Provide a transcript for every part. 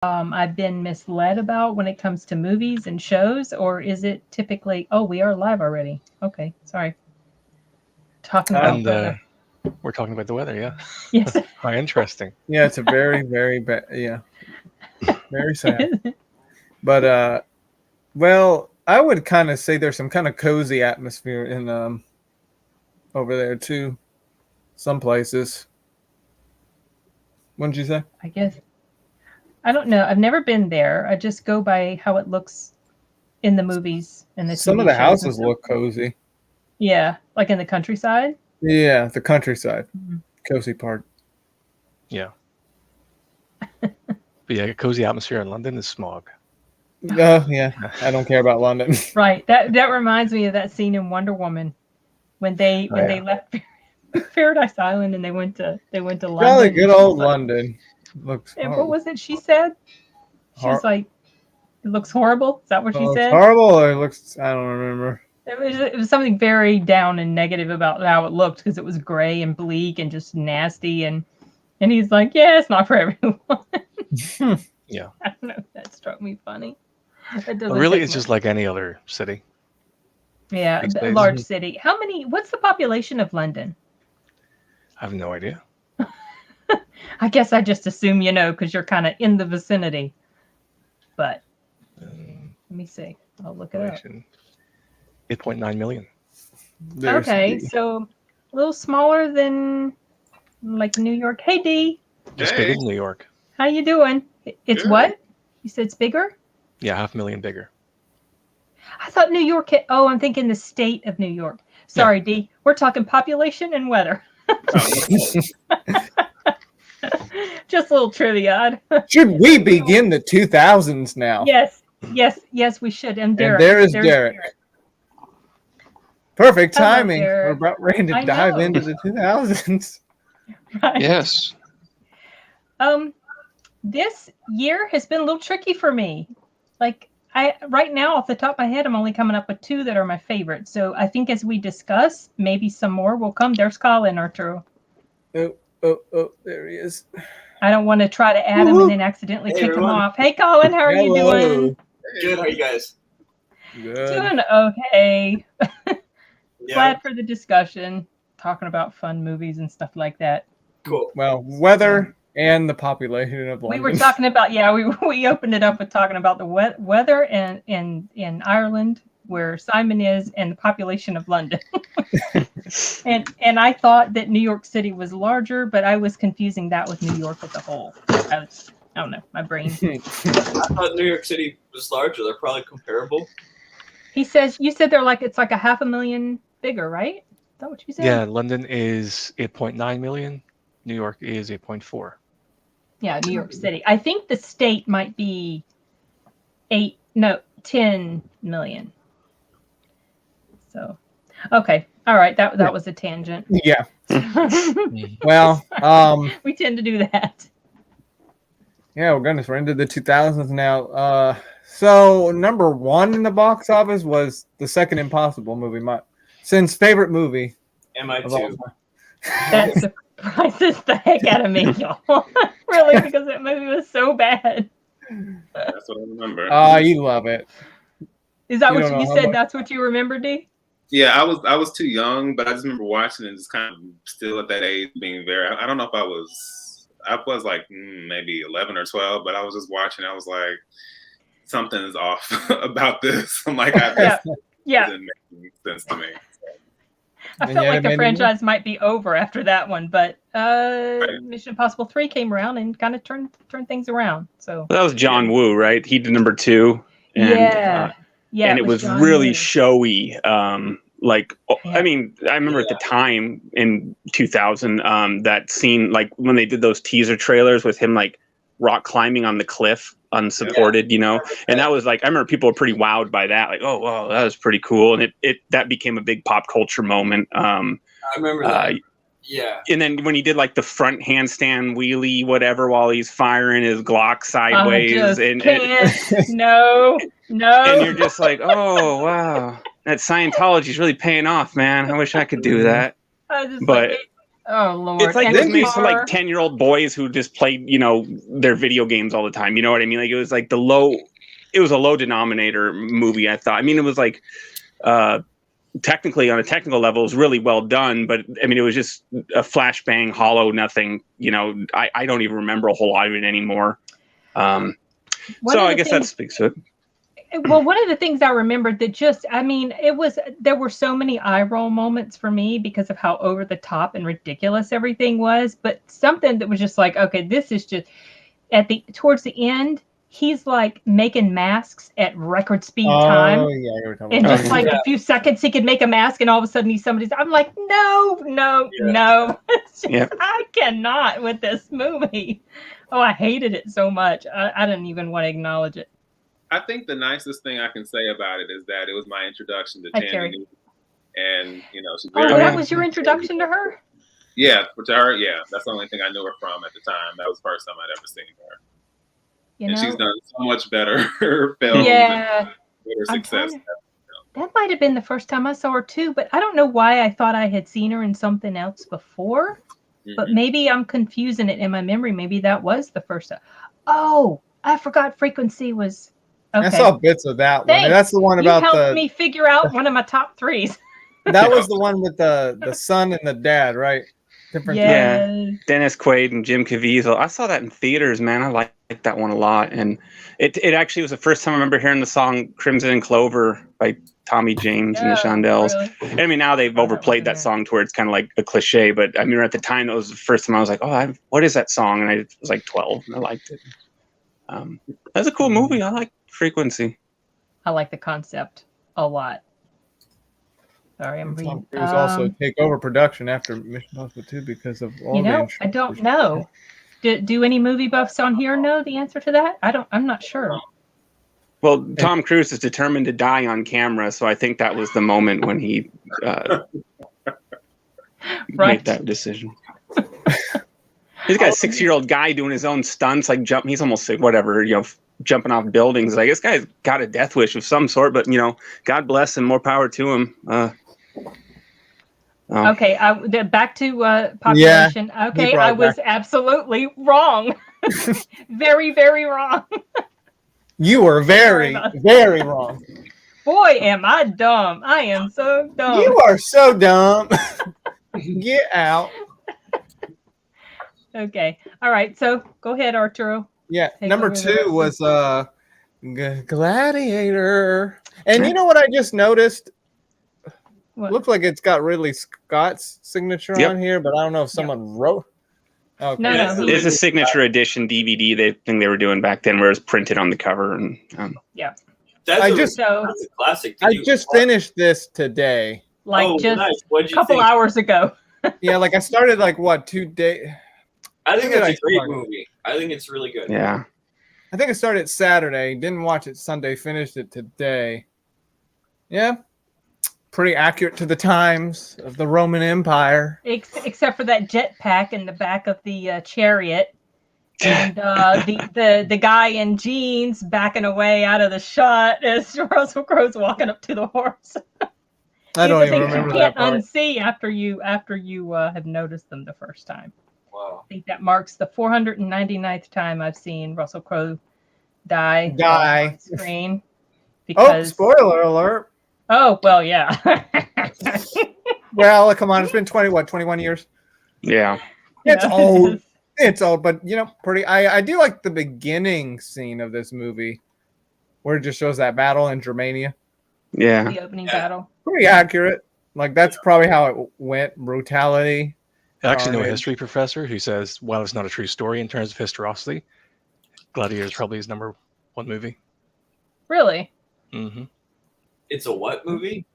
I've been misled about when it comes to movies and shows, or is it typically, oh, we are live already? Okay, sorry. Talking about weather. We're talking about the weather, yeah. Yes. How interesting. Yeah, it's a very, very bad. Yeah, very sad. But well, I would kind of say there's some kind of cozy atmosphere in over there too. Some places. What did you say? I guess. I don't know. I've never been there. I just go by how it looks in the movies and the Some TV of the shows houses look cozy. Yeah, like in the countryside. Yeah, the countryside, cozy part. Yeah. But yeah, a cozy atmosphere in London is smog. Oh yeah, I don't care about London. Right. That reminds me of that scene in Wonder Woman when they left Paradise Island and they went to London. Probably good old London. Looks. And what was it she said? She was like, "It looks horrible." Is that what she said? It's horrible, or it looks. I don't remember. It was something very down and negative about how it looked because it was gray and bleak and just nasty and he's like, "Yeah, it's not for everyone." Yeah. I don't know. That struck me funny. Really, it's just like any other city. Yeah, a large city. What's the population of London? I have no idea. I guess I just assume you know because you're kind of in the vicinity. But let me see. I'll look it up. 8.9 million. Okay, so a little smaller than like New York. Hey, D. Just bigger than New York. How you doing? It's good. What? You said it's bigger? Yeah, 500,000 bigger. I thought New York I'm thinking the state of New York. Sorry, D. We're talking population and weather. Just a little trivia. Should we begin the 2000s now? Yes, we should. And Derek. And there's Derek. Perfect timing. We're about ready to dive into the 2000s. Right. Yes. This year has been a little tricky for me. Like right now off the top of my head, I'm only coming up with 2 that are my favorites. So I think as we discuss, maybe some more will come. There's Colin, Arturo. Oh, there he is. I don't want to try to add him and then accidentally kick him off. Hey, Colin, how are you doing? Good. How are you guys? Good. Doing okay. Glad for the discussion, talking about fun movies and stuff like that. Cool. Well, weather and the population of London. We were talking about, we opened it up with talking about the weather in Ireland, where Simon is, and the population of London. and I thought that New York City was larger, but I was confusing that with New York as a whole. I don't know, my brain. I thought New York City was larger. They're probably comparable. You said it's like 500,000 bigger, right? Is that what you said? Yeah, London is 8.9 million. New York is 8.4. Yeah, New York City. I think the state might be 10 million. So, okay. All right. That was a tangent. Yeah. Well, we tend to do that. Yeah, well, goodness, we're into the 2000s now. So number 1 in the box office was the second Impossible movie. Since favorite movie. MI2. That surprises the heck out of me, y'all. Really, because that movie was so bad. That's what I remember. You love it. Is that what you said? That's what you remember, D? Yeah, I was too young, but I just remember watching it, just kind of still at that age being very. I don't know if I was like maybe 11 or 12, but I was just watching. I was like, something is off about this. I'm like, yeah. Doesn't make sense to me. I felt like the franchise might be over after that one, but Mission Impossible 3 came around and kind of turned things around. So that was John Woo, right? He did number 2. And, and it was really showy. I mean, I remember at the time in 2000, that scene, like when they did those teaser trailers with him like rock climbing on the cliff unsupported, and that was like, I remember people were pretty wowed by that. Like, oh, wow, that was pretty cool. And that became a big pop culture moment. I remember that. Yeah. And then when he did like the front handstand wheelie, whatever, while he's firing his Glock sideways, no. And you're just like, oh wow, that Scientology is really paying off, man. I wish I could do that. Oh Lord! It's like And it was made for Tar- like 10-year-old boys who just played, their video games all the time. You know what I mean? Like it was like it was a low denominator movie, I thought. I mean, it was like technically on a technical level, it was really well done, but I mean, it was just a flashbang, hollow, nothing. I don't even remember a whole lot of it anymore. So I guess that speaks to it. Well, one of the things I remembered there were so many eye roll moments for me because of how over the top and ridiculous everything was. But something that was just like, okay, this is just towards the end, he's like making masks at record speed time. And just a few seconds he could make a mask and all of a sudden I'm like, no. I cannot with this movie. Oh, I hated it so much. I didn't even want to acknowledge it. I think the nicest thing I can say about it is that it was my introduction to Tandy. And, she's very that was your introduction to her? Yeah, to her, yeah. That's the only thing I knew her from at the time. That was the first time I'd ever seen her. And she's done so much better films. Yeah. Better success. That might have been the first time I saw her too, but I don't know why I thought I had seen her in something else before. Mm-hmm. But maybe I'm confusing it in my memory. Maybe that was the first time. Oh, I forgot Frequency was... Okay. I saw bits of that one. And that's the one about you helped me figure out one of my top threes. That was the one with the son and the dad, right? Yeah. Dennis Quaid and Jim Caviezel. I saw that in theaters, man. I liked that one a lot. And it actually was the first time I remember hearing the song Crimson and Clover by Tommy James and the Shondells. Really? And I mean, now they've overplayed that song to where it's kind of like a cliche. But I mean, at the time, that was the first time I was like, what is that song? And I was like 12 and I liked it. That's a cool movie. I like Frequency. I like the concept a lot. Sorry, I'm reading. It was also take over production after Mission Impossible 2 because of all I don't know. Do any movie buffs on here know the answer to that? I'm not sure. Well, Tom Cruise is determined to die on camera, so I think that was the moment when he made that decision. He's got a 6-year-old guy doing his own stunts, like he's almost like whatever, jumping off buildings. Like, this guy's got a death wish of some sort, but God bless him, more power to him. Okay, back to population. Yeah, okay, I was absolutely wrong. Very, very wrong. You were very, very wrong. Boy, am I dumb. I am so dumb. You are so dumb. Get out. Okay. All right. So go ahead, Arturo. Yeah. Number 2 was Gladiator. And you know what I just noticed? What? Looks like it's got Ridley Scott's signature on here, but I don't know if someone wrote. Okay. No. It's a signature edition DVD thing they were doing back then, where it was printed on the cover. And that's a classic. I just finished this today. Like nice. A couple hours ago. Yeah, like I started 2 days. I think it's a great movie. I think it's really good. Yeah. I think I started Saturday, didn't watch it Sunday, finished it today. Yeah. Pretty accurate to the times of the Roman Empire. Except for that jetpack in the back of the chariot. And the guy in jeans backing away out of the shot as Russell Crowe's walking up to the horse. I don't even remember that part. Unsee after you have noticed them the first time. Wow. I think that marks the 499th time I've seen Russell Crowe die on screen. Because... Oh, spoiler alert. Oh, well, yeah. Well, come on. It's been 21 years? Yeah. It's old. It's old, but, pretty. I do like the beginning scene of this movie where it just shows that battle in Germania. Yeah. The opening battle. Pretty accurate. Like, that's probably how it went. Brutality. I actually know a history professor who says, while it's not a true story in terms of historicity, Gladiator is probably his number 1 movie. Really? Mm-hmm. It's a what movie?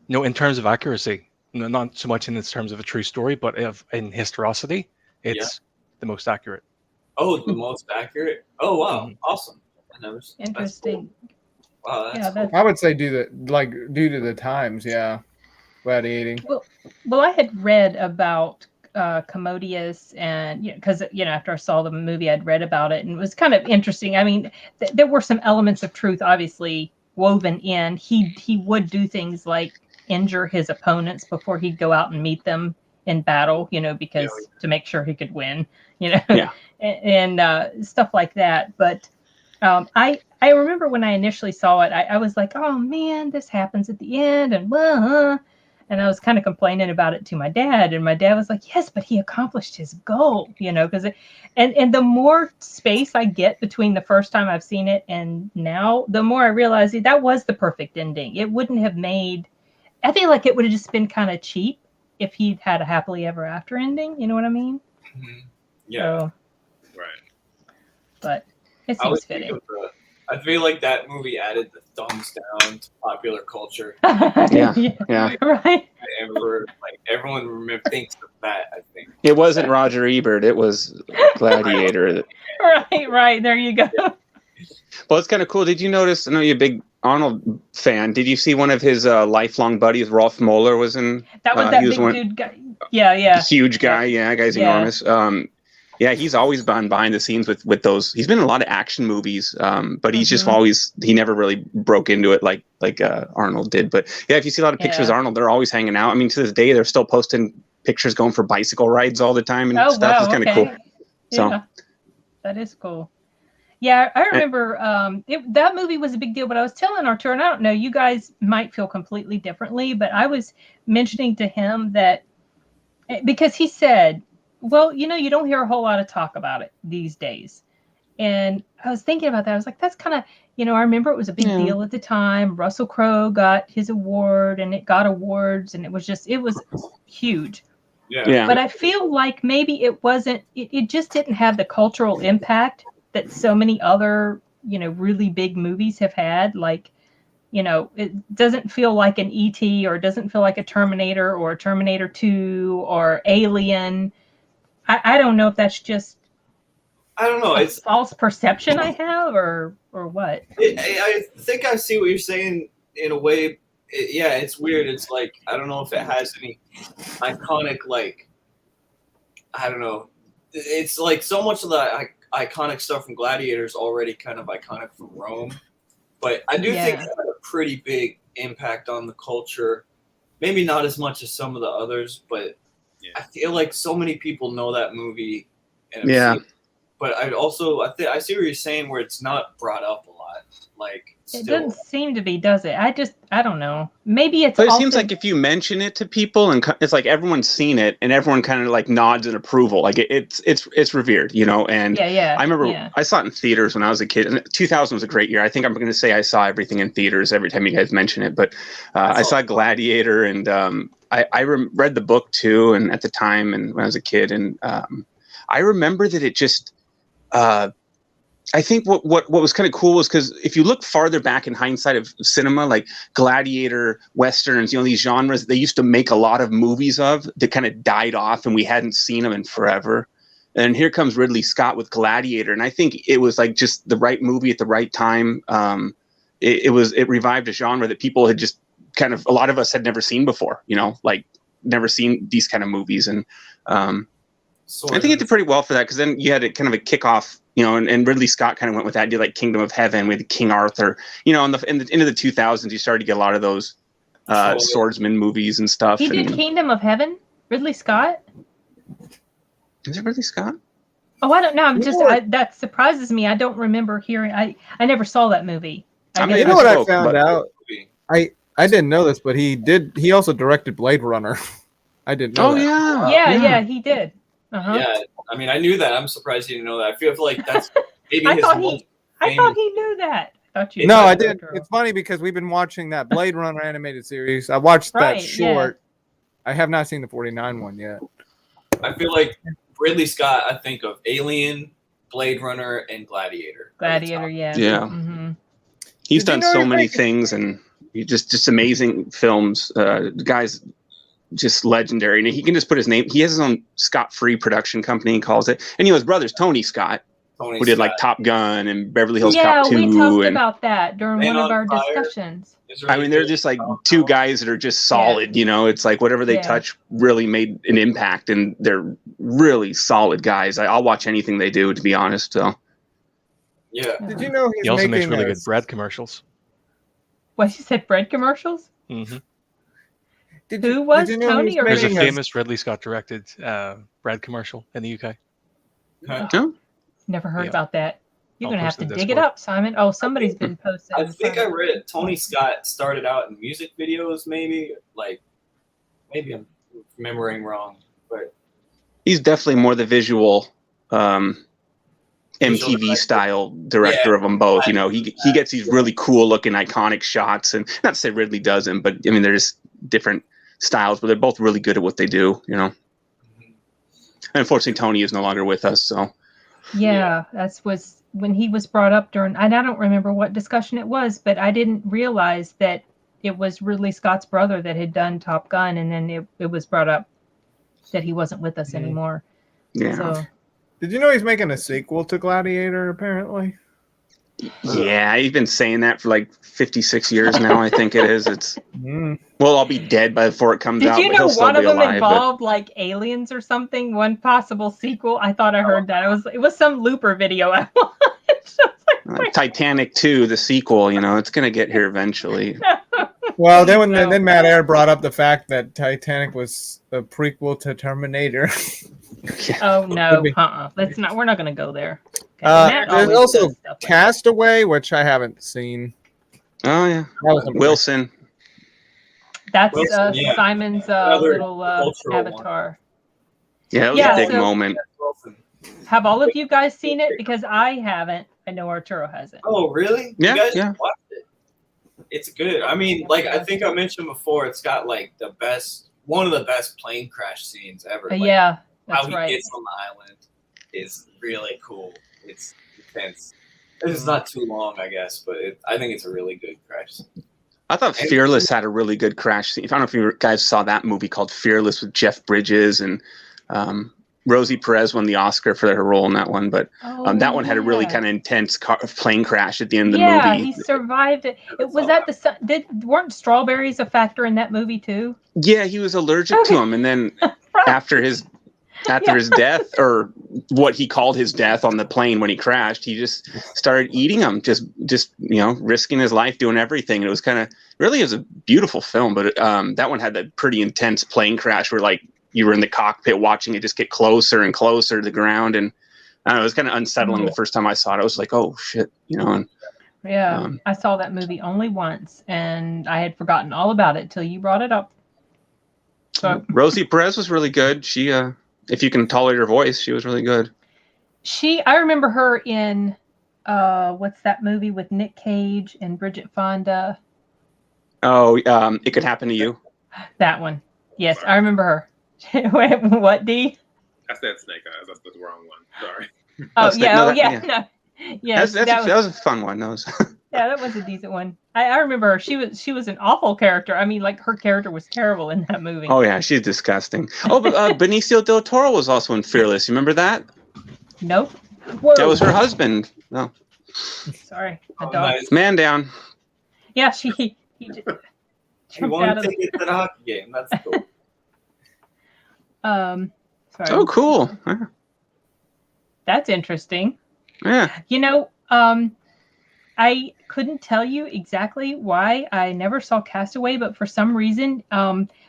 No, in terms of accuracy. No, not so much in terms of a true story, but in historicity, it's the most accurate. Oh, the most accurate? Oh, wow. Mm-hmm. Awesome. Interesting. Wow, that's cool. I would say due to the times, gladiating. Well, I had read about Commodius, and because after I saw the movie, I'd read about it, and it was kind of interesting. I mean, there were some elements of truth, obviously, woven in. He would do things like injure his opponents before he'd go out and meet them in battle, because to make sure he could win, and stuff like that. But I remember when I initially saw it, I was like, oh man, this happens at the end, and I was kind of complaining about it to my dad, and my dad was like, yes, but he accomplished his goal, because and the more space I get between the first time I've seen it and now, the more I realize that was the perfect ending. It wouldn't have made, I feel like it would have just been kind of cheap if he'd had a happily ever after ending. You know what I mean? Mm-hmm. Yeah. Right. But it seems fitting. I feel like that movie added the thumbs down to popular culture. Yeah. Right. Everyone thinks of that, I think. It wasn't Roger Ebert. It was Gladiator. Right. There you go. Well, it's kind of cool. Did you notice? I know you're a big Arnold fan. Did you see one of his lifelong buddies, Rolf Moeller, was in? That was that big dude guy. Yeah. Huge guy. Yeah, that guy's enormous. Yeah, he's always been behind the scenes with those. He's been in a lot of action movies, but he's just he never really broke into it like Arnold did. But yeah, if you see a lot of pictures of Arnold, they're always hanging out. I mean, to this day, they're still posting pictures going for bicycle rides all the time and stuff. Wow, it's kind of cool. So that is cool. Yeah, I remember that movie was a big deal, but I was telling Artur, and I don't know, you guys might feel completely differently, but I was mentioning to him that because he said, well, you don't hear a whole lot of talk about it these days. And I was thinking about that. I was like, that's kind of, I remember it was a big deal at the time. Russell Crowe got his award and it got awards and it was huge. Yeah. But I feel like maybe it just didn't have the cultural impact that so many other, really big movies have had. Like, it doesn't feel like an E.T. or it doesn't feel like a Terminator or a Terminator 2 or Alien. I don't know if that's just it's false perception I have or what. I think I see what you're saying in a way. It's weird. It's like, I don't know if it has any iconic, I don't know. It's like so much of the iconic stuff from Gladiator is already kind of iconic from Rome. But I do think it had a pretty big impact on the culture. Maybe not as much as some of the others, but I feel like so many people know that movie. And but I see what you're saying where it's not brought up a lot. It doesn't seem to be, does it? I don't know. Maybe it's. But it seems like if you mention it to people, and it's like everyone's seen it, and everyone kind of nods in approval. Like it's revered, And I remember I saw it in theaters when I was a kid. And 2000 was a great year. I think I'm going to say I saw everything in theaters every time you guys mention it. But I saw Gladiator, and I read the book too, and at the time, and when I was a kid, and I remember that it just. I think what was kind of cool was because if you look farther back in hindsight of cinema, like Gladiator, Westerns, these genres they used to make a lot of movies of that kind of died off and we hadn't seen them in forever. And here comes Ridley Scott with Gladiator. And I think it was like just the right movie at the right time. It revived a genre that people had just kind of, a lot of us had never seen before, never seen these kind of movies. And I think it did pretty well for that because then you had kind of a kickoff. And Ridley Scott kind of went with that. Did like Kingdom of Heaven with King Arthur. In the into the 2000s, you started to get a lot of those swordsman movies and stuff. He did Kingdom of Heaven. Ridley Scott. Is it Ridley Scott? Oh, I don't know. That surprises me. I don't remember hearing. I never saw that movie. You know what I found out? I didn't know this, but he also directed Blade Runner. I didn't know. Oh that. Yeah, he did. Yeah, I mean, I knew that. I'm surprised you didn't know that. I feel like that's maybe I thought he knew that. No, I didn't. It's funny because we've been watching that Blade Runner animated series. I watched that short. Yeah. I have not seen the 49 one yet. I feel like Ridley Scott, I think of Alien, Blade Runner, and Gladiator. Gladiator, yeah. Yeah. Mm-hmm. He's done so many things and just amazing films. The guy's just legendary, and he can just put his name. He has his own Scott-free production company. He calls it, and his brothers Tony Scott, who did like Top Gun and Beverly Hills Cop 2. Yeah, we talked about that during one of our discussions. I mean, they're just like two guys that are just solid. It's like whatever they touch really made an impact, and they're really solid guys. I'll watch anything they do, to be honest. So, yeah. Did you know he also makes really good bread commercials? What, you said bread commercials? Mm-hmm. Who was did you know Tony he's or There's a making famous Ridley Scott directed bread commercial in the UK. No? Never heard Yeah. about that. You're I'll gonna have post to in dig it Discord. up, Simon. Oh, somebody's been posting. I think I read Tony Scott started out in music videos, maybe. Like, maybe I'm remembering wrong, but He's definitely more the visual MTV style director of them both. You know, he gets these really cool looking iconic shots, and not to say Ridley doesn't, but I mean, there's different styles, but they're both really good at what they do. You know, and unfortunately, Tony is no longer with us. So Yeah, was when he was brought up during, and I don't remember what discussion it was, but I didn't realize that it was Ridley Scott's brother that had done Top Gun, and then it was brought up that he wasn't with us anymore. yeah, So, Did you know he's making a sequel to Gladiator? Apparently. yeah, he's been saying that for like 56 years now. I think it is. It's well, I'll be dead before it comes out. did you but he'll know still one be of them alive, involved like aliens or something? One possible sequel. I thought I heard that it was some Looper video I watched. Titanic 2, the sequel. You know, it's gonna get here eventually. Well, then Matt Air brought up the fact that Titanic was a prequel to Terminator. Oh no, Let's not. We're not going to go there. Okay, There's also Castaway, which I haven't seen. Oh yeah, Wilson. That's Wilson, yeah. Simon's little avatar. Yeah, it was a big moment. Have all of you guys seen it? Because I haven't. I know Arturo hasn't. Oh, really? Yeah, you guys yeah. watched it? It's good. I mean, like I think I mentioned before, it's got like one of the best plane crash scenes ever. Like, yeah, that's how he right. gets on the island is really cool. It's intense. It's not too long, I guess, but I think it's a really good crash scene. I thought Fearless had a really good crash scene. I don't know if you guys saw that movie called Fearless with Jeff Bridges, and Rosie Perez won the Oscar for her role in that one. But that one had a really kind of intense plane crash at the end of the movie. Yeah, he survived it. Was that weren't strawberries a factor in that movie too? Yeah, he was allergic to them, and then after his death, or what he called his death on the plane when he crashed, he just started eating them, just risking his life doing everything. And it was it was a beautiful film, but that one had that pretty intense plane crash where like you were in the cockpit watching it just get closer and closer to the ground, and I don't know, it was kind of unsettling the first time I saw it. I was like, oh shit, And, I saw that movie only once, and I had forgotten all about it till you brought it up. So Rosie Perez was really good. She if you can tolerate her voice, she was really good. I remember her in what's that movie with Nick Cage and Bridget Fonda? Oh, It Could Happen to You. That one. Yes, I remember her. What, D? I said Snake Eyes. That's the wrong one. Sorry. Oh, yeah. That was a fun one. Yeah, that was a decent one. I remember her. She was an awful character. I mean, like her character was terrible in that movie. Oh yeah, she's disgusting. Oh, but Benicio del Toro was also in Fearless. You remember that? Nope. Whoa. That was her husband. No. Sorry, the dog. Nice. Man down. Yeah, he You want to take it to the hockey game? That's cool. Sorry. Oh, cool. That's interesting. Yeah. I couldn't tell you exactly why I never saw Castaway, but for some reason,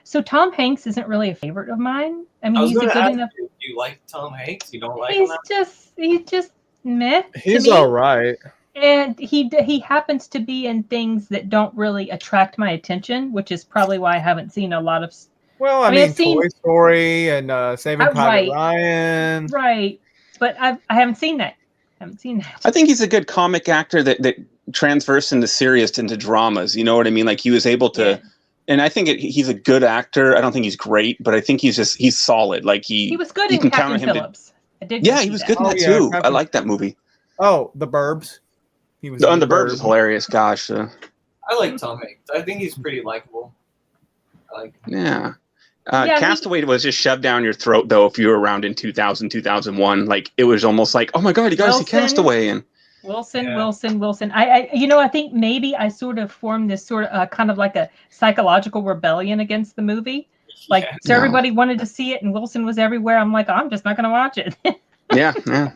so Tom Hanks isn't really a favorite of mine. I mean, he's a good enough. Do you like Tom Hanks? You don't like him? He's just meh. He's all right. And he happens to be in things that don't really attract my attention, which is probably why I haven't seen a lot of. Well, I mean, Toy Story and Saving Private Ryan. Right, but I haven't seen that. I think he's a good comic actor that transfers into serious into dramas. You know what I mean? Like he was able to, and I think he's a good actor. I don't think he's great, but I think he's solid. Like he was good in Captain Phillips. He was good in that too. I like that movie. Oh, The Burbs. He was on The Burbs is hilarious. Gosh. I like Tom Hanks. I think he's pretty likable. Yeah. Castaway was just shoved down your throat, though, if you were around in 2000, 2001. Like, it was almost like, oh my God, you got to see Castaway. And Wilson. I think maybe I sort of formed this sort of kind of like a psychological rebellion against the movie. Like, everybody wanted to see it, and Wilson was everywhere. I'm like, I'm just not going to watch it. Yeah. I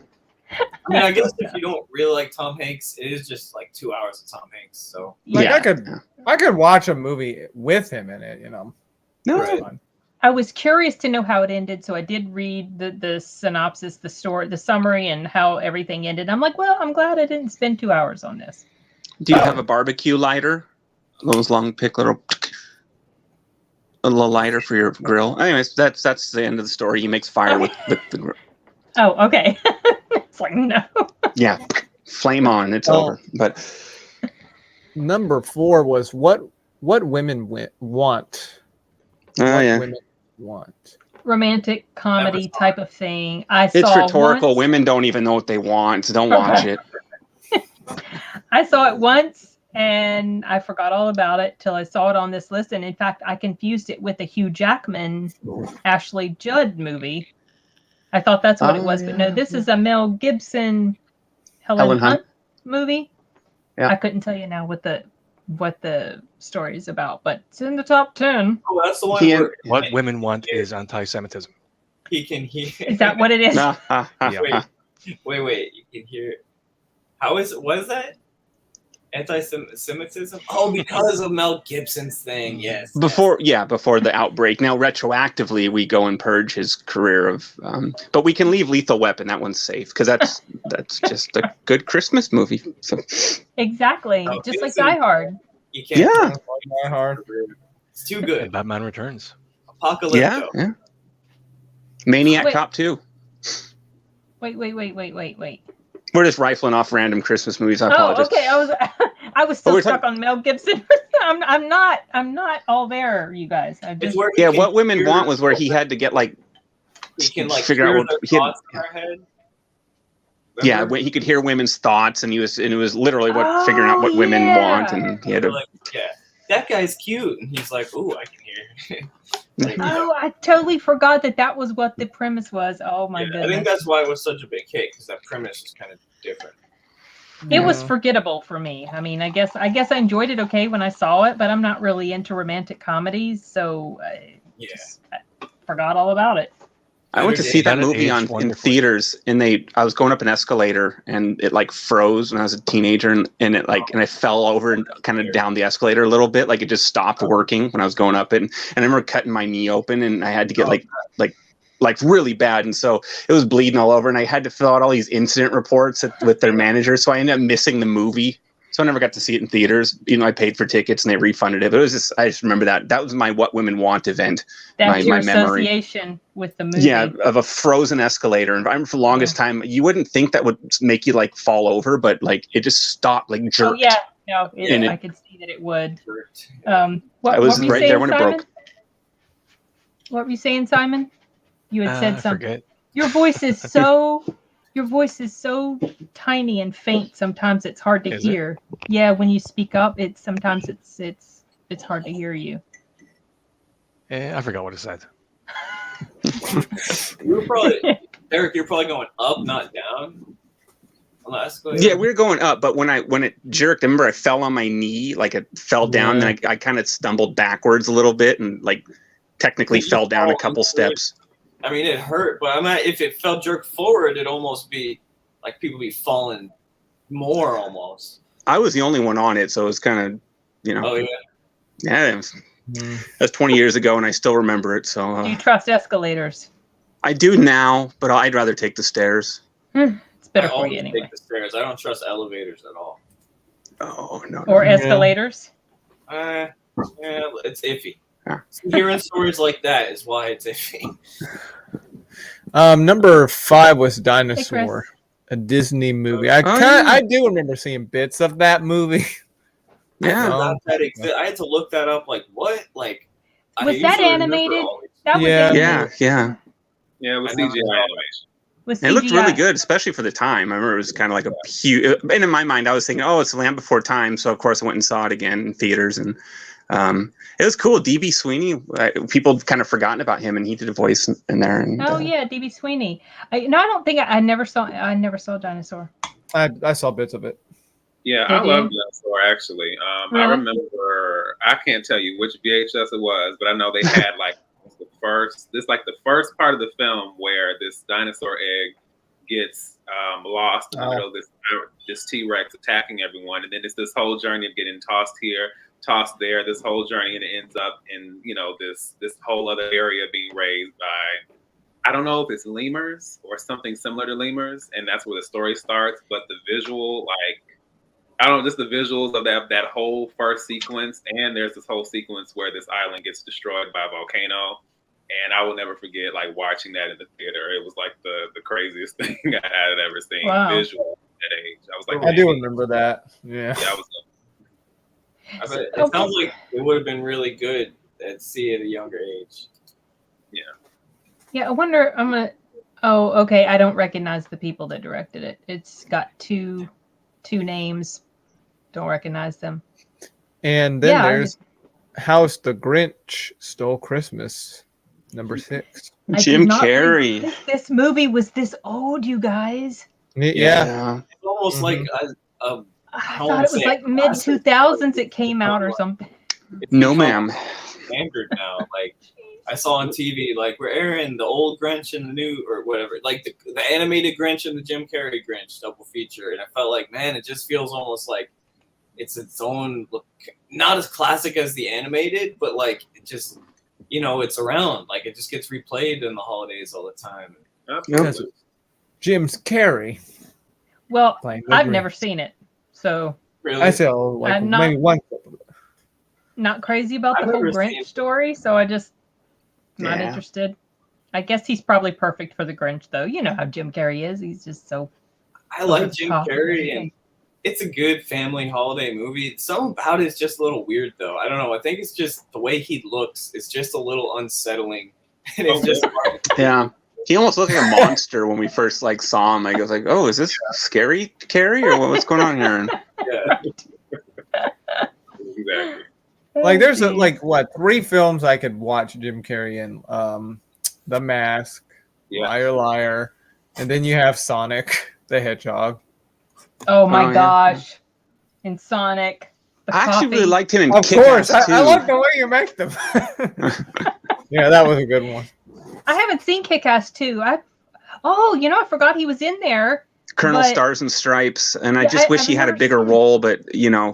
mean, I guess if you don't really like Tom Hanks, it is just like 2 hours of Tom Hanks. So I could watch a movie with him in it, No. That's fine. I was curious to know how it ended, so I did read the synopsis, the story, the summary, and how everything ended. I'm like, well, I'm glad I didn't spend 2 hours on this. Do you have a barbecue lighter? Those long pick little a little lighter for your grill. Anyways, that's the end of the story. He makes fire with the grill. Oh, okay. It's like, no. Yeah, flame on. It's over. But number 4 was what women want. oh yeah, Women want. Romantic comedy type of thing. it's rhetorical. Once. Women don't even know what they want. So don't watch it. I saw it once and I forgot all about it till I saw it on this list. And in fact, I confused it with a Hugh Jackman, Ashley Judd movie. I thought that's what it was, but no, this is a Mel Gibson, Helen Hunt movie. Yeah. I couldn't tell you now what the story is about, but it's in the top 10. Oh, that's the one. Where What women want is anti-Semitism. he can hear. Is that what it is? Yeah. Wait. You can hear. What is that? Anti-Semitism? Oh, because of Mel Gibson's thing. Yes. Before the outbreak. Now retroactively, we go and purge his career of. But we can leave Lethal Weapon. That one's safe because that's just a good Christmas movie. So. Exactly, just like Die Hard. You can't. Yeah. Die Hard. It's too good. And Batman Returns. Apocalypse. Yeah. Maniac Wait. Cop 2. Wait. We're just rifling off random Christmas movies. I Oh, apologize. okay. I was still we're stuck on Mel Gibson. I'm not all there, you guys. I It's just, where he Yeah, can what women hear- want was where he had to get like he can figure out hear what their he had- thoughts in our head. yeah, Remember? when he could hear women's thoughts, and it was literally figuring out what women yeah. want, and he had They're to. like, yeah, that guy's cute, and he's like, "Ooh, I can hear." Like, oh, I totally forgot that was what the premise was. Oh my yeah, goodness. I think that's why it was such a big hit because that premise is kind of different. It was forgettable for me. I mean, I guess I enjoyed it okay when I saw it, but I'm not really into romantic comedies, so I forgot all about it. I went to see that That movie aged in wonderfully. theaters, and I was going up an escalator, and it like froze when I was a teenager, and I fell over and kind of down the escalator a little bit, like it just stopped working when I was going up it, and I remember cutting my knee open, and I had to get like really bad, and so it was bleeding all over, and I had to fill out all these incident reports with their manager, so I ended up missing the movie. So I never got to see it in theaters. I paid for tickets and they refunded it. But it was I just remember that was my What Women Want event. That's your my memory. association with the movie. Yeah, of a frozen escalator. And I remember for the longest time, you wouldn't think that would make you like fall over, but like it just stopped, like jerked. Oh yeah, no, And I could see that it would. I What was were you right saying, there when it Simon? broke. What were you saying, Simon? You had said I something. forget. Your voice is so tiny and faint. Sometimes it's hard to Is it? hear. Yeah, when you speak up, sometimes it's hard to hear you. I forgot what it said. Eric, you're probably going up, not down. On the escalator. Yeah, we were going up, but when it jerked, I remember I fell on my knee, like it fell down, and I kind of stumbled backwards a little bit, and like technically fell down a couple steps. I mean, it hurt, but if it fell jerk forward, it'd almost be like people be falling more almost. I was the only one on it, so it was kind of, Oh yeah. Yeah, that's 20 years ago, and I still remember it. So Do you trust escalators? I do now, but I'd rather take the stairs. It's better I for always you anyway. take the stairs. I don't trust elevators at all. Oh no. Or escalators. Yeah, it's iffy. Yeah. Hearing stories like that is why it's iffy. Number 5 was Hey, Dinosaur, Chris. a Disney movie. I do remember seeing bits of that movie. Yeah. I had to look that up. Like what? Like Was that animated? That was Yeah. animated. Yeah. Yeah, with I know. CGI animation. With It looked CGI. really good, especially for the time. I remember it was kind of like a huge. And in my mind, I was thinking, "Oh, it's Land Before Time." So of course, I went and saw it again in theaters, and it was cool. DB Sweeney, people kind of forgotten about him, and he did a voice in there. And, Oh yeah, DB Sweeney. I don't think I never saw Dinosaur. I saw bits of it. Yeah, Did I love you? Dinosaur actually. I Really? remember, I can't tell you which VHS it was, but I know they had like the first part of the film where this dinosaur egg gets lost in the middle of this T-Rex attacking everyone, and then it's this whole journey of getting tossed here tossed there this whole journey, and it ends up in, you know, this whole other area being raised by, I don't know if it's lemurs or something similar to lemurs, and that's where the story starts. But the visual, like, I don't know, just the visuals of that whole first sequence, and there's this whole sequence where this island gets destroyed by a volcano, and I will never forget like watching that in the theater. It was like the craziest thing I had ever seen. Wow. Visual at that age. I was like, I do remember that. Yeah. Yeah, I bet it sounds like it would have been really good to see at a younger age. Yeah. Yeah, I wonder. Oh, okay. I don't recognize the people that directed it. It's got two names. Don't recognize them. And then there's House the Grinch Stole Christmas, number 6. Jim Carrey. This movie was this old, you guys. Yeah. It's almost like a I thought it was like mid 2000s it came out or something. No, ma'am. Standard now, like I saw on TV, like we're airing the old Grinch and the new, or whatever, like the animated Grinch and the Jim Carrey Grinch double feature, and I felt like, man, it just feels almost like it's its own look, not as classic as the animated, but like it just, you know, it's around, like it just gets replayed in the holidays all the time. Because Jim's Carrey. Well, I've never seen it, so really? I saw like maybe one. Not crazy about the whole Grinch story, so I just not interested. I guess he's probably perfect for the Grinch, though. You know how Jim Carrey is; he's just so. I like Jim Carrey, and it's a good family holiday movie. Something about it is just a little weird, though. I don't know. I think it's just the way he looks. It's just a little unsettling, and it's just yeah. He almost looked like a monster when we first like saw him. I was like, "Oh, is this scary, Carrey, or what's going on here?" Yeah. Exactly. Like there's like 3 films I could watch Jim Carrey in. The Mask, Liar Liar, and then you have Sonic the Hedgehog. Oh my gosh. And Sonic. I actually really liked him in Of Kick-Ass course. too. I like the way you make them. Yeah, that was a good one. I haven't seen Kick-Ass 2. I forgot he was in there. Colonel Stars and Stripes, and I just wish he had a bigger role, but you know,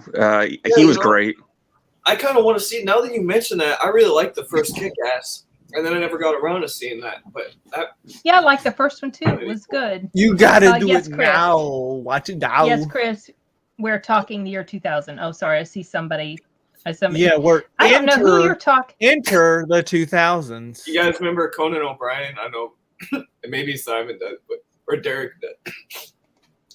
he was great. I kind of want to see, now that you mention that, I really like the first Kick-Ass, and then I never got around to seeing that. But I like the first one too. It was good. You gotta do it Chris. now. Watch it now. Yes, Chris. We're talking the year 2000. Oh, sorry. I see somebody. Yeah, I don't know who you're talking. Enter the 2000s. You guys remember Conan O'Brien? I know maybe Simon does, or Derek does.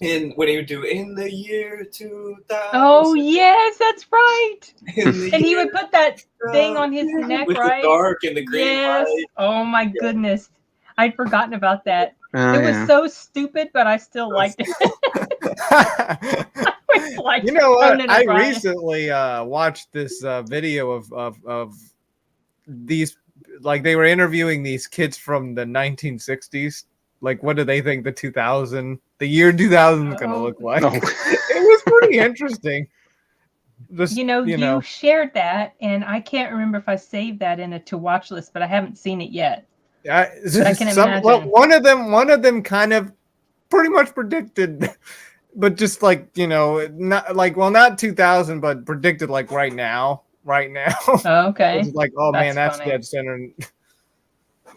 And when he would do in the year 2000. Oh yes, that's right. And he would put that thing on his neck, with right? The dark and the green light. Oh my goodness, I'd forgotten about that. It was so stupid, but I still liked it. You know what? I recently watched this video of these, like they were interviewing these kids from the 1960s. Like, what do they think the year 2000 is going to look like? It was pretty interesting. You shared that, and I can't remember if I saved that in a to watch list, but I haven't seen it yet. I can imagine. Well, one of them kind of pretty much predicted, but just like, not 2000, but predicted like right now. Oh, okay. It's like, oh man, that's dead center.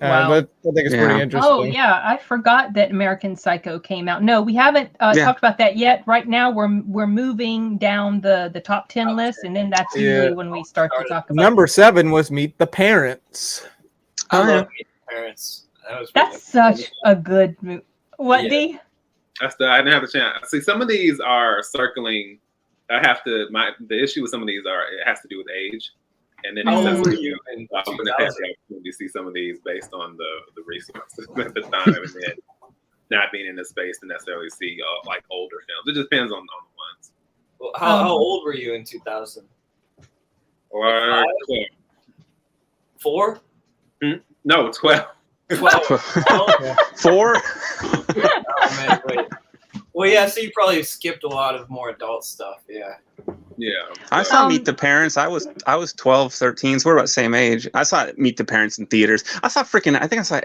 Wow. But I think it's pretty interesting. Oh yeah, I forgot that American Psycho came out. No, we haven't talked about that yet. Right now, we're moving down the top 10 list, and then that's usually when we start to talk about. Number 7 was Meet the Parents. I love Meet the Parents. That's such a good movie. What, D? I didn't have a chance. See, some of these are circling. The issue with some of these it has to do with age. And then I'm going to have the opportunity to see some of these based on the resources at the time, and then not being in the space to necessarily see like older films. It just depends on the ones. Well, how old were you in 2000? Or 4? No, 12. 12. 4? Oh, man, wait. Well, yeah, so you probably skipped a lot of more adult stuff, yeah. Yeah. I saw Meet the Parents. I was 12, 13, so we're about the same age. I saw Meet the Parents in theaters. I think I saw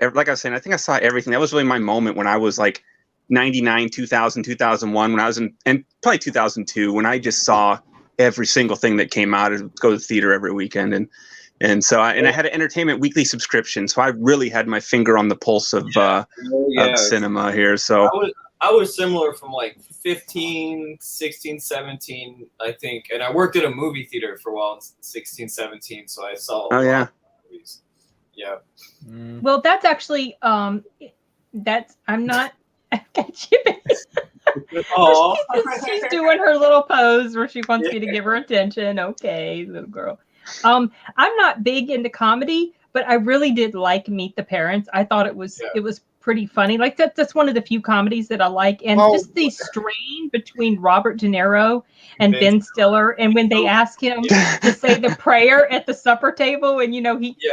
everything. That was really my moment when I was like 99, 2000, 2001, when I was and probably 2002, when I just saw every single thing that came out. I'd go to the theater every weekend, and so I had an Entertainment Weekly subscription, so I really had my finger on the pulse of cinema here. So I was similar from like 15, 16, 17, I think, and I worked at a movie theater for a while in 16, 17, so I saw a lot of movies. Yeah. Well, that's actually I'm not. Oh, she's doing her little pose where she wants me to give her attention. Okay, little girl. I'm not big into comedy, but I really did like Meet the Parents. I thought it was pretty funny. Like that's one of the few comedies that I like, and just the strain between Robert De Niro and Ben Stiller, and when they ask him to say the prayer at the supper table, and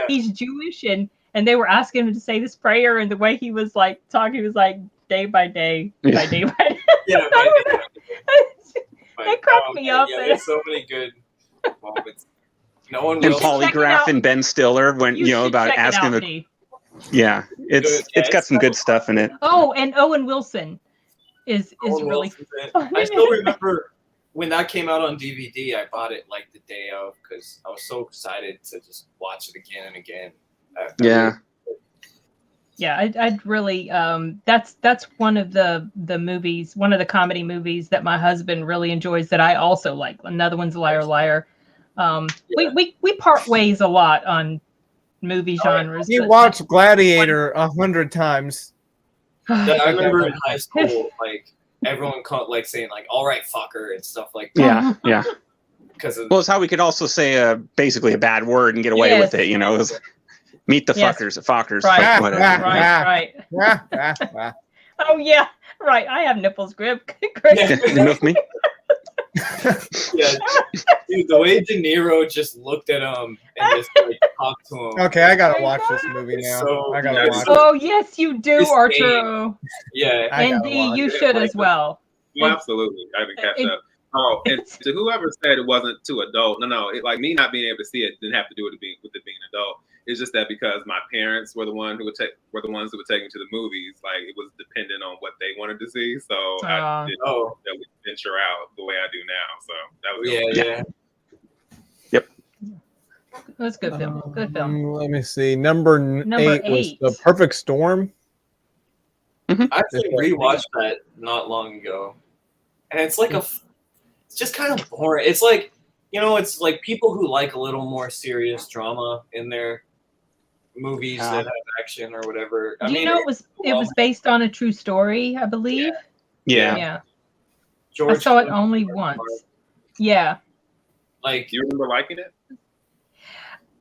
he's Jewish, and they were asking him to say this prayer, and the way he was like talking, he was like day by day, by day by day. Yeah, that cracked me up. Yeah, there's so many good moments. No one and Polygraph and Ben Stiller when about asking the. Yeah, it's got some good stuff in it. Oh, and Owen Wilson is really funny. I still remember when that came out on DVD. I bought it like the day of because I was so excited to just watch it again and again. Yeah, I'd really that's one of the movies, one of the comedy movies that my husband really enjoys that I also like. Another one's Liar Liar. We part ways a lot on movie genres. He watched Gladiator 100 times. I remember in high school, like everyone like saying like "all right, fucker" and stuff like that. Yeah. Because it's how we could also say basically a bad word and get away with it. It was, meet the fuckers, right, whatever. Right. Oh yeah, right. I have nipples, grip. With me. Yeah, dude, the way De Niro just looked at him and just like talked to him. Okay, I gotta watch this movie now. I gotta watch it. Oh yes, you do, Arturo. Yeah, indeed, you should as well. Absolutely, I haven't catch up. Oh, and to whoever said it wasn't too adult, no, like me not being able to see it didn't have to do with it being adult. It's just that because my parents were the ones who would take me to the movies. Like it was dependent on what they wanted to see, so I didn't that we venture out the way I do now. So that was Yep. It was a good film. Good film. Let me see. Number 8 was The Perfect Storm. I actually rewatched that not long ago, and it's like it's just kind of boring. It's like it's like people who like a little more serious drama in their movies that have action or whatever. I mean, it was based on a true story, I believe. Yeah. I saw it only once. Yeah. Like, do you remember liking it?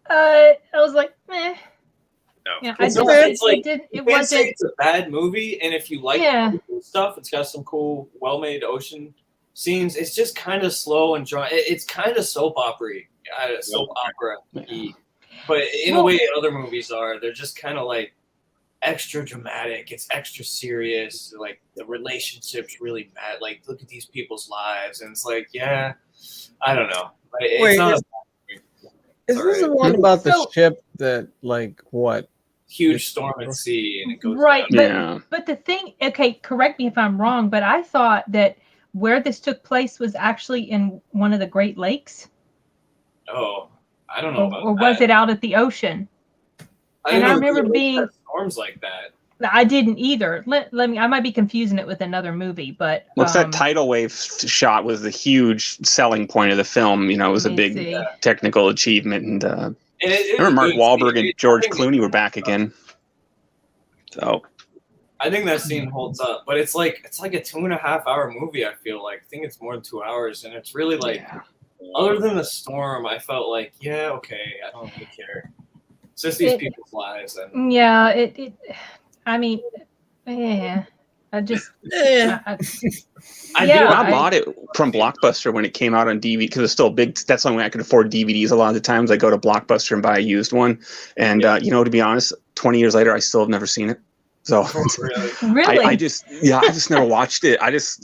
I was like, eh. No. Yeah, it's like it wasn't. It's a bad movie, and if you like cool stuff, it's got some cool, well-made ocean scenes. It's just kind of slow and dry. It's kind of soap opera-y, but in a way other movies are. They're just kind of like extra dramatic. It's extra serious. Like the relationship's really bad. Like look at these people's lives, and it's like, I don't know. It's not. Is this the one about the ship that what? Huge storm at sea, and it goes down. But the thing, okay, correct me if I'm wrong, but I thought that where this took place was actually in one of the Great Lakes. Oh, I don't know about or was it out at the ocean? I remember being storms like that. I didn't either. Let me. I might be confusing it with another movie, but that tidal wave shot was the huge selling point of the film. It was a big technical achievement, and I remember Mark Wahlberg and George Clooney were back again. So I think that scene holds up, but it's like a 2.5 hour movie. I feel like I think it's more than 2 hours, and it's really other than the storm, I felt like okay, I don't really care. It's just these people's lives, and I mean, I just I bought it from Blockbuster when it came out on DVD because it's still big. That's the only way I could afford DVDs. A lot of the times I go to Blockbuster and buy a used one, and to be honest, 20 years later, I still have never seen it. So really? I just never watched it. I've some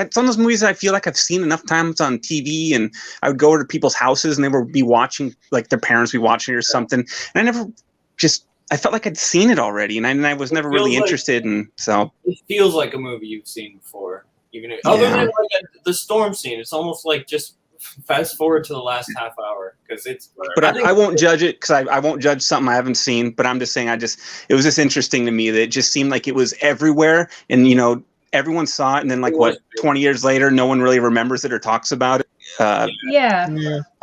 of those movies that I feel like I've seen enough times on TV, and I would go to people's houses and they would be watching, like their parents would be watching it or something, and I felt like I'd seen it already, and I was never really interested, and so it feels like a movie you've seen before. Even other than like the storm scene, it's almost like just fast forward to the last half hour because it's. But I won't judge it because I won't judge something I haven't seen. But I'm just saying, it was just interesting to me that it just seemed like it was everywhere, and everyone saw it, and then 20 years later, no one really remembers it or talks about it.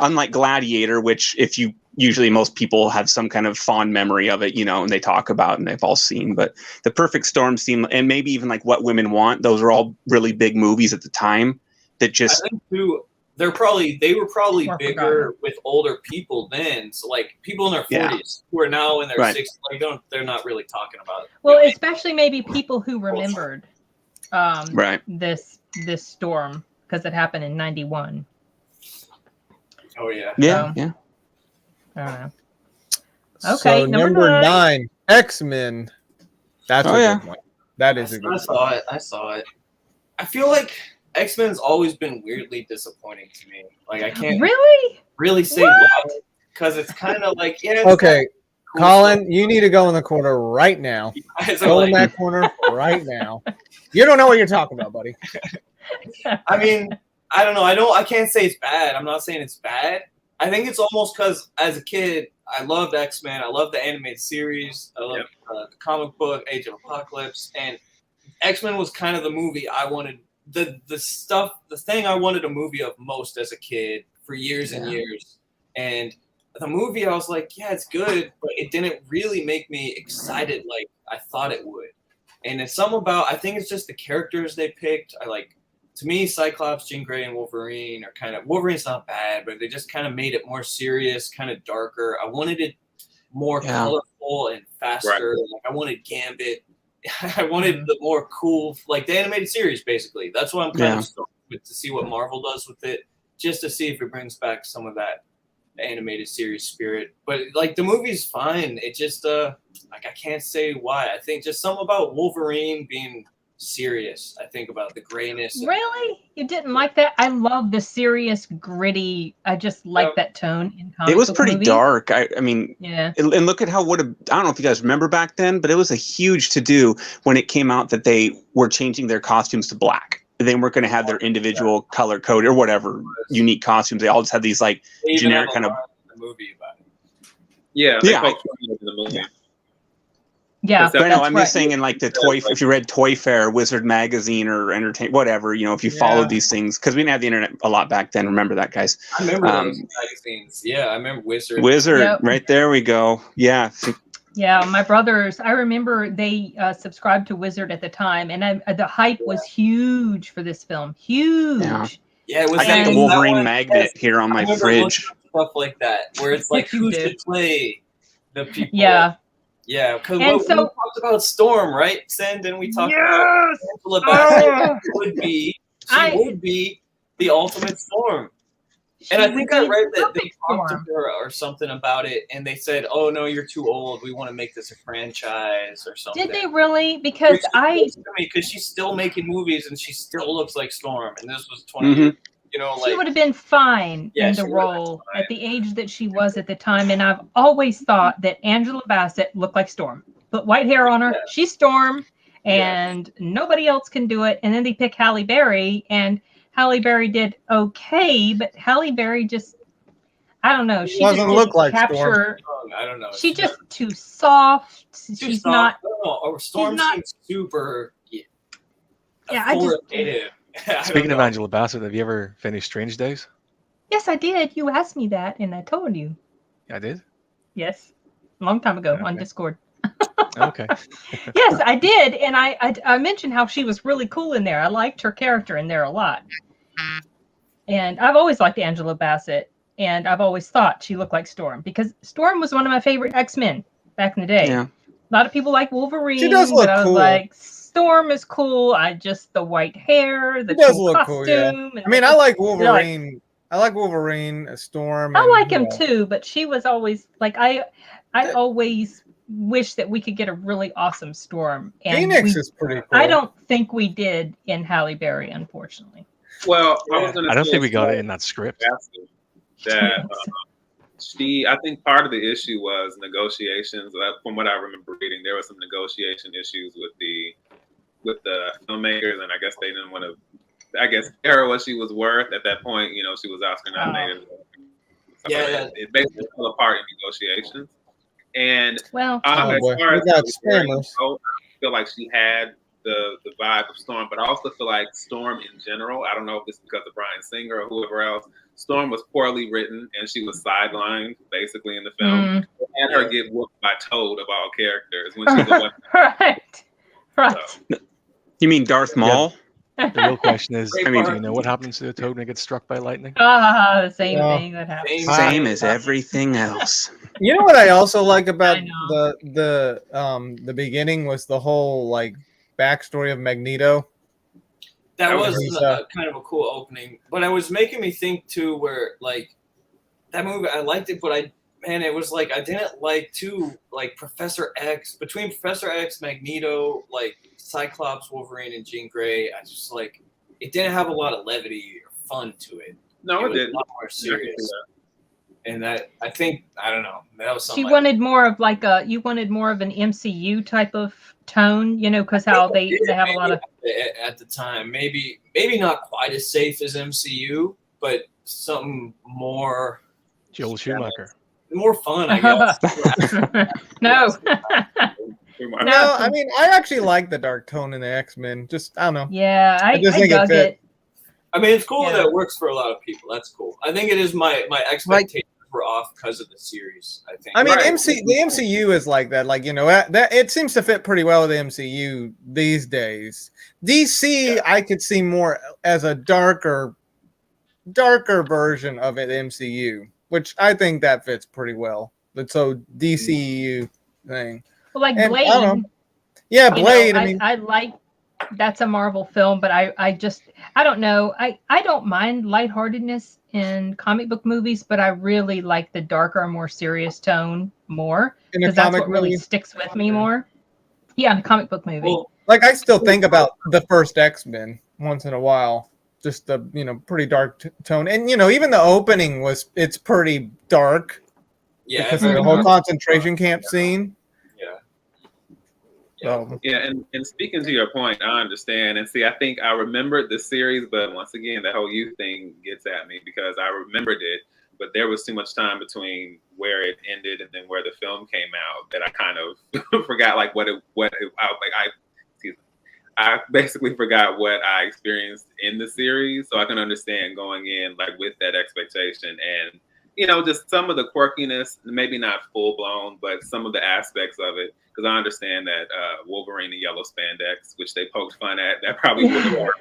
Unlike Gladiator, which usually most people have some kind of fond memory of it, and they talk about and they've all seen. But The Perfect Storm scene, and maybe even like What Women Want, those are all really big movies at the time that just. I think too, they were probably bigger with older people then. So like people in their 40s who are now in their 60s, they're not really talking about it. Well, especially maybe people who remembered this storm because it happened in 91. Oh yeah. Yeah. I don't know. Okay, so number 9, X-Men. That's a good one. That is a good one. I saw it. I feel like X-Men's always been weirdly disappointing to me. Like I can't really say why, because it's kind of like okay, cool Colin, stuff. You need to go in the corner right now. Go in that corner right now. You don't know what you're talking about, buddy. I mean, I don't know. I can't say it's bad. I'm not saying it's bad. I think it's almost because as a kid, I loved X-Men. I loved the animated series. I loved the comic book, Age of Apocalypse, and X-Men was kind of the movie I wanted. The thing I wanted a movie of most as a kid for years and years. And the movie, I was like, yeah, it's good, but it didn't really make me excited like I thought it would. And it's something about, I think it's just the characters they picked. To me, Cyclops, Jean Grey, and Wolverine are kind of, Wolverine's not bad, but they just kind of made it more serious, kind of darker. I wanted it more colorful and faster. Right. Like I wanted Gambit. I wanted the more cool, like the animated series, basically. That's what I'm kind of stoked with, to see what Marvel does with it, just to see if it brings back some of that animated series spirit. But like the movie's fine. It just I can't say why. I think just something about Wolverine being serious. I think about the grayness. Really? You didn't like that? I love the serious, gritty. I just like that tone in comic It was pretty movies. dark. I mean, and look at how I don't know if you guys remember back then, but it was a huge to-do when it came out that they were changing their costumes to black. They weren't going to have their individual color code or whatever unique costumes. They all just had these like generic kind of movie about it. Yeah. Yeah, but no, I'm just saying in like the toy. If you read Toy Fair, Wizard Magazine, or Entertain, whatever, if you followed these things, because we didn't have the internet a lot back then. Remember that, guys? I remember those magazines. Yeah, I remember Wizard. Right there we go. Yeah. Yeah, my brothers. I remember they subscribed to Wizard at the time, and the hype was huge for this film. Huge. Yeah, it was. I got the Wolverine magnet here on my fridge. Stuff like that, where it's like who should play the people. Yeah, because we talked about Storm, right? Didn't we talk about Angela Bassett would be the ultimate Storm. And I think I read that they talked to her or something about it, and they said, "Oh no, you're too old. We want to make this a franchise or something." Did they really? Because because she's still making movies and she still looks like Storm, and this was 20 years. She would have been fine in the role at the age that she was at the time. And I've always thought that Angela Bassett looked like Storm. Put white hair on her. Yeah. She's Storm, and nobody else can do it. And then they pick Halle Berry, and Halle Berry did okay, but Halle Berry just, I don't know. She doesn't look like Storm. I don't know. She's just too soft. She's not. Storm seems super. Authoritative. Speaking of Angela Bassett, have you ever finished Strange Days? Yes, I did. You asked me that, and I told you. I did? Yes. A long time ago on Discord. Okay. Yes, I did. And I mentioned how she was really cool in there. I liked her character in there a lot. And I've always liked Angela Bassett. And I've always thought she looked like Storm. Because Storm was one of my favorite X-Men back in the day. Yeah. A lot of people like Wolverine. She does look cool. I was like, Storm is cool. The white hair, the cool costume. Cool, yeah. I mean, I like Wolverine. I like Wolverine, Storm. I like him too, but she was always like I always wish that we could get a really awesome Storm. And Phoenix is pretty cool. I don't think we did in Halle Berry, unfortunately. Well, I don't think we got it in that script. I think part of the issue was negotiations. From what I remember reading, there were some negotiation issues with the filmmakers, and I guess they didn't want to I guess, pay her what she was worth at that point. You know, she was Oscar nominated. It basically fell apart in negotiations. And well, as far as spammers. I feel like she had the vibe of Storm, but I also feel like Storm in general, I don't know if it's because of Bryan Singer or whoever else, Storm was poorly written and she was sidelined basically in the film. And her get whooped by Toad of all characters when she's a weapon. Right. So. You mean Darth Maul? The real question is, do you know what happens to the Toad when it gets struck by lightning? The same thing that happens. Same as everything else. You know what I also like about the beginning was the whole like backstory of Magneto. That was kind of a cool opening, but it was making me think too, where like that movie, I liked it, but it was like I didn't like like Professor X, between Professor X, Magneto, like Cyclops, Wolverine, and Jean Grey. I just like it didn't have a lot of levity or fun to it. No, it didn't. A lot more serious. And that I think I don't know. That was something. She wanted more of like you wanted more of an MCU type of tone, you know, because how they have a lot of at the time. Maybe not quite as safe as MCU, but something more. Joel Schumacher. More fun, I guess. No. No, I mean, I actually like the dark tone in the X-Men. Just, I don't know. Yeah, I just think dug it. I mean, it's cool that it works for a lot of people. That's cool. I think it is my expectations were off because of the series, I think. I mean, the MCU is like that. Like, you know, that it seems to fit pretty well with the MCU these days. DC, I could see more as a darker version of an MCU, which I think that fits pretty well. But so DCU thing. Well, like Blade. Yeah, Blade. Know, I mean, I like that's a Marvel film, but I don't know. I don't mind lightheartedness in comic book movies, but I really like the darker, more serious tone more because that's what really sticks with me more. Yeah, in a comic book movie. Well, like I still think about the first X-Men once in a while. Just the pretty dark tone, and even the opening it's pretty dark. Yeah, because of the whole concentration camp scene. And speaking to your point, I understand. And see, I think I remembered the series, but once again, the whole youth thing gets at me because I remembered it, but there was too much time between where it ended and then where the film came out that I kind of forgot like I basically forgot what I experienced in the series, so I can understand going in like with that expectation and just some of the quirkiness, maybe not full blown, but some of the aspects of it. Because I understand that Wolverine and yellow spandex, which they poked fun at, that probably wouldn't work.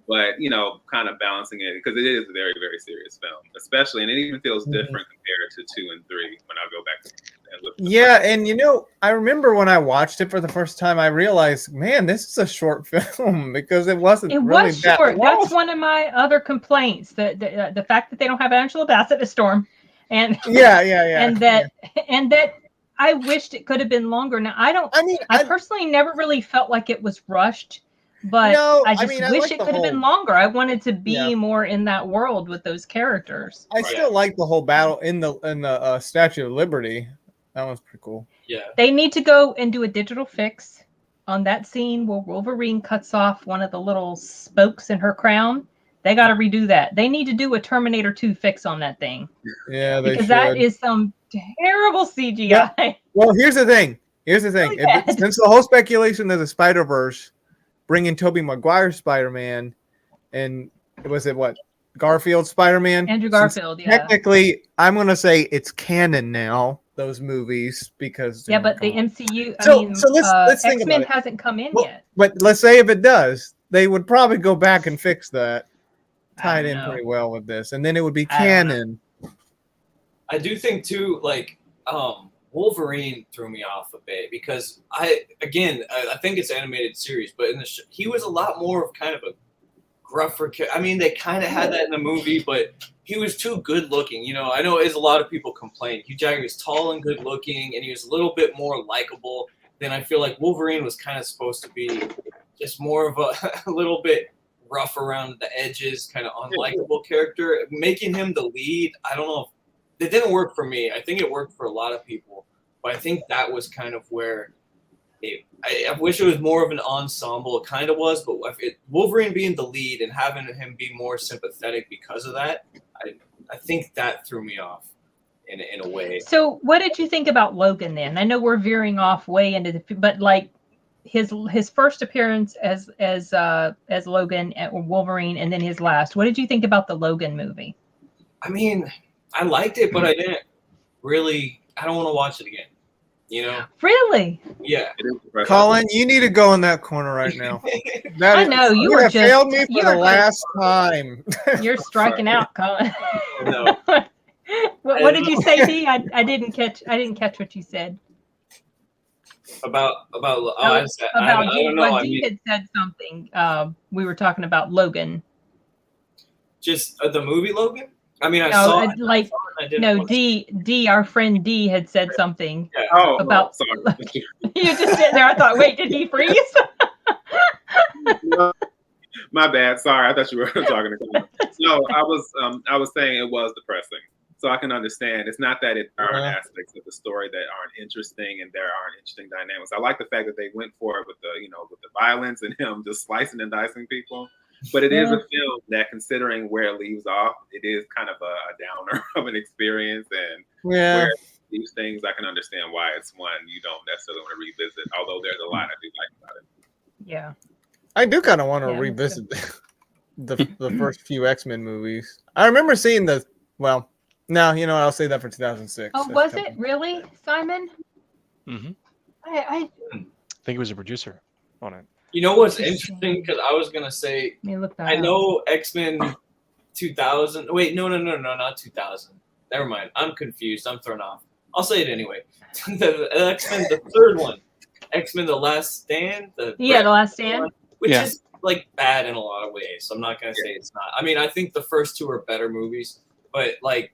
But kind of balancing it because it is a very, very serious film, especially, and it even feels different compared to 2 and 3 when I go back to and look. Yeah, and I remember when I watched it for the first time, I realized, man, this is a short film because it wasn't. It really was short. That's one of my other complaints. The fact that they don't have Angela Bassett as Storm, and and that I wished it could have been longer. Now I personally never really felt like it was rushed. But I wish it could have been longer. I wanted to be more in that world with those characters. I still like the whole battle in the Statue of Liberty. That was pretty cool. Yeah. They need to go and do a digital fix on that scene where Wolverine cuts off one of the little spokes in her crown. They got to redo that. They need to do a Terminator 2 fix on that thing. Yeah, because that is some terrible CGI. Yeah. Well, here's the thing. Since the whole speculation of the Spider-Verse bringing Tobey Maguire's Spider-Man, and Garfield Spider-Man? Andrew Garfield, Technically, I'm going to say it's canon now, those movies, because... Yeah, but the MCU, let's think X-Men about it. hasn't come in yet. But let's say if it does, they would probably go back and fix that, tie it in pretty well with this, and then it would be canon. I do think, too, Wolverine threw me off a bit because I think it's an animated series, but in the he was a lot more of kind of a gruffer. I mean, they kind of had that in the movie, but he was too good looking. I know as a lot of people complain, Hugh Jackman was tall and good looking, and he was a little bit more likable than I feel like Wolverine was kind of supposed to be. Just more of a little bit rough around the edges, kind of unlikable character. Making him the lead, I don't know. It didn't work for me. I think it worked for a lot of people, but I think that was kind of where I wish it was more of an ensemble. It kind of was, but Wolverine being the lead and having him be more sympathetic because of that, I think that threw me off in a way. So, what did you think about Logan then? I know we're veering off way into but like his first appearance as Logan or Wolverine, and then his last. What did you think about the Logan movie? I mean, I liked it, but I didn't really. I don't want to watch it again. You know? Really? Yeah. Colin, you need to go in that corner right now. I know you have failed me for the last time. You're striking out, Colin. No. What did you say, Dee? I didn't catch what you said. About Dee. Well, Dee had said something. We were talking about Logan. Just the movie Logan? I mean, I saw it. Dee, our friend Dee had said something about. Sorry. You just sit there. I thought, wait, did he freeze? My bad. Sorry, I thought you were talking to Colin. No, I was saying it was depressing. So I can understand. It's not that there aren't aspects of the story that aren't interesting and there aren't interesting dynamics. I like the fact that they went for it with the violence and him just slicing and dicing people. But it is a film that, considering where it leaves off, it is kind of a downer of an experience. And where these things, I can understand why it's one you don't necessarily want to revisit. Although there's a lot I do like about it. Yeah, I do kind of want to revisit the first few X-Men movies. I remember seeing I'll say that for 2006. Oh, was it really, Simon? Mm-hmm. I think he was a producer on it. You know what's interesting? Because I was gonna say, I know X-Men 2000. Wait, no, not 2000. Never mind. I'm confused. I'm thrown off. I'll say it anyway. The X-Men, the third one, X-Men: The Last Stand. The Last Stand, one, which is like bad in a lot of ways. So I'm not gonna say it's not. I mean, I think the first two are better movies, but like,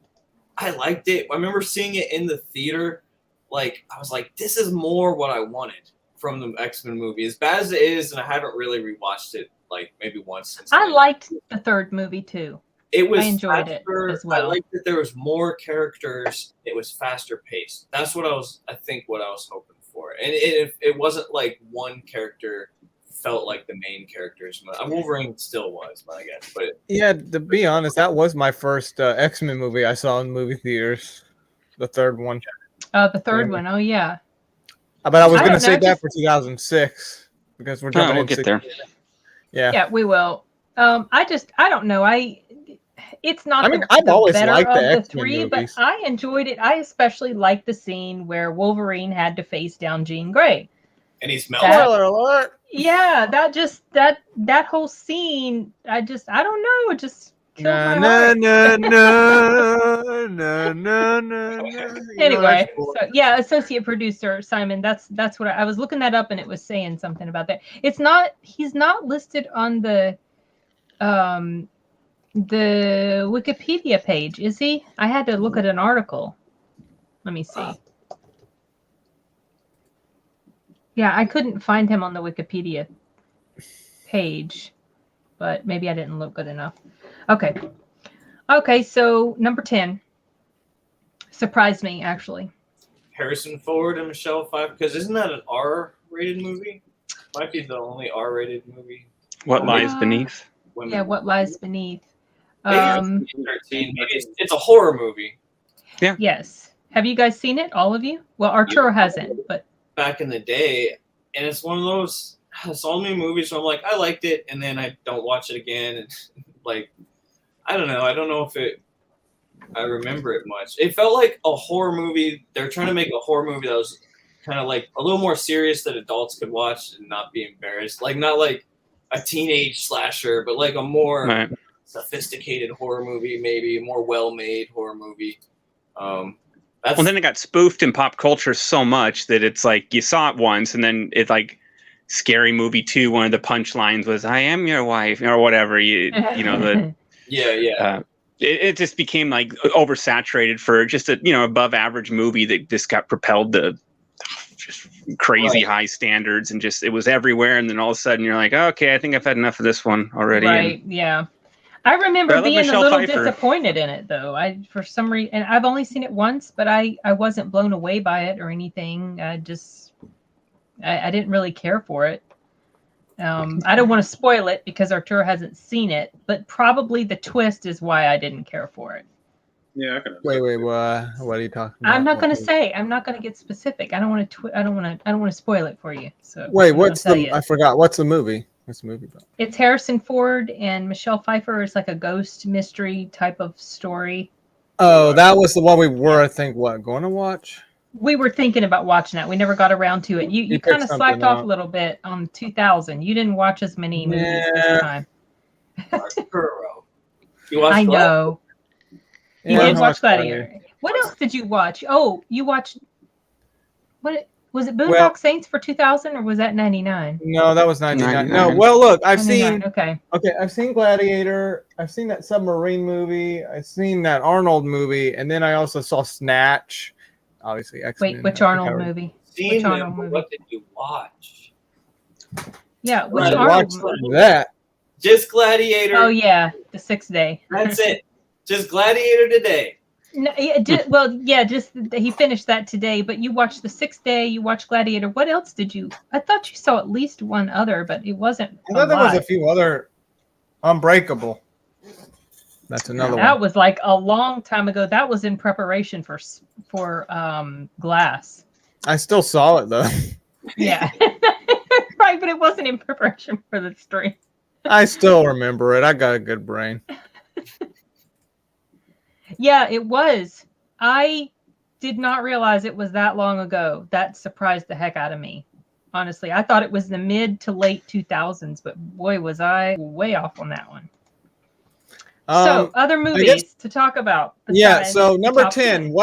I liked it. I remember seeing it in the theater. Like, I was like, this is more what I wanted from the X-Men movie. As bad as it is, and I haven't really rewatched it like maybe once since. I liked the third movie too. I enjoyed it as well. I liked that there was more characters. It was faster paced. That's what I was hoping for. And it wasn't like one character felt like the main characters. Wolverine still was, I guess. But yeah, to be honest, that was my first X-Men movie I saw in movie theaters. The third one. The third one. Oh yeah. But I was going to say that for 2006 because we're jumping we'll get there. Yeah, we will. I don't know. It's not. I've always better liked the of the three, movies. but I enjoyed it. I especially liked the scene where Wolverine had to face down Jean Grey. And he's melting. Spoiler alert! Yeah, that whole scene. I don't know. It just killed my heart. Anyway, so associate producer Simon. That's what I was looking that up, and it was saying something about that. He's not listed on the Wikipedia page, is he? I had to look at an article. Let me see. Yeah, I couldn't find him on the Wikipedia page, but maybe I didn't look good enough. Okay, so number 10 surprised me, actually. Harrison Ford and Michelle Pfeiffer, because isn't that an R-rated movie? Might be the only R-rated movie. What Lies Beneath? Women. Yeah, What Lies Beneath. It's a horror movie. Yeah. Yes. Have you guys seen it? All of you? Well, Arturo hasn't, but back in the day, and it's one of those so many movies where I'm like, I liked it, and then I don't watch it again, and like, I don't know if I remember it much. It felt like a horror movie. They're trying to make a horror movie that was kind of like a little more serious that adults could watch and not be embarrassed. Like, not like a teenage slasher, but like a more sophisticated horror movie, maybe a more well-made horror movie. Well, then it got spoofed in pop culture so much that it's like you saw it once, and then it's like Scary Movie 2. One of the punchlines was "I am your wife" or whatever. You know the it just became like oversaturated for just a above average movie that just got propelled to just crazy high standards, and just it was everywhere. And then all of a sudden you're like, okay, I think I've had enough of this one already. Right? Yeah. I remember being a little disappointed in it, though. For some reason, and I've only seen it once, but I wasn't blown away by it or anything. I didn't really care for it. I don't want to spoil it because Arturo hasn't seen it, but probably the twist is why I didn't care for it. Yeah, I can. Wait, what are you talking about? I'm not going to say. I'm not going to get specific. I don't want to. I don't want to spoil it for you. So wait, I forgot. What's the movie? What's the movie about? It's Harrison Ford and Michelle Pfeiffer. It's like a ghost mystery type of story. Oh, that was the one we were, I think, going to watch? We were thinking about watching that. We never got around to it. You kind of slacked off a little bit on 2000. You didn't watch as many movies this time. Arturo. You watched I know. You Yeah, did watch Gladiator. What else did you watch? Oh, you watched. What was it? Boondock Saints for 2000, or was that 99? No, that was 99. No, well, look, I've seen. Okay, I've seen Gladiator. I've seen that submarine movie. I've seen that Arnold movie, and then I also saw Snatch. Obviously, X-Men. Wait, which Arnold movie? Seen them, but what did you watch? Yeah, which I Arnold watched movie? that. Just Gladiator. Oh yeah, the 6th day. That's it. Just Gladiator today. No, just he finished that today. But you watched the 6th day. You watched Gladiator. What else did you? I thought you saw at least one other, but it wasn't. I thought there was a few other. Unbreakable. That's another one. That was like a long time ago. That was in preparation for Glass. I still saw it though. Yeah, right. But it wasn't in preparation for the stream. I still remember it. I got a good brain. Yeah, it was. I did not realize it was that long ago. That surprised the heck out of me. Honestly, I thought it was the mid to late 2000s, but boy, was I way off on that one. So, other movies to talk about. Yeah, so number 10,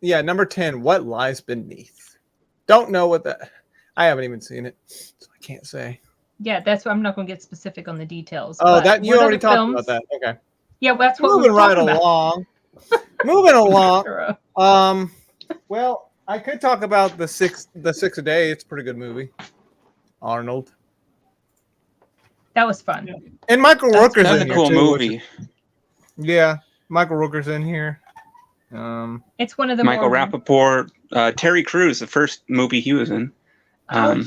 number 10, What Lies Beneath? Don't know what that. I haven't even seen it, so I can't say. Yeah, that's why I'm not going to get specific on the details. Oh, that you already talked about that. Okay. Yeah, well, that's what moving we're right talking along. Moving along. Well, I could talk about the sixth day. It's a pretty good movie. Arnold. That was fun. And Michael Rooker's That's in a here cool too, movie. Yeah, Michael Rooker's in here. It's one of the Michael Rappaport, Terry Crews, the first movie he was in. Right.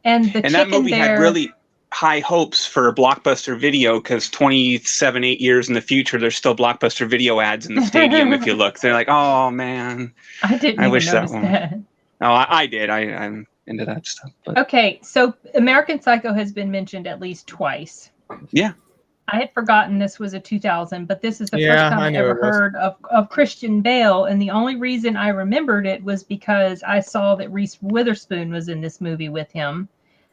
And that movie had really high hopes for a Blockbuster Video because 8 years in the future, there's still Blockbuster Video ads in the stadium. If you look, they're like, "Oh man, I wish that one." Oh, I did. I'm into that stuff. But. Okay, so American Psycho has been mentioned at least twice. Yeah. I had forgotten this was a 2000, but this is the first time I ever heard of Christian Bale, and the only reason I remembered it was because I saw that Reese Witherspoon was in this movie with him,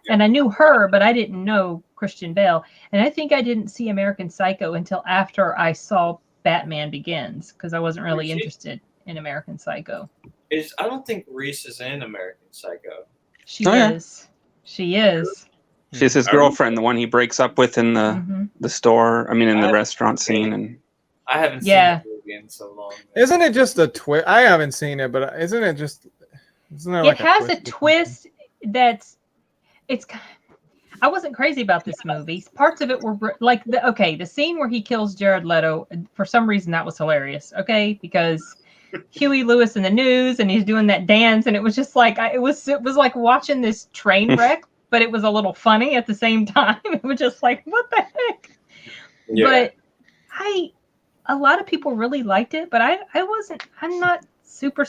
and I knew her, but I didn't know Christian Bale, and I think I didn't see American Psycho until after I saw Batman Begins, because I wasn't really interested in American Psycho. I don't think Reese is in American Psycho. She is. She is. She's his girlfriend, the one he breaks up with in the store. I mean, in the restaurant scene. And I haven't seen the movie in so long. Isn't it just a twist? I haven't seen it, but isn't it just? It has a twist that's. I wasn't crazy about this movie. Parts of it were like the scene where he kills Jared Leto. For some reason, that was hilarious. Okay, because Huey Lewis in the news and he's doing that dance, and it was just like it was like watching this train wreck. But it was a little funny at the same time. It was just like, what the heck? Yeah. But a lot of people really liked it, but I'm not super.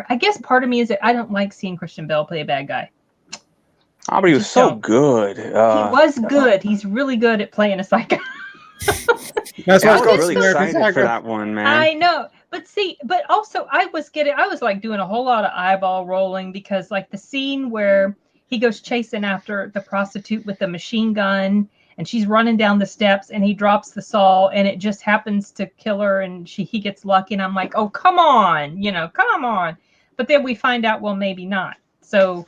I guess part of me is that I don't like seeing Christian Bale play a bad guy. Oh, but he was so good. He was good. He's really good at playing a psycho. That's why I was really excited for that one, man. I know. But also I was like doing a whole lot of eyeball rolling because like the scene where he goes chasing after the prostitute with the machine gun and she's running down the steps and he drops the saw and it just happens to kill her and he gets lucky and I'm like, oh, come on. But then we find out, well, maybe not. So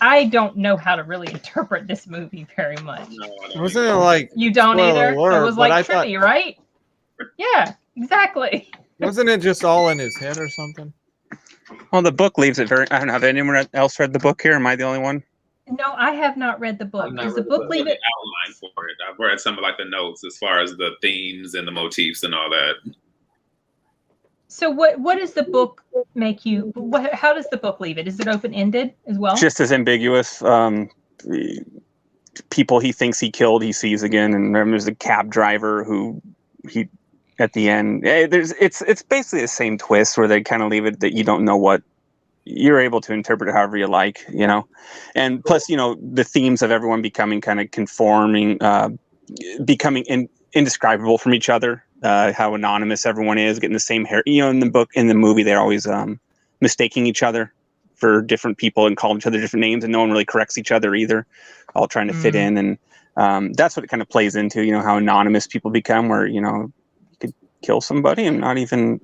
I don't know how to really interpret this movie very much. No, wasn't it like you don't either? Alert, it was like trippy, right? Yeah, exactly. Wasn't it just all in his head or something? Well, the book leaves it very. I don't know. Have anyone else read the book here? Am I the only one? No, I have not read the book. Does the book leave it? Outline for it. I've read some of like the notes as far as the themes and the motifs and all that. So what does the book make you? How does the book leave it? Is it open ended as well? Just as ambiguous. People he thinks he killed, he sees again, and there's a cab driver who he at the end. It's basically the same twist where they kind of leave it that you don't know what. You're able to interpret it however you like, and plus, the themes of everyone becoming kind of conforming, becoming indescribable from each other. How anonymous everyone is, getting the same hair. In the movie, they're always mistaking each other for different people and calling each other different names, and no one really corrects each other either. All trying to fit in, and that's what it kind of plays into. How anonymous people become, where you could kill somebody and not even.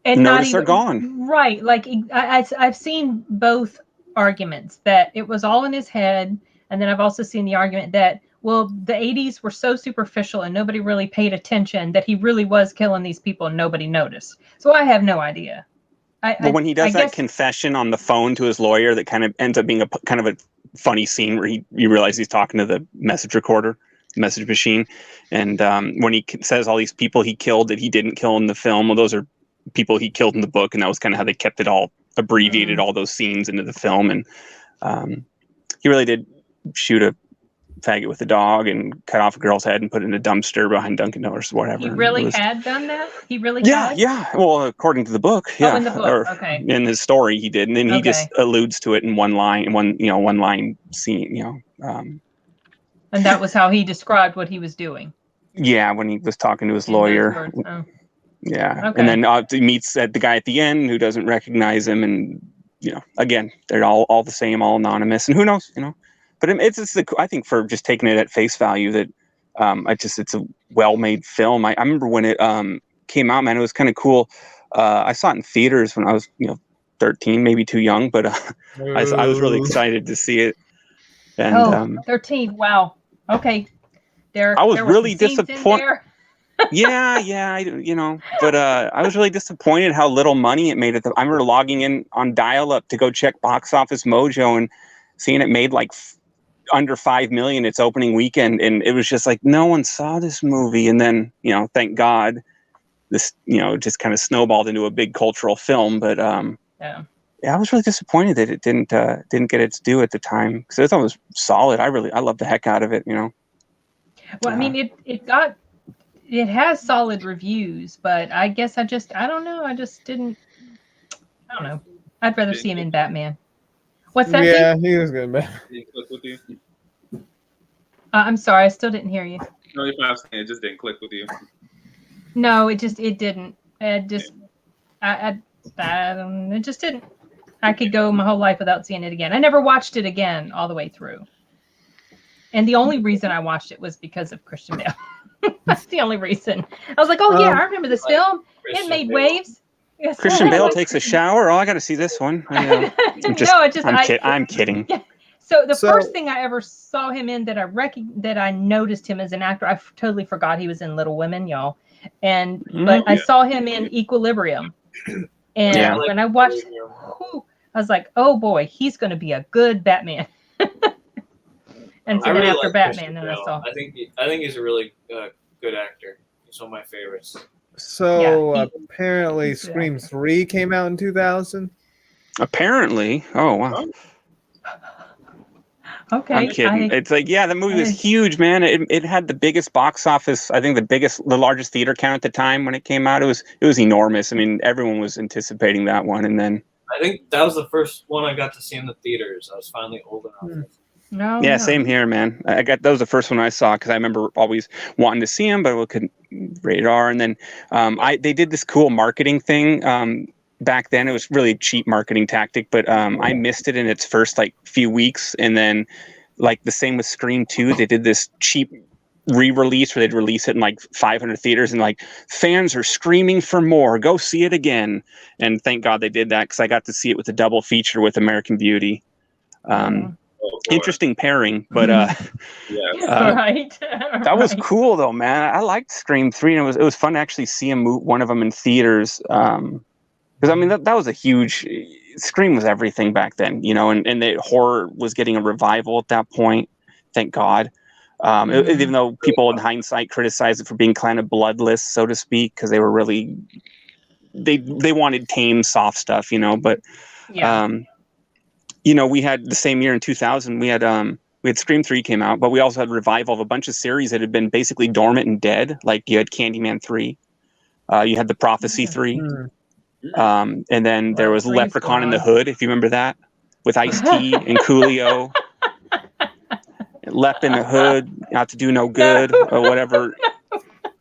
And notice they're gone. Right. Like I've seen both arguments that it was all in his head. And then I've also seen the argument that, well, the 80s were so superficial and nobody really paid attention that he really was killing these people and nobody noticed. So I have no idea. But when he does that confession on the phone to his lawyer, that kind of ends up being a kind of a funny scene where you realize he's talking to the message recorder, message machine. And when he says all these people he killed that he didn't kill in the film, well, those are people he killed in the book, and that was kind of how they kept it all abbreviated, all those scenes into the film. And he really did shoot a faggot with a dog and cut off a girl's head and put it in a dumpster behind Dunkin' Donuts or whatever. He really had done that? He really had? Yeah. Well, according to the book, yeah. Oh, in the book, okay. In his story, he did, and then he just alludes to it in one line scene, And that was how he described what he was doing. Yeah, when he was talking to his lawyer. Yeah, okay. And then he meets the guy at the end who doesn't recognize him, and again, they're all the same, all anonymous, and who knows, But I think for just taking it at face value that it's a well-made film. I remember when it came out, man, it was kind of cool. I saw it in theaters when I was 13, maybe too young, but I was really excited to see it. And 13, wow, okay. I was really disappointed. Yeah, but I was really disappointed how little money it made. I remember logging in on dial-up to go check Box Office Mojo and seeing it made like under 5 million its opening weekend, and it was just like no one saw this movie. And then thank God, this just kind of snowballed into a big cultural film. But I was really disappointed that it didn't get its due at the time, because I thought it was solid. I loved the heck out of it. Well, I mean, it has solid reviews, but I guess I don't know. I don't know. I'd rather see him in Batman. What's that? Yeah, he was good. I'm sorry, I still didn't hear you. No, you're fine. It just didn't click with you. No, it didn't. It just didn't. I could go my whole life without seeing it again. I never watched it again all the way through. And the only reason I watched it was because of Christian Bale. That's the only reason. I was like, oh, yeah, I remember this film. It made waves. Yes. Christian Bale takes a shower. Oh, I got to see this one. I'm kidding. Yeah. So the first thing I ever saw him in that I noticed him as an actor, I totally forgot he was in Little Women, y'all. But I saw him in Equilibrium. And when I watched, I was like, oh boy, he's going to be a good Batman. And so then after Batman, then I saw. I think he's a really good actor. He's one of my favorites. So apparently, Scream 3 came out in 2000. Apparently, oh wow. Okay, I'm kidding. It's like, the movie was huge, man. It had the biggest box office. I think the largest theater count at the time when it came out. It was enormous. I mean, everyone was anticipating that one, and then I think that was the first one I got to see in the theaters. I was finally old enough. No. Same here, man. That was the first one I saw, because I remember always wanting to see him, but we couldn't rated R. And then they did this cool marketing thing back then. It was really a cheap marketing tactic, but I missed it in its first few weeks. And then the same with Scream 2, they did this cheap re-release where they'd release it in 500 theaters, and fans are screaming for more. Go see it again. And thank God they did that, because I got to see it with a double feature with American Beauty. Interesting pairing, but right. That was cool though, man. I liked Scream 3, and it was fun to actually see one of them in theaters. Because I mean that was a huge Scream was everything back then, and the horror was getting a revival at that point. Thank God. Even though people in hindsight criticize it for being kind of bloodless, so to speak, because they were really they wanted tame, soft stuff, but we had the same year in 2000, we had Scream 3 came out, but we also had revival of a bunch of series that had been basically dormant and dead. Like you had Candyman 3, you had The Prophecy 3, and then there was Leprechaun in the Hood, if you remember that, with Ice-T and Coolio. Lep in the Hood, not to do no good, or whatever.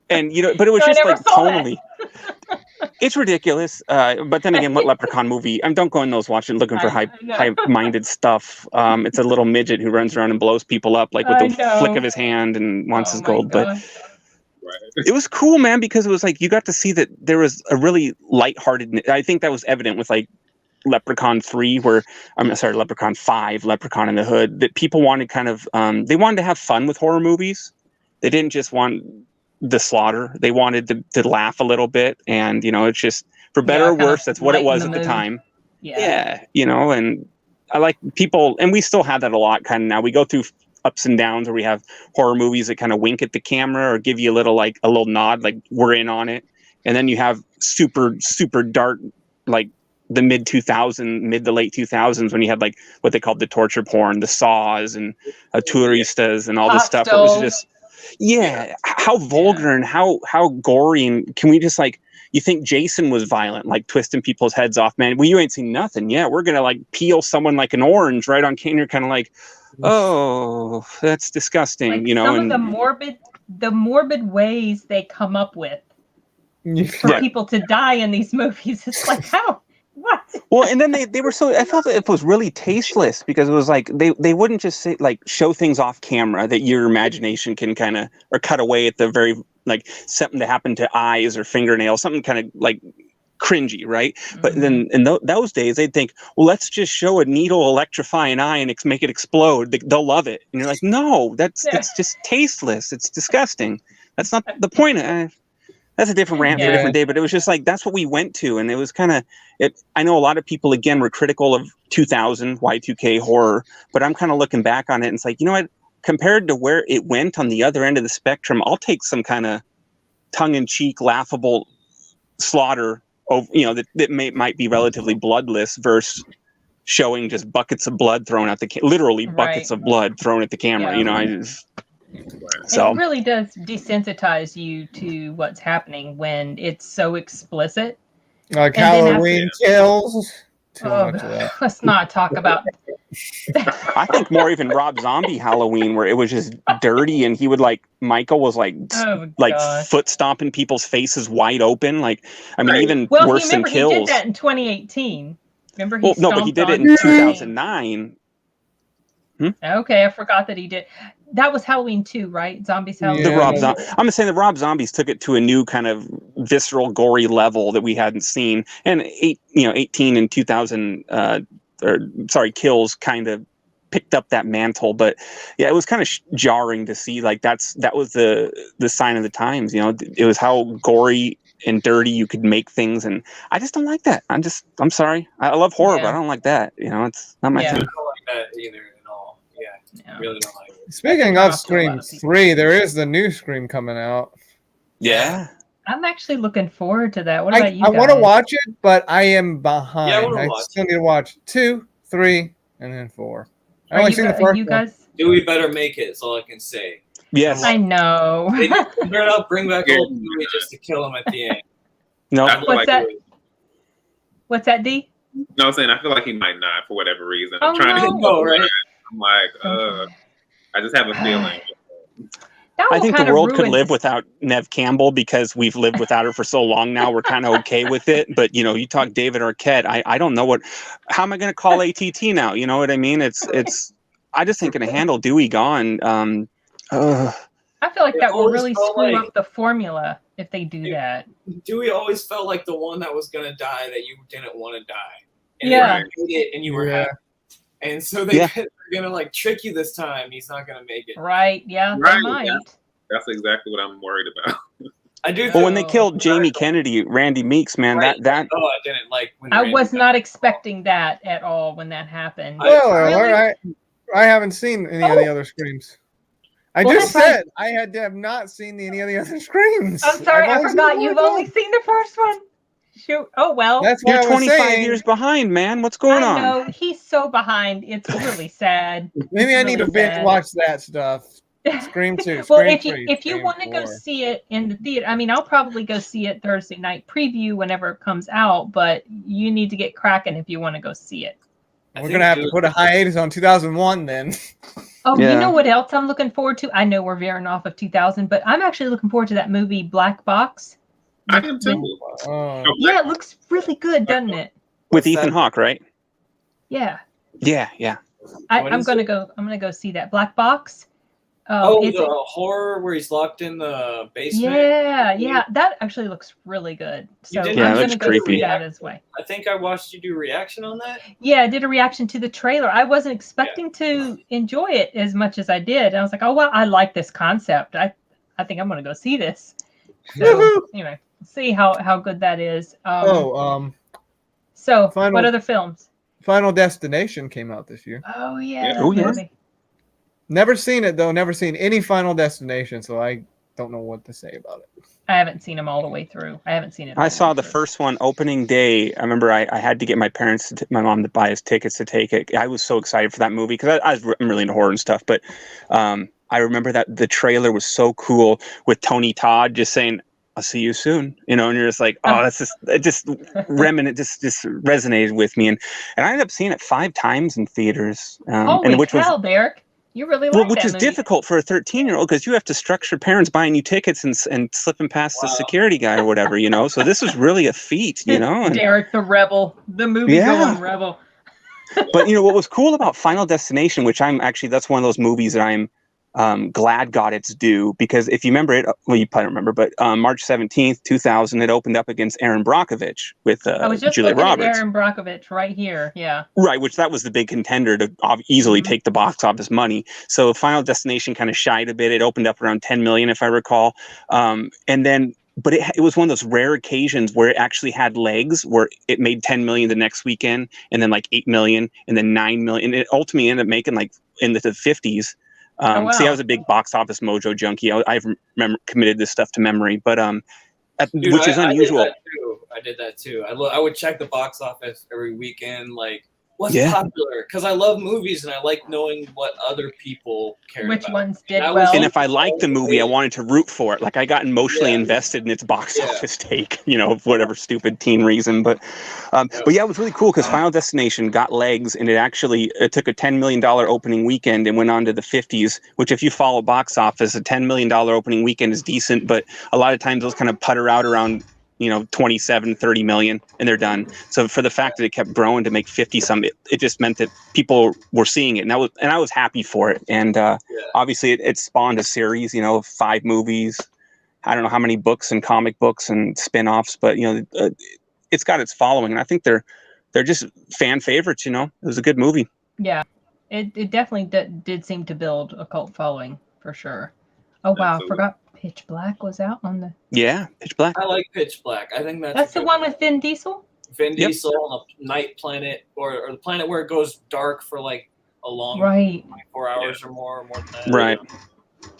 And but it was just like tonally. It's ridiculous. But then again, what Leprechaun movie? Don't go in those looking for high-minded stuff. It's a little midget who runs around and blows people up like with the flick of his hand and wants his gold. But it was cool, man, because it was like you got to see that there was a really lighthearted. I think that was evident with like Leprechaun 3, Leprechaun 5, Leprechaun in the Hood, that people wanted kind of they wanted to have fun with horror movies. They didn't just want the slaughter. They wanted to laugh a little bit, and it's just for better or worse, that's what it was at the time. Yeah, and I like people, and we still have that a lot kind of now. We go through ups and downs where we have horror movies that kind of wink at the camera or give you a little nod, like we're in on it. And then you have super, super dark, like the mid to late 2000s when you had like what they called the torture porn, the Saws and Arturistas and all this stuff. It was just, how vulgar and how gory. And can we just like, you think Jason was violent, like twisting people's heads off, man? Well, you ain't seen nothing. Yeah, we're going to like peel someone like an orange right on camera. You're kind of like, oh, that's disgusting, like some of the morbid ways they come up with for people to die in these movies. It's like, how? What? Well, and then they were so, I felt it was really tasteless because it was like they wouldn't just say like show things off camera that your imagination can kind of or cut away at the very like something to happen to eyes or fingernails, something kind of like cringy, right? But then in those days they'd think, well, let's just show a needle electrify an eye and make it explode. They'll love it. And you're like, no, that's just tasteless. It's disgusting. That's not the point. That's a different rant for a different day, but it was just like, that's what we went to. And it was kind of, I know a lot of people, again, were critical of 2000 Y2K horror, but I'm kind of looking back on it and it's like, you know what, compared to where it went on the other end of the spectrum, I'll take some kind of tongue-in-cheek, laughable slaughter, that might be relatively bloodless versus showing just buckets of blood thrown at literally buckets of blood thrown at the camera. So it really does desensitize you to what's happening when it's so explicit. Like Halloween Kills. Let's not talk about I think more even Rob Zombie Halloween, where it was just dirty and he would Michael was foot stomping people's faces wide open. Like, I mean, even worse than Kills. He did that in 2018. Remember? But he did it in 2009. Okay, I forgot that he did. That was Halloween 2, right? Zombies Halloween. I'm saying the Rob Zombies took it to a new kind of visceral, gory level that we hadn't seen. And 18 and 2000, Kills kind of picked up that mantle. But yeah, it was kind of jarring to see. Like that was the sign of the times. It was how gory and dirty you could make things, and I just don't like that. I'm sorry. I love horror, but I don't like that. It's not my thing. I don't like that either at all. Yeah. Really don't like it. Speaking of Scream 3, there is the new Scream coming out. Yeah. I'm actually looking forward to that. What about you guys? I want to watch it, but I am behind. Yeah, I still need to watch 2, 3, and then 4. I only seen the first one. Guys? Dewey better make it, is all I can say. Yes. I know. They better not bring back old Dewey just to kill him at the end. No. What's that? What's that, D? No, I'm saying I feel like he might not for whatever reason. I'm trying to go right. I'm like, I just have a feeling. I think the world could live without Neve Campbell because we've lived without her for so long now. We're kind of okay with it. But, you talk David Arquette. I don't know how am I going to call ATT now? You know what I mean? It's I just ain't going to handle Dewey gone. I feel like that will really screw up the formula if they do that. Dewey always felt like the one that was going to die that you didn't want to die. And you did it and you were happy. And so they're going to trick you this time. He's not going to make it. Right. Yeah. They might. Yeah. That's exactly what I'm worried about. I do. Well, when they killed Jamie Kennedy, Randy Meeks, man, that. Oh, I didn't like. I was not expecting that at all when that happened. Well, I haven't seen any of the other Screams. I just said I have not seen any of the other Screams. I'm sorry, I forgot. You've only seen the first one. Shoot. Oh well. That's why You're I was 25 saying. years behind, man. What's going I on? know he's so behind. It's really sad. Maybe I need to really binge sad. watch that stuff. Scream 2. Well, Scream if 3, you Scream want to go 4. see it in the theater, I mean, I'll probably go see it Thursday night preview whenever it comes out. But you need to get cracking if you want to go see it. We're gonna have to put a hiatus on 2001 then. Oh, Yeah. you know what else I'm looking forward to? I know we're veering off of 2000, but I'm actually looking forward to that movie Black Box. I am too. Yeah, it looks really good, doesn't it? With Ethan Hawke, right? Yeah. Yeah. I'm gonna go see that Black Box. It's the horror where he's locked in the basement. Yeah, that actually looks really good. So I'm gonna go see that as well. I think I watched you do a reaction on that. Yeah, I did a reaction to the trailer. I wasn't expecting to enjoy it as much as I did. And I was like, oh well, I like this concept. I think I'm gonna go see this. So anyway, see how good that is. So what other films? Final Destination came out this year. Oh yeah. Oh yeah. Never seen it though. Never seen any Final Destination, so I don't know what to say about it. I haven't seen them all the way through. I haven't seen it. I saw the first one opening day. I remember I had to get my mom to buy us tickets to take it. I was so excited for that movie because I'm really into horror and stuff. But I remember that the trailer was so cool with Tony Todd just saying, "I'll see you soon," and you're just like, "Oh, that's just it just resonated with me." And I ended up seeing it 5 times in theaters. Holy cow, Derek! You really like which that is movie. difficult for a 13-year-old because you have to structure parents buying you tickets and slipping past the security guy or whatever, So this was really a feat, And, Derek the Rebel, the movie-going rebel. But what was cool about Final Destination, which that's one of those movies that I'm glad got its due, because if you remember it, well, you probably don't remember, but March 17th, 2000, it opened up against Aaron Brockovich with I was just Julia looking Roberts. at Aaron Brockovich right here, yeah. Right, which that was the big contender to easily take the box office money. So Final Destination kind of shied a bit. It opened up around 10 million, if I recall. But it was one of those rare occasions where it actually had legs, where it made 10 million the next weekend, and then like 8 million, and then 9 million. And it ultimately ended up making like in the 50s. See, I was a big box office mojo junkie. I've committed this stuff to memory, but which is unusual. I did that too. I would check the box office every weekend, like what's popular, because I love movies and I like knowing what other people care about. Which ones did well. And if I liked the movie, I wanted to root for it. Like I got emotionally invested in its box office take, whatever stupid teen reason. But yeah, it was really cool because Final Destination got legs, and it took a $10 million opening weekend and went on to the 50s, which if you follow box office, a $10 million opening weekend is decent, but a lot of times those kind of putter out around 27, 30 million, and they're done. So for the fact that it kept growing to make 50 some, it just meant that people were seeing it, and I was happy for it. And obviously it spawned a series, 5 movies, I don't know how many books and comic books and spin-offs, but it's got its following, and I think they're just fan favorites. It was a good movie. Yeah, it definitely did seem to build a cult following for sure. Oh wow, I forgot Pitch Black was out on the... Yeah, Pitch Black. I like Pitch Black. I think that's the one with Vin Diesel? Vin Diesel on a night planet, or the planet where it goes dark for like a long 4 hours or more than that. Right.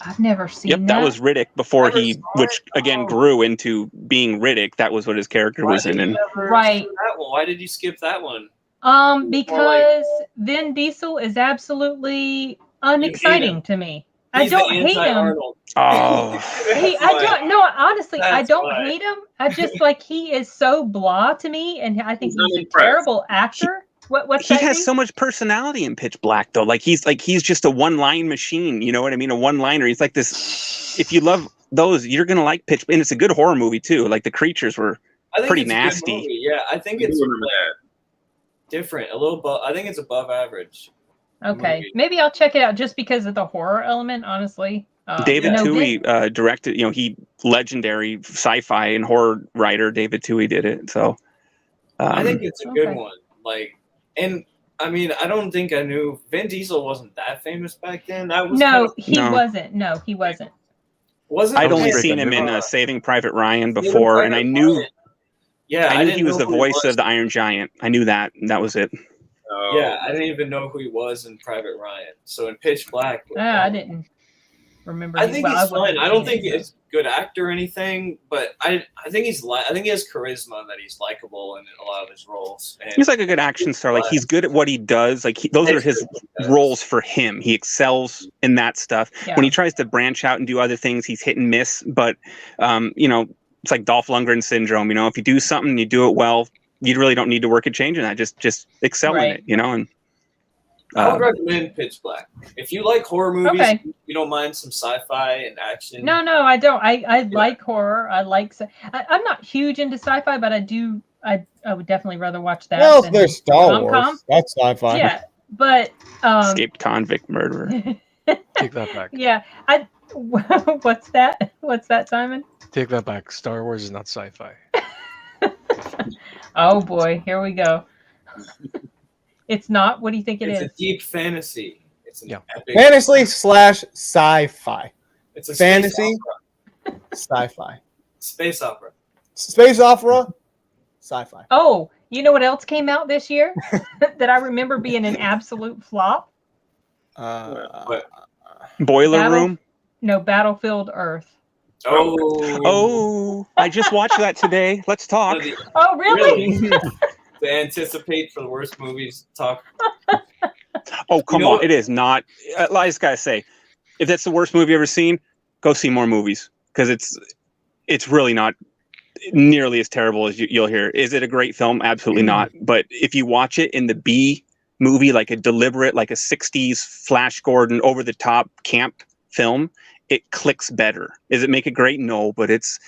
I've never seen that. That was Riddick before which again grew into being Riddick. That was what his character was in. Right. That one. Why did you skip that one? Because Vin Diesel is absolutely unexciting to me. I don't hate him. Oh. I don't. No, honestly, I don't hate him. I just like he is so blah to me, and I think he's a terrible actor. He has so much personality in Pitch Black, though. Like he's just a one-line machine. You know what I mean? A one-liner. He's like this. If you love those, you're gonna like Pitch. And it's a good horror movie too. Like the creatures were pretty nasty. Yeah, I think it's different. A little. I think it's above average. Okay, maybe I'll check it out just because of the horror element. Honestly, David Twohy directed. He legendary sci-fi and horror writer David Twohy did it. So I think it's a good one. Like, and I mean, I don't think I knew Vin Diesel wasn't that famous back then. He wasn't. No, he wasn't. I'd only seen him in Saving Private Ryan before, and I knew. Yeah, I knew he was the voice of the Iron Giant. I knew that, and that was it. Yeah, I didn't even know who he was in Private Ryan. So in Pitch Black, I didn't. remember. I think he's fine. I don't think so. he's a good actor or anything, but I think I think he has charisma that he's likable in a lot of his roles. And he's like a good action star. Like he's good at what he does. Like those are his roles for him. He excels in that stuff. Yeah. When he tries to branch out and do other things, he's hit and miss. But you know, it's like Dolph Lundgren syndrome. You know, if you do something, you do it well. You really don't need to work at changing that. Just excel in it. You know, and I would recommend Pitch Black. If you like horror movies, you don't mind some sci-fi and action. No, I don't. I like horror. I'm not huge into sci-fi, but I would definitely rather watch that. Well, there's Star Wars. rom-com. That's sci-fi. Yeah, but escaped convict murderer. Take that back. Yeah, what's that? What's that, Simon? Take that back. Star Wars is not sci-fi. Oh boy, here we go. It's not. What do you think It's a deep fantasy. It's an epic fantasy / sci-fi. It's a fantasy, sci-fi. Space opera. Space opera, sci-fi. Oh, you know what else came out this year that I remember being an absolute flop? Boiler Room? No, Battlefield Earth. Oh, I just watched that today. Let's talk. Oh, really? To anticipate for the worst movies talk. Oh, come on. It is not. I just gotta say, if that's the worst movie you've ever seen, go see more movies, because it's really not nearly as terrible as you'll hear. Is it a great film? Absolutely not. But if you watch it in the B movie, like a deliberate, like a 60s Flash Gordon over the top camp film, it clicks better. Does it make it great? No, but it's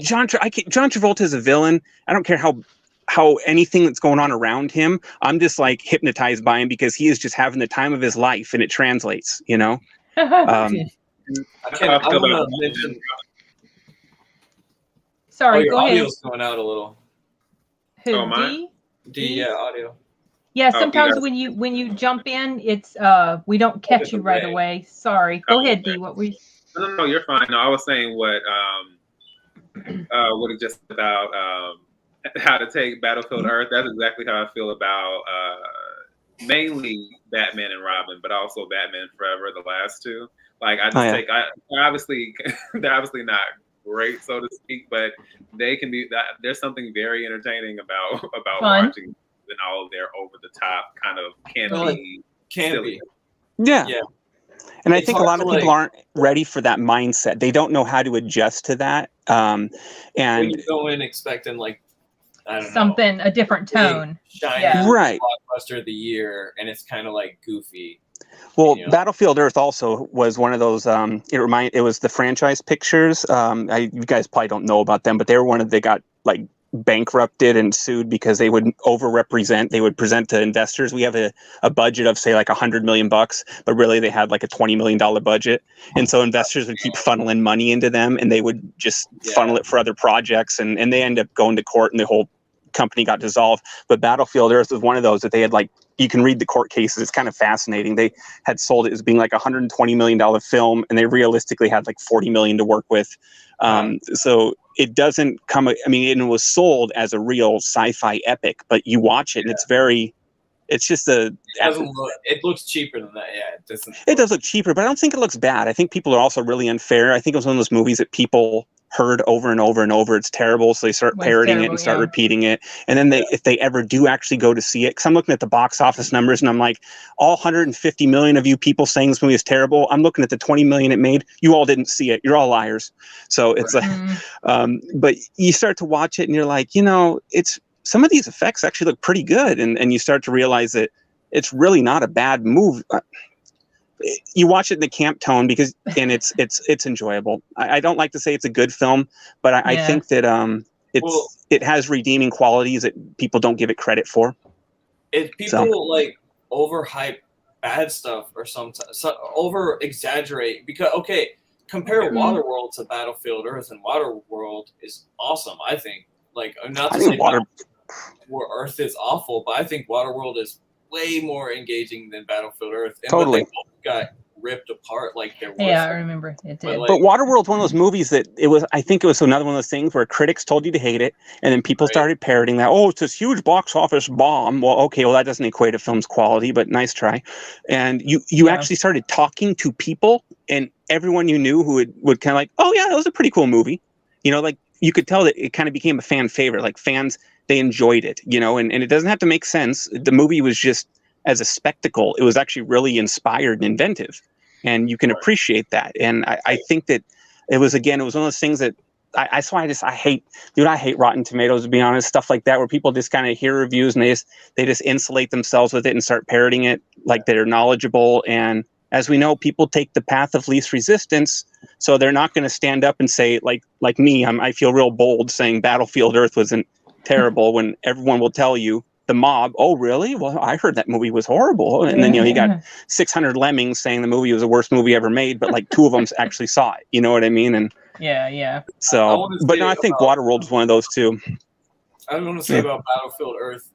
John Travolta is a villain. I don't care how anything that's going on around him, I'm just like hypnotized by him because he is just having the time of his life, and it translates, you know. Sorry, your go ahead. audio's going out a little. Who? mine? D, yeah, audio. Yeah, sometimes when you jump in, it's we don't catch you right away. Sorry. Go ahead, D. What we? No, you're fine. No, I was saying what it's just about how to take Battlefield Earth. That's exactly how I feel about mainly Batman and Robin, but also Batman Forever, the last two. Like I just take, they're obviously not great, so to speak, but they can be. There's something very entertaining about watching and all of their over the top kind of campy. Yeah. And I think a lot of people aren't ready for that mindset. They don't know how to adjust to that. And when you go in expecting I don't something know, a different tone, shiny right? Blockbuster of the year, and it's kind of like goofy. Well, Battlefield Earth also was one of those. It was the franchise pictures. You guys probably don't know about them, but they got like bankrupted and sued because they would overrepresent. They would present to investors, we have a budget of say like $100 million, but really they had like a $20 million budget, and so investors would keep funneling money into them, and they would just funnel it for other projects, and they end up going to court, and the whole company got dissolved. But Battlefield Earth was one of those that they had, like, you can read the court cases. It's kind of fascinating. They had sold it as being like a $120 million film, and they realistically had like $40 million to work with. So it doesn't come, I mean, it was sold as a real sci-fi epic, but you watch it and it's just it looks cheaper than that. Yeah, it does look cheaper, but I don't think it looks bad. I think people are also really unfair. I think it was one of those movies that people heard over and over and over. It's terrible, so they start parroting it and start repeating it. And then if they ever do actually go to see it, because I'm looking at the box office numbers and I'm like, all 150 million of you people saying this movie is terrible, I'm looking at the 20 million it made. You all didn't see it. You're all liars. So it's but you start to watch it and you're like, it's some of these effects actually look pretty good, and you start to realize that it's really not a bad movie. You watch it in the camp tone and it's enjoyable. I don't like to say it's a good film, but I think that it has redeeming qualities that people don't give it credit for. If people like overhype bad stuff or sometimes over exaggerate, because compare Waterworld to Battlefield Earth, and Waterworld is awesome. I think not to say Earth is awful, but I think Waterworld is way more engaging than Battlefield Earth. And totally. They both got ripped apart like there was. Yeah, I remember it did. But Waterworld's one of those movies that I think it was another one of those things where critics told you to hate it, and then people started parroting that, it's this huge box office bomb. Well, that doesn't equate to film's quality, but nice try. And you actually started talking to people and everyone you knew who would kind of like, oh yeah, that was a pretty cool movie. You know, like you could tell that it kind of became a fan favorite. Like fans, they enjoyed it, you know, and it doesn't have to make sense. The movie was just as a spectacle. It was actually really inspired and inventive, and you can appreciate that. And I think that it was one of those things that I hate Rotten Tomatoes, to be honest, stuff like that, where people just kind of hear reviews and they just insulate themselves with it and start parroting it like they're knowledgeable. And as we know, people take the path of least resistance, so they're not going to stand up and say like me. I feel real bold saying Battlefield Earth wasn't terrible when everyone will tell you, the mob, oh really? Well, I heard that movie was horrible. And then you got 600 lemmings saying the movie was the worst movie ever made, but like 2 of them actually saw it. You know what I mean? And yeah. So, but no, I think Waterworld is one of those too. I want to say about Battlefield Earth,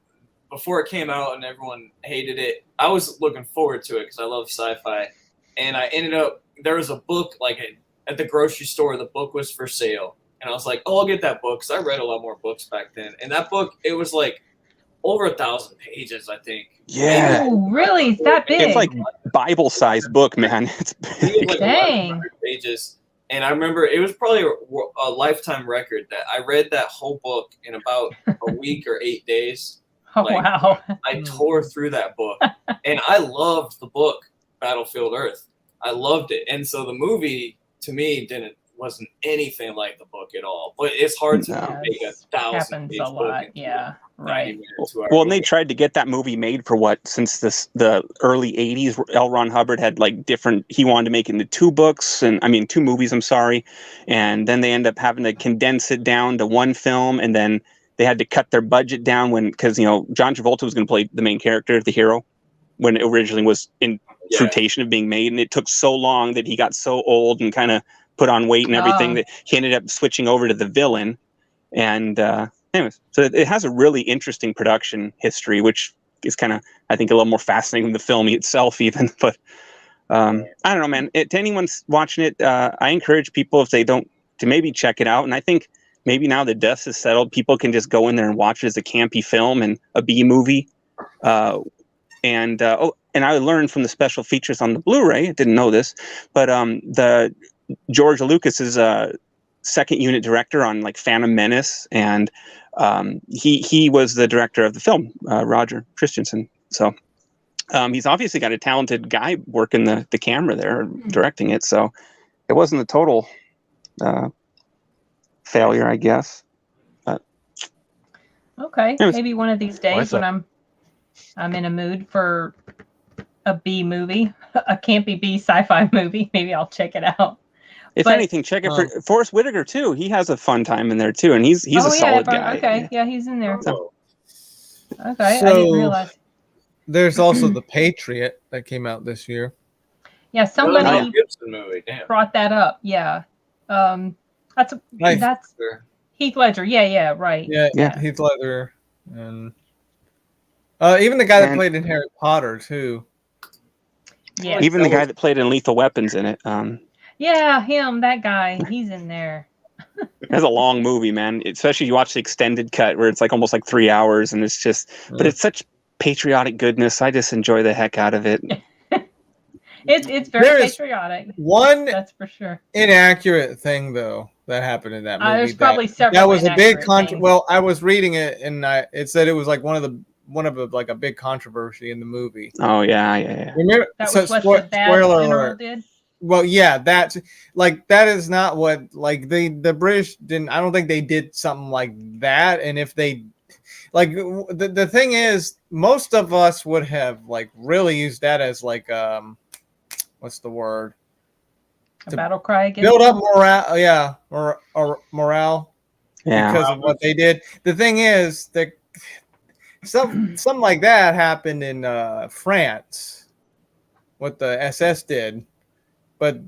before it came out and everyone hated it, I was looking forward to it because I love sci-fi. And I ended up, there was a book like at the grocery store, the book was for sale. And I was like, oh, I'll get that book because I read a lot more books back then. And that book, it was like over 1,000 pages, I think. Yeah. Oh, really? It's that big? It's like Bible-sized book, man. It's big. Like dang. Pages. And I remember it was probably a lifetime record that I read that whole book in about a week or 8 days. Oh, wow. I tore through that book. And I loved the book, Battlefield Earth. I loved it. And so the movie, to me, wasn't anything like the book at all. But it's hard to make 1,000 happens a lot, yeah. Right. Well, and they tried to get that movie made for since the early 80s. L. Ron Hubbard had like he wanted to make it into 2 books, 2 movies, I'm sorry. And then they end up having to condense it down to 1 film. And then they had to cut their budget down because John Travolta was going to play the main character, the hero, when it originally was in fruition of being made. And it took so long that he got so old and kind of put on weight and everything that he ended up switching over to the villain. And, anyways, so it has a really interesting production history, which is kind of, I think, a little more fascinating than the film itself even. But I don't know, man. To anyone watching it, I encourage people, if they don't, to maybe check it out. And I think maybe now the dust is settled, people can just go in there and watch it as a campy film and a B movie. And I learned from the special features on the Blu-ray, I didn't know this, but the George Lucas's second unit director on like Phantom Menace, and he was the director of the film, Roger Christensen. So he's obviously got a talented guy working the camera there, directing it. So it wasn't a total failure, I guess. Okay, maybe one of these days when I'm in a mood for a B movie, a campy B sci-fi movie, maybe I'll check it out. If anything, check it for Forrest Whitaker too. He has a fun time in there too, and he's a solid guy. Okay, yeah, he's in there. So, okay, I didn't realize. There's also The Patriot that came out this year. Yeah, somebody Gibson movie. Damn. brought that up. Yeah, that's Heath Ledger. Yeah, right. Yeah. Heath Ledger, and even the guy that played in Harry Potter too. Yeah, even the guy that played in Lethal Weapons in it. Yeah, that guy. He's in there. It's a long movie, man. Especially you watch the extended cut where it's like almost like 3 hours, and it's just, but it's such patriotic goodness. I just enjoy the heck out of it. It's very patriotic. That's for sure. Inaccurate thing though that happened in that movie. There's probably several. That was a big Well, I was reading it, and it said it was like one of like a big controversy in the movie. Oh yeah. Remember, that was what the bad general did. Well, yeah, that is not what the British didn't. I don't think they did something like that. And if they the thing is, most of us would have really used that as what's the word? A battle cry against build up morale. Yeah, or morale. Yeah, because of what they did. The thing is that something like that happened in France, what the SS did. But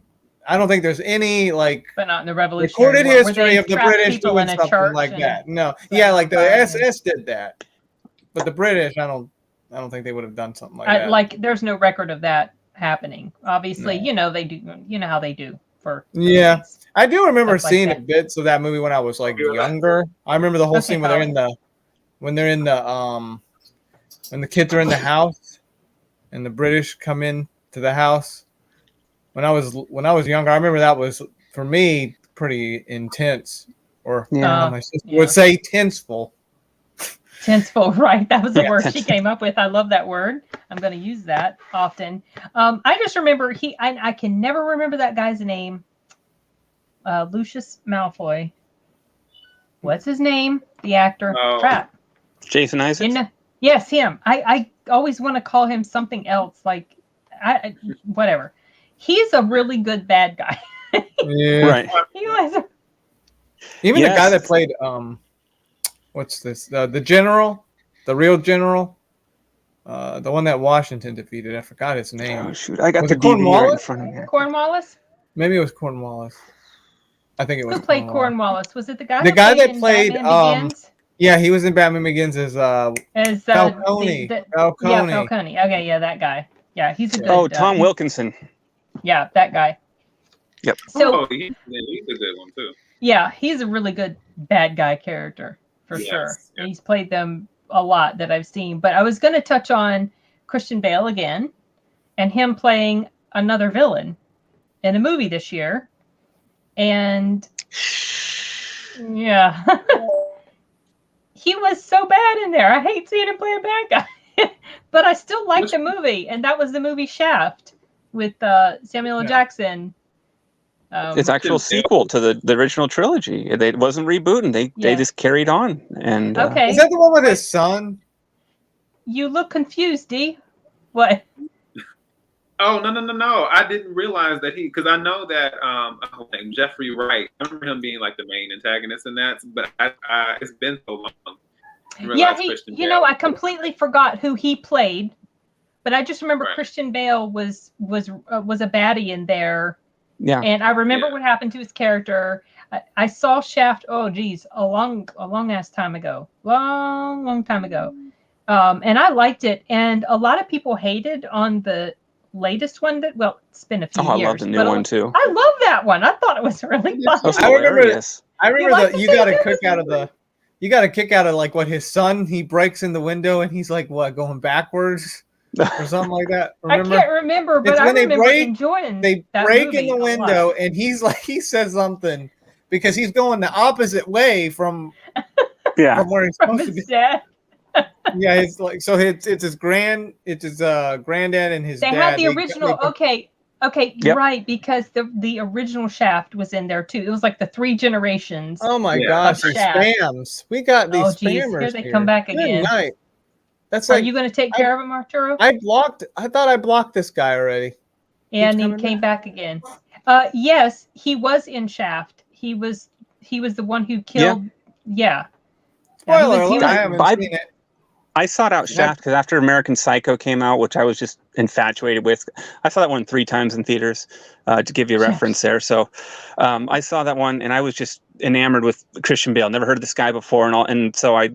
I don't think there's any but not in the Revolution recorded history of the British doing something like that. No, the SS did that, but the British, I don't think they would have done something like that. There's no record of that happening. Obviously, they do. You know how they do for. Yeah, I do remember seeing bits of that movie when I was younger. I remember the whole scene when they're in the when the kids are in the house and the British come in to the house. when I was younger, I remember that was for me pretty intense, or my sister would say tenseful. Tenseful, right? That was the word she came up with. I love that word. I'm going to use that often. I just remember I can never remember that guy's name. Lucius Malfoy. What's his name? The actor. Crap. Jason Isaacs? Yes, him. I always want to call him something else, like whatever. He's a really good bad guy. Yeah. Right. He was. Even the guy that played what's this? The general, the real general, the one that Washington defeated. I forgot his name. Oh shoot! I got Was the it DVD right in Cornwallis? front of me. Cornwallis? Maybe it was Cornwallis. I think it was. Who played Cornwallis? Was it the guy? The guy that played Batman Begins? Yeah, he was in Batman Begins as Falcone. Falcone. Yeah, Falcone. Okay, yeah, that guy. Yeah, he's a good. Tom Wilkinson. Yeah, that guy. Yep. So he's a good one too. yeah, he's a really good bad guy character for sure. Yeah. He's played them a lot that I've seen. But I was going to touch on Christian Bale again, and him playing another villain in a movie this year, and yeah. He was so bad in there. I hate seeing him play a bad guy. But I still liked the movie. And that was the movie Shaft with Samuel L. Jackson. It's actual sequel to the original trilogy. It wasn't rebooting. They just carried on. And okay. Is that the one with his son? You look confused, D. What? Oh, no. I didn't realize that because I know that Jeffrey Wright, I remember him being like the main antagonist in that, but it's been so long. Yeah, I completely forgot who he played, but I just remember Christian Bale was a baddie in there. Yeah. And I remember what happened to his character. I saw Shaft, a long ass time ago. Long time ago. And I liked it. And a lot of people hated on the latest one it's been a few years. I love the new one too. I love that one. I thought it was really fun. I remember that you got a kick out of like what his son, he breaks in the window and he's like going backwards or something like that. Remember? I can't remember, but I remember enjoying they that break movie in the window and he's like, he says something because he's going the opposite way from where he's supposed to be. Dad. Yeah, it's like it's his granddad and his dad. They had the original. Okay, right, because the original Shaft was in there too. It was like the 3 generations. Oh my gosh, spams! We got these spammers. Here they come back again. Good night. Are you going to take care of him, Arturo? I thought I blocked this guy already. And he came back again. Yes, he was in Shaft. He was the one who killed. Yeah. Spoiler alert! I haven't seen it. I sought out Shaft because after American Psycho came out, which I was just infatuated with, I saw that one 3 times in theaters to give you a reference there. So I saw that one and I was just enamored with Christian Bale. Never heard of this guy before, and so I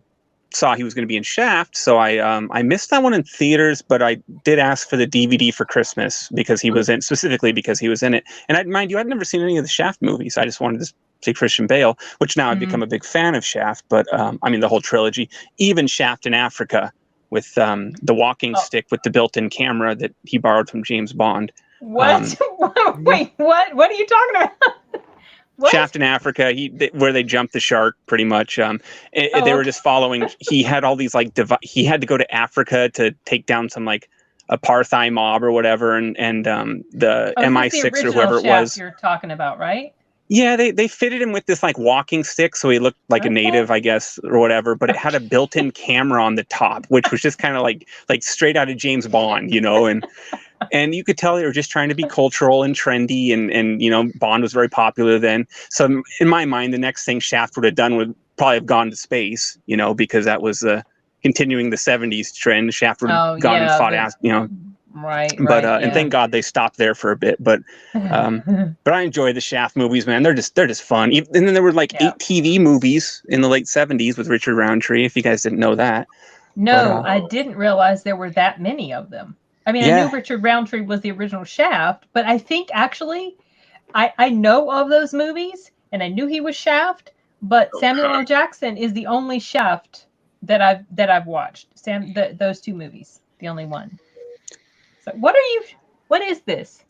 saw he was going to be in Shaft. So I missed that one in theaters, but I did ask for the DVD for Christmas because he was specifically because he was in it. And mind you, I'd never seen any of the Shaft movies. I just wanted to see Christian Bale, which now I've become a big fan of Shaft, but the whole trilogy, even Shaft in Africa with the walking stick with the built-in camera that he borrowed from James Bond. What? Wait, what? What are you talking about? What? Shaft in Africa, where they jumped the shark, pretty much. They were just following. He had all these he had to go to Africa to take down some apartheid mob or whatever, and the MI6 or whoever it was. You're talking about, right? Yeah, they fitted him with this walking stick, so he looked like a native, I guess, or whatever. But it had a built-in camera on the top, which was just kind of like straight out of James Bond, and you could tell they were just trying to be cultural and trendy, and Bond was very popular then. So in my mind, the next thing Shaft would have done would probably have gone to space, because that was continuing the 70s trend. Shaft would have gone and fought, Right. But and thank God they stopped there for a bit. But but I enjoy the Shaft movies, man. They're just fun. And then there were 8 TV movies in the late 70s with Richard Roundtree. If you guys didn't know that. No, I didn't realize there were that many of them. I mean, I knew Richard Roundtree was the original Shaft, but I think actually I know of those movies and I knew he was Shaft, but Samuel L. Jackson is the only Shaft that I've watched. Those 2 movies, the only one. So what is this?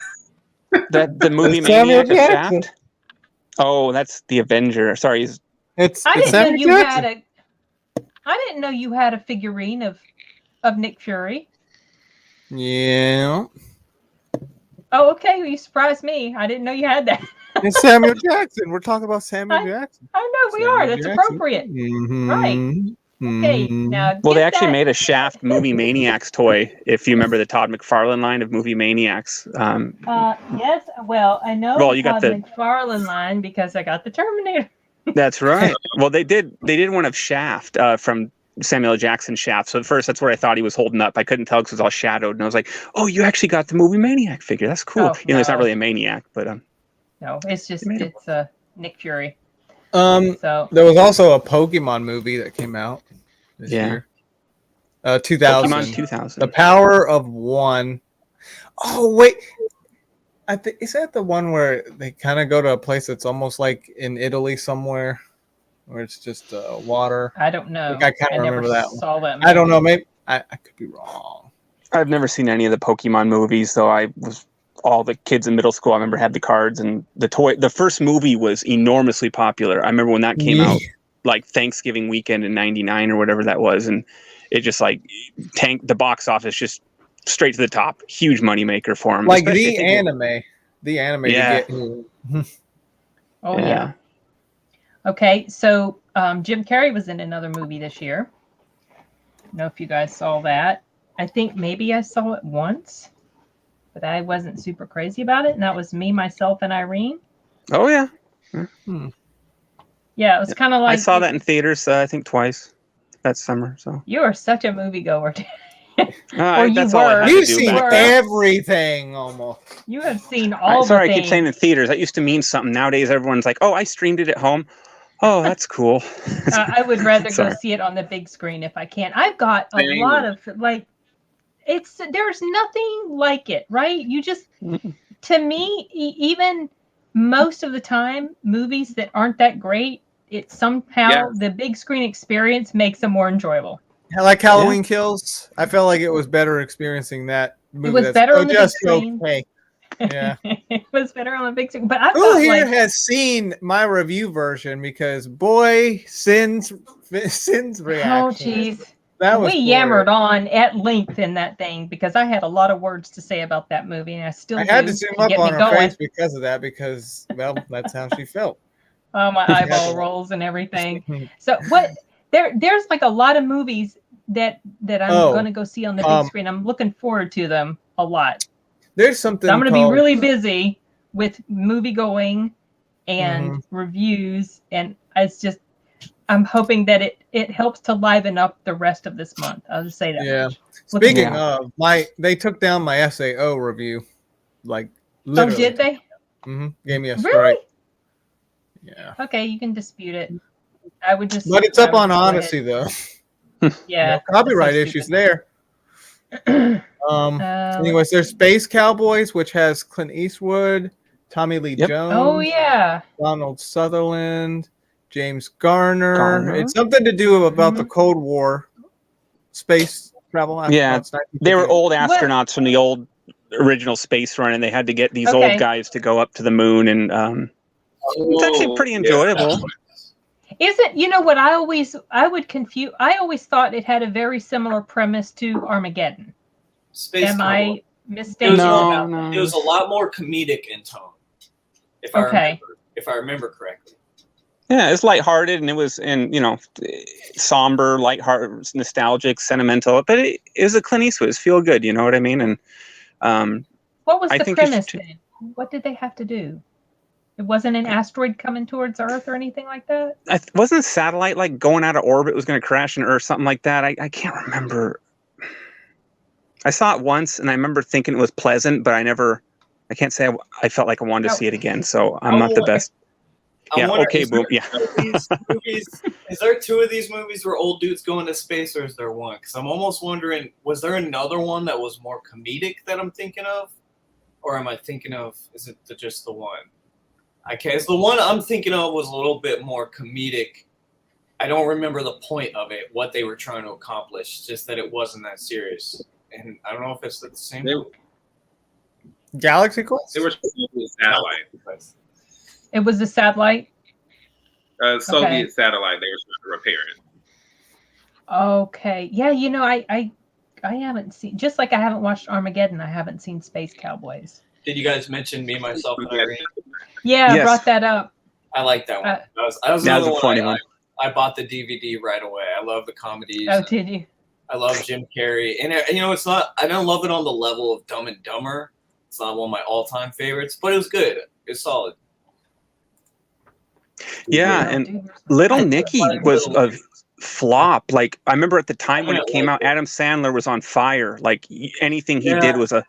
The movie Samuel Maniac of Jackson. Shaft? Oh, that's the Avenger. Sorry. It's I didn't know Samuel you Jackson. had a. I didn't know you had a figurine of Nick Fury. Yeah, Oh, okay. Well, you surprised me. I didn't know you had that. it's Samuel Jackson. We're talking about Samuel Jackson. I know we Samuel are. That's Jackson. appropriate. Right. Okay. Now, Well, they get actually that. made a Shaft Movie Maniacs toy. If you remember the Todd McFarlane line of Movie Maniacs. Yes. Well, I know Well, the you got Todd the- McFarlane line because I got the Terminator. That's right. Well, they did one of Shaft from Samuel Jackson Shaft. So at first, that's where I thought he was holding up. I couldn't tell because it was all shadowed, and I was like, "Oh, you actually got the Movie Maniac figure. That's cool." Oh, It's not no. really a maniac, but No, it's just made it it's Nick Fury. So there was also a Pokemon movie that came out this year. 2000. Pokemon 2000. The Power of One. Oh wait, I think is that the one where they kind of go to a place that's almost like in Italy somewhere, where it's just water. I don't know. I kind of never remember that one. saw that. I don't know. Maybe I could be wrong. I've never seen any of the Pokemon movies, though. I was all the kids in middle school. I remember had the cards and the toy. The first movie was enormously popular. I remember when that came out, like Thanksgiving weekend in '99 or whatever that was, and it just like tanked the box office just straight to the top. Huge moneymaker for them. Like the anime. The anime. Yeah. Oh yeah. Okay, so Jim Carrey was in another movie this year. I don't know if you guys saw that. I think maybe I saw it once, but I wasn't super crazy about it. And that was Me, Myself, and Irene. Oh yeah. Yeah, it was kind of like I saw that in theaters. I think twice that summer. So you are such a moviegoer. Or you all I were. had to You've do seen back then. everything almost. You have seen all the Sorry, things. I keep saying in theaters. That used to mean something. Nowadays, everyone's like, "Oh, I streamed it at home." Oh, that's cool. I would rather go Sorry. see it on the big screen if I can. I've got a Same. lot of like, there's nothing like it, right? You just, to me, even most of the time, movies that aren't that great, it somehow the big screen experience makes them more enjoyable. Like Halloween Kills, I felt like it was better experiencing that movie. It was better on the big screen. Okay. Yeah. It was better on the big screen. But I Who thought here like, has seen my review version? Because boy, Sin's reaction. oh jeez. That was We yammered on at length in that thing because I had a lot of words to say about that movie, and I still I had do to zoom to up get on me her going. face because of that. Because well, that's how she felt. Oh, my eyeball rolls and everything. So what? There's like a lot of movies that I'm going to go see on the big screen. I'm looking forward to them a lot. There's something. So I'm going to be really busy with movie going and reviews, and it's just I'm hoping that it helps to liven up the rest of this month. I'll just say that. Yeah. much. Speaking of, they took down my SAO review, like literally. Oh, did they? Gave me a strike. Really? Yeah. Okay, you can dispute it. I would just. But it's up on Odyssey though. Yeah. No copyright issues there. Anyways, there's Space Cowboys, which has Clint Eastwood, Tommy Lee Jones. Oh yeah. Donald Sutherland, James Garner. It's something to do about the Cold War, space travel. Yeah, they were old astronauts from the old original space run, and they had to get these old guys to go up to the moon, and it's actually pretty enjoyable. Isn't, you know what, I always thought it had a very similar premise to Armageddon. Am I mistaken about that? It was a lot more comedic in tone, if I remember correctly. Yeah, it's lighthearted, and it was somber, lighthearted, nostalgic, sentimental, but it was a Clint Eastwood. It was feel good, you know what I mean? And what was the premise then? What did they have to do? It wasn't an asteroid coming towards Earth or anything like that? Wasn't a satellite like going out of orbit, was going to crash in Earth, something like that? I can't remember. I saw it once, and I remember thinking it was pleasant, but I can't say I felt like I wanted to see it again, so I'm not the best. Yeah, okay, boom, yeah. Is there two of these movies where old dudes go into space, or is there one? Because I'm almost wondering, was there another one that was more comedic that I'm thinking of? Or am I thinking of, is it just the one? Okay, so the one I'm thinking of was a little bit more comedic. I don't remember the point of it, what they were trying to accomplish, just that it wasn't that serious. And I don't know if it's the same. Galaxy Quest? They were a satellite. It was a satellite. Soviet satellite. They were trying to repair it. Okay. Yeah, you know, I haven't seen, just like I haven't watched Armageddon, I haven't seen Space Cowboys. Did you guys mention Me, Myself, and Irene? Yeah, I brought that up. I like that one. That was another one. I bought the DVD right away. I love the comedies. Oh, did you? I love Jim Carrey. And, you know, it's not, I don't love it on the level of Dumb and Dumber. It's not one of my all-time favorites, but it was good. It's solid. Yeah, and Little Nicky was a flop. Like, I remember at the time when it came out, Adam Sandler was on fire. Like, anything he did was a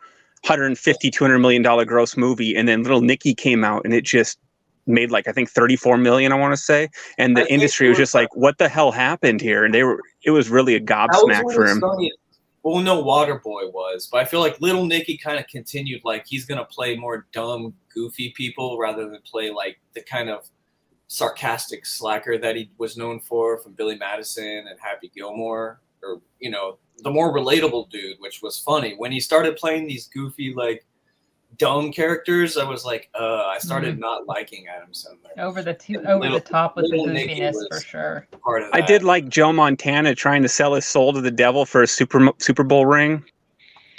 $150-200 million gross movie, and then Little Nicky came out, and it just made, like, I think 34 million, I want to say. And the industry was just like, what the hell happened here? And it was really a gobsmack for him. Well, no, Waterboy was, but I feel like Little Nicky kind of continued, like, he's going to play more dumb, goofy people rather than play, like, the kind of sarcastic slacker that he was known for from Billy Madison and Happy Gilmore, or, you know, the more relatable dude, which was funny. When he started playing these goofy, like, dumb characters, I was like, I started not liking Adam Sandler. Over the top with the goofiness, for sure. Part of that. I did like Joe Montana trying to sell his soul to the devil for a Super Bowl ring.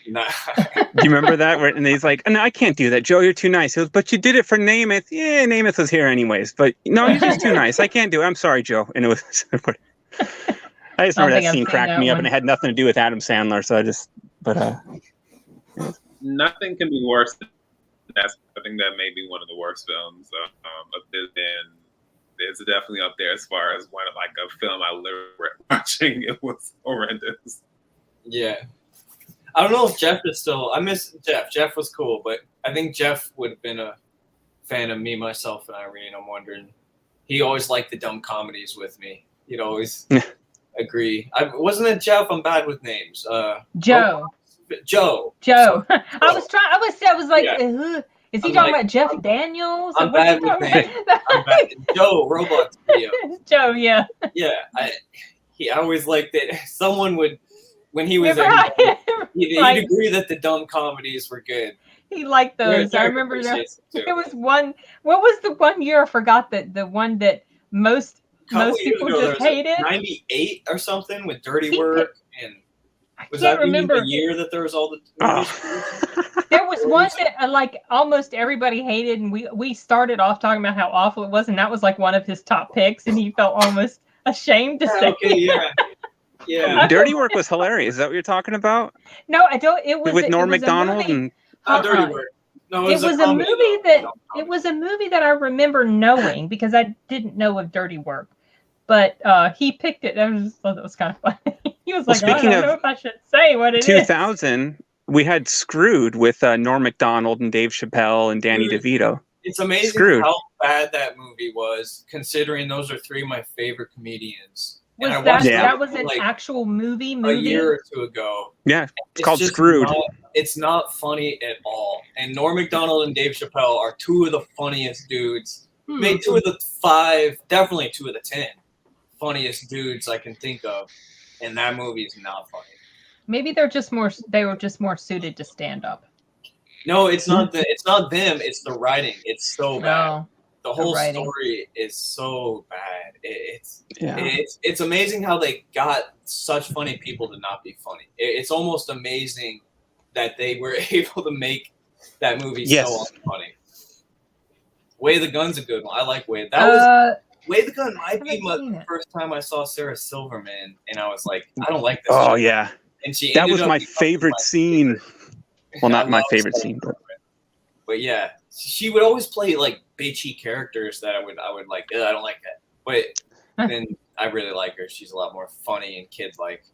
Nah. Do you remember that? And he's like, no, I can't do that. Joe, you're too nice. He goes, but you did it for Namath. Yeah, Namath was here anyways. But no, you're just too nice. I can't do it. I'm sorry, Joe. And it was... I just remember that scene cracked me up, and it had nothing to do with Adam Sandler. So I just... Nothing can be worse than that. I think that may be one of the worst films of this. And it's definitely up there as far as one of, like, a film I literally watching. It was horrendous. Yeah. I don't know if Jeff is still... I miss Jeff. Jeff was cool, but I think Jeff would have been a fan of Me, Myself, and Irene. I'm wondering. He always liked the dumb comedies with me. He'd always agree. Wasn't it Jeff? I'm bad with names. Joe. Joe. I was like, is he talking about Jeff Daniels? I'm bad with names. Joe, Roblox video. Joe, yeah. Yeah. I always liked that someone would... When he was there, he'd agree that the dumb comedies were good. He liked those. I remember there was one. What was the one year? I forgot that the one that most people just hated. 98 or something with Dirty Work, and was that the year that there was all the? There was one that like almost everybody hated, and we started off talking about how awful it was, and that was like one of his top picks, and he felt almost ashamed to say. Okay, yeah. Yeah, Dirty Work was hilarious. Is that what you're talking about? No, I don't. It was with Norm Macdonald and Dirty Work. No, it was a movie that I remember knowing because I didn't know of Dirty Work, but he picked it. I just thought that was kind of funny. He was like, I don't know if I should say what it 2000, we had Screwed with Norm Macdonald and Dave Chappelle and Danny DeVito. It's amazing how bad that movie was, considering those are three of my favorite comedians. That was an actual movie a year or two ago. Yeah, it's called Screwed. It's not funny at all. And Norm Macdonald and Dave Chappelle are two of the funniest dudes. Maybe two of the 5, definitely 2 of the 10 funniest dudes I can think of. And that movie is not funny. Maybe they were just more suited to stand up. No, it's not it's not them. It's the writing. It's so bad. No. The whole story is so bad. It's amazing how they got such funny people to not be funny. It's almost amazing that they were able to make that movie so unfunny. Way the Gun's a good one. I like Way. Way the Gun might be the first time I saw Sarah Silverman, and I was like, I don't like this. Oh show. Yeah, and that was my favorite scene. Well, not my favorite scene, but yeah, she would always play like bitchy characters that I would like. I don't like that, but then I really like her. She's a lot more funny and kid like.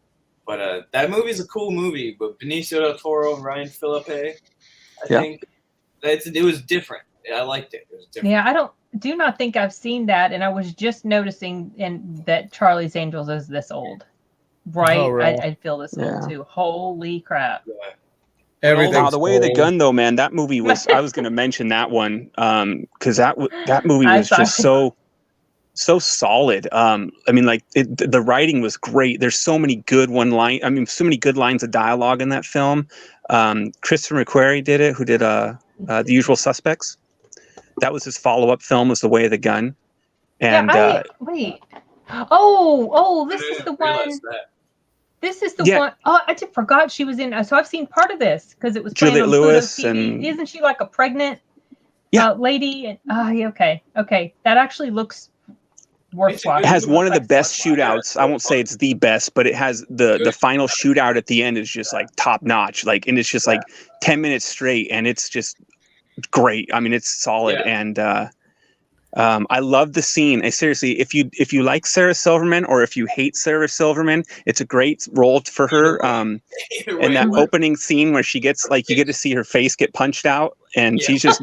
But that movie's a cool movie. But Benicio del Toro and Ryan Phillippe, I think it was different. I liked it. It was different. Yeah, I do not think I've seen that, and I was just noticing that Charlie's Angels is this old, right? Oh, really? I feel this old too. Holy crap! Yeah. Everything. The Way of the Gun, though, man, that movie was. I was going to mention that one because that movie was just so solid. I mean, like the writing was great. There's so many good so many good lines of dialogue in that film. Christopher McQuarrie did it. Who did The Usual Suspects. That was his follow-up film, was The Way of the Gun. And wait. Oh, this is the one. This is the one. Oh, I just forgot she was in. So I've seen part of this because it was playing Juliette on Lewis Pluto TV. and Isn't she like a pregnant lady? And, okay. That actually looks worth watching. It has one of the best shootouts. I won't say it's the best, but it has the final shootout at the end is just like top notch. Like, and it's just like 10 minutes straight, and it's just great. I mean, it's solid, and I love the scene. And seriously, if you like Sarah Silverman or if you hate Sarah Silverman, it's a great role for her. And that opening scene where she gets like you get to see her face get punched out, and she's just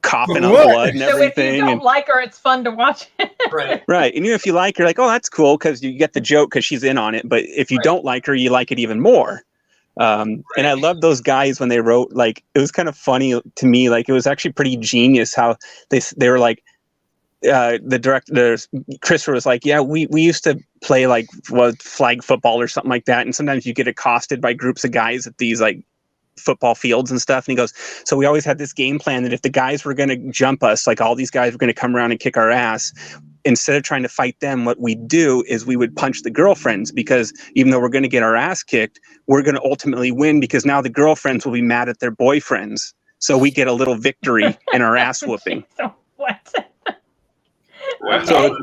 coughing up blood and everything. So if you don't like her, it's fun to watch. Right. And even if you like her, like, oh, that's cool because you get the joke because she's in on it. But if you don't like her, you like it even more. And I love those guys when they wrote, like, it was kind of funny to me. Like, it was actually pretty genius how they were like, the director, Christopher was like, yeah, we used to play like flag football or something like that. And sometimes you get accosted by groups of guys at these like football fields and stuff. And he goes, so we always had this game plan that if the guys were going to jump us, like all these guys were going to come around and kick our ass, instead of trying to fight them, what we'd do is we would punch the girlfriends, because even though we're going to get our ass kicked, we're going to ultimately win because now the girlfriends will be mad at their boyfriends. So we get a little victory in our ass whooping. What? So,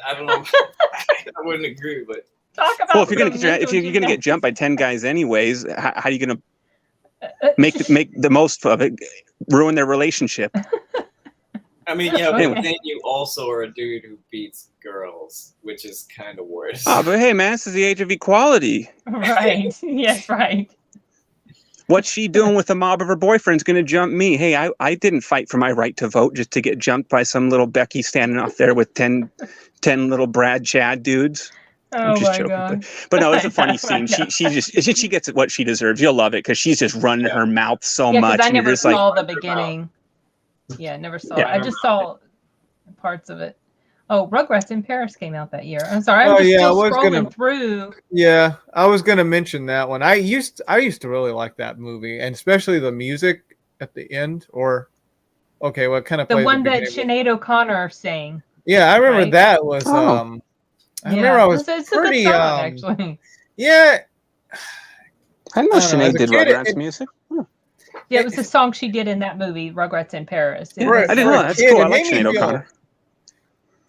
I don't know. I wouldn't agree, but talk about. Well, if you're gonna get jumped by 10 guys anyways, how are you gonna make the most of it? Ruin their relationship. I mean, yeah, but then you also are a dude who beats girls, which is kind of worse. Oh, but hey, man, this is the age of equality. Right. Yes, right. What's she doing with a mob of her boyfriends going to jump me? Hey, I didn't fight for my right to vote just to get jumped by some little Becky standing off there with 10 little Brad Chad dudes. Oh my God. But no, it's a funny scene. She gets what she deserves. You'll love it because she's just running her mouth so much. I never saw the beginning. Yeah, never saw it. I just saw parts of it. Oh, Rugrats in Paris came out that year. I'm sorry, I'm still scrolling through. Yeah, I was gonna mention that one. I used to really like that movie, and especially the music at the end. Or, okay, what kind of the one that Sinead O'Connor sang? Yeah, I remember that was. I remember I was it's pretty. A good song, actually. Yeah. I didn't know Sinead did Rugrats music. Yeah, it was the song she did in that movie, Rugrats in Paris. I didn't know. That's cool. I like Sinead O'Connor.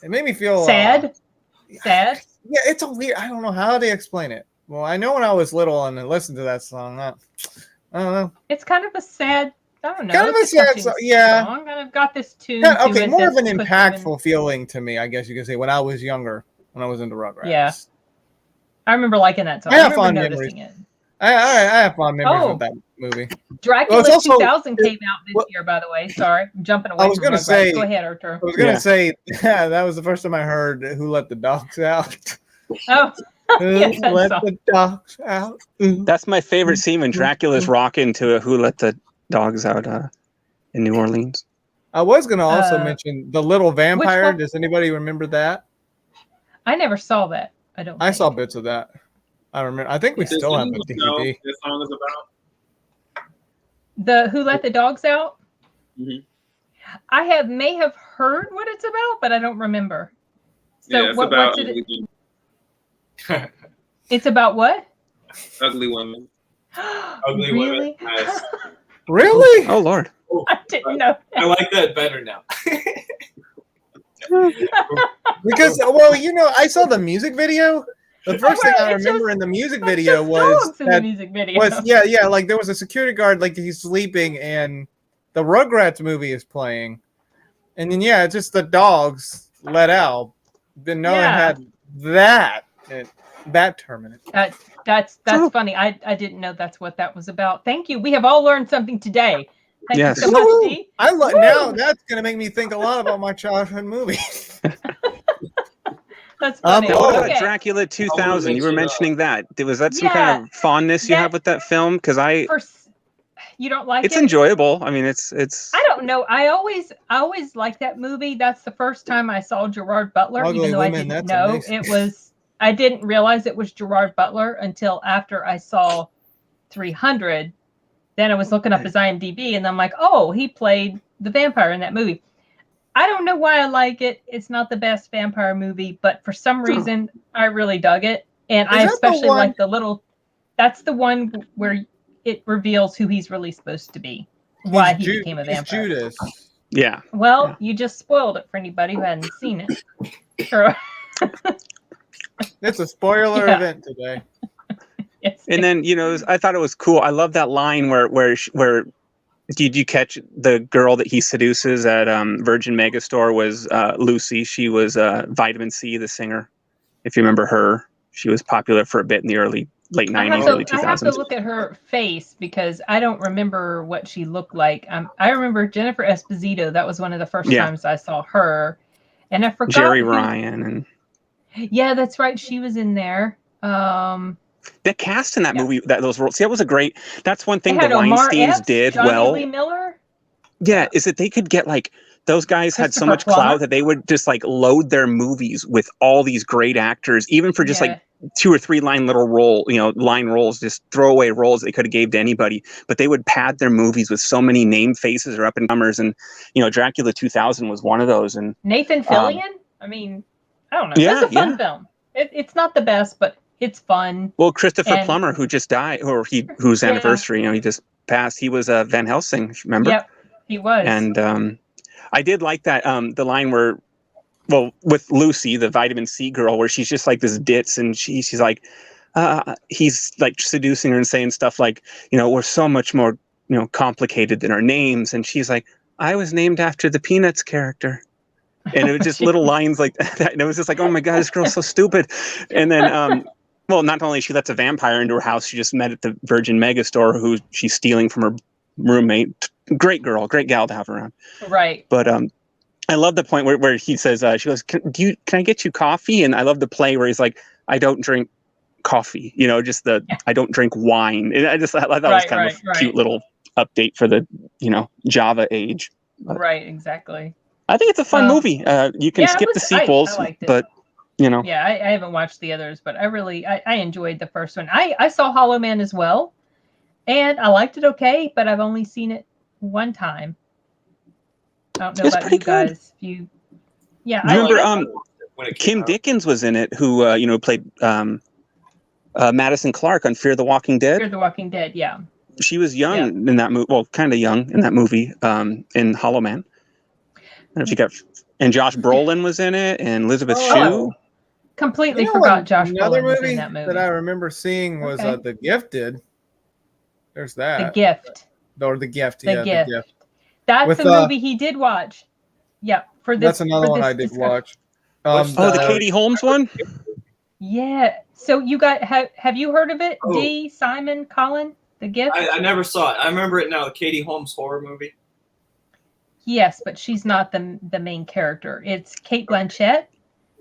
It made me feel sad. Sad. Yeah, it's a weird. I don't know how they explain it. Well, I know when I was little and I listened to that song. I don't know. It's kind of a sad. I don't know. Kind of a sad song. Yeah. Song. Kind of got this tune. Okay, more of an impactful feeling to me, I guess you could say, when I was younger, when I was into Rugrats. Yeah. I remember liking that song. I have fond memories. I have fond memories of that movie. Dracula 2000 came out this year, by the way. Sorry, I'm jumping away. I was going to say. Go ahead, Artur. I was going to say, that was the first time I heard "Who Let the Dogs Out." Oh, Who let the dogs out? That's my favorite scene when Dracula's rocking to a "Who Let the Dogs Out" in New Orleans. I was going to also mention The Little Vampire. Does anybody remember that? I never saw that. I saw bits of that. I remember. I think we still have the DVD. This song is about the "Who Let the Dogs Out." Mm-hmm. I may have heard what it's about, but I don't remember. So yeah, what's it? It's about what? Ugly women. Ugly women. Nice. Really? Oh Lord! I didn't know. I like that better now. Because, well, I saw the music video. The first thing I remember in the music video was like there was a security guard, like he's sleeping, and the Rugrats movie is playing, and then it's just the dogs let out. Then no one had that terminus. That's funny. I didn't know that's what that was about. Thank you. We have all learned something today. Thank you so much, Dee. Now that's gonna make me think a lot about my childhood movies. That's funny. What about Dracula 2000? You were mentioning that. Was that some kind of fondness you have with that film? Because you don't like it? It's enjoyable. I mean, it's. I don't know. I always liked that movie. That's the first time I saw Gerard Butler, even though I didn't know it was. I didn't realize it was Gerard Butler until after I saw 300, then I was looking up his IMDb, and I'm like, oh, he played the vampire in that movie. I don't know why I like it. It's not the best vampire movie, but for some reason, I really dug it. And I especially like the little... That's the one where it reveals who he's really supposed to be. Why he became a vampire. Judas. Yeah. Well, you just spoiled it for anybody who hadn't seen it. It's a spoiler event today. Yes. And then, I thought it was cool. I love that line where did you catch the girl that he seduces at Virgin Megastore was Lucy. She was Vitamin C, the singer. If you remember her, she was popular for a bit in the late 90s, early 2000s. I have to look at her face because I don't remember what she looked like. I remember Jennifer Esposito. That was one of the first times I saw her. And I forgot. Jerry Ryan. And yeah, that's right. She was in there. The cast in that movie, those roles. See, that was that's one thing the Weinsteins did Johnny well. Lee Miller? Yeah, is that they could get those guys had so much clout that they would just load their movies with all these great actors, even for just 2 or 3 line roles, just throwaway roles they could have gave to anybody. But they would pad their movies with so many name faces or up and comers, and Dracula 2000 was one of those. And Nathan Fillion. I mean, I don't know. It's a fun film. It's not the best, but it's fun. Well, Christopher Plummer, who just died, or whose anniversary, he just passed. He was Van Helsing. Remember? Yep, he was. And I did like that the line where, with Lucy, the vitamin C girl, where she's just like this ditz, and she's like, he's like seducing her and saying stuff like, we're so much more complicated than our names, and she's like, I was named after the Peanuts character. And it was just little lines like that. And it was just like, oh my God, this girl's so stupid. And then, not only she lets a vampire into her house, she just met at the Virgin Megastore, who she's stealing from her roommate. Great girl, great gal to have around. Right. But I love the point where he says, she goes, can I get you coffee? And I love the play where he's like, I don't drink coffee, I don't drink wine. And I thought that was kind of a cute little update for the, Java age. But, right, exactly. I think it's a fun movie. You can skip the sequels, but Yeah, I haven't watched the others, but I enjoyed the first one. I saw Hollow Man as well, and I liked it okay, but I've only seen it one time. I don't know about you guys. You remember Kim Dickens was in it, who played Madison Clark on Fear the Walking Dead. Fear the Walking Dead, yeah. She was young in that movie. Well, kind of young in that movie, in Hollow Man. I don't know if and Josh Brolin was in it, and Elizabeth Shue. Completely forgot Josh Brolin was in that movie. That I remember seeing was The Gifted. There's that. The Gift. Or The Gift. The Gift. That's a movie he did watch. Yeah, for this. That's another one I did watch. The Katie Holmes one. Yeah. So you got have you heard of it? D. Simon Colin, The Gift. I never saw it. I remember it now. The Katie Holmes horror movie. Yes, but she's not the main character. It's Cate Blanchett.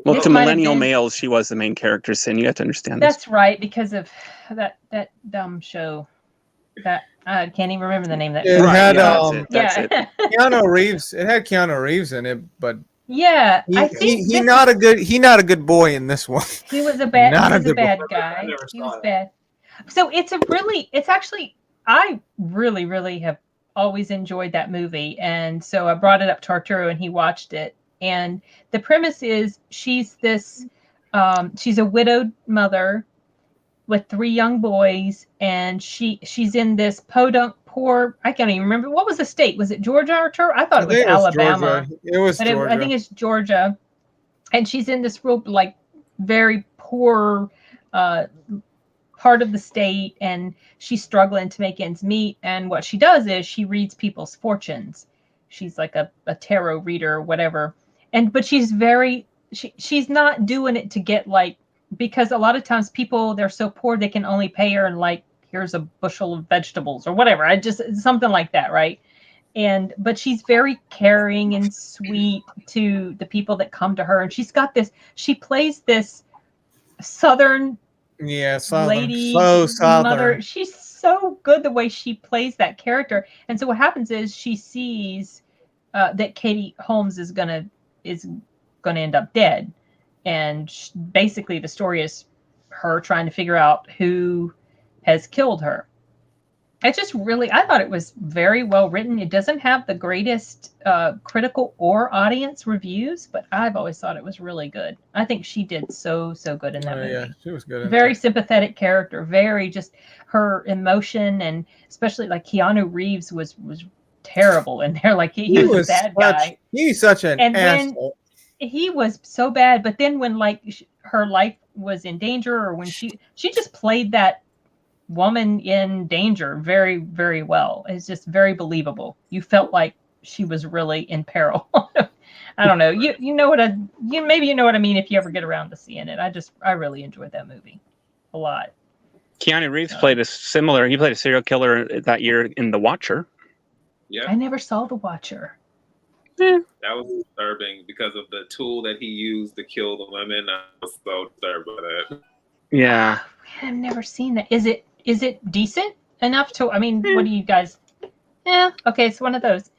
Well, to millennial males, she was the main character, Sin. You have to understand this. That's right, because of that dumb show. That I can't even remember the name of that show. It had that's it. Keanu Reeves. It had Keanu Reeves in it, but yeah, he's not a good boy in this one. He was a bad guy. He was bad. So it's actually I really, really have always enjoyed that movie, and so I brought it up to Arturo and he watched it. And the premise is she's a widowed mother with 3 young boys, and she's in this poor I can't even remember what was the state. Was it Georgia, Arturo? I thought it was Alabama. It was Georgia. I think it's Georgia, and she's in this real very poor part of the state, and she's struggling to make ends meet. And what she does is she reads people's fortunes. She's like a tarot reader or whatever. But she's she's not doing it to get because a lot of times people, they're so poor they can only pay her and here's a bushel of vegetables or whatever. Something like that, right? But she's very caring and sweet to the people that come to her, and she plays this Southern lady, so Southern mother. She's so good the way she plays that character. And so what happens is she sees that Katie Holmes is gonna end up dead, and basically the story is her trying to figure out who has killed her. It's just really, I thought it was very well written. It doesn't have the greatest critical or audience reviews, but I've always thought it was really good. I think she did so good in that movie. Yeah, she was good. Very sympathetic character, very just her emotion, and especially like Keanu Reeves was terrible in there. Like he was a bad guy. He's such an asshole. He was so bad, but then when like her life was in danger, or when she just played that woman in danger very, very well. It's just very believable. You felt like she was really in peril. I don't know. You know what maybe you know what I mean if you ever get around to seeing it. I really enjoyed that movie a lot. Keanu Reeves played a serial killer that year in The Watcher. Yeah. I never saw The Watcher. That was disturbing because of the tool that he used to kill the women. I was so disturbed by that. Yeah. I've never seen that. Is it decent enough to? I mean, what do you guys? Okay, it's one of those.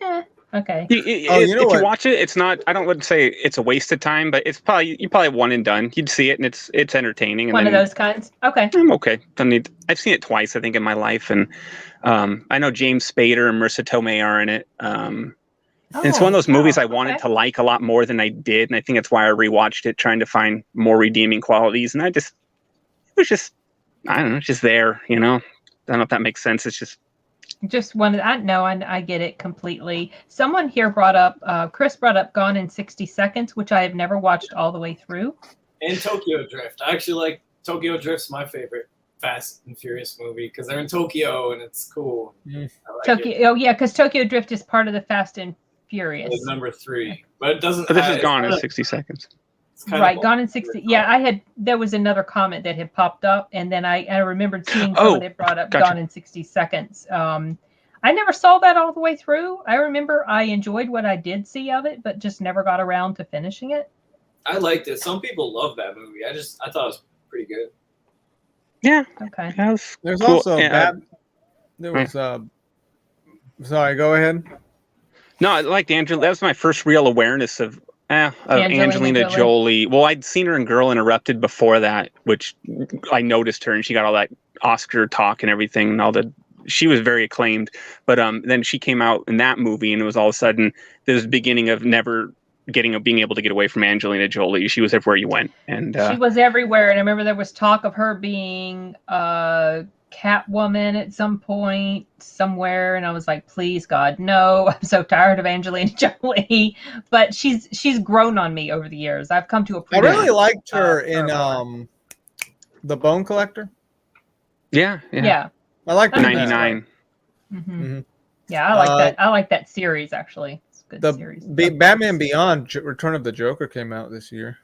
Okay. If you watch it, it's not. I wouldn't say it's a waste of time, but it's probably one and done. You'd see it, and it's entertaining. And one of those kinds. Okay. I'm okay. I've seen it twice, I think, in my life, and I know James Spader and Marissa Tomei are in it. And it's one of those movies I wanted to like a lot more than I did, and I think that's why I rewatched it, trying to find more redeeming qualities. And it was just. I don't know, it's just there, I don't know if that makes sense. It's just one of I get it completely. Someone here Chris brought up Gone in 60 Seconds, which I have never watched all the way through. And Tokyo Drift. I actually like Tokyo Drift's my favorite Fast and Furious movie because they're in Tokyo and it's cool. Tokyo, because Tokyo Drift is part of the Fast and Furious. It's number 3, but it doesn't. But this is Gone in 60 Seconds. Right, Gone in 60. Yeah, there was another comment that had popped up, and then I remembered seeing someone that brought up Gone in 60 Seconds. I never saw that all the way through. I remember I enjoyed what I did see of it, but just never got around to finishing it. I liked it. Some people love that movie. I thought it was pretty good. Yeah. Okay. There's cool. Also there was sorry, go ahead. No, I liked Angela. That was my first real awareness of Angelina Jolie. Well, I'd seen her in Girl Interrupted before that, which I noticed her, and she got all that Oscar talk and everything, and she was very acclaimed. But then she came out in that movie, and it was all of a sudden this beginning of never being able to get away from Angelina Jolie. She was everywhere you went, and she was everywhere. And I remember there was talk of her being Catwoman at some point somewhere, and I was like, please God, no. I'm so tired of Angelina Jolie. But she's grown on me over the years. I've come to appreciate. I really liked her in The Bone Collector. Yeah. I like 99. Mm-hmm. Yeah, I like that. I like that series actually. It's a good series. Batman Beyond: Return of the Joker came out this year.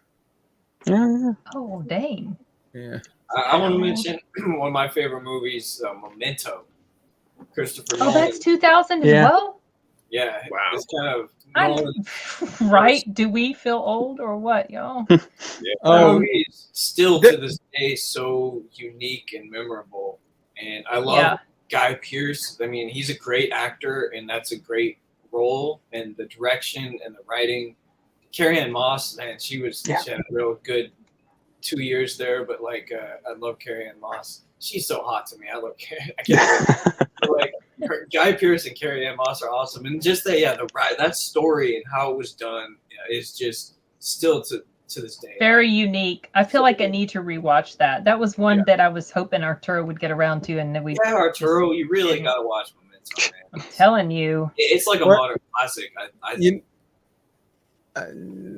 Yeah. Oh dang. Yeah. I want to mention one of my favorite movies, Memento. Christopher Nolan. That's 2000 as well? Yeah. Wow. It's kind of right. Do we feel old or what, y'all? Yeah. Movie is still to this day so unique and memorable. And I love Guy Pearce. I mean, he's a great actor, and that's a great role. And the direction and the writing. Carrie-Anne Moss, man, she had a real good 2 years there, but I love Carrie-Anne Moss. She's so hot to me. I love Carrie. Guy Pearce and Carrie-Anne Moss are awesome, and just that story and how it was done is just still to this day very unique. I feel like I need to rewatch that. That was one that I was hoping Arturo would get around to, and then Arturo, you really gotta watch Memento, man. I'm telling you, it's like a modern classic.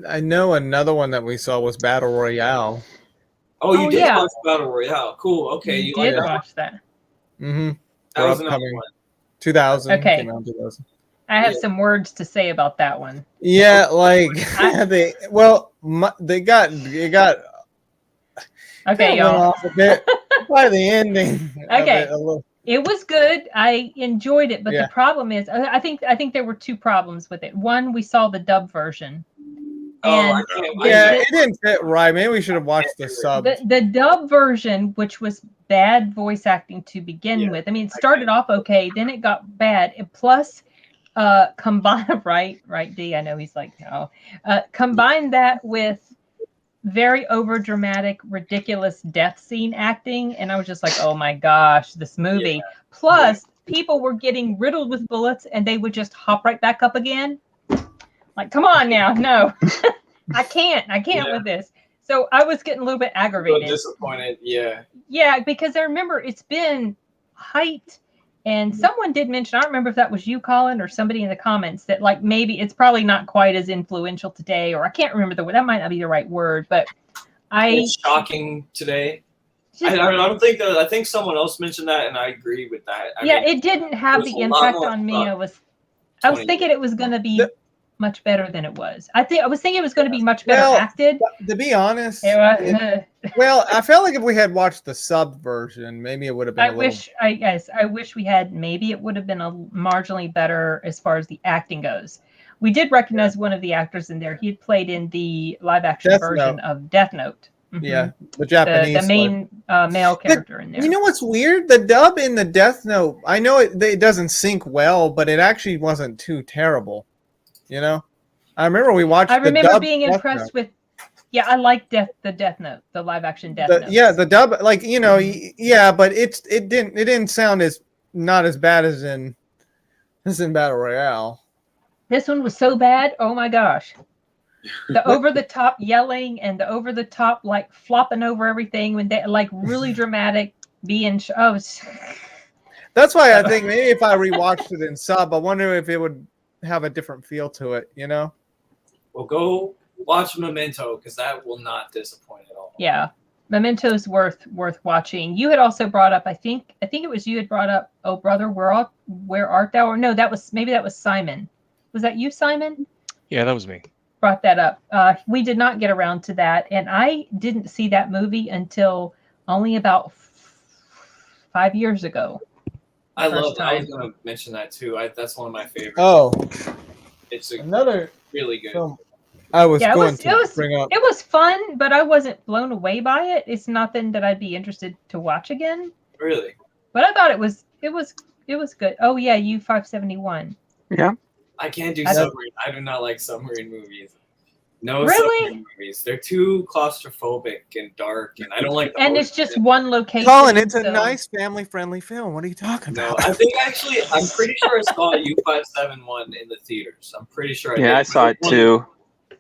I know another one that we saw was Battle Royale. Oh, you did watch Battle Royale. Cool. Okay, you did watch that. Mm-hmm. That was another one. 2000. Okay. Came out 2000. I have some words to say about that one. Yeah, they got okay, y'all. Off a bit by the ending. Okay. It was good. I enjoyed it, but the problem is, I think there were two problems with it. One, we saw the dub version. And it didn't fit right. Maybe we should have watched the sub. The dub version, which was bad voice acting to begin with. I mean, it started off okay, then it got bad. And plus, combine right, D. I know he's like, no. Combine that with very over dramatic, ridiculous death scene acting, and I was just like, oh my gosh, this movie. Plus, people were getting riddled with bullets and they would just hop right back up again. Like, come on now, no, I can't with this. So I was getting a little bit aggravated. Disappointed, yeah. Yeah, because I remember it's been hyped, and someone did mention, I don't remember if that was you, Colin, or somebody in the comments, that like maybe it's probably not quite as influential today, or I can't remember that might not be the right word, but it's shocking today. I don't think that. I think someone else mentioned that, and I agree with that. I mean, it didn't have the impact on me. I was thinking it was going to be much better than it was. I was thinking it was going to be much better acted. To be honest, I felt like if we had watched the sub version, maybe it would have been. I wish we had. Maybe it would have been a marginally better as far as the acting goes. We did recognize one of the actors in there. He had played in the live action version of Death Note. Mm-hmm. Yeah, the Japanese, the main male character in there. You know what's weird? The dub in the Death Note, I know it doesn't sync well, but it actually wasn't too terrible. You know, I remember we watched. I remember being impressed with. Yeah, I like the Death Note, the live action Death Note. Yeah, the dub, like but it didn't sound not as bad as in Battle Royale. This one was so bad. Oh my gosh. The over the top yelling and the over the top like flopping over everything when they like really dramatic being That's why I think maybe if I rewatched it in sub, I wonder if it would have a different feel to it, you know? Well, go watch Memento because that will not disappoint at all. Yeah. Memento's worth watching. You had also brought up, I think it was you had brought up, Oh Brother, Where Art Thou? Or no, that was Simon. Was that you, Simon? Yeah, that was me. Brought that up. We did not get around to that, and I didn't see that movie until only about 5 years ago. I was going to mention that too. That's one of my favorites. Oh, it's another really good. Film. I was going to bring up. It was fun, but I wasn't blown away by it. It's nothing that I'd be interested to watch again. Really? But I thought it was good. Oh yeah, U-571. Yeah. I can't do submarine. I do not like submarine movies. No submarine movies. They're too claustrophobic and dark, and I don't like. And it's just one location. Colin, it's a nice family-friendly film. What are you talking about? I think I'm pretty sure I saw U-571 in the theaters. I'm pretty sure. I saw it too.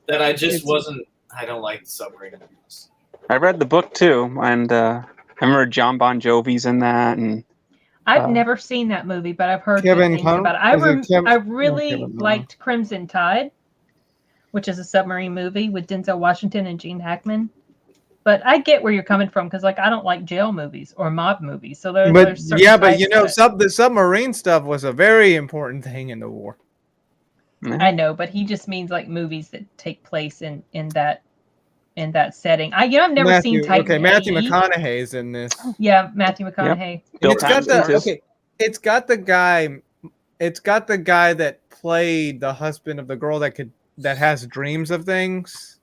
That I just wasn't. I don't like submarine movies. I read the book too, and I remember John Bon Jovi's in that, and. I've never seen that movie, but I've heard good things about it. I really liked Crimson Tide, which is a submarine movie with Denzel Washington and Gene Hackman. But I get where you're coming from because, like, I don't like jail movies or mob movies. So there's the submarine stuff was a very important thing in the war. I know, but he just means like movies that take place in that setting. I've never seen Titan. Okay, Matthew McConaughey's in this. Yeah, Matthew McConaughey. Yep. It's got the guy that played the husband of the girl that has dreams of things,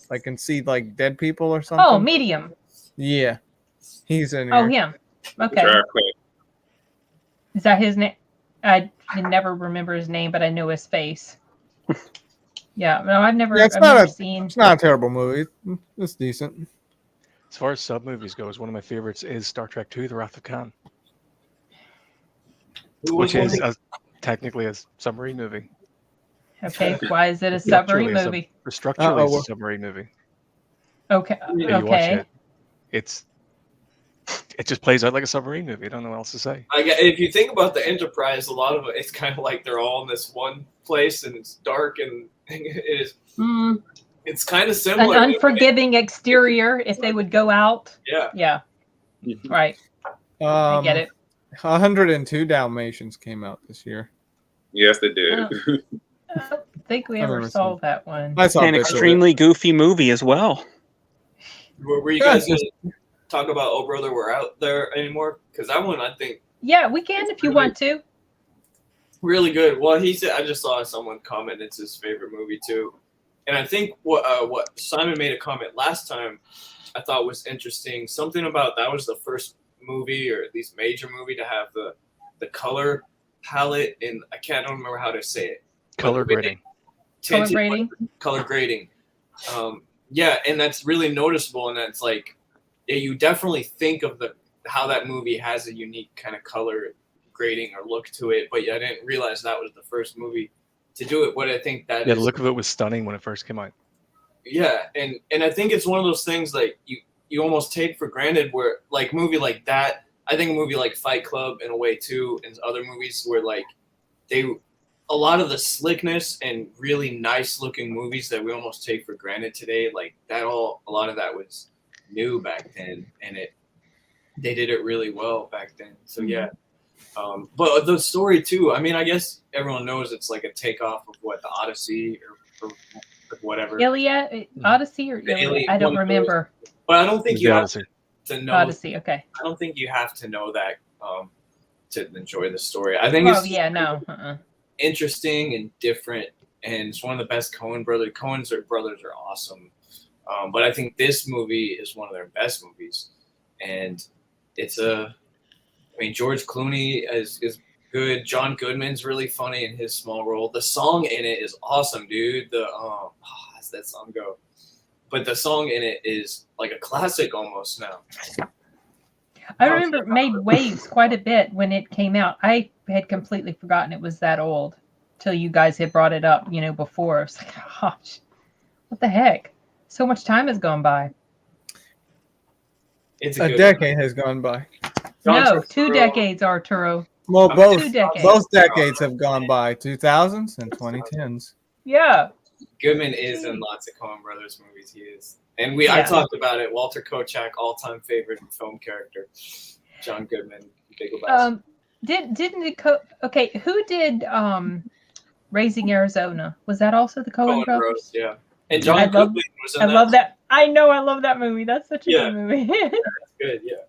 like can see like dead people or something. Oh, Medium. Yeah, he's in here. Oh, him. Okay. Is that his name? I never remember his name, but I know his face. Yeah, no, I've never seen. It's not a terrible movie. It's decent. As far as sub movies goes, one of my favorites is Star Trek II: The Wrath of Khan, which is technically a submarine movie. Okay, why is it a submarine movie? Structurally, it's a submarine movie. Okay. You watch it, it just plays out like a submarine movie. I don't know what else to say. If you think about the Enterprise, a lot of it's kind of like they're all in this one place and it's dark and it is. It's kind of similar. An unforgiving exterior. If they would go out. Yeah. Right. I get it. 102 Dalmatians came out this year. Yes, they did. I don't think we ever saw that one. An extremely goofy movie as well. Were you guys going to talk about Oh Brother, We're Out There anymore? Because that one, I think. Yeah, we can if you want to. Really good. Well, he said I just saw someone comment it's his favorite movie too, and I think what Simon made a comment last time I thought was interesting. Something about that was the first movie or at least major movie to have the color palette in. I don't remember how to say it. Color grading. Color grading. Yeah, and that's really noticeable, and that's like you definitely think of how that movie has a unique kind of color upgrading or look to it, but I didn't realize that was the first movie to do it. But I think that the look of it was stunning when it first came out. Yeah, and I think it's one of those things like you almost take for granted where like a movie like that. I think a movie like Fight Club in a way too, and other movies where like a lot of the slickness and really nice looking movies that we almost take for granted today, like a lot of that was new back then, and they did it really well back then. So yeah. But the story too, I mean, I guess everyone knows it's like a takeoff of what, the Odyssey or whatever. Iliad, Odyssey or Iliad? I don't remember. But I don't think you have to know. Odyssey, okay. I don't think you have to know that to enjoy the story. I think it's interesting and different, and it's one of the best Coen brothers. Coen's brothers are awesome. But I think this movie is one of their best movies, and George Clooney is good. John Goodman's really funny in his small role. The song in it is awesome, dude. How's that song go? But the song in it is like a classic almost now. I remember it made waves quite a bit when it came out. I had completely forgotten it was that old till you guys had brought it up, before. It's like, gosh, what the heck? So much time has gone by. It's a decade has gone by. No, 2 decades, Arturo. Well, both 2 decades. Both decades have gone by, 2000s and 2010s. Yeah. Goodman is in lots of Coen Brothers movies. He is, and I talked about it. Walter Kochak, all-time favorite film character. John Goodman, Big Lebowski. Who did Raising Arizona? Was that also the Coen brothers? Yeah. And John Goodman was in that. I love that. I know, I love that movie. That's such a good movie. That's good, yeah.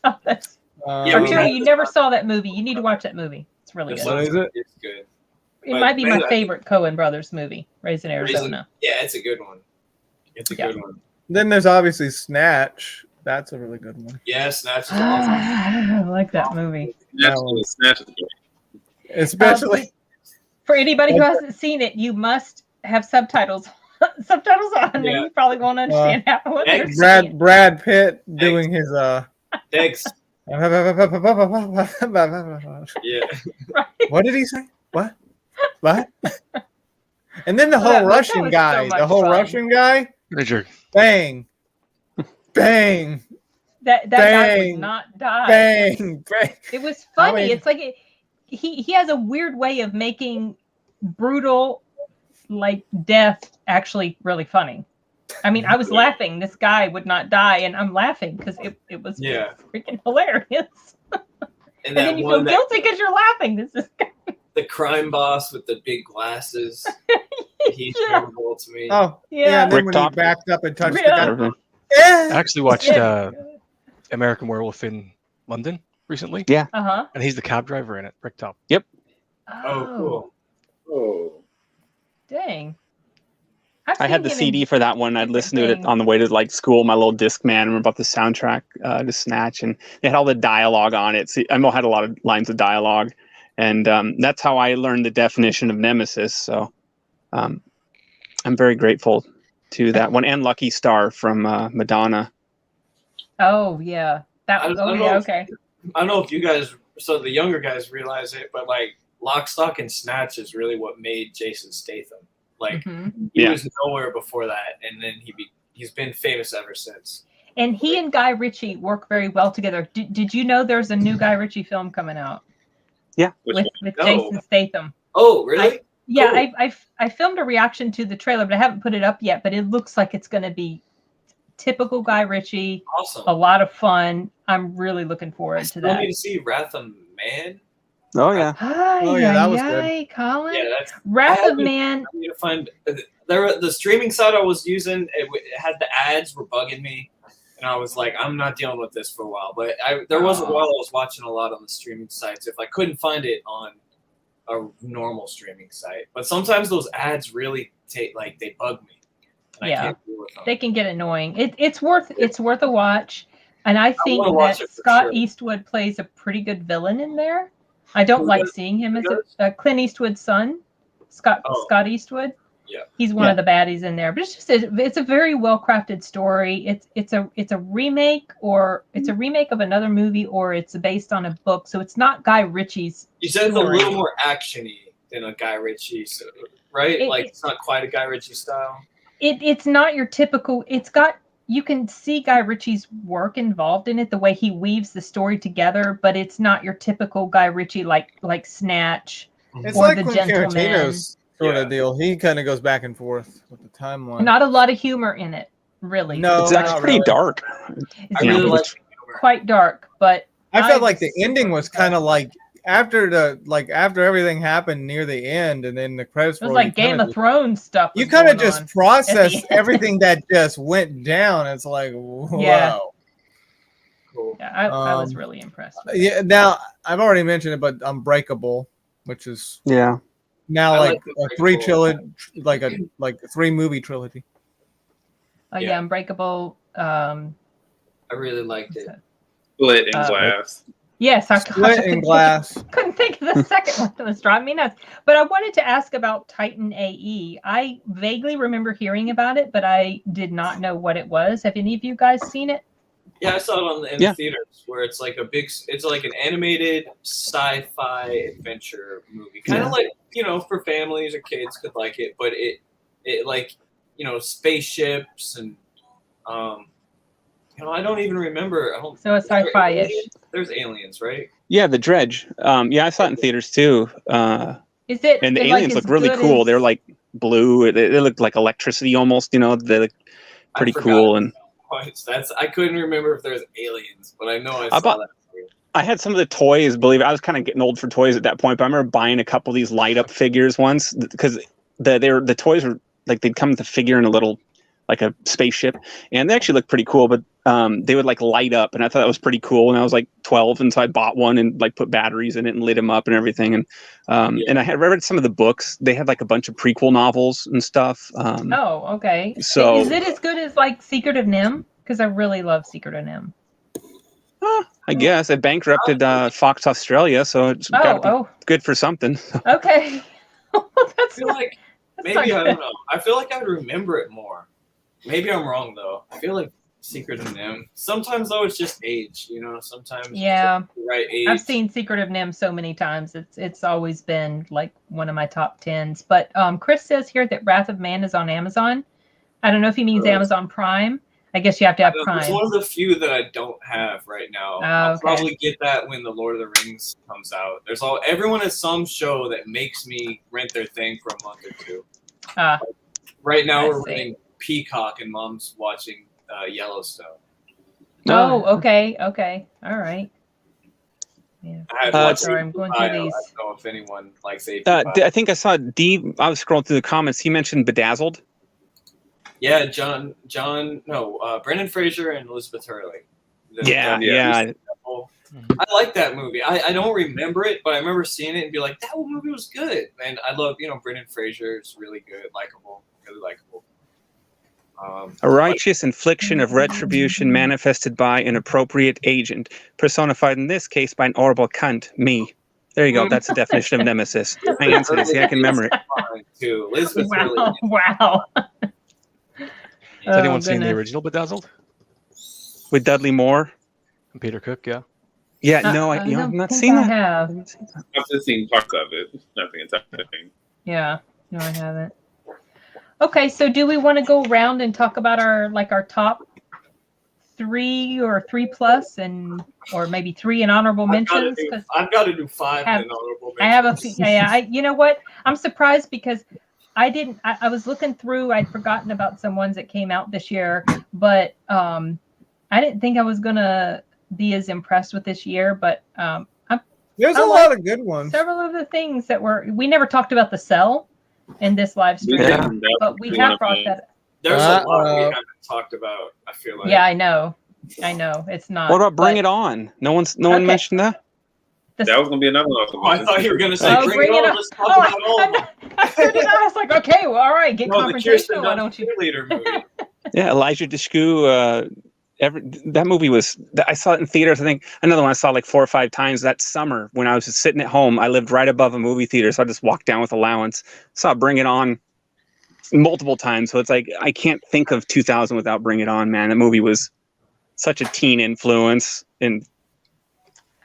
Oh, that's. Arturo, you never saw that movie. You need to watch that movie. It's really good. What is it? It's good. It might be my favorite Coen Brothers movie, Raising Arizona. Yeah, it's a good one. It's a good one. Then there's obviously Snatch. That's a really good one. Yeah, Snatch is awesome. I like that movie. Snatch is good. Especially for anybody who hasn't seen it, you must have subtitles on, and you probably won't understand what they're saying. Brad Pitt doing his Thanks. Yeah. What did he say? What? And then the whole Russian guy. So the whole fun. Russian guy. Richard. Bang. Bang. That guy would not die. Bang. Bang. It was funny. It's like he has a weird way of making brutal, like, death actually really funny. I mean, I was laughing. This guy would not die, and I'm laughing because it was freaking hilarious. And then you feel guilty because you're laughing. This is the crime boss with the big glasses. He's terrible to me. Oh, yeah. And then when he backed up and touched the guy. I actually watched American Werewolf in London recently. Yeah. And he's the cab driver in it, Bricktop. Yep. Oh, cool. Oh. Dang. I had the CD for that one. I'd listen to it on the way to like school. My little Discman. I remember about the soundtrack to Snatch, and they had all the dialogue on it. So Emil had a lot of lines of dialogue, and that's how I learned the definition of nemesis. So I'm very grateful to that one, and Lucky Star from Madonna. Oh yeah, okay. I don't know if you guys, so the younger guys, realize it, but like Lock, Stock, and Snatch is really what made Jason Statham. Like he was nowhere before that, and then he's been famous ever since. And he and Guy Ritchie work very well together. Did you know there's a new Guy Ritchie film coming out? Yeah, with Jason Statham. Oh, really? I filmed a reaction to the trailer, but I haven't put it up yet. But it looks like it's going to be typical Guy Ritchie. Awesome. A lot of fun. I'm really looking forward to that. I need to see Wrath of Man. Oh yeah. That was good. Colin. Yeah, that's Wrath of Man. I need to find the streaming site I was using. It had the ads were bugging me, and I was like, I'm not dealing with this for a while. But there was a while I was watching a lot on the streaming sites. If I couldn't find it on a normal streaming site, but sometimes those ads really they bug me. And I can't deal with them. They can get annoying. It's worth a watch, and I think that Scott Eastwood plays a pretty good villain in there. I don't like seeing him as a Clint Eastwood's son, Scott Eastwood. He's one of the baddies in there, but it's a very well crafted story. It's a remake of another movie, or it's based on a book. So it's not Guy Ritchie's. You said story. It's a little more actiony than a Guy Ritchie, right? It's not quite a Guy Ritchie style. It's not your typical. You can see Guy Ritchie's work involved in it, the way he weaves the story together, but it's not your typical Guy Ritchie like Snatch It's or like The Quentin Gentleman. Tarantino's sort of deal. He kind of goes back and forth with the timeline. Not a lot of humor in it, really. No, it's actually pretty dark. It's really quite dark, but I felt like the ending was kind of like after everything happened near the end, and then the credits. It was like Game of Thrones stuff. You kind of just process everything that just went down. It's like, wow. Yeah. Cool. Yeah, I was really impressed. Yeah. Now I've already mentioned it, but Unbreakable, which is now like a three movie trilogy. Oh yeah, Unbreakable. I really liked it. Split in Glass. Yes, Split in Glass. Couldn't think of the second one that was driving me nuts. But I wanted to ask about Titan AE. I vaguely remember hearing about it, but I did not know what it was. Have any of you guys seen it? Yeah, I saw it in the theaters, where it's like it's like an animated sci-fi adventure movie, kind of like for families or kids could like it, but it like spaceships and I don't even remember. So a sci-fi-ish. There's aliens, right? Yeah, the Dredge. Yeah, I saw it in theaters too. Is it? And the aliens look really cool. They're like blue. They look like electricity almost. They look pretty cool. And I couldn't remember if there's aliens, but I know I saw that. I had some of the toys. I was kind of getting old for toys at that point, but I remember buying a couple of these light up figures once because the toys were like they'd come with a figure in a little like a spaceship, and they actually looked pretty cool. But they would like light up, and I thought that was pretty cool. And I was like 12, and so I bought one and like put batteries in it and lit them up and everything. And and I had read some of the books. They had like a bunch of prequel novels and stuff. Oh, okay. So is it as good as like Secret of NIMH? Because I really love Secret of NIMH. I guess it bankrupted Fox Australia, so it's got to be good for something. Okay. I feel like maybe I don't know. I feel like I would remember it more. Maybe I'm wrong though. I feel like Secret of NIMH. Sometimes though it's just age, Sometimes it's the right age. I've seen Secret of NIMH so many times. It's always been like one of my top 10s. But Chris says here that Wrath of Man is on Amazon. I don't know if he means Amazon Prime. I guess you have to have Prime. It's one of the few that I don't have right now. I'll probably get that when the Lord of the Rings comes out. Everyone has some show that makes me rent their thing for a month or two. Right now we're renting Peacock and Mom's watching Yellowstone. Oh, okay. All right. Yeah. I'm going through these. I don't know if anyone likes it. I think I saw D. I was scrolling through the comments. He mentioned Bedazzled. Yeah, Brendan Fraser and Elizabeth Hurley. Yeah. I like that movie. I don't remember it, but I remember seeing it and be like, that movie was good. And I love, Brendan Fraser is really good, really likable. A righteous infliction of retribution manifested by an appropriate agent, personified in this case by an horrible cunt, me. There you go. That's the definition of nemesis. I answered it. See, I can remember it. Wow. Has anyone seen the original Bedazzled? With Dudley Moore? And Peter Cook, yeah. Yeah, no, I've not seen that. I've just seen parts of it. Not the entire thing. Yeah, no, I haven't. Okay, so do we want to go around and talk about our top 3 or 3+, or maybe 3 in honorable mentions? I've got to do 5 in honorable mentions. I have a few. Yeah, you know what? I'm surprised because I was looking through. I'd forgotten about some ones that came out this year, but I didn't think I was gonna be as impressed with this year. But there's a lot of good ones. Several of the things that we never talked about The Cell in this live stream, but we have brought that. There's a lot we haven't talked about. I feel like. Yeah, I know. It's not. What about Bring It On? No one mentioned that. That was going to be another one. Oh, I thought you were going to say, bring it on. Let's talk about all of them. I was like, okay, well, all right, get confrontational. Why don't you? Movie. Yeah, Elijah Dushku. That movie was. I saw it in theaters. I think another one I saw like 4 or 5 times that summer when I was just sitting at home. I lived right above a movie theater, so I just walked down with allowance. Saw Bring It On multiple times. So it's like I can't think of 2000 without Bring It On, man. That movie was such a teen influence, and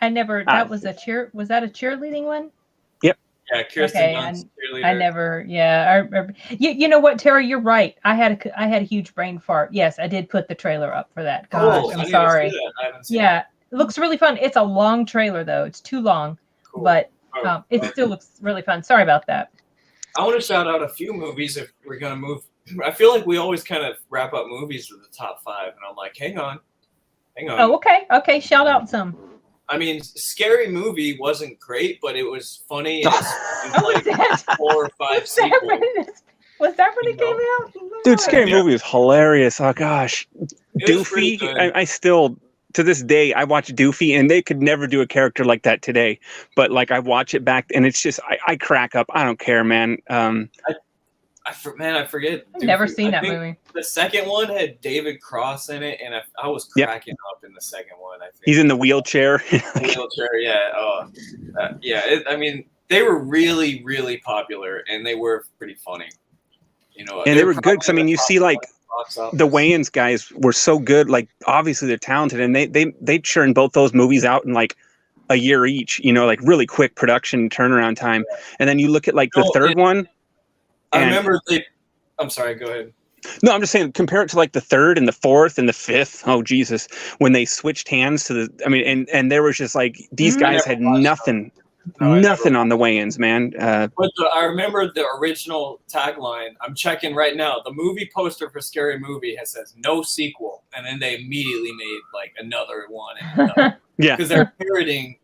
I never. That was a cheer. Was that a cheerleading one? Yep. Yeah, Kirsten Dunst, cheerleader. I never. Yeah, you know what, Terry? You're right. I had a huge brain fart. Yes, I did put the trailer up for that. Gosh, I'm sorry. I haven't seen Yeah, it looks really fun. It's a long trailer though. It's too long, Cool. but it still looks really fun. Sorry about that. I want to shout out a few movies if we're gonna move. I feel like we always kind of wrap up movies with the top 5, and I'm like, hang on. Oh, okay. Shout out some. I mean, Scary Movie wasn't great, but it was funny. And Was that 4 or 5 sequels. Was that when it came out? Dude, Scary Movie was hilarious. Oh gosh, Doofy. I still, to this day, I watch Doofy, and they could never do a character like that today. But like, I watch it back, and it's just, I crack up. I don't care, man. I forget. I've never seen that movie. The second one had David Cross in it, and I was cracking up in the second one. I think he's in the wheelchair. Wheelchair, yeah. I mean, they were really, really popular, and they were pretty funny. You know, and they were good because I mean, you see, like the Wayans guys were so good. Like, obviously, they're talented, and they churned both those movies out in like a year each. You know, like really quick production turnaround time. And then you look at like the third one. I remember I'm sorry, go ahead. No, I'm just saying, compare it to like the third and the fourth and the fifth. Oh, Jesus. When they switched hands to and there was just like, these guys had nothing on the Wayans, man. But I remember the original tagline. I'm checking right now. The movie poster for Scary Movie says no sequel. And then they immediately made like another one. Yeah. Because they were parodying.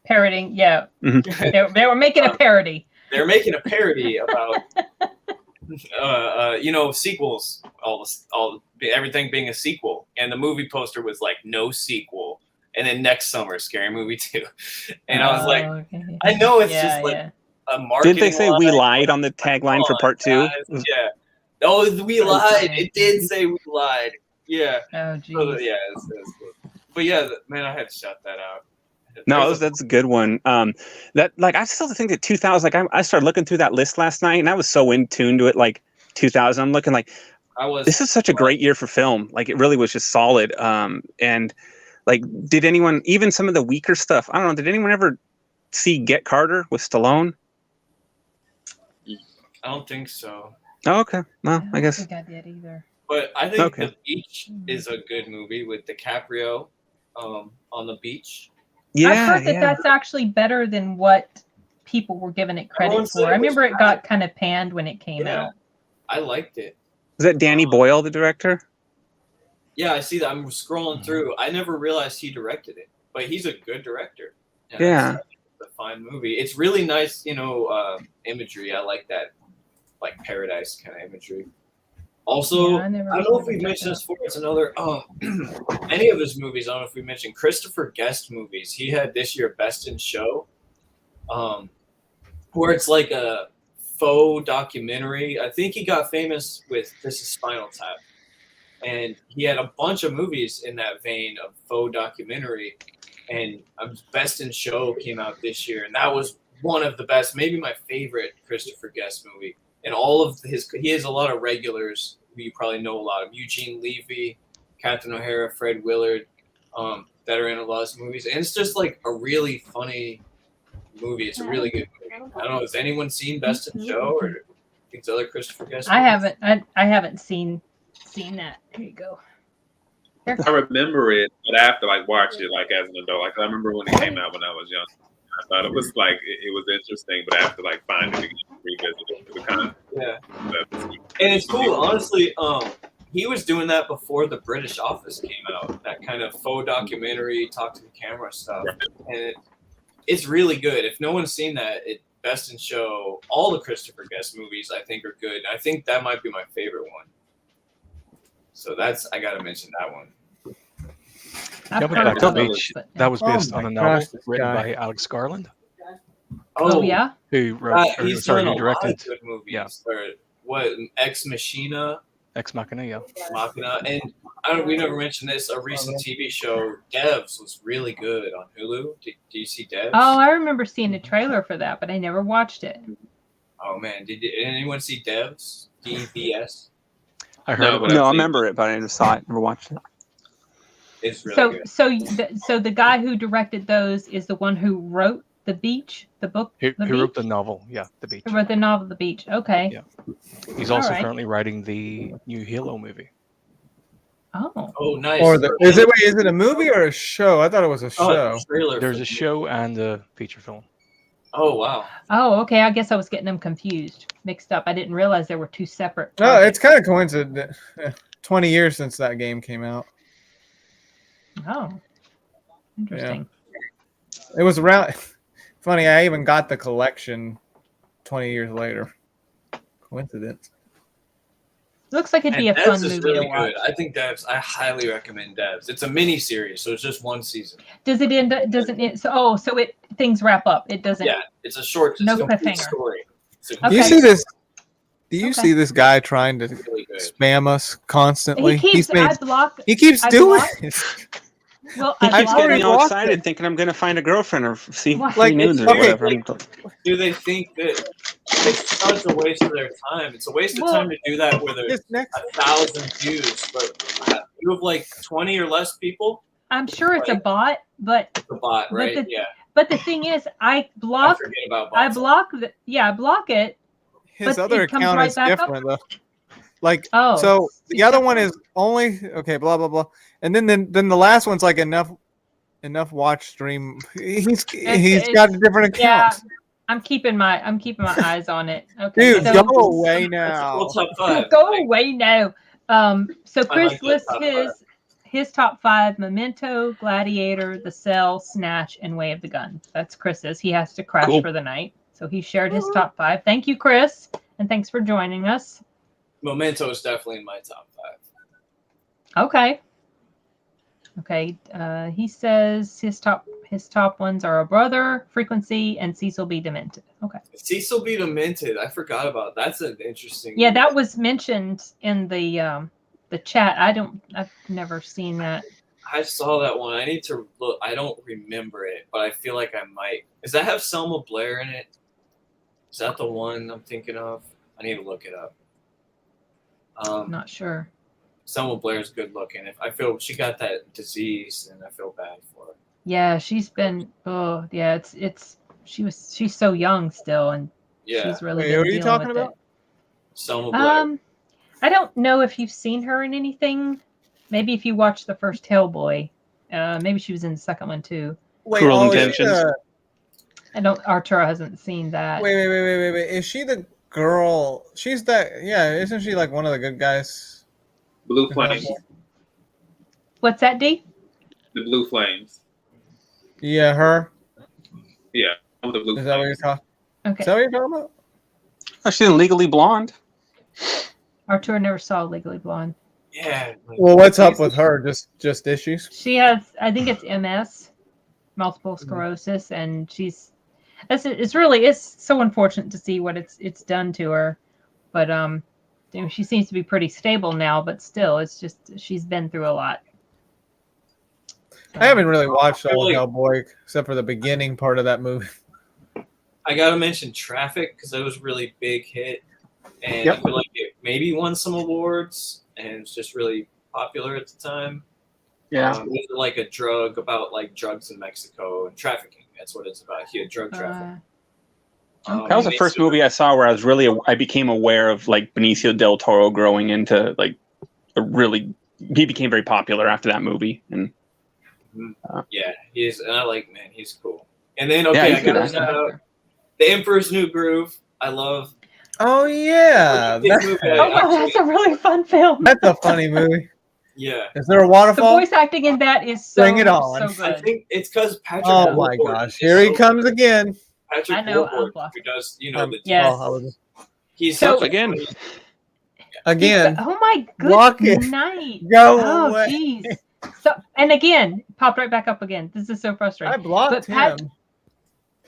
Parroting, yeah. Mm-hmm. They were making a parody. They're making a parody about, sequels, everything being a sequel, and the movie poster was like no sequel, and then next summer, Scary Movie 2, and I was like, okay. I know it's just like a marketing. Didn't they say we lied on the tagline for part 2? Yeah. Oh, we lied. It did say we lied. Yeah. Oh, geez. So, yeah. But yeah, man, I had to shout that out. No, that's a good one. That like I still think that 2000. Like I started looking through that list last night, and I was so in tune to it. Like 2000, I'm looking like this is such a great year for film. Like it really was just solid. And like, did anyone, even some of the weaker stuff? I don't know. Did anyone ever see Get Carter with Stallone? I don't think so. Oh, okay. Well, I guess. I don't think I did either. But I think The Beach is a good movie with DiCaprio on the beach. Yeah, I've heard that's actually better than what people were giving it credit for. I remember it got kind of panned when it came out. I liked it. Is that Danny Boyle, the director? Yeah, I see that. I'm scrolling through. I never realized he directed it, but he's a good director. Yeah. It's a fine movie. It's really nice, imagery. I like that, like paradise kind of imagery. Also, I don't know if we've mentioned this before. It's another, any of his movies. I don't know if we mentioned Christopher Guest movies. He had this year Best in Show, where it's like a faux documentary. I think he got famous with This Is Spinal Tap. And he had a bunch of movies in that vein of faux documentary. And Best in Show came out this year. And that was one of the best, maybe my favorite Christopher Guest movie. And all of he has a lot of regulars who you probably know a lot of. Eugene Levy, Catherine O'Hara, Fred Willard, that are in a lot of movies. And it's just like a really funny movie. It's a really good movie. I don't know. Has anyone seen Best in Show or these other Christopher Guest movies? I haven't seen that. Here you go. I remember it, but I have to watch it as an adult. I remember when it came out when I was young. I thought it was it was interesting, but I have to find it again, revisit it. And it's cool, honestly. He was doing that before The British Office came out. That kind of faux documentary, talk to the camera stuff, and it's really good. If no one's seen that, Best in Show, all the Christopher Guest movies I think are good. I think that might be my favorite one. So I got to mention that one. Back to the Beach. That was based on a novel written by Alex Garland. Oh yeah. Who wrote? Who directed? Good movies. Yeah. What Ex Machina? Ex Machina, yeah. Machina, and we never mentioned this. A recent TV show, Devs, was really good on Hulu. Do you see Devs? Oh, I remember seeing the trailer for that, but I never watched it. Oh man, did anyone see Devs? DVS? I heard of it. No, I remember it, but I never saw it. Never watched it. It's really good. So the guy who directed those is the one who wrote The Beach, the book. Who wrote the novel? Yeah, The Beach. Who wrote the novel, The Beach? Okay. Yeah. He's also currently writing the new Halo movie. Oh, nice. Or is it a movie or a show? I thought it was a show. There's a show and a feature film. Oh wow. Oh, okay. I guess I was getting them mixed up. I didn't realize there were two separate. No, it's kind of coincident. 20 years since that game came out. Oh, interesting. Yeah. It was around. Funny, I even got the collection 20 years later. Coincidence. Looks like it'd be a fun movie really to watch. good. I think Devs. I highly recommend Devs. It's a mini series, so it's just one season. Does it end? Doesn't it? So things wrap up. It doesn't. Yeah, it's a short. No complete cliffhanger. story. Okay. Do you see this? Do you see this guy trying to spam us constantly? He keeps doing it. Well, he keeps getting me all excited, thinking I'm going to find a girlfriend or see free nudes or whatever. Do they think that it's such a waste of their time? It's a waste of time to do that where there's 1,000 views, but you have like 20 or less people. I'm sure it's a bot, but it's a bot, right? But the thing is, I block it. His other account is different though. Like, so the other one is only blah blah blah, and then the last one's like enough watch stream. He's got a different account. Yeah, I'm keeping my eyes on it. Okay, dude, go away now. Go away now. So Chris lists his top 5: Memento, Gladiator, The Cell, Snatch, and Way of the Gun. That's Chris's. He has to crash for the night, so he shared his top 5. Thank you, Chris, and thanks for joining us. Memento is definitely in my top 5. Okay. He says his top ones are A Brother, Frequency, and Cecil B. Demented. Okay. Cecil B. Demented. I forgot about that. That's an interesting. Yeah, that was mentioned in the chat. I've never seen that. I saw that one. I need to look. I don't remember it, but I feel like I might. Does that have Selma Blair in it? Is that the one I'm thinking of? I need to look it up. Not sure. Selma Blair's good looking. I feel she got that disease, and I feel bad for her. Yeah, she's been. Oh, yeah. She's so young still, and she's really. Wait, what are you talking about? Selma Blair. I don't know if you've seen her in anything. Maybe if you watched the first Hellboy, maybe she was in the second one too. Cruel Intentions. Arturo hasn't seen that. Wait. Is she the girl? She's that. Yeah, isn't she like one of the good guys? Blue Flames. What's that, D? The Blue Flames. Yeah, her. Yeah, the Blue Is that what you're talking? Okay. Is that what you're talking about? Oh, she's in Legally Blonde. Arturo never saw Legally Blonde. Yeah. Well, what's up with her? Just issues? She has, I think it's MS, multiple sclerosis, and it's so unfortunate to see what it's done to her. But she seems to be pretty stable now, but still, it's just she's been through a lot. I haven't really watched all of Hellboy except for the beginning part of that movie. I gotta mention Traffic because that was a really big hit, and I feel like it maybe won some awards, and it was just really popular at the time. Yeah, it was like a drug about like drugs in Mexico and trafficking. That's what it's about. He had drug trafficking. That was the first movie I saw where I became aware of like Benicio del Toro growing into like he became very popular after that movie. And he's cool. And then I got The Emperor's New Groove. I love. Oh yeah, that's a really fun film. That's a funny movie. Yeah. Is there a waterfall? The voice acting in that is so Bring it on. So good. I think it's because Patrick. Oh my gosh! Here he comes again. Patrick Warburton, who does he's again. Again. Oh my goodness! Night. Go away. Jeez. So and again, popped right back up again. This is so frustrating. I blocked him.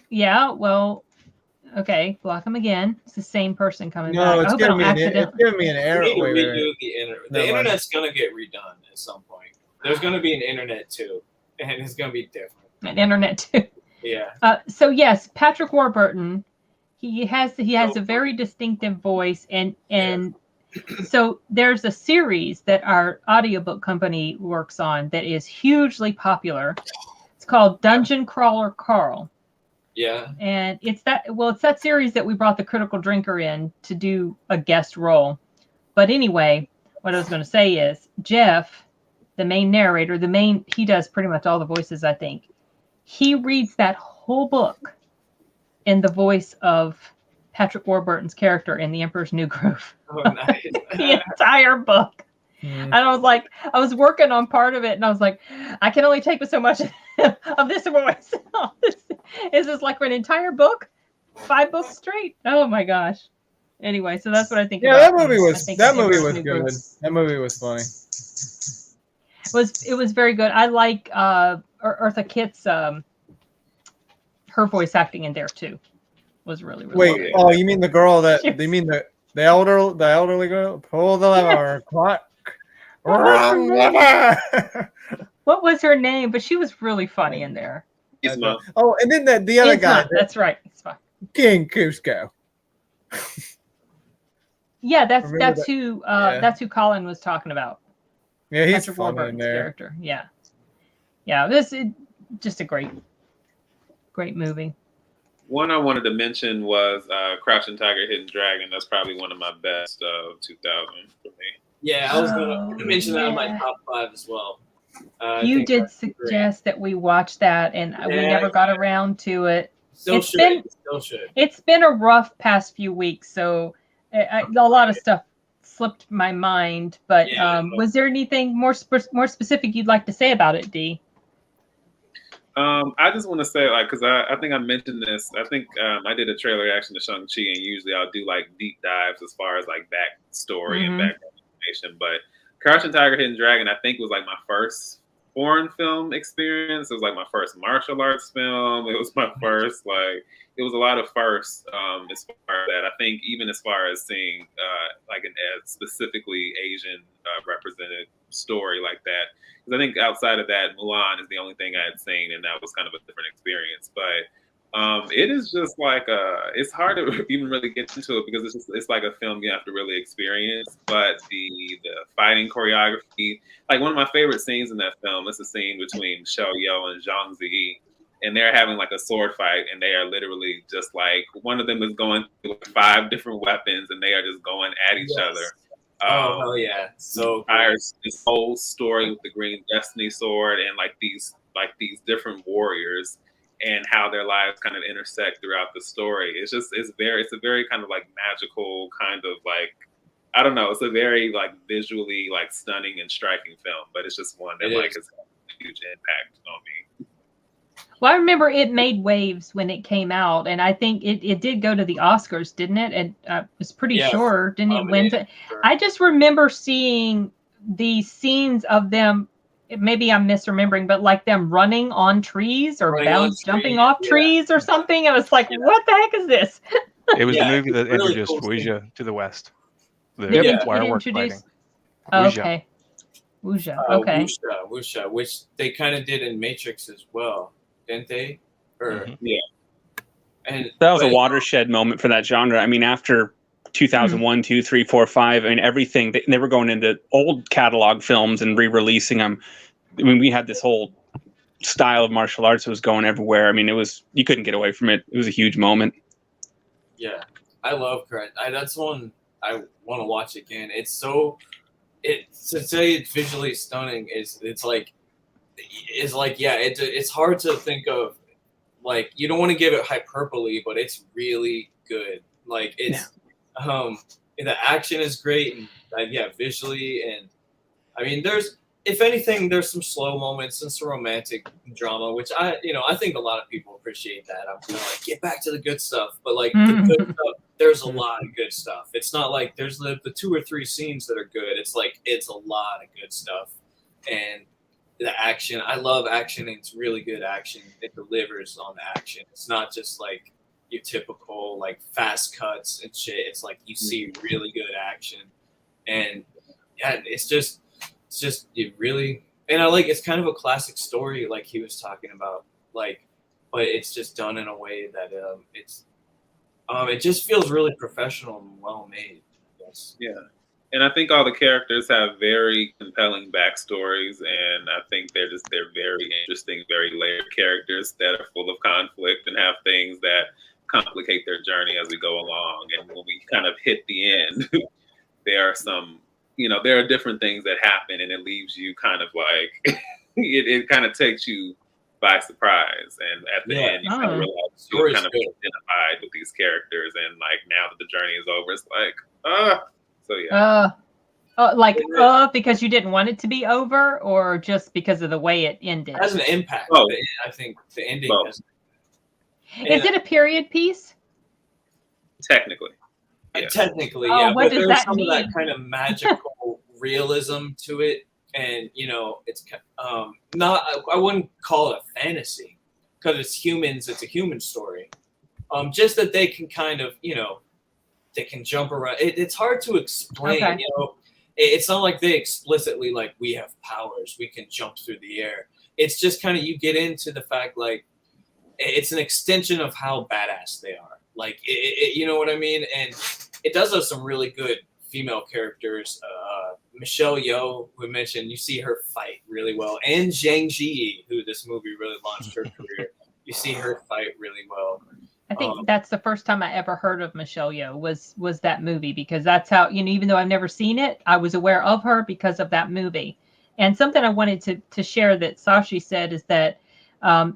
Yeah. Well. Okay, block him again. It's the same person coming back. No, it's giving me an error. The internet's gonna get redone at some point. There's gonna be an internet too, and it's gonna be different. An internet too. Yeah. So yes, Patrick Warburton. He has a very distinctive voice, and so there's a series that our audiobook company works on that is hugely popular. It's called Dungeon Crawler Carl. Yeah. And it's that series that we brought the Critical Drinker in to do a guest role. But anyway, what I was going to say is Jeff, the main narrator, he does pretty much all the voices, I think. He reads that whole book in the voice of Patrick Warburton's character in The Emperor's New Groove. Oh, nice. The entire book. And I was working on part of it, and I was like, I can only take so much of this voice. This is like an entire book, 5 books straight. Oh my gosh. Anyway, so that's what I think. Yeah, about that movie was good. That movie was funny. It was very good. I like Eartha Kitt's her voice acting in there too. Was really Wait, good. oh, you mean the girl that you mean the elderly girl? Pull the lever, clock. Wrong lever. What was her name? But she was really funny in there. Oh, and then the other guy. That's right. It's fine. King Cusco. Yeah, that's who Colin was talking about. Yeah, he's Patrick funny in Warburton's there. character. Yeah. This is just a great movie. One I wanted to mention was Crouching Tiger, Hidden Dragon. That's probably one of my best of 2000 for me. Yeah, I was going to mention that in my top 5 as well. You did suggest that we watch that, and we never got around to it. Still should. It's been a rough past few weeks, so a lot of stuff slipped my mind. But was there anything more specific you'd like to say about it, Dee? I just want to say, because I think I mentioned this. I think I did a trailer reaction to Shang-Chi, and usually I'll do deep dives as far as backstory and background information. But Crouching Tiger, Hidden Dragon, I think was my first foreign film experience. It was my first martial arts film. It was my first it was a lot of firsts as far as that. I think even as far as seeing a specifically Asian represented story like that. Because I think outside of that, Mulan is the only thing I had seen, and that was kind of a different experience. But it is just it's hard to even really get into it because it's like a film you have to really experience. But the fighting choreography, one of my favorite scenes in that film is the scene between Xiao Yao and Zhang Ziyi. And they're having a sword fight, and they are literally just one of them is going through 5 different weapons, and they are just going at each other. Oh, hell yeah. So this whole story with the Green Destiny sword and these different warriors and how their lives kind of intersect throughout the story. It's a very kind of magical kind of I don't know. It's a very visually stunning and striking film, but it's just one that has had a huge impact on me. Well, I remember it made waves when it came out, and I think it did go to the Oscars, didn't it? And I was pretty sure, didn't it win? Sure. I just remember seeing these scenes of them. Maybe I'm misremembering, but them running on trees or jumping off trees or something. I was like, what the heck is this? It was the movie that introduced Wuxia to the West. The firework fighting. Okay. Wuxia. Okay. Wuxia, which they kind of did in Matrix as well. Didn't they? Yeah. And that was a watershed moment for that genre. I mean, after 2001, 2, 3, 4, 5, I mean, everything, they were going into old catalog films and re-releasing them. I mean, we had this whole style of martial arts that was going everywhere. I mean, you couldn't get away from it. It was a huge moment. Yeah. I love Karate. That's one I want to watch again. To say it's visually stunning it's hard to think of, you don't want to give it hyperbole, but it's really good. The action is great, and visually, and I mean, if anything, there's some slow moments and some romantic drama, which I think a lot of people appreciate that. I'm kind of get back to the good stuff, but the good stuff, there's a lot of good stuff. It's not there's the 2 or 3 scenes that are good. It's it's a lot of good stuff, and the action. I love action, and it's really good action. It delivers on the action. It's not just your typical fast cuts and shit. It's you see really good action, and it's just it really. And I it's kind of a classic story, he was talking about, but it's just done in a way that it's It just feels really professional and well made. Yes. Yeah. And I think all the characters have very compelling backstories, and I think they're very interesting, very layered characters that are full of conflict and have things that complicate their journey as we go along. And when we kind of hit the end, there are some, there are different things that happen, and it leaves you kind of like, it kind of takes you by surprise. And at the end, you kind of realize you're kind of identified with these characters, and like now that the journey is over, it's like, so yeah. Because you didn't want it to be over, or just because of the way it ended? It has an impact. Both. I think the ending has. Is it a period piece? Technically. Yeah. Technically, yeah. But What does there's that some mean? of that kind of magical realism to it, and it's not. I wouldn't call it a fantasy because it's humans. It's a human story. Just that they can kind of, they can jump around. It's hard to explain. Okay. It's not like they explicitly like we have powers. We can jump through the air. It's just kind of you get into the fact like it's an extension of how badass they are. Like you know what I mean? And it does have some really good female characters. Michelle Yeoh, who we mentioned, you see her fight really well, and Zhang Ziyi, who this movie really launched her career. You see her fight really well. I think that's the first time I ever heard of Michelle Yeoh was that movie, because that's how, even though I've never seen it, I was aware of her because of that movie. And something I wanted to share that Sashi said is that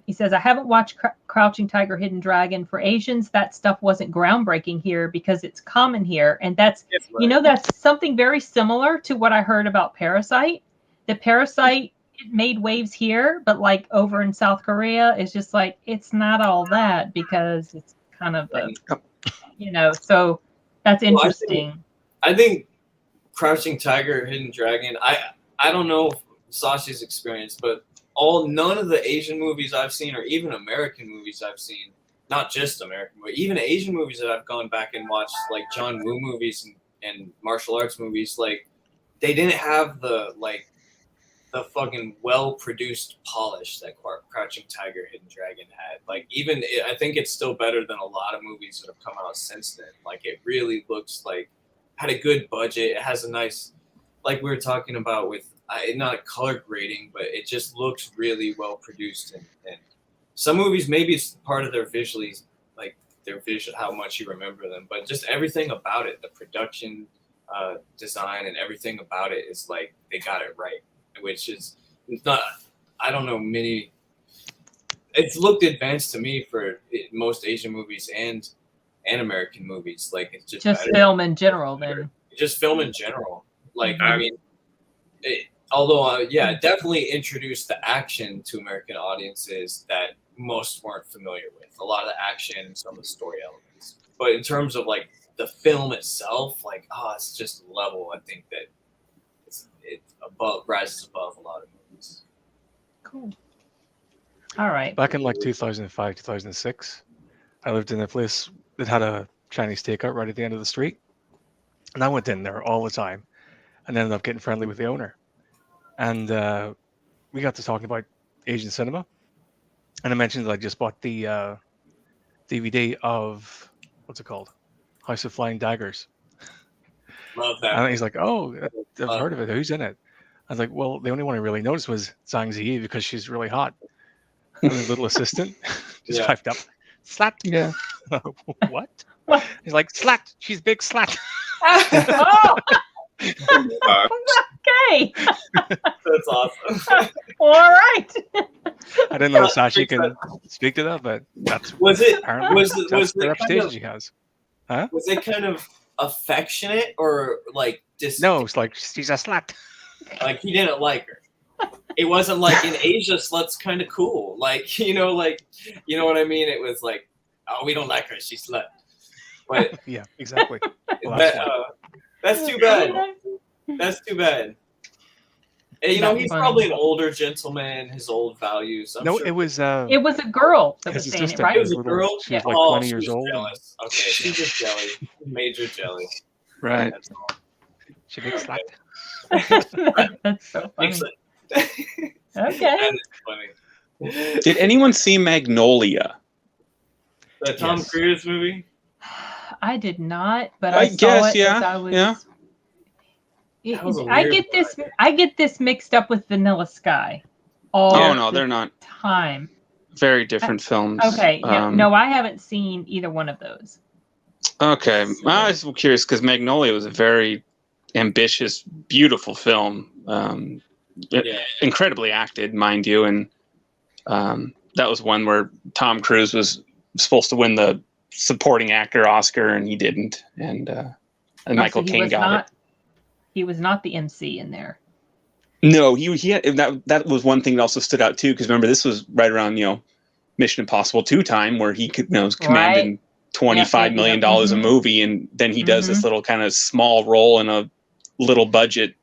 he says, I haven't watched Crouching Tiger, Hidden Dragon. For Asians, that stuff wasn't groundbreaking here because it's common here. And that's, that's something very similar to what I heard about Parasite. The Parasite, it made waves here, but like over in South Korea, it's just like, it's not all that, because it's kind of so that's interesting. I think Crouching Tiger, Hidden Dragon, I don't know Sashi's experience, but none of the Asian movies I've seen, or even American movies I've seen, not just American, but even Asian movies that I've gone back and watched, like John Woo movies and martial arts movies, like they didn't have the fucking well-produced polish that Crouching Tiger, Hidden Dragon had. Like, I think it's still better than a lot of movies that have come out since then. Like, it really looks like had a good budget. It has a nice, like we were talking about with, not a color grading, but it just looks really well-produced. And some movies, maybe it's part of their visually, like their visual, how much you remember them, but just everything about it, the production, design, and everything about it is like, they got it right. Which is, it's not, I don't know, it's looked advanced to me for most Asian movies and American movies. Like, it's just film in general, then. Just film in general. Like, I mean, it definitely introduced the action to American audiences that most weren't familiar with. A lot of the action and some of the story elements. But in terms of, like, the film itself, like, it's just level, I think that it rises above a lot of movies. Cool. All right. Back in like 2005, 2006, I lived in a place that had a Chinese takeout right at the end of the street. And I went in there all the time and ended up getting friendly with the owner. And we got to talking about Asian cinema. And I mentioned that I just bought the DVD of, what's it called? House of Flying Daggers. Love that. And he's like, oh, I've heard of it. Who's in it? I was like, well, the only one I really noticed was Zhang Ziyi because she's really hot. And the little assistant just piped up, slat. Yeah. What? He's like, slat. She's big slat. Oh. Okay. That's awesome. All right. I didn't know Sashi can speak to that, but that's was it the reputation she has. Huh? Was it kind of affectionate or like No, it's like she's a slut. Like he didn't like her. It wasn't like in Asia, slut's kind of cool. Like you know what I mean? It was like, oh, we don't like her, she's slut. But yeah, exactly. Well, that's too bad. That's too bad. And, he's probably an older gentleman. His old values. It was a girl that was saying it, right? It was a girl. She was like 20 years old. Jealous. Okay, she's just jelly. Major jelly. Right. She makes slut. That's so funny. Okay. That is funny. Did anyone see Magnolia? The Tom Cruise movie? I did not, but I saw it as I was. Yeah. I get this mixed up with Vanilla Sky. They're not. Time. Very different films. Okay. No, I haven't seen either one of those. Okay. So. I was curious because Magnolia was a very ambitious, beautiful film. Incredibly acted, mind you. And that was one where Tom Cruise was supposed to win the supporting actor Oscar, and he didn't. And Michael Caine got it. He was not the MC in there. No, he had, that was one thing that also stood out too, because remember this was right around Mission Impossible 2 time where he could was commanding $25 million a movie, and then he does this little kind of small role in a little budget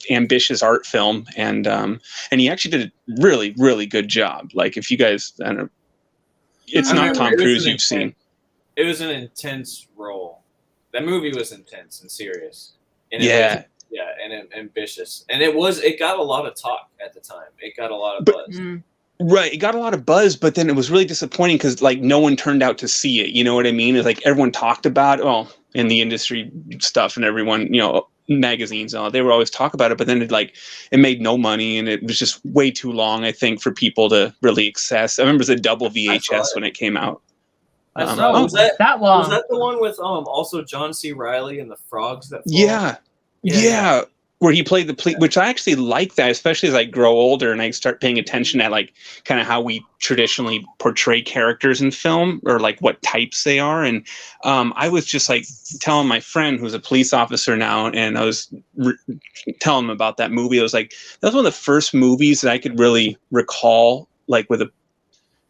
ambitious art film, and he actually did a really, really good job. Like if you guys, I don't know, it's not Tom Cruise you've seen. It was an intense role. That movie was intense and serious. And and ambitious. And it got a lot of talk at the time. It got a lot of buzz. Right, it got a lot of buzz, but then it was really disappointing because like no one turned out to see it. You know what I mean? It's like everyone talked about in the industry stuff, and everyone, magazines and all, they would always talk about it, but then it made no money, and it was just way too long, I think, for people to really access. I remember it was a double VHS when it came out. Was that long? Was that the one with also John C. Reilly and the frogs that fall? Yeah. Where he played the police, which I actually like that, especially as I grow older and I start paying attention at like kind of how we traditionally portray characters in film, or like what types they are. And I was just like telling my friend who's a police officer now, and I was telling him about that movie. I was like, that was one of the first movies that I could really recall, like with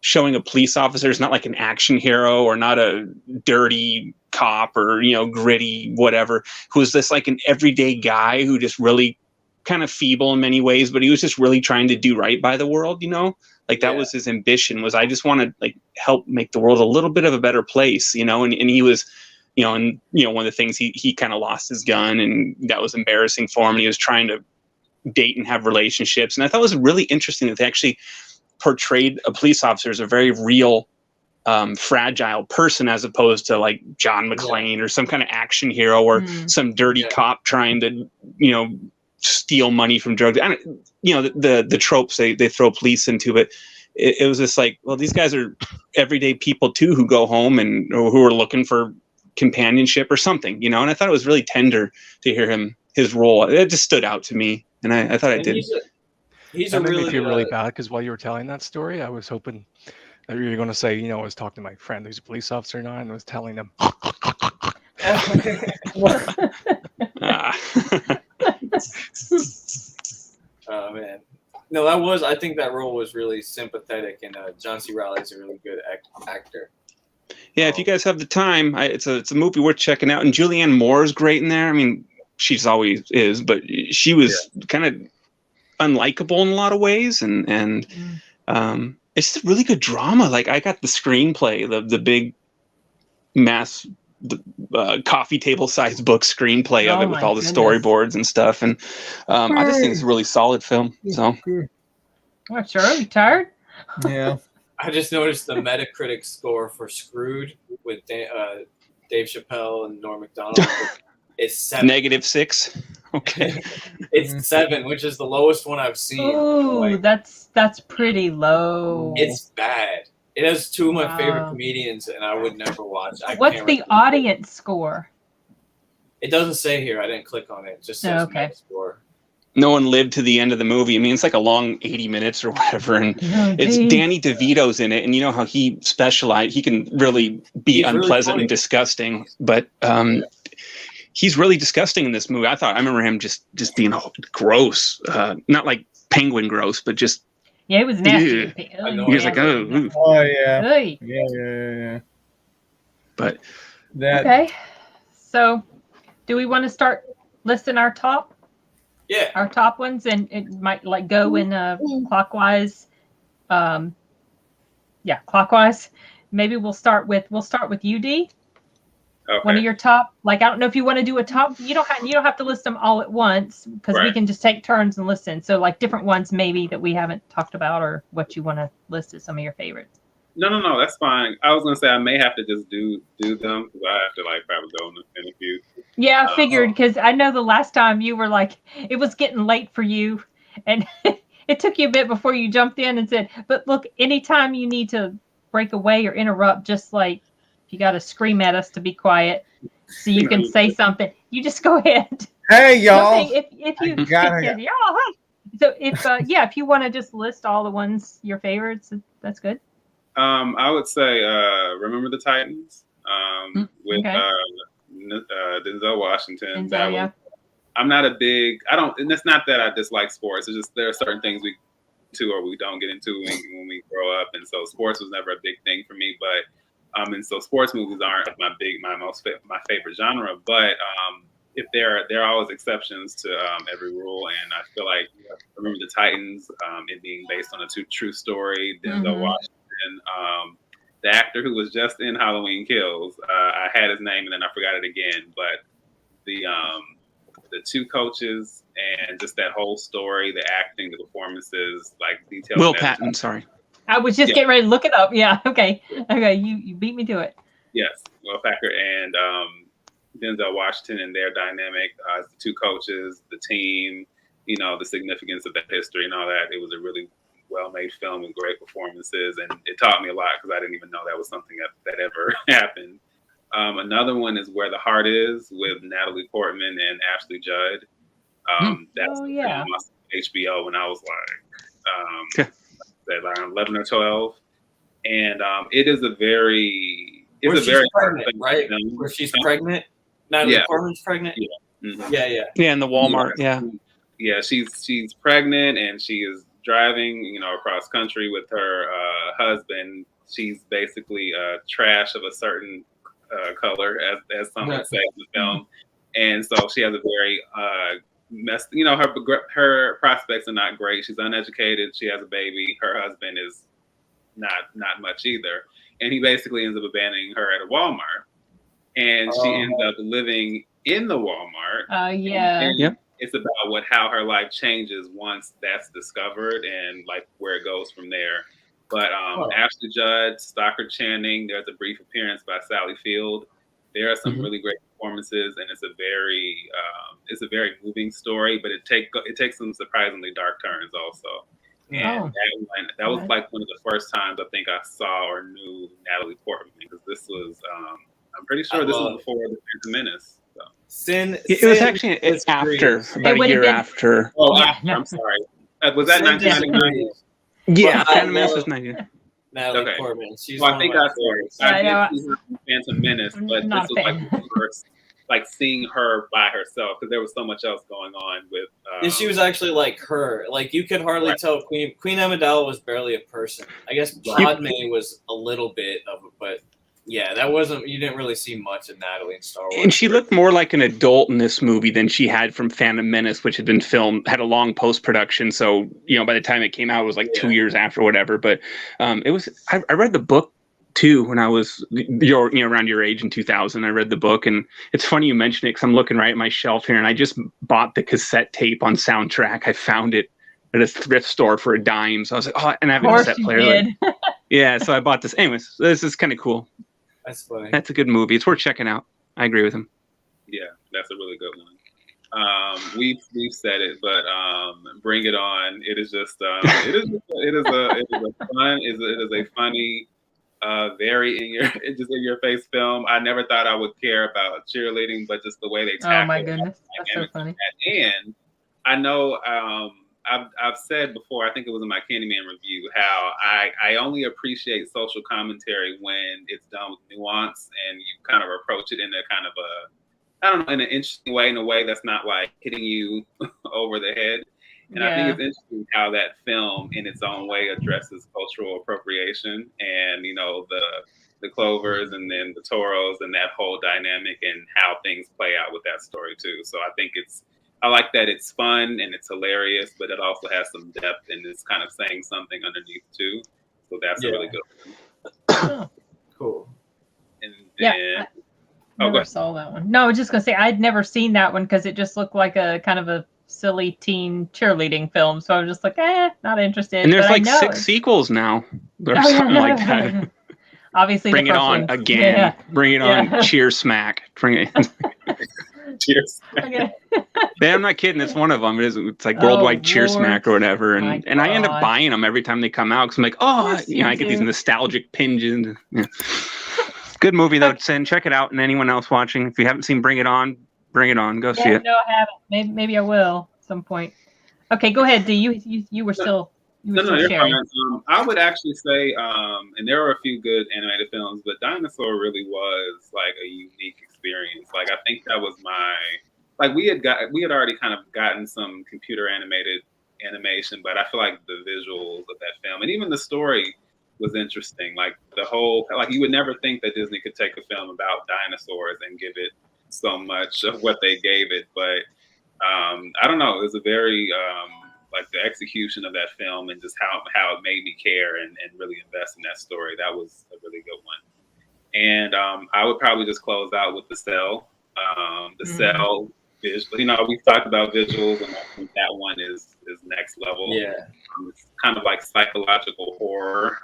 showing a police officer is not like an action hero or not a dirty cop or gritty whatever, who was this like an everyday guy who just really kind of feeble in many ways, but he was just really trying to do right by the world. Like that was his ambition, was I just want to like help make the world a little bit of a better place, and he was one of the things he kind of lost his gun, and that was embarrassing for him, and he was trying to date and have relationships. And I thought it was really interesting that they actually portrayed a police officer as a very real, fragile person, as opposed to like John McClane or some kind of action hero or some dirty cop trying to, steal money from drugs. The tropes they throw police into, but it was just like, well, these guys are everyday people too, who go home and who are looking for companionship or something, and I thought it was really tender to hear his role. It just stood out to me, and I thought it did. That made me feel really bad, because while you were telling that story, I was hoping that you were going to say, I was talking to my friend who's a police officer now, and I was telling him. Oh man, no, I think that role was really sympathetic, and John C. Reilly is a really good actor. Yeah, if you guys have the time, it's a movie worth checking out, and Julianne Moore is great in there. I mean, she's always is, but she was kind of unlikable in a lot of ways, and it's just a really good drama. Like I got the screenplay, the big mass coffee table sized book screenplay of it with all the storyboards and stuff, and I just think it's a really solid film. So what, sure, you tired? Yeah. I just noticed the Metacritic score for Screwed with Dave Chappelle and Norm Macdonald. It's 7. -6. Okay. It's 7, which is the lowest one I've seen. Oh, that's pretty low. It's bad. It has 2 of my favorite comedians, and I would never watch. What's the audience score? It doesn't say here. I didn't click on it. It just says score. No one lived to the end of the movie. I mean, it's like a long 80 minutes or whatever, and it's Danny DeVito's in it, and you know how he specialized. He can really be unpleasant really and disgusting, but he's really disgusting in this movie. I remember him just being gross, not like penguin gross, but just it was nasty. He was like, oh yeah. But okay, so do we want to start listing our top? Yeah, our top ones, and it might like go in clockwise. Clockwise. Maybe we'll start with UD. Okay. One of your top. Like, I don't know if you want to do a top. You don't have to list them all at once, because we can just take turns and listen. So like different ones maybe that we haven't talked about, or what you want to list as some of your favorites. No, that's fine. I was gonna say I may have to just do them because I have to like probably go in a few. Yeah, I figured because I know the last time you were like, it was getting late for you, and it took you a bit before you jumped in and said, "But look, anytime you need to break away or interrupt, just like you got to scream at us to be quiet, so you can say something. You just go ahead." Hey, y'all! If you so if you want to just list all the ones your favorites, that's good. I would say Remember the Titans with Denzel Washington. I'm not a big. I don't, and it's not that I dislike sports. It's just there are certain things we do or we don't get into when we grow up, and so sports was never a big thing for me. But and so sports movies aren't my favorite genre. But if there are always exceptions to every rule, and I feel like Remember the Titans, it being based on a true story, Denzel Washington. The actor who was just in Halloween Kills, I had his name and then I forgot it again. But the two coaches and just that whole story, the acting, the performances, like details. Will Patton, sorry. I was just getting ready to look it up. Yeah, okay. You beat me to it. Yes, Will Packer and Denzel Washington and their dynamic, the two coaches, the team, the significance of that history and all that. It was a really well-made film with great performances, and it taught me a lot because I didn't even know that was something that ever happened. Another one is Where the Heart Is with Natalie Portman and Ashley Judd. That's on HBO when I was like around 11 or 12, and it is a very pregnant, right? Where she's pregnant. Natalie Portman's pregnant. Yeah, in the Walmart. Yeah, she's pregnant and she is driving, across country with her husband. She's basically trash of a certain color, as some would say in the film, and so she has a very messed. Her prospects are not great. She's uneducated. She has a baby. Her husband is not much either, and he basically ends up abandoning her at a Walmart, and she ends up living in the Walmart. It's about how her life changes once that's discovered and like where it goes from there. But Ashley Judd, Stockard Channing, there's a brief appearance by Sally Field. There are some really great performances, and it's a very moving story. But it takes some surprisingly dark turns also. And that was like one of the first times I think I saw or knew Natalie Portman, because this was I'm pretty sure this was before The Phantom Menace. It was actually about a year after. I'm sorry. Was that 1999? Yeah, Phantom Menace was 1999. Natalie Portman. She's I think I saw her. I did see her in Phantom Menace, but this was like the first, like seeing her by herself, because there was so much else going on with. And she was actually like her. Like you could hardly tell Queen Amidala was barely a person. I guess Padme was a little bit of it, but. Yeah, you didn't really see much of Natalie in Star Wars. And she looked more like an adult in this movie than she had from Phantom Menace, which had been had a long post-production. So, by the time it came out, it was like 2 years after whatever. But it was, I read the book too when I was, around your age in 2000. I read the book, and it's funny you mention it because I'm looking right at my shelf here, and I just bought the cassette tape on soundtrack. I found it at a thrift store for a dime. So I was like, and I have a cassette player. So I bought this. Anyways, this is kind of cool. That's funny. That's a good movie. It's worth checking out. I agree with him. Yeah, that's a really good one. We've said it, but Bring It On. It is just it is a funny, very in your face film. I never thought I would care about cheerleading, but just the way they tackle. Oh my goodness, that's so funny. And I know I've said before, I think it was in my Candyman review, how I only appreciate social commentary when it's done with nuance and you kind of approach it in a kind of in an interesting way, in a way that's not like hitting you over the head. And I think it's interesting how that film in its own way addresses cultural appropriation and, the Clovers and then the Toros and that whole dynamic and how things play out with that story too. So I think I like that it's fun and it's hilarious, but it also has some depth and it's kind of saying something underneath too. So that's a really good one. Cool. And then, I never saw that one. No, I was just gonna say I'd never seen that one because it just looked like a kind of a silly teen cheerleading film. So I was just like, not interested. And there's 6 sequels now. or something like that. Obviously, Bring the it first on one. again. Yeah. Bring it on. Cheers, smack. Bring it. Cheers. Okay. Man, I'm not kidding. It's one of them. It's like Oh, Worldwide Cheer Lord. Smack or whatever, My and I end up gosh. buying them every time they come out because I'm like, oh, course you I get these do. nostalgic pinges. Yeah. Good movie though, Sin. Check it out, and anyone else watching, if you haven't seen Bring It On, go see it. No, I haven't. Maybe I will at some point. Okay, go ahead, D. You were still No, still you're sharing. fine. I would actually say, and there are a few good animated films, but Dinosaur really was like a unique experience. Like I think that was we had already kind of gotten some computer animated animation, but I feel like the visuals of that film and even the story was interesting. Like the whole, like you would never think that Disney could take a film about dinosaurs and give it so much of what they gave it, but I don't know. It was a very like the execution of that film and just how it made me care and really invest in that story. That was a really good one. And I would probably just close out with The Cell. The Cell, we've talked about visuals, and I think that one is next level. Yeah. It's kind of like psychological horror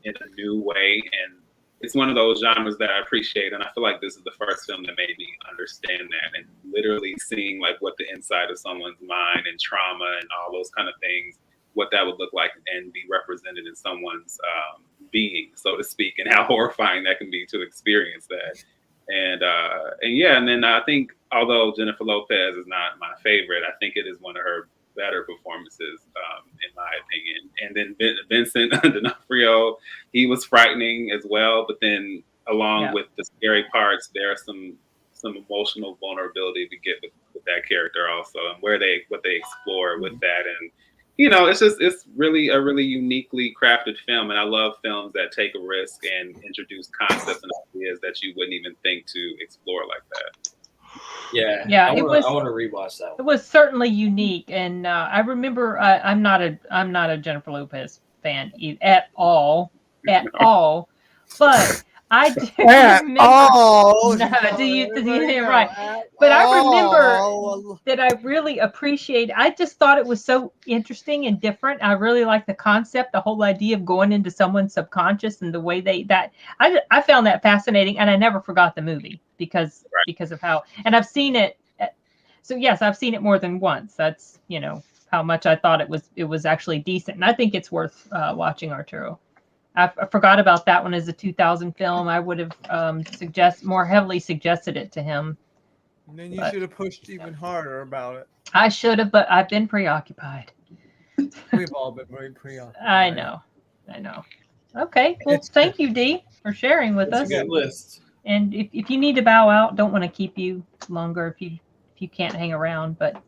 in a new way, and it's one of those genres that I appreciate, and I feel like this is the first film that made me understand that, and literally seeing like what the inside of someone's mind and trauma and all those kind of things, what that would look like and be represented in someone's being, so to speak, and how horrifying that can be to experience that. And then I think, although Jennifer Lopez is not my favorite, I think it is one of her better performances, in my opinion. And then Vincent D'Onofrio, he was frightening as well. But then, along with the scary parts, there are some emotional vulnerability to get with that character also, and what they explore with that. And it's really a really uniquely crafted film, and I love films that take a risk and introduce concepts and ideas that you wouldn't even think to explore like that. Yeah. I want to rewatch that one. It was certainly unique, and I remember I'm not a Jennifer Lopez fan at all, but I do remember. No, do you right? But I remember that I really appreciate. I just thought it was so interesting and different. I really liked the concept, the whole idea of going into someone's subconscious and the way I found that fascinating, and I never forgot the movie because of how. And I've seen it. So yes, I've seen it more than once. That's how much I thought it was actually decent, and I think it's worth watching, Arturo. I forgot about that one as a 2000 film. I would have more heavily suggested it to him. And then you should have pushed even harder about it. I should have, but I've been preoccupied. We've all been very preoccupied. I know. Okay, well, thank you, Dee, for sharing with us. It's a good list. And if you need to bow out, don't want to keep you longer if you can't hang around. But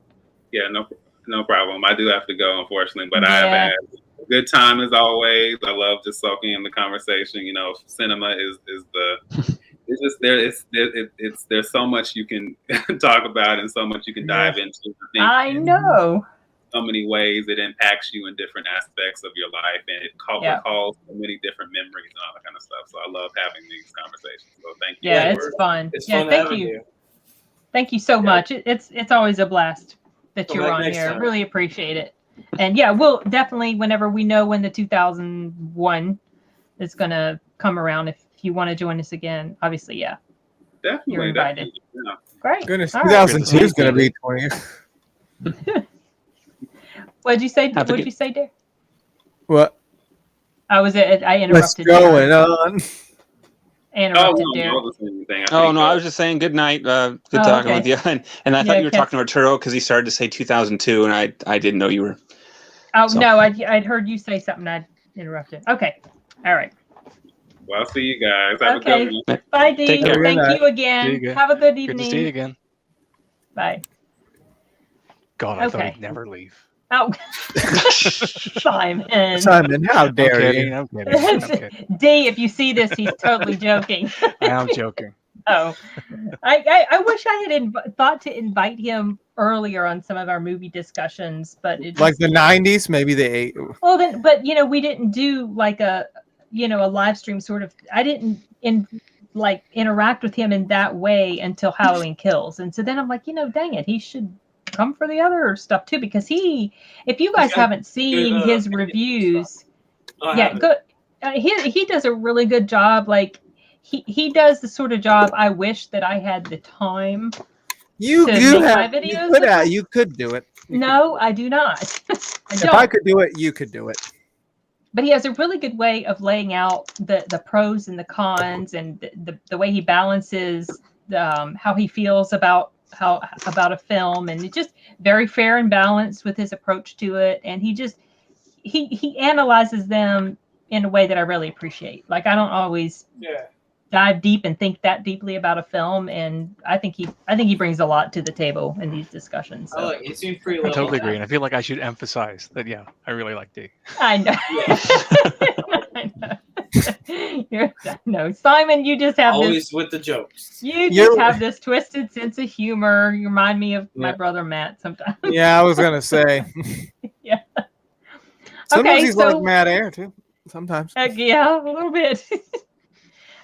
yeah, no problem. I do have to go, unfortunately, but I have had a good time as always. I love just soaking in the conversation. Cinema is it's just there's so much you can talk about and so much you can dive into. I know. So many ways it impacts you in different aspects of your life, and it recalls so many different memories and all that kind of stuff. So I love having these conversations. So thank you. Yeah, it's fun. It's fun thank you. Thank you so much. It's always a blast that you're on here. Time. Really appreciate it. And we'll definitely, whenever we know when the 2001 is going to come around, if you want to join us again, obviously, definitely, you're invited. Definitely. Great. Goodness, 2002 is going to be 20. What'd you say? What'd you say, Derek? What? I interrupted. What's going on? Interrupted Derek. I was just saying good night. Good talking with you. And I thought you were talking to Arturo because he started to say 2002, and I didn't know you were. Oh, so. No, I'd heard you say something. I interrupted. Okay. All right. Well, I'll see you guys. Have a good one. Bye, Dee. Thank you again. Have a good evening. Good to see you again. Bye. God, I thought I'd never leave. Oh, Simon, how dare you? I'm kidding. D, if you see this, he's totally joking. I'm joking. Oh, I wish I had thought to invite him earlier on some of our movie discussions, but it's like the 90s, maybe the 80s. Well, then, but we didn't do like a live stream sort of. I didn't interact with him in that way until Halloween Kills, and so then I'm like, dang it, he should come for the other stuff too, because if you guys haven't seen his reviews, Yeah, good. He does a really good job. Like he does the sort of job I wish that I had the time. You could do it. No, I do not. If I could do it, you could do it. But he has a really good way of laying out the pros and the cons, and the way he balances how he feels about a film, and it's just very fair and balanced with his approach to it. And he analyzes them in a way that I really appreciate. Like, I don't always dive deep and think that deeply about a film, and I think he brings a lot to the table in these discussions. So. It seems pretty. I totally agree, and I feel like I should emphasize that. Yeah, I really like D. I know. I know, Simon. You just have always with the jokes. You just have this twisted sense of humor. You remind me of my brother Matt sometimes. Yeah, I was gonna say. Yeah. Sometimes he's like Matt Air too. Sometimes. Yeah, a little bit.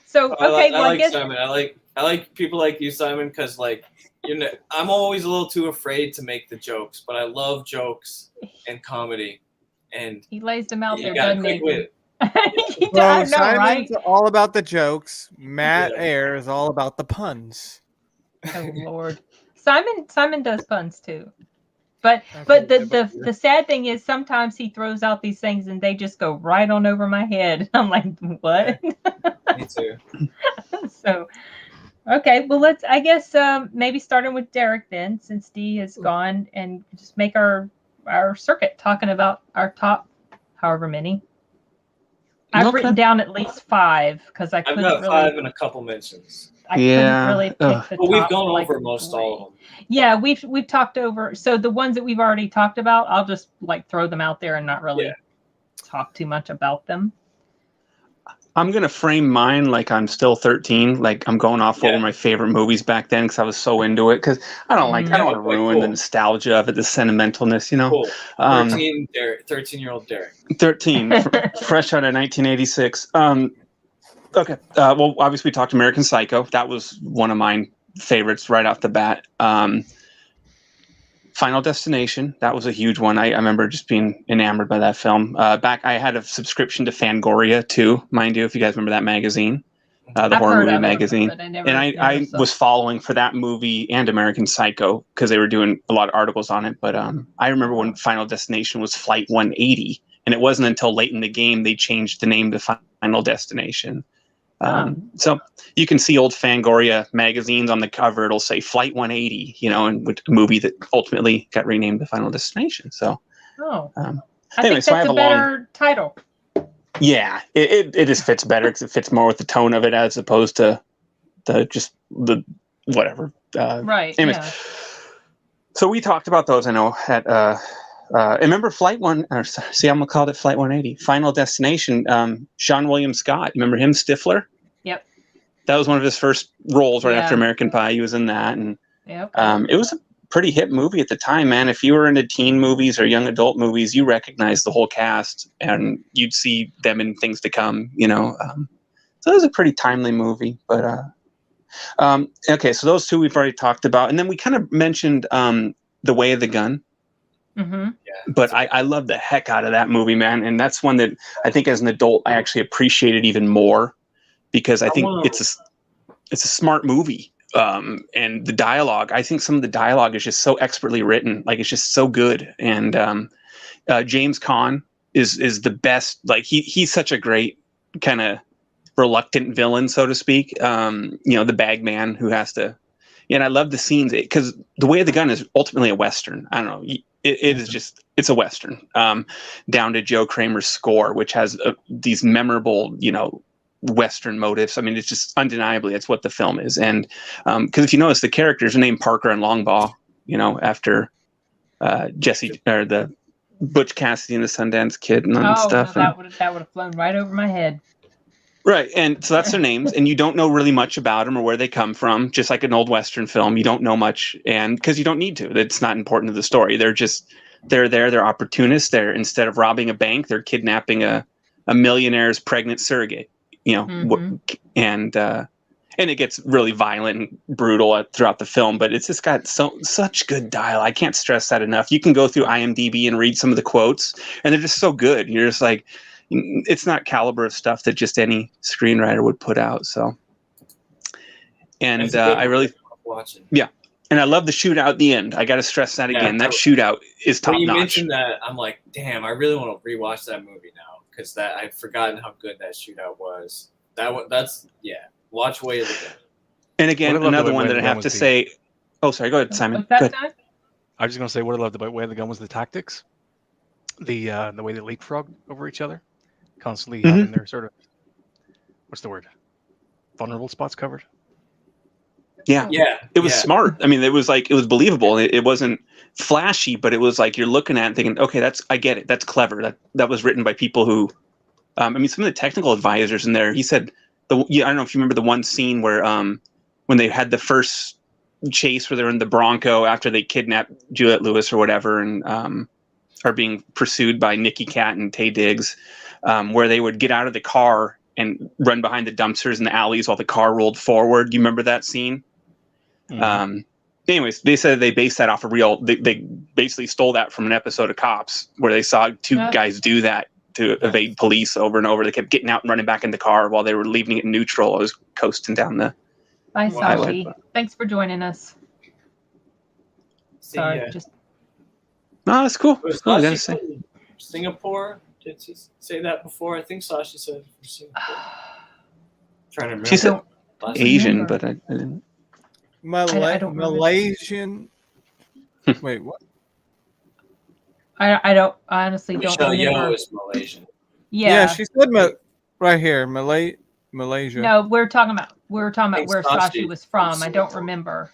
So I like Simon. I like people like you, Simon, because I'm always a little too afraid to make the jokes, but I love jokes and comedy, and he lays them out there. Got a quick wit. Well, Simon's all about the jokes. Matt Air is all about the puns. Oh Lord, Simon does puns too. But the sad thing is sometimes he throws out these things and they just go right on over my head. I'm like, what? Me too. So, okay, well let's maybe starting with Derek then, since D is gone, and just make our circuit talking about our top however many. I've written down at least 5 because I've got 5 and a couple mentions. I couldn't really pick the top. But we've gone over most all of them. Yeah, we've talked over. So the ones that we've already talked about, I'll just throw them out there and not really talk too much about them. I'm going to frame mine like I'm still 13. Like I'm going off what were my favorite movies back then because I was so into it. Because I don't want to ruin the nostalgia of it, the sentimentalness, you know. Cool. 13-year-old Derek. 13, fresh out of 1986. Okay. Well, obviously we talked American Psycho. That was one of my favorites right off the bat. Final Destination. That was a huge one. I remember just being enamored by that film. I had a subscription to Fangoria too, mind you, if you guys remember that magazine, the horror movie magazine. I was following for that movie and American Psycho because they were doing a lot of articles on it. But I remember when Final Destination was Flight 180, and it wasn't until late in the game they changed the name to Final Destination. So you can see old Fangoria magazines on the cover. It'll say Flight 180, and with a movie that ultimately got renamed to Final Destination. So, I think that's a better title. Yeah, it just fits better because it fits more with the tone of it as opposed to the whatever. Right. Anyways, so we talked about those. I know at remember Flight 1. See, I'm gonna call it Flight 180. Final Destination. Sean William Scott. Remember him, Stifler? Yep. That was one of his first roles right after American Pie. He was in that, and it was a pretty hit movie at the time, man. If you were into teen movies or young adult movies, you recognized the whole cast, and you'd see them in things to come. So it was a pretty timely movie. But okay, so those two we've already talked about, and then we kind of mentioned The Way of the Gun. Mm-hmm. Yeah, but I love the heck out of that movie, man, and that's one that I think as an adult I actually appreciated even more because I think it's a smart movie, and the dialogue. I think some of the dialogue is just so expertly written, like it's just so good. And James Caan is the best. Like he's such a great kind of reluctant villain, so to speak. The bag man who has to. And I love the scenes because The Way of the Gun is ultimately a Western. I don't know. It is just, it's a Western, down to Joe Kramer's score, which has these memorable, Western motifs. I mean, it's just undeniably, it's what the film is. And because if you notice, the characters are named Parker and Longbaugh, after Jesse, or the Butch Cassidy and the Sundance Kid and stuff. No, that would have flown right over my head. Right, and so that's their names, and you don't know really much about them or where they come from. Just like an old Western film, you don't know much, and because you don't need to. It's not important to the story. They're there. They're opportunists. Instead of robbing a bank, they're kidnapping a millionaire's pregnant surrogate. And it gets really violent and brutal throughout the film. But it's just got such good dialogue. I can't stress that enough. You can go through IMDb and read some of the quotes, and they're just so good. You're just like. it's not caliber of stuff that just any screenwriter would put out. So, and I really watching. Yeah, and I love the shootout at the end. I got to stress that again. That shootout is top notch. When you mentioned that, I'm like, damn, I really want to rewatch that movie now because I've forgotten how good that shootout was. That's watch Way of the Gun. And again, another one that I have to say. Oh, sorry. Go ahead, Simon. What's that time? I was just gonna say what I loved about Way of the Gun was the tactics, the way they leapfrog over each other, constantly having their sort of what's the word, vulnerable spots covered. Yeah. It was smart. I mean, it was believable. It wasn't flashy, but it was like you're looking at it and thinking, okay, I get it. That's clever. That was written by people who, I mean, some of the technical advisors in there. He said, I don't know if you remember the one scene where when they had the first chase where they're in the Bronco after they kidnapped Juliette Lewis or whatever and are being pursued by Nicky Cat and Taye Diggs, where they would get out of the car and run behind the dumpsters in the alleys while the car rolled forward. Do you remember that scene? Mm-hmm. Anyways, they said they based that off they basically stole that from an episode of Cops where they saw two guys do that to evade police over and over. They kept getting out and running back in the car while they were leaving it in neutral. I was coasting down the Bye, Sashi. Thanks for joining us. Sorry, No, that's cool. Was cool. Sashi from Singapore? Did she say that before? I think Sashi said from Singapore. Trying to remember. She said Asian, but I didn't. Malaysian. Wait, what? I honestly don't remember. Michelle Yeoh is Malaysian. Yeah, she said right here, Malaysia. No, we're talking about where Sashi was from. I don't remember.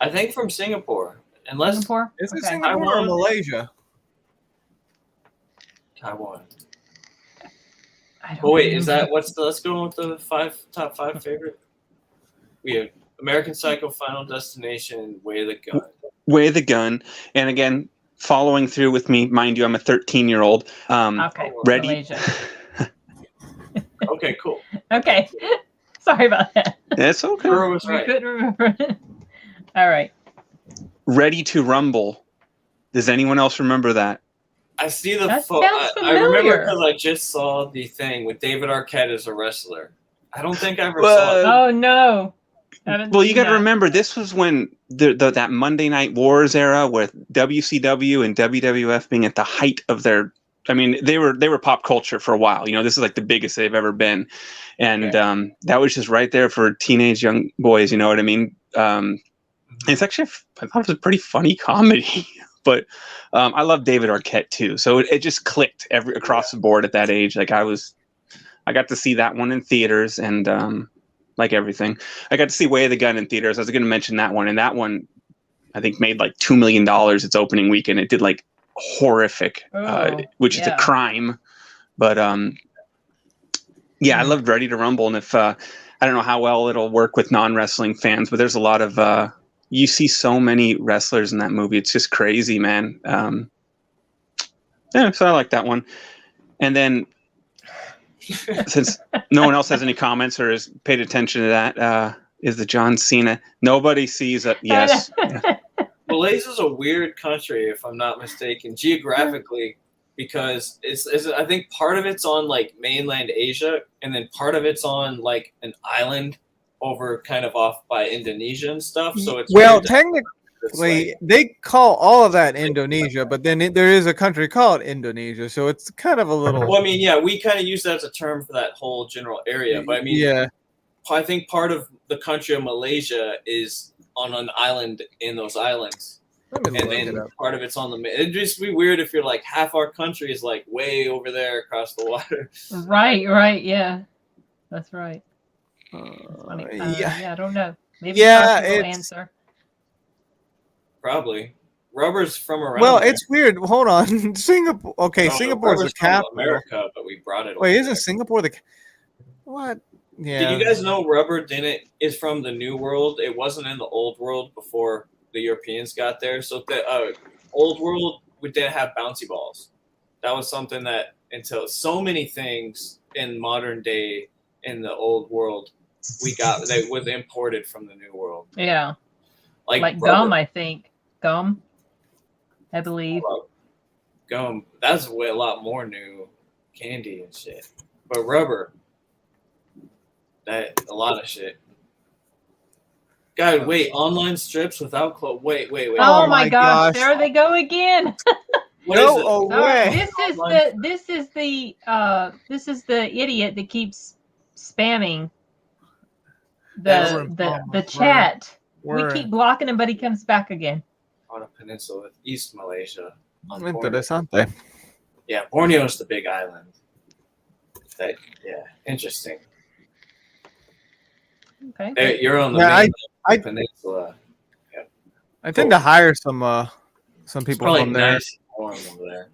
I think from Singapore. Singapore? Is it Singapore or Malaysia? Taiwan. Wait, is that let's go with the top five favorite. We have American Psycho, Final Destination, Way of the Gun. Way of the Gun. And again, following through with me, mind you, I'm a 13-year-old. Okay. Ready? Malaysia. Okay, cool. Okay. Sorry about that. That's okay. Was right. I couldn't remember. All right. Ready to Rumble. Does anyone else remember that? I see the photo. I remember because I just saw the thing with David Arquette as a wrestler. I don't think I ever saw it. Oh, no. Well, you got to remember, this was when that Monday Night Wars era with WCW and WWF being at the height of their. I mean, they were pop culture for a while. You know, this is like the biggest they've ever been, and that was just right there for teenage young boys. You know what I mean? It's actually, I thought it was a pretty funny comedy, but I love David Arquette too. So it just clicked across the board at that age. Like I got to see that one in theaters and. Like everything, I got to see Way of the Gun in theaters. I was going to mention that one, and that one, I think, made like $2 million its opening weekend. It did like horrific, which is a crime. But I loved Ready to Rumble, and if I don't know how well it'll work with non-wrestling fans, but there's a lot of you see so many wrestlers in that movie. It's just crazy, man. So I like that one, and then. Since no one else has any comments or has paid attention to that, is the John Cena. Nobody sees it. Yes. Malaysia's a weird country, if I'm not mistaken, geographically, because it's I think part of it's on like mainland Asia, and then part of it's on like an island over kind of off by Indonesia and stuff. So it's technically they call all of that Indonesia, but then there is a country called Indonesia, so it's kind of a little. Well, I mean, we kind of use that as a term for that whole general area, but I mean, I think part of the country of Malaysia is on an island in those islands, and then part of it's on the. It'd just be weird if you're like half our country is like way over there across the water. Right, yeah, that's right. Funny. I don't know. Maybe answer. Probably. Rubber's from around. Well, there. it's weird. Hold on. Singapore. Okay, no, Singapore's the capital. America, but we brought it. Wait, isn't Singapore the? What? Yeah. Did you guys know Rubber is from the New World? It wasn't in the Old World before the Europeans got there. So the Old World, we didn't have bouncy balls. That was something that until so many things in modern day in the Old World, that was imported from the New World. Yeah. Like gum, I think. Gum, I believe. Gum. That's a lot more new. candy and shit. But rubber, that a lot of shit. God, wait, online strips without clothes. Wait. Oh my gosh, there they go again. What is it? away. This is the idiot that keeps spamming That's the chat. We keep blocking him, but he comes back again. On a peninsula with East Malaysia. Interesante. Yeah, Borneo is the big island. Interesting. Okay. You're on the peninsula. Yeah. I think to hire some people from there. Nice warm over there.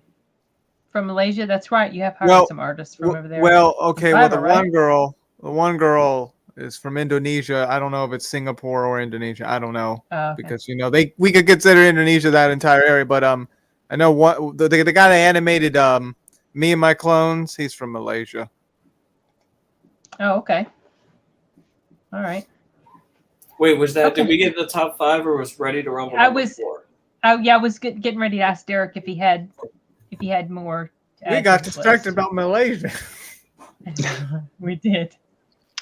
From Malaysia, that's right. You have hired some artists from over there. Well, okay. Bible, the one girl is from Indonesia. I don't know if it's Singapore or Indonesia. I don't know because we could consider Indonesia that entire area. But I know what the guy that animated Me and My Clones. He's from Malaysia. Oh, okay. All right. Wait, was that? Okay. Did we get the top 5 or was Ready to Rumble? I was getting ready to ask Derek if he had more. We got distracted about Malaysia. We did.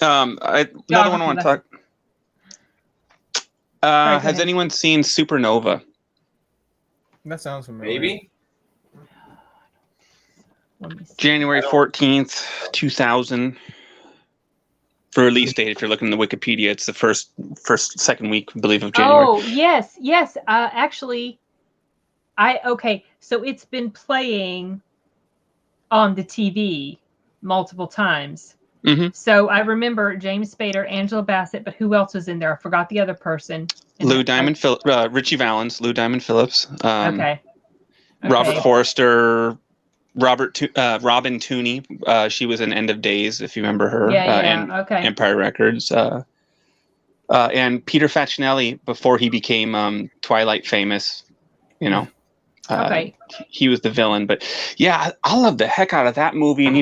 Another one I want to talk. Has anyone seen Supernova? That sounds familiar. Maybe. January 14th, 2000. For release date, if you're looking in the Wikipedia, it's the second week, I believe, of January. Oh, yes. Actually, so it's been playing on the TV multiple times. Mm-hmm. So I remember James Spader, Angela Bassett, but who else was in there? I forgot the other person. Richie Valens, Lou Diamond Phillips. Okay. Robert Forster, Robin Tooney. She was in End of Days, if you remember her. And Empire Records. And Peter Facinelli, before he became Twilight famous, he was the villain. But yeah, I love the heck out of that movie. And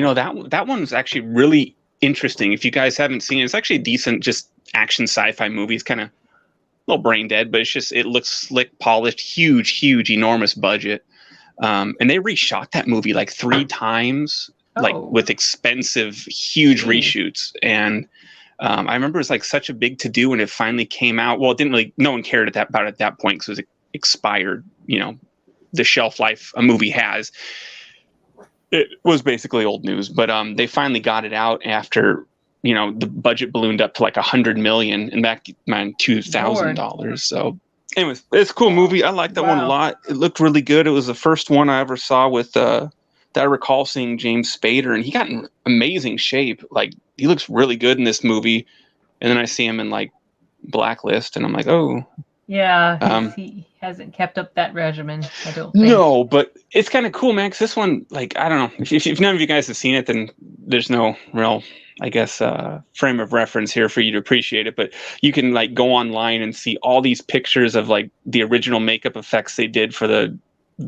that one was actually really interesting. If you guys haven't seen it, it's actually a decent, just action sci-fi movie. It's kind of a little brain dead, but it looks slick, polished, huge, enormous budget. And they reshot that movie like 3 times, with expensive, huge reshoots. And I remember it was like such a big to do when it finally came out. Well, it didn't really, no one cared about it at that point because it was expired, the shelf life a movie has. It was basically old news, but they finally got it out after, the budget ballooned up to like $100 million and back in $2,000. So anyways, it's a cool movie. I like that one a lot. It looked really good. It was the first one I ever saw with that I recall seeing James Spader, and he got in amazing shape. Like, he looks really good in this movie. And then I see him in like Blacklist, and I'm like, oh. Yeah, he hasn't kept up that regimen, I don't think. No, but it's kind of cool, man, because this one, like, I don't know. If none of you guys have seen it, then there's no real, I guess, frame of reference here for you to appreciate it. But you can, like, go online and see all these pictures of, like, the original makeup effects they did for the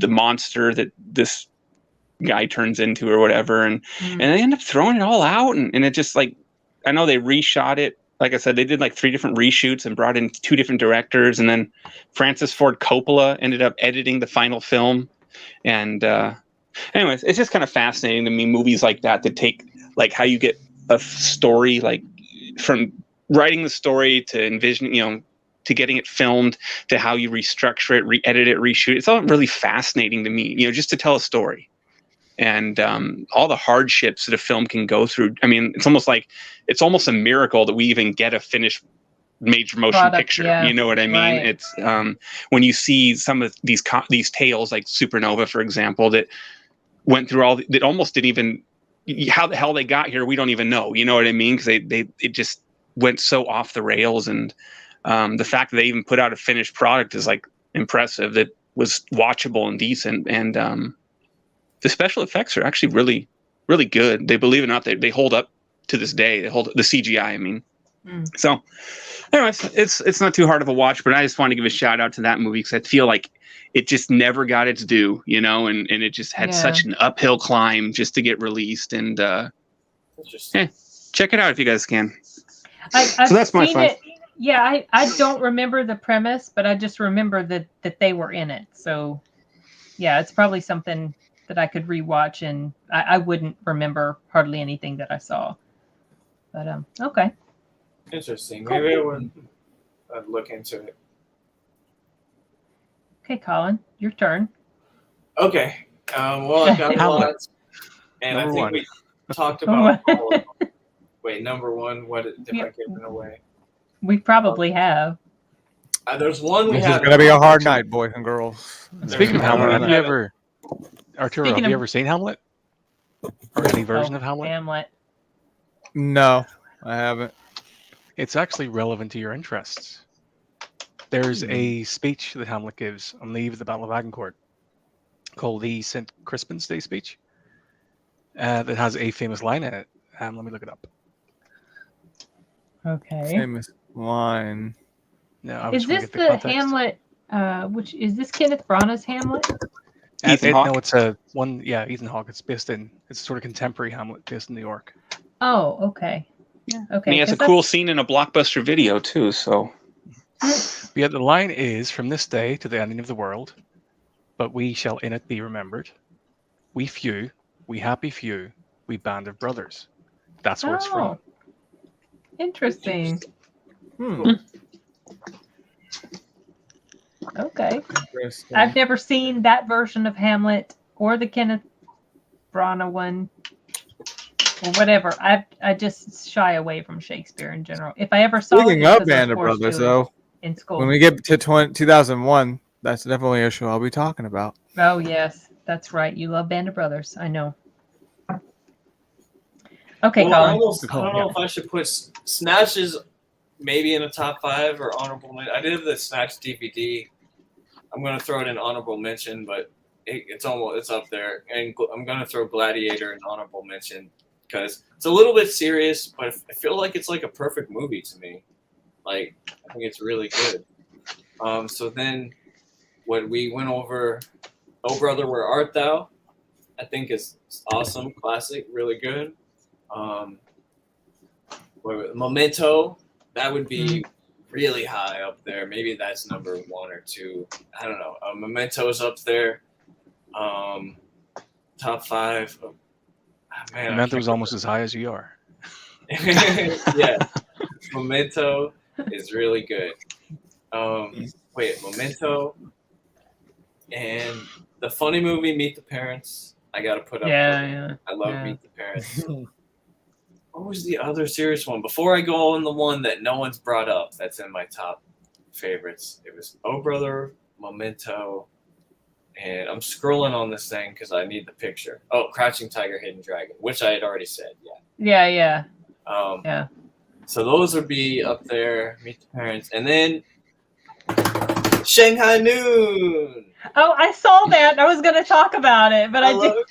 monster that this guy turns into or whatever. And they end up throwing it all out. And it just, like, I know they reshot it. Like I said, they did like 3 different reshoots and brought in 2 different directors. And then Francis Ford Coppola ended up editing the final film. And anyways, it's just kind of fascinating to me, movies like that take like how you get a story, like from writing the story to envisioning, to getting it filmed, to how you restructure it, re-edit it, reshoot. It's all really fascinating to me, just to tell a story. And all the hardships that a film can go through. I mean, it's almost a miracle that we even get a finished major motion picture. Yeah. You know what I mean? Right. It's when you see some of these tales, like Supernova, for example, that went through that almost didn't even, how the hell they got here, we don't even know. You know what I mean? Because it just went so off the rails, and the fact that they even put out a finished product is like impressive. That was watchable and decent, and the special effects are actually really, really good. They, believe it or not, they hold up to this day. They hold the CGI, I mean. So, anyways, it's not too hard of a watch, but I just want to give a shout out to that movie because I feel like it just never got its due, and it just had such an uphill climb just to get released. And check it out if you guys can. So that's my fun. Yeah, I don't remember the premise, but I just remember that they were in it. So, yeah, it's probably something that I could rewatch, and I wouldn't remember hardly anything that I saw. But okay. Interesting. Cool. Maybe I'd look into it. Okay, Colin, your turn. Okay. Well, I've got a lot, and Number I think one. we talked about all of them. Wait, number one. What if I give it away? We probably have. There's one we This have. is gonna be a hard night, boys and girls. Speaking of Hamlet, have you ever, Arturo, Speaking have you of- ever seen Hamlet? Or any version of Hamlet? Hamlet. No, I haven't. It's actually relevant to your interests. There's a speech that Hamlet gives on the eve of the Battle of Agincourt called the St. Crispin's Day speech that has a famous line in it. Let me look it up. Okay. Famous line. No, I'm Is just gonna this get the context. Hamlet? Which is this Kenneth Branagh's Hamlet? Ethan Hawke? No, it's a one. Yeah, Ethan Hawke. It's sort of contemporary Hamlet based in New York. Oh, okay. Yeah. Okay. And he has a 'cause cool scene in a Blockbuster video too. So But yet the line is, "From this day to the ending of the world, but we shall in it be remembered. We few, we happy few, we band of brothers." That's where it's from. Interesting. Hmm. Okay. Interesting. I've never seen that version of Hamlet or the Kenneth Branagh one or whatever. I just shy away from Shakespeare in general. If I ever saw Speaking it, of because I was Band of forced Brothers, to though, in school. when we get to 2001, that's definitely a show I'll be talking about. Oh yes, that's right. You love Band of Brothers. I know. Okay, Well, I Colin. don't know if I should put Snatches maybe in a top 5 or honorable mention. I did have the Snatch DVD. I'm gonna throw it in honorable mention, but it's up there. And I'm gonna throw Gladiator in honorable mention because it's a little bit serious, but I feel like it's like a perfect movie to me. Like I think it's really good. So then, what we went over, Oh Brother, Where Art Thou? I think is awesome, classic, really good. Memento, that would be really high up there. Maybe that's number 1 or 2. I don't know. Memento's up there. Top 5. Oh, man, Memento was almost as high as you are. yeah, Memento is really good. Memento and the funny movie Meet the Parents. I gotta put up. Yeah. I love Meet the Parents. What was the other serious one? Before I go on the one that no one's brought up, that's in my top favorites. It was Oh Brother, Memento, and I'm scrolling on this thing because I need the picture. Oh, Crouching Tiger, Hidden Dragon, which I had already said. Yeah. Yeah. Yeah. So those would be up there. Meet the Parents, and then Shanghai Noon. Oh, I saw that. I was going to talk about it, but I didn't.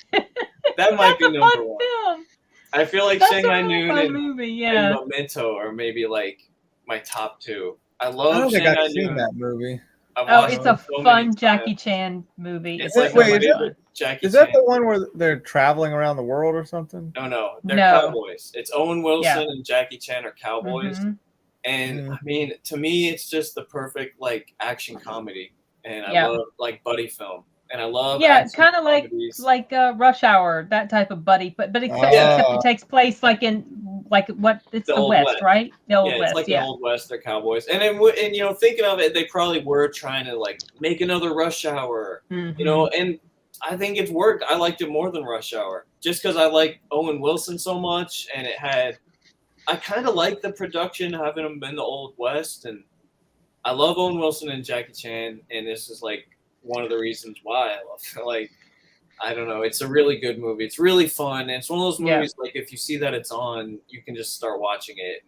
That might be That's a number fun 1. film. I feel like That's Shanghai a really Noon fun and, movie. Yeah. and Memento are maybe like my top 2. I I love don't think Shanghai I've seen Noon. that movie. I've Oh, watched it's it a so many fun times. Jackie Chan movie. It's so like wait, my is it- favorite Jackie Is that Chan. the one where they're traveling around the world or something? No, they're No. cowboys. It's Owen Wilson Yeah. and Jackie Chan are cowboys, Mhm. and I mean, to me, it's just the perfect like action comedy, and I Yeah. love like buddy film, and I love Yeah, kind of comedies. like Rush Hour, that type of buddy, but except Oh. it takes place like in what it's The the Old West, West. right? The Old yeah, West, it's like yeah. the Old West. They're cowboys, and thinking of it, they probably were trying to like make another Rush Hour, Mhm. and I think it's worked. I liked it more than Rush Hour, just because I like Owen Wilson so much, and I kind of like the production having them in the Old West, and I love Owen Wilson and Jackie Chan, and this is like one of the reasons why I love it. Like, I don't know, it's a really good movie. It's really fun, and it's one of those Yeah. movies like if you see that it's on, you can just start watching it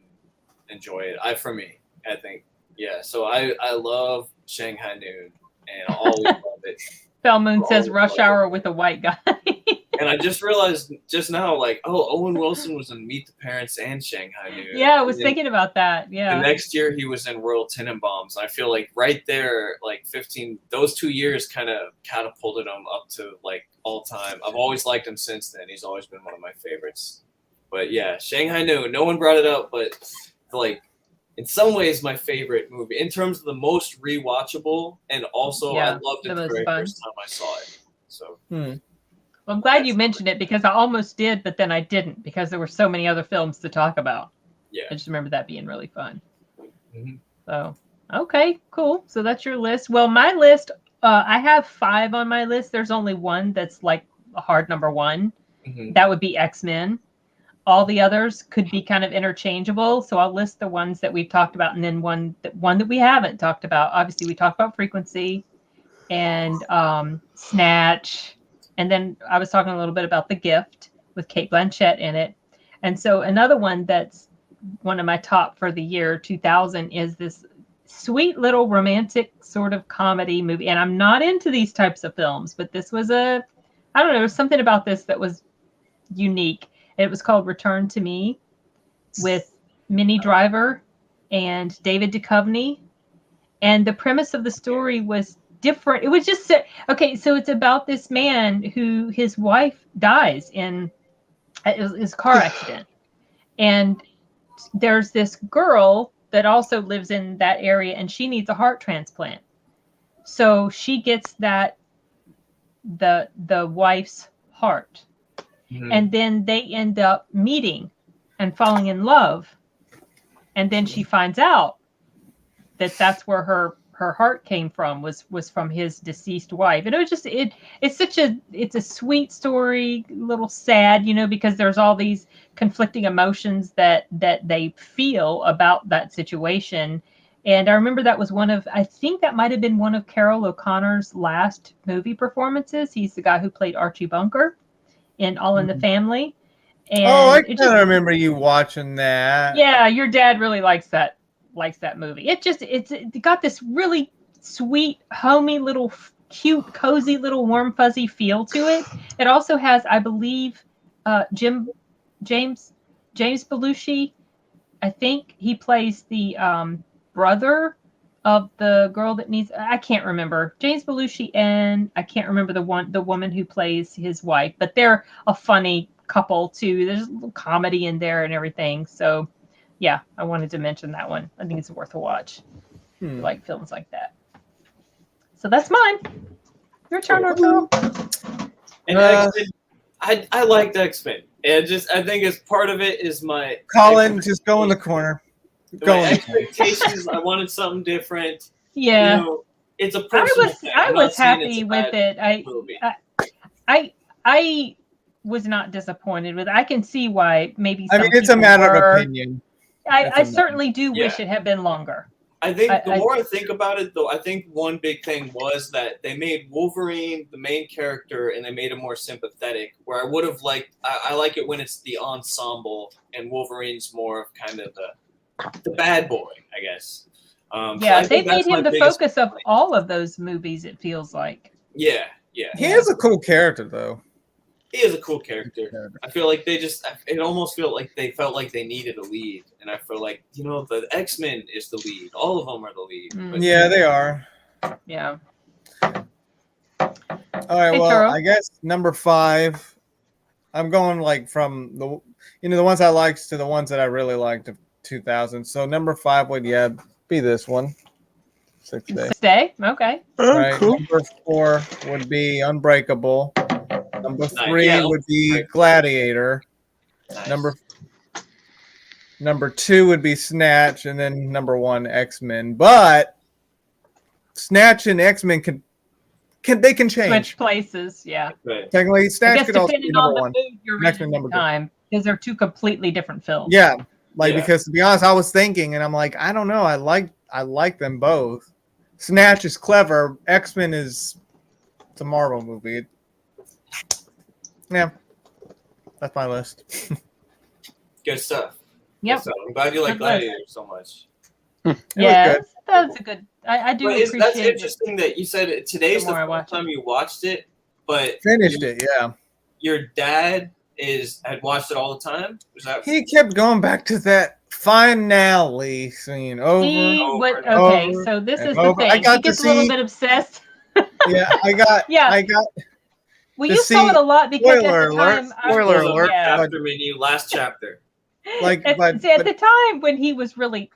and enjoy it. For me, I think, yeah. So I love Shanghai Noon, and I always love it. Bell Moon says Oh, Rush okay. Hour with a white guy. And I just realized just now, like, Owen Wilson was in Meet the Parents and Shanghai Noon. Yeah, I was And then thinking about that. the Yeah. next year he was in Royal Tenenbaums. I feel like right there, like 15, those 2 years kind of catapulted him up to like all time. I've always liked him since then. He's always been one of my favorites. But yeah, Shanghai Noon. No one brought it up, but like in some ways my favorite movie in terms of the most rewatchable, and also Yeah, I loved it the the most very fun. first time I saw it. So Well, I'm glad you mentioned it because I almost did, but then I didn't because there were so many other films to talk about. Yeah. I just remember that being really fun. Mm-hmm. So, okay, cool. So that's your list. Well, my list, I have 5 on my list. There's only one that's like a hard number 1. Mm-hmm. That would be X-Men. All the others could be kind of interchangeable. So I'll list the ones that we've talked about and then one that we haven't talked about. Obviously, we talked about Frequency and Snatch. And then I was talking a little bit about The Gift with Cate Blanchett in it. And so another one that's one of my top for the year 2000 is this sweet little romantic sort of comedy movie. And I'm not into these types of films, but this was I don't know, there was something about this that was unique. It was called Return to Me with Minnie Driver and David Duchovny. And the premise of the story was different. It was just okay. So it's about this man who his wife dies in his car accident, and there's this girl that also lives in that area, and she needs a heart transplant. So she gets the wife's heart, and then they end up meeting and falling in love, and then she finds out that that's where her heart came from was from his deceased wife. And it was just it's a sweet story, a little sad, because there's all these conflicting emotions that they feel about that situation. And I remember that was I think that might have been one of Carroll O'Connor's last movie performances. He's the guy who played Archie Bunker in All in the Family. And I kind of remember you watching that. Yeah, your dad really likes that movie. It got this really sweet, homey little cute, cozy little warm fuzzy feel to it. It also has, I believe, James Belushi. I think he plays the brother of the girl that needs. I can't remember James Belushi, and I can't remember the woman who plays his wife. But they're a funny couple too. There's a little comedy in there and everything. So. Yeah, I wanted to mention that one. I think it's worth a watch. Like films like that. So that's mine. Your turn, Arturo. And X-Men, I liked X-Men. And I think as part of it is my Colin, just go in the corner. My expectations. I wanted something different. Yeah. It's a personal thing. I was happy with it. I was not disappointed with it. I can see why maybe some it's a matter of opinion. I certainly do wish it had been longer. I think the more I think about it, though, I think one big thing was that they made Wolverine the main character and they made him more sympathetic. Where I would have liked, I like it when it's the ensemble and Wolverine's more of kind of the bad boy, I guess. They made him the focus of all of those movies. It feels like. Yeah. He is a cool character, though. He is a cool character. I feel like it almost felt like they needed a lead. And I feel like, the X-Men is the lead. All of them are the lead. Yeah, they are. Yeah. All right, well, I guess number 5, I'm going from the ones I liked to the ones that I really liked of 2000. So number 5 would, be this one. 6 Day. 6 Day? Okay. Right. Cool. Number 4 would be Unbreakable. Number 3 would be Gladiator. Nice. Number 2 would be Snatch, and then number 1 X-Men. But Snatch and X-Men can change. Switch places, yeah. Right. Technically, Snatch could also be number 1. X-Men number 2. Because they're 2 completely different films. Yeah, because to be honest, I was thinking, and I'm like, I don't know, I like them both. Snatch is clever. X-Men it's a Marvel movie. Yeah, that's my list. Good stuff. Yep. So I'm glad you like Gladiator so much. Yeah, that's a good. I do appreciate. That's interesting that you said today's the first time you watched it, but finished it. Yeah. Your dad had watched it all the time. He kept going back to that finale scene over. Okay, so this is the thing. He gets a little bit obsessed. I got. Well, you saw it a lot because spoiler at the time. Spoiler alert! Chapter menu, last chapter. At the time when he was really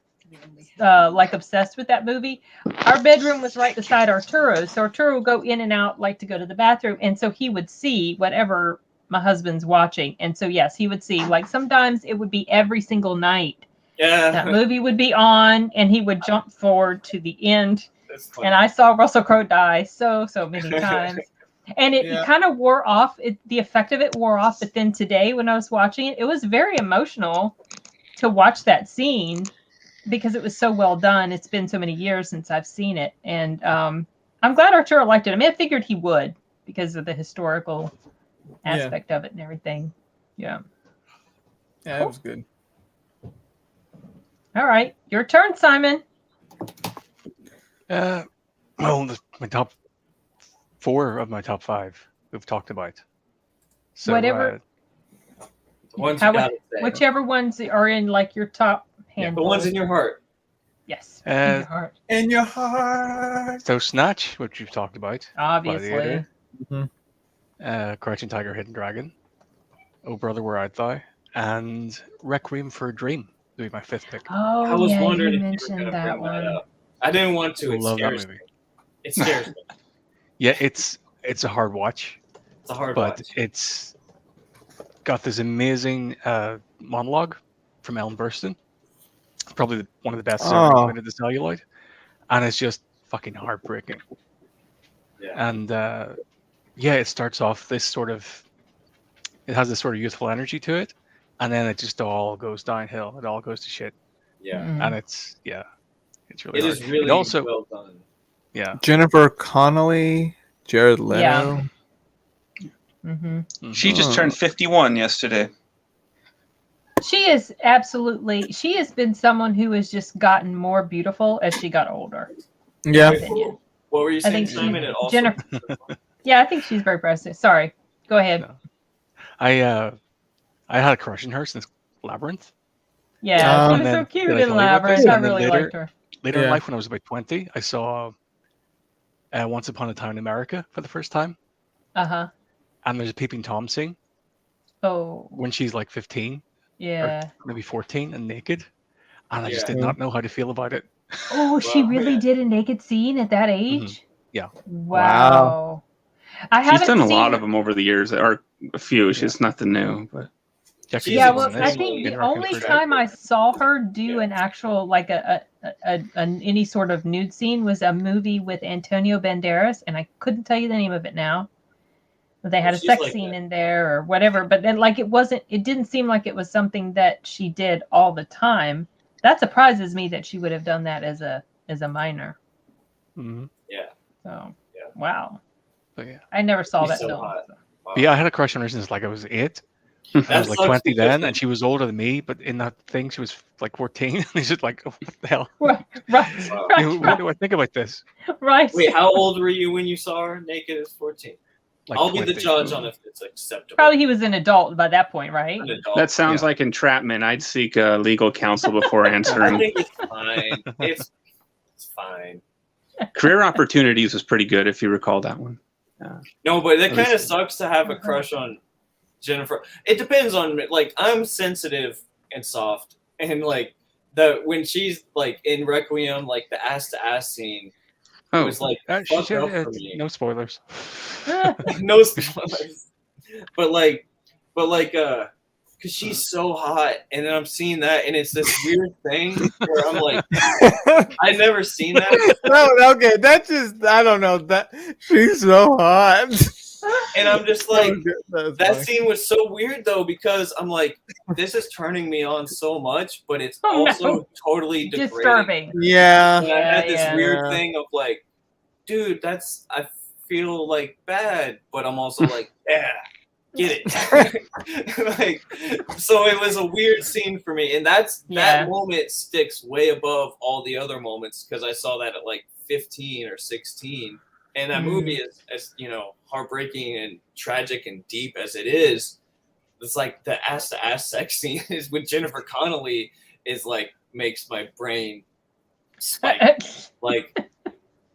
like obsessed with that movie. Our bedroom was right beside Arturo's, so Arturo would go in and out like to go to the bathroom, and so he would see whatever my husband's watching, and so yes, he would see. Like sometimes it would be every single night. Yeah, that movie would be on, and he would jump forward to the end. And I saw Russell Crowe die so many times. And it kind of wore off. The effect of it wore off. But then today, when I was watching it, it was very emotional to watch that scene because it was so well done. It's been so many years since I've seen it. And I'm glad Arturo liked it. I mean, I figured he would because of the historical aspect of it and everything. Yeah. Yeah, it was good. All right. Your turn, Simon. Well, my top 4 of my top 5 we've talked about. So, Whatever. Whichever ones are in like your top handful. The ones in your heart. Yes. In your heart. In your heart. So Snatch, which you've talked about. Obviously. Crouching Tiger, Hidden Dragon. Oh Brother, Where Art Thou? And Requiem for a Dream would be my 5th pick. Oh, I was wondering you if mentioned you were that bring one. that up. I didn't want to. I It love that scares me. movie. It scares me. Yeah, it's a hard watch. It's a hard but watch. It's got this amazing monologue from Ellen Burstyn. Probably one of the best ever invented the celluloid. And it's just fucking heartbreaking. Yeah. And it starts off it has this sort of youthful energy to it. And then it just all goes downhill. It all goes to shit. Yeah. And it's really It hard. is really also, well done. Yeah. Jennifer Connelly, Jared Leto. Yeah. She just turned 51 yesterday. She has been someone who has just gotten more beautiful as she got older. Yeah. What were you saying, Simon? Jennifer. Yeah, I think she's very impressive. Sorry. Go ahead. No. I had a crush on her since Labyrinth. Yeah, she was so cute in Labyrinth. I really liked her. Later in life, when I was about 20, I saw Once Upon a Time in America for the first time. Uh-huh. And there's a Peeping Tom scene. Oh. When she's like 15. Yeah. Or maybe 14 and naked. And I just did not know how to feel about it. Oh, she really did a naked scene at that age? Yeah. Wow. She's done a lot of them over the years, or a few. She's nothing new, but I think the only time I saw her do an actual like any sort of nude scene was a movie with Antonio Banderas, and I couldn't tell you the name of it now. They had a sex scene in there or whatever, but then it didn't seem like it was something that she did all the time. That surprises me that she would have done that as a minor. Mm-hmm. Yeah. So wow. But yeah. I never saw that film. Wow. But yeah, I had a crush on her since I was 8. I was like 20 then, and she was older than me, but in that thing she was like 14. And he's just like, oh, what the hell? Right. What do I think about this? Right. Wait, how old were you when you saw her naked as 14? Like I'll be the judge on if it's acceptable. Probably he was an adult by that point, right? That sounds like entrapment. I'd seek legal counsel before answering. I think it's fine. It's fine. Career Opportunities was pretty good, if you recall that one. No, but it kind of sucks to have a crush on Jennifer. It depends on, like, I'm sensitive and soft, and like when she's like in Requiem, like the ass to ass scene. It was like fucked up for me. No spoilers. No spoilers. But because she's so hot, and then I'm seeing that, and it's this weird thing where I'm like, I've never seen that. No, okay, that's just, I don't know, that she's so hot. And I'm just like, that scene was so weird though, because I'm like, this is turning me on so much, but it's also totally degrading. Disturbing. Yeah. And I had this weird thing of like, dude, I feel like bad, but I'm also like, yeah, get it. Like, so it was a weird scene for me, and that moment sticks way above all the other moments because I saw that at like 15 or 16. And that movie is, as you know, heartbreaking and tragic and deep as it is. It's like the ass-to-ass sex scene is with Jennifer Connelly is like makes my brain spike. Like,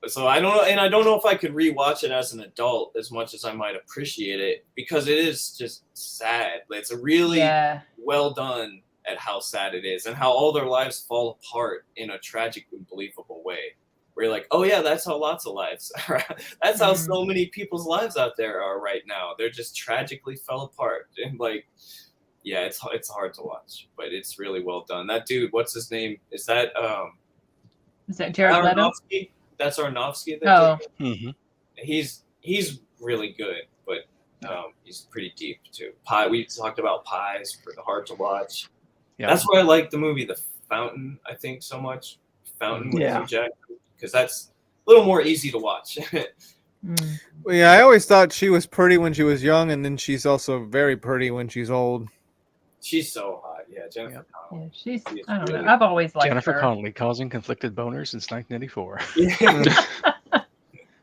so I don't know, and I don't know if I could rewatch it as an adult as much as I might appreciate it because it is just sad. It's a really well done at how sad it is and how all their lives fall apart in a tragic and believable way. Where you're like, oh yeah, that's how lots of lives are. That's how so many people's lives out there are right now. They're just tragically fell apart. And like, yeah, it's hard to watch, but it's really well done. That dude, what's his name? Is that Jared Leto? That's Aronofsky. He's really good, but he's pretty deep too. We talked about Pies for the hard to watch. Yeah. That's why I like the movie The Fountain, I think, so much. Fountain with Hugh Jackman, because that's a little more easy to watch. Well, yeah, I always thought she was pretty when she was young, and then she's also very pretty when she's old. She's so hot, yeah. Jennifer Connelly. Yeah, I don't know. I've always liked Jennifer her. Connelly causing conflicted boners since 1984.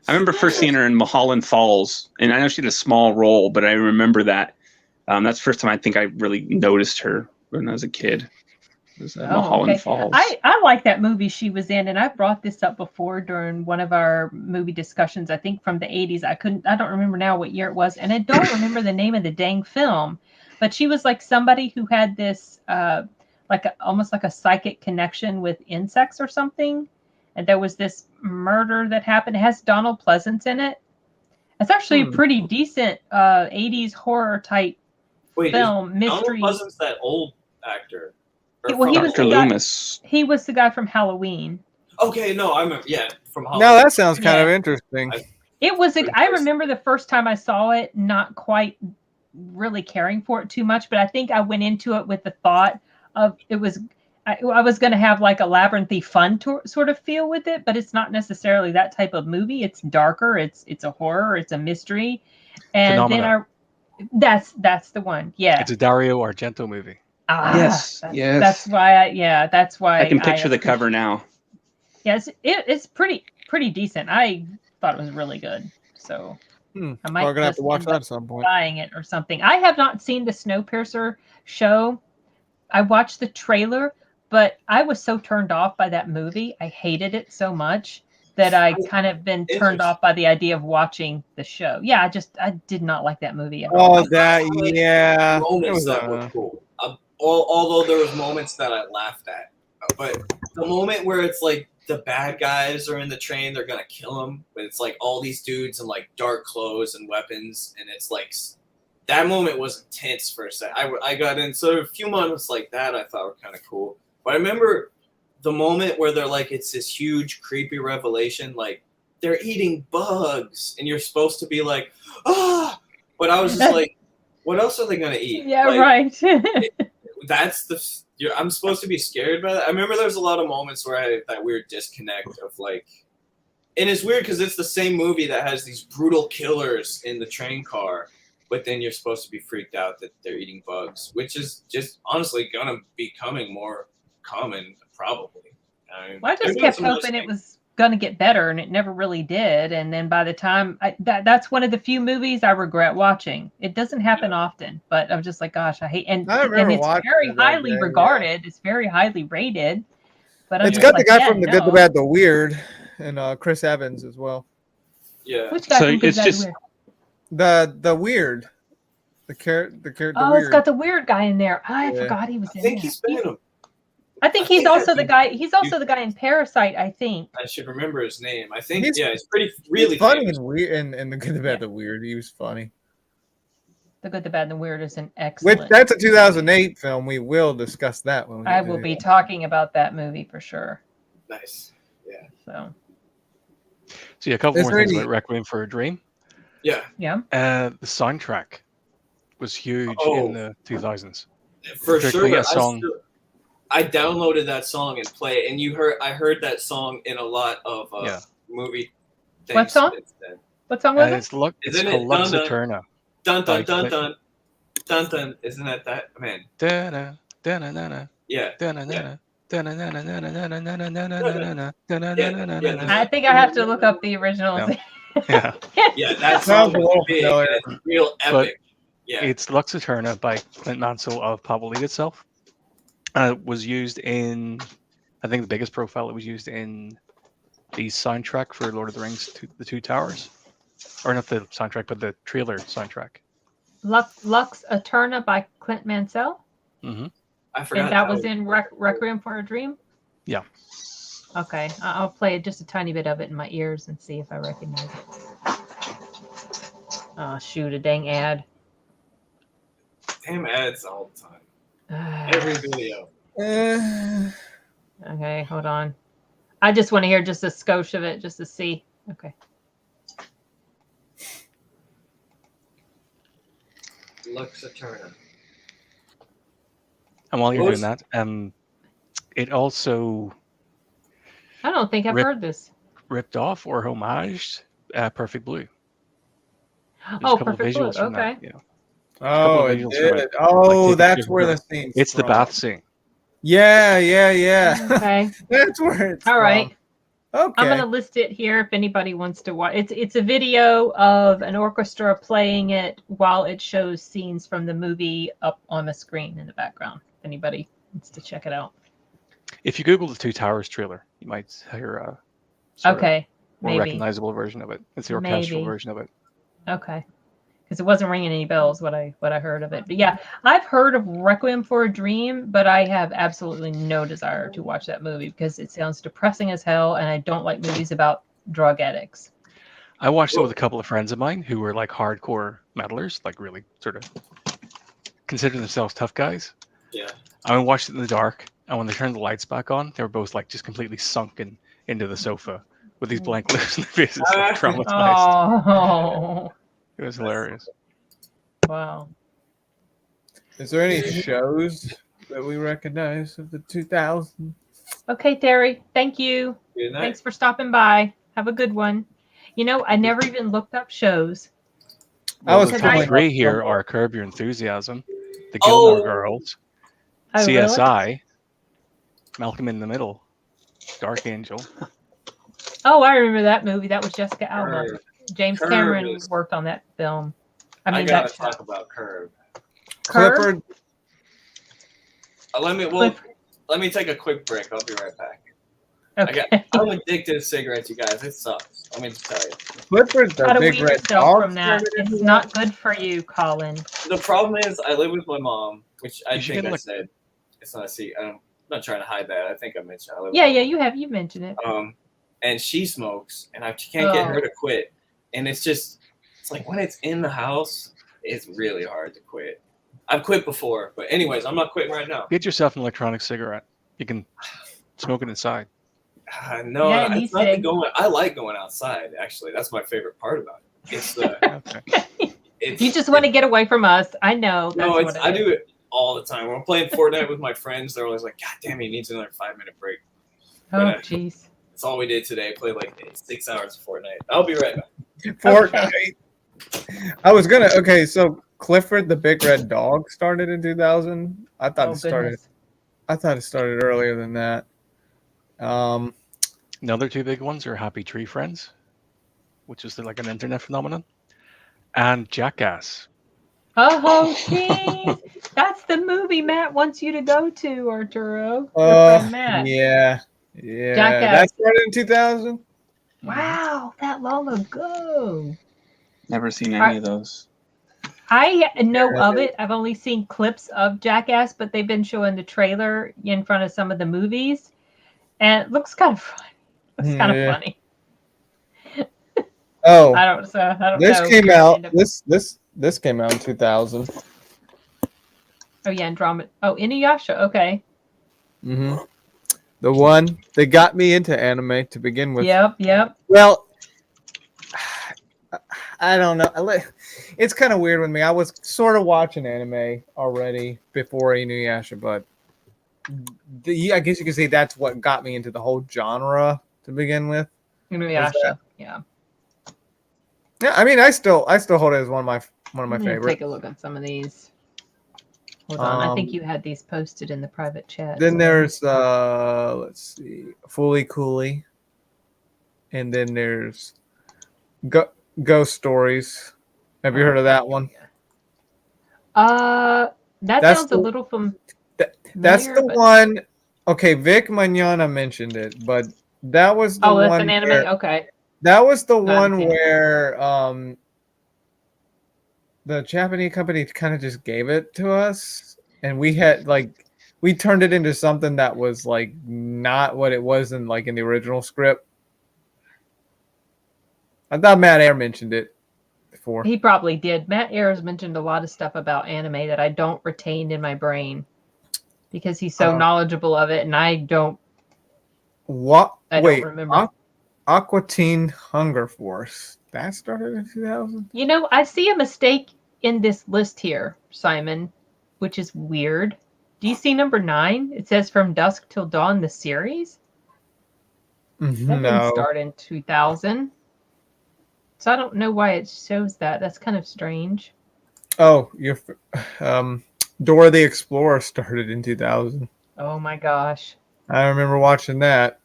I remember first seeing her in Mulholland Falls, and I know she had a small role, but I remember that. That's the first time I think I really noticed her when I was a kid. It was Mulholland Falls. I like that movie she was in, and I brought this up before during one of our movie discussions, I think from the 80s. I don't remember now what year it was, and I don't remember the name of the dang film, but she was like somebody who had this almost like a psychic connection with insects or something. And there was this murder that happened. It has Donald Pleasance in it. It's actually a pretty decent 80s horror type film mystery. Donald Pleasance, that old actor. He was Loomis. He was the guy from Halloween. Okay, no, I remember. Yeah, from Halloween. Now that sounds kind of interesting. I remember the first time I saw it, not quite really caring for it too much, but I think I went into it with the thought of I was going to have like a labyrinthy fun sort of feel with it, but it's not necessarily that type of movie. It's darker. It's a horror. It's a mystery. And Phenomena. Then that's the one. Yeah. It's a Dario Argento movie. Yes. That's why I can picture the cover now. Yes. It's pretty decent. I thought it was really good. So I might gonna have to watch that at some point. Buying it or something. I have not seen the Snowpiercer show. I watched the trailer, but I was so turned off by that movie. I hated it so much that I kind of been turned off by the idea of watching the show. Yeah, I did not like that movie at all. Oh, that, yeah. Moments that were cool. Although there was moments that I laughed at. But the moment where it's like the bad guys are in the train, they're going to kill them. But it's like all these dudes in like dark clothes and weapons. And it's like, that moment was intense for a second. I got in. So a few moments like that I thought were kind of cool. But I remember the moment where they're like, it's this huge, creepy revelation. Like, they're eating bugs. And you're supposed to be like, ah! But I was just like, what else are they going to eat? Yeah, like, right. I'm supposed to be scared by that. I remember there's a lot of moments where I had that weird disconnect of like, and it's weird because it's the same movie that has these brutal killers in the train car. But then you're supposed to be freaked out that they're eating bugs, which is just honestly going to be becoming more common, probably. I just kept hoping it was going to get better, and it never really did. And then by the time that's one of the few movies I regret watching. It doesn't happen often, but I'm just like, gosh, I hate. And it's very highly regarded. Yeah. It's very highly rated. But it's got the guy from The Good, the Bad, the Weird, and Chris Evans as well. Yeah. Which guy from Good, Bad, the Weird? The Weird. The character. Oh, it's got the weird guy in there. I forgot he was in there. I think he's been in him. I think he's also the guy. He's also the guy in Parasite. I think. I should remember his name. I think. He's really funny and weird. And The Good, the Bad, the Weird. He was funny. The Good, the Bad, and the Weird is an excellent. Which that's a 2008 film. We will discuss that when I will be talking about that movie for sure. Nice. Yeah. So a couple more things about Requiem for a Dream. Yeah. The soundtrack was huge in the 2000s. For sure. I downloaded that song and play it, and I heard that song in a lot of movie things. What song? What song was it? It's called Lux Eterna. Dun dun dun dun dun dun. Isn't that man? Yeah. I think I have to look up the original. Yeah. Yeah, that sounds real epic. But yeah. It's Lux Eterna by Clint Mansell of Pablo Lead itself. Was used in, I think the biggest profile, it was used in the soundtrack for Lord of the Rings, The Two Towers. Or not the soundtrack, but the trailer soundtrack. Lux Eterna by Clint Mansell? Mm-hmm. I forgot. And that was in Requiem for a Dream? Yeah. Okay. I'll play just a tiny bit of it in my ears and see if I recognize it. Oh, shoot, a dang ad. Damn ads all the time. Every video. Okay, hold on. I just want to hear just a skosh of it, just to see. Okay. Lux Eterna. And while you're doing that, it also I don't think I've heard this. ripped off or homaged Perfect Blue. Oh, Perfect Blue. Okay. Yeah. Oh, it did. Oh, that's where the scene. It's the bath scene. Yeah. Okay. That's where it's all right. From. Okay. I'm gonna list it here if anybody wants to watch. It's a video of an orchestra playing it while it shows scenes from the movie up on the screen in the background. If anybody wants to check it out. If you Google the Two Towers trailer, you might hear a more recognizable version of it. It's the orchestral version of it. Okay. Because it wasn't ringing any bells what I heard of it. But yeah, I've heard of Requiem for a Dream, but I have absolutely no desire to watch that movie because it sounds depressing as hell, and I don't like movies about drug addicts. I watched it with a couple of friends of mine who were like hardcore metalers, like really sort of consider themselves tough guys. Yeah. I watched it in the dark, and when they turned the lights back on, they were both like just completely sunken into the sofa with these blank looks on their faces, like traumatized. Oh. It was hilarious. Wow. Is there any shows that we recognize of the 2000s? Okay, Terry. Thank you. Good night. Thanks for stopping by. Have a good one. You know, I never even looked up shows. Well, the top three here are Curb Your Enthusiasm, The Gilmore Girls, CSI, really? Malcolm in the Middle, Dark Angel. Oh, I remember that movie. That was Jessica Alba. James Cameron worked on that film. I gotta talk about Curb. Clifford. Let me take a quick break. I'll be right back. Okay. I'm addicted to cigarettes, you guys. It sucks. Let me just tell you. Clifford's a big red dog from that. It's not good for you, Colin. The problem is, I live with my mom, which I think I said. It's not a secret. I'm not trying to hide that. I think I mentioned. You mentioned it. And she smokes, and I can't get her to quit. And it's like when it's in the house, it's really hard to quit. I've quit before, but anyways, I'm not quitting right now. Get yourself an electronic cigarette. You can smoke it inside. No, it's not the going. I like going outside. Actually, that's my favorite part about it. It's the. You just want to get away from us. I know. I do it all the time. When I'm playing Fortnite with my friends, they're always like, "God damn, he needs another 5-minute break." Oh, jeez. That's all we did today. Played like 6 hours of Fortnite. I'll be right back. Fortnite. Okay. I was gonna. Okay, so Clifford the Big Red Dog started in 2000. I thought it started. Goodness. I thought it started earlier than that. Another two big ones are Happy Tree Friends, which is like an internet phenomenon, and Jackass. Oh, geez. That's the movie Matt wants you to go to, Arturo. Matt. Yeah. Jackass. That started in 2000. Wow, that long ago. Never seen any of those. I know of it. I've only seen clips of Jackass, but they've been showing the trailer in front of some of the movies, and it looks kind of funny. It's kind of funny. Oh, I don't know. This came out. This came out in 2000. Oh yeah, Andromeda. Oh, Inuyasha. Okay. Mm-hmm. The one that got me into anime to begin with. Yep. Well, I don't know. It's kind of weird with me. I was sort of watching anime already before Inuyasha, but I guess you could say that's what got me into the whole genre to begin with. Inuyasha. Yeah. Yeah, I mean, I still hold it as one of my favorites. Take a look at some of these. Hold on, I think you had these posted in the private chat. Then there's let's see, Fully Cooley, and then there's Ghost Stories. Have you heard of that one? That sounds a little from. That's the one. Okay, Vic Mañana mentioned it, but that was the one. Oh, that's an anime. Okay. That was the one where the Japanese company kind of just gave it to us, and we we turned it into something that was like not what it was in the original script. I thought Matt Ayer mentioned it before. He probably did. Matt Ayers mentioned a lot of stuff about anime that I don't retain in my brain because he's so knowledgeable of it, and I don't. What? I don't remember. Aqua Teen Hunger Force. That started in 2000? You know, I see a mistake in this list here, Simon, which is weird. Do you see number 9? It says From Dusk Till Dawn, the series. That didn't start in 2000. So I don't know why it shows that. That's kind of strange. Oh, you're Dora the Explorer started in 2000. Oh my gosh. I remember watching that.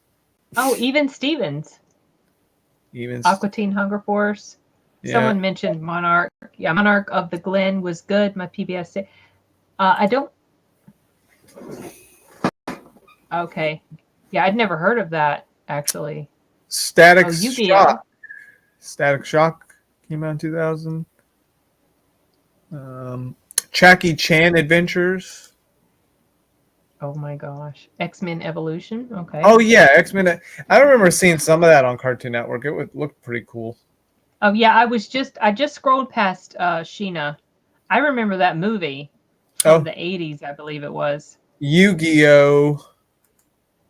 Oh, Even Stevens. Aqua Teen Hunger Force. Yeah. Someone mentioned Monarch. Yeah, Monarch of the Glen was good. My PBS. I don't. Okay. Yeah, I'd never heard of that actually. Static Shock. Static Shock came out in 2000. Jackie Chan Adventures. Oh my gosh. X-Men Evolution. Okay. Oh yeah, X-Men. I remember seeing some of that on Cartoon Network. It would look pretty cool. Oh yeah, I just scrolled past Sheena. I remember that movie from the 80s, I believe it was. Yu-Gi-Oh!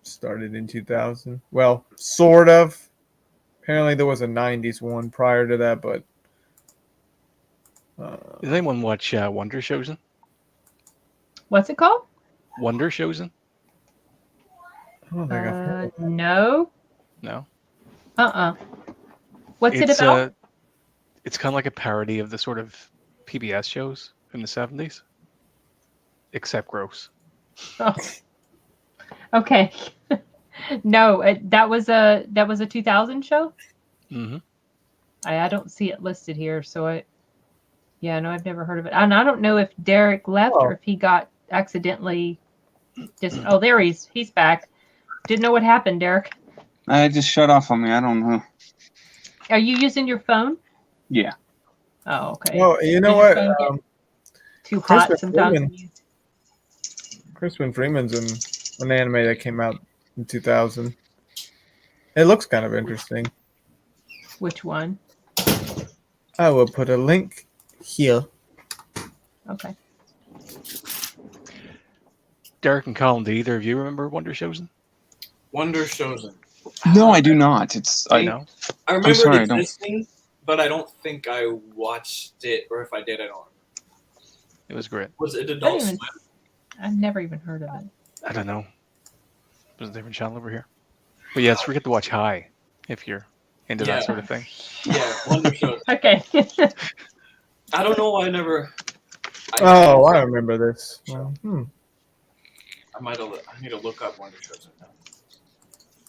Started in 2000. Well, sort of. Apparently there was a 90s one prior to that, but Does anyone watch Wonder Chosen? What's it called? Wonder Chosen? No. No. What's it about? It's kind of like a parody of the sort of PBS shows in the 70s, except gross. Oh. Okay. No, that was a 2000 show. Mm-hmm. I don't see it listed here, so I've never heard of it, and I don't know if Derek left or if he got accidentally just. Oh, there he's back. Didn't know what happened, Derek. I just shut off on me. I don't know. Are you using your phone? Yeah. Oh, okay. Well, you know what? Too hot sometimes. Crispin Freeman's in an anime that came out in 2000. It looks kind of interesting. Which one? I will put a link here. Okay. Derek and Colin, do either of you remember Wonder Chosen? Wonder Chosen. No, I do not. I know. I remember it existing, but I don't think I watched it, or if I did, I don't remember. It was great. Was it Adult Swim? I've never even heard of it. I don't know. There's a different channel over here. But yes, forget to watch High if you're into that sort of thing. Yeah, Wonder Chosen. Okay. I don't know why I never. I remember this. Well, I need to look up Wonder Chosen now.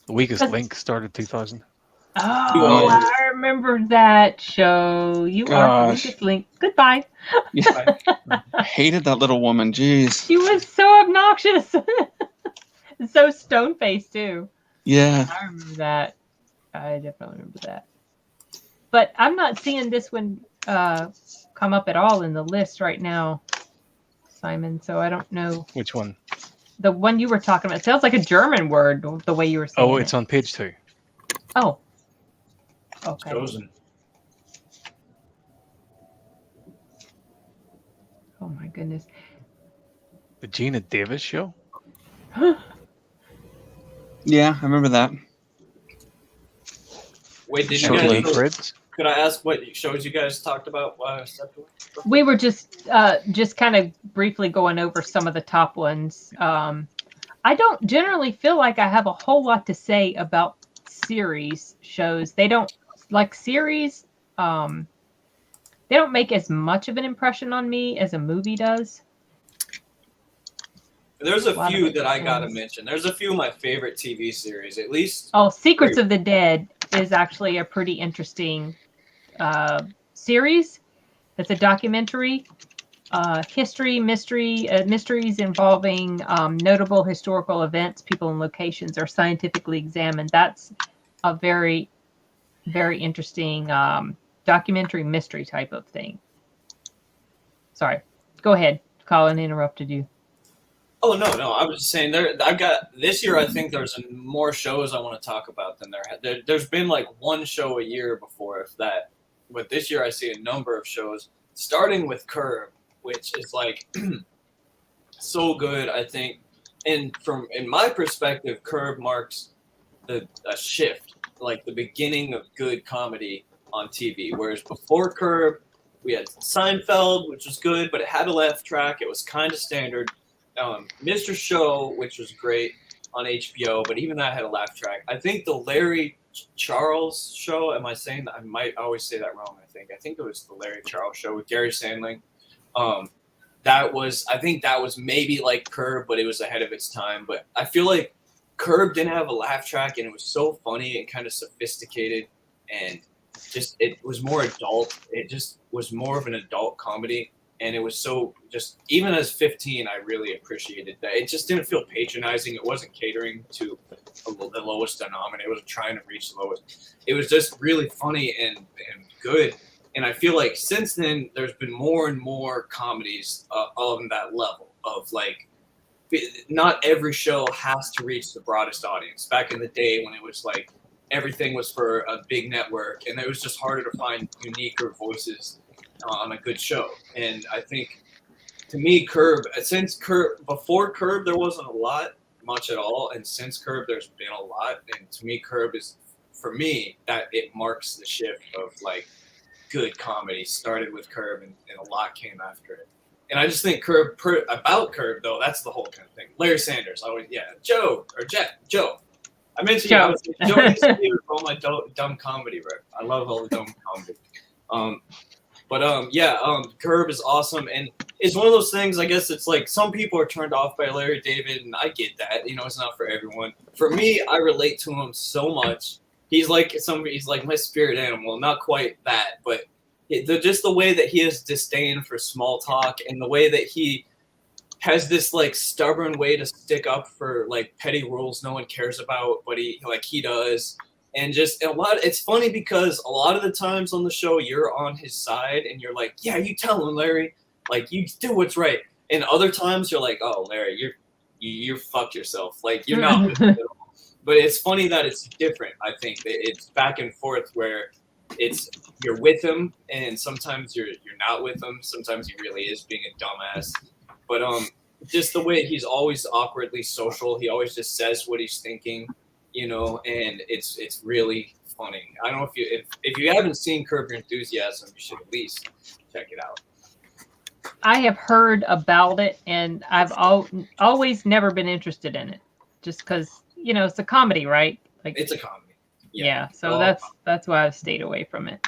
The Weakest Link started 2000. Oh, I remember that show. You are the Weakest Link. Goodbye. Yeah. I hated that little woman. Jeez. She was so obnoxious. So stone-faced, too. Yeah. I remember that. I definitely remember that. But I'm not seeing this one come up at all in the list right now, Simon, so I don't know. Which one? The one you were talking about. It sounds like a German word, the way you were saying it. Oh, it's on page 2. Oh. Okay. Chosen. Oh, my goodness. The Gina Davis show? Yeah, I remember that. Wait, did Totally you guys? Fritz? Could I ask what shows you guys talked about while I stepped away? We were just kind of briefly going over some of the top ones. I don't generally feel like I have a whole lot to say about series shows. They don't like series. They don't make as much of an impression on me as a movie does. There's a few that I gotta mention. There's a few of my favorite TV series, at least. Oh, Secrets of the Dead is actually a pretty interesting series. It's a documentary, mysteries involving notable historical events, people, and locations are scientifically examined. That's a very, very interesting documentary mystery type of thing. Sorry. Go ahead. Colin interrupted you. Oh no, I was just saying I've got this year. I think there's more shows I want to talk about than there's been like one show a year before, if that. But this year I see a number of shows, starting with Curb, which is like so good. I think, and in my perspective, Curb marks a shift, like the beginning of good comedy on TV. Whereas before Curb, we had Seinfeld, which was good, but it had a laugh track. It was kind of standard. Mr. Show, which was great on HBO, but even that had a laugh track. I think the Larry Charles Show. Am I saying that? I might always say that wrong. I think it was the Larry Charles Show with Gary Sandling. I think that was maybe like Curb, but it was ahead of its time. But I feel like Curb didn't have a laugh track, and it was so funny and kind of sophisticated, and just it was more adult. It just was more of an adult comedy. And it was so just, even as 15, I really appreciated that. It just didn't feel patronizing. It wasn't catering to the lowest denominator. It wasn't trying to reach the lowest. It was just really funny and good. And I feel like since then, there's been more and more comedies on that level of like, not every show has to reach the broadest audience. Back in the day when it was like, everything was for a big network and it was just harder to find uniquer voices on a good show. And I think, to me, before Curb, there wasn't much at all. And since Curb, there's been a lot. And to me, Curb is, for me, that it marks the shift of like good comedy. Started with Curb and a lot came after it. And I just think about Curb, though, that's the whole kind of thing. Larry Sanders, Joe. I mentioned Joe. Joe used to be with all my dumb comedy, right? I love all the dumb comedy. Curb is awesome, and it's one of those things. I guess it's like some people are turned off by Larry David, and I get that. You know, it's not for everyone. For me, I relate to him so much. He's like my spirit animal. Not quite that, but just the way that he has disdain for small talk, and the way that he has this like stubborn way to stick up for like petty rules no one cares about, but he does. And just it's funny because a lot of the times on the show, you're on his side and you're like, yeah, you tell him, Larry, like you do what's right. And other times you're like, oh, Larry, you fucked yourself. Like you're not. But it's funny that it's different. I think it's back and forth where you're with him and sometimes you're not with him. Sometimes he really is being a dumbass. But just the way he's always awkwardly social. He always just says what he's thinking. You know, and it's really funny. I don't know if you haven't seen Curb Your Enthusiasm, you should at least check it out. I have heard about it, and I've always never been interested in it, just because it's a comedy, right? Like it's a comedy. Yeah. So that's why I've stayed away from it.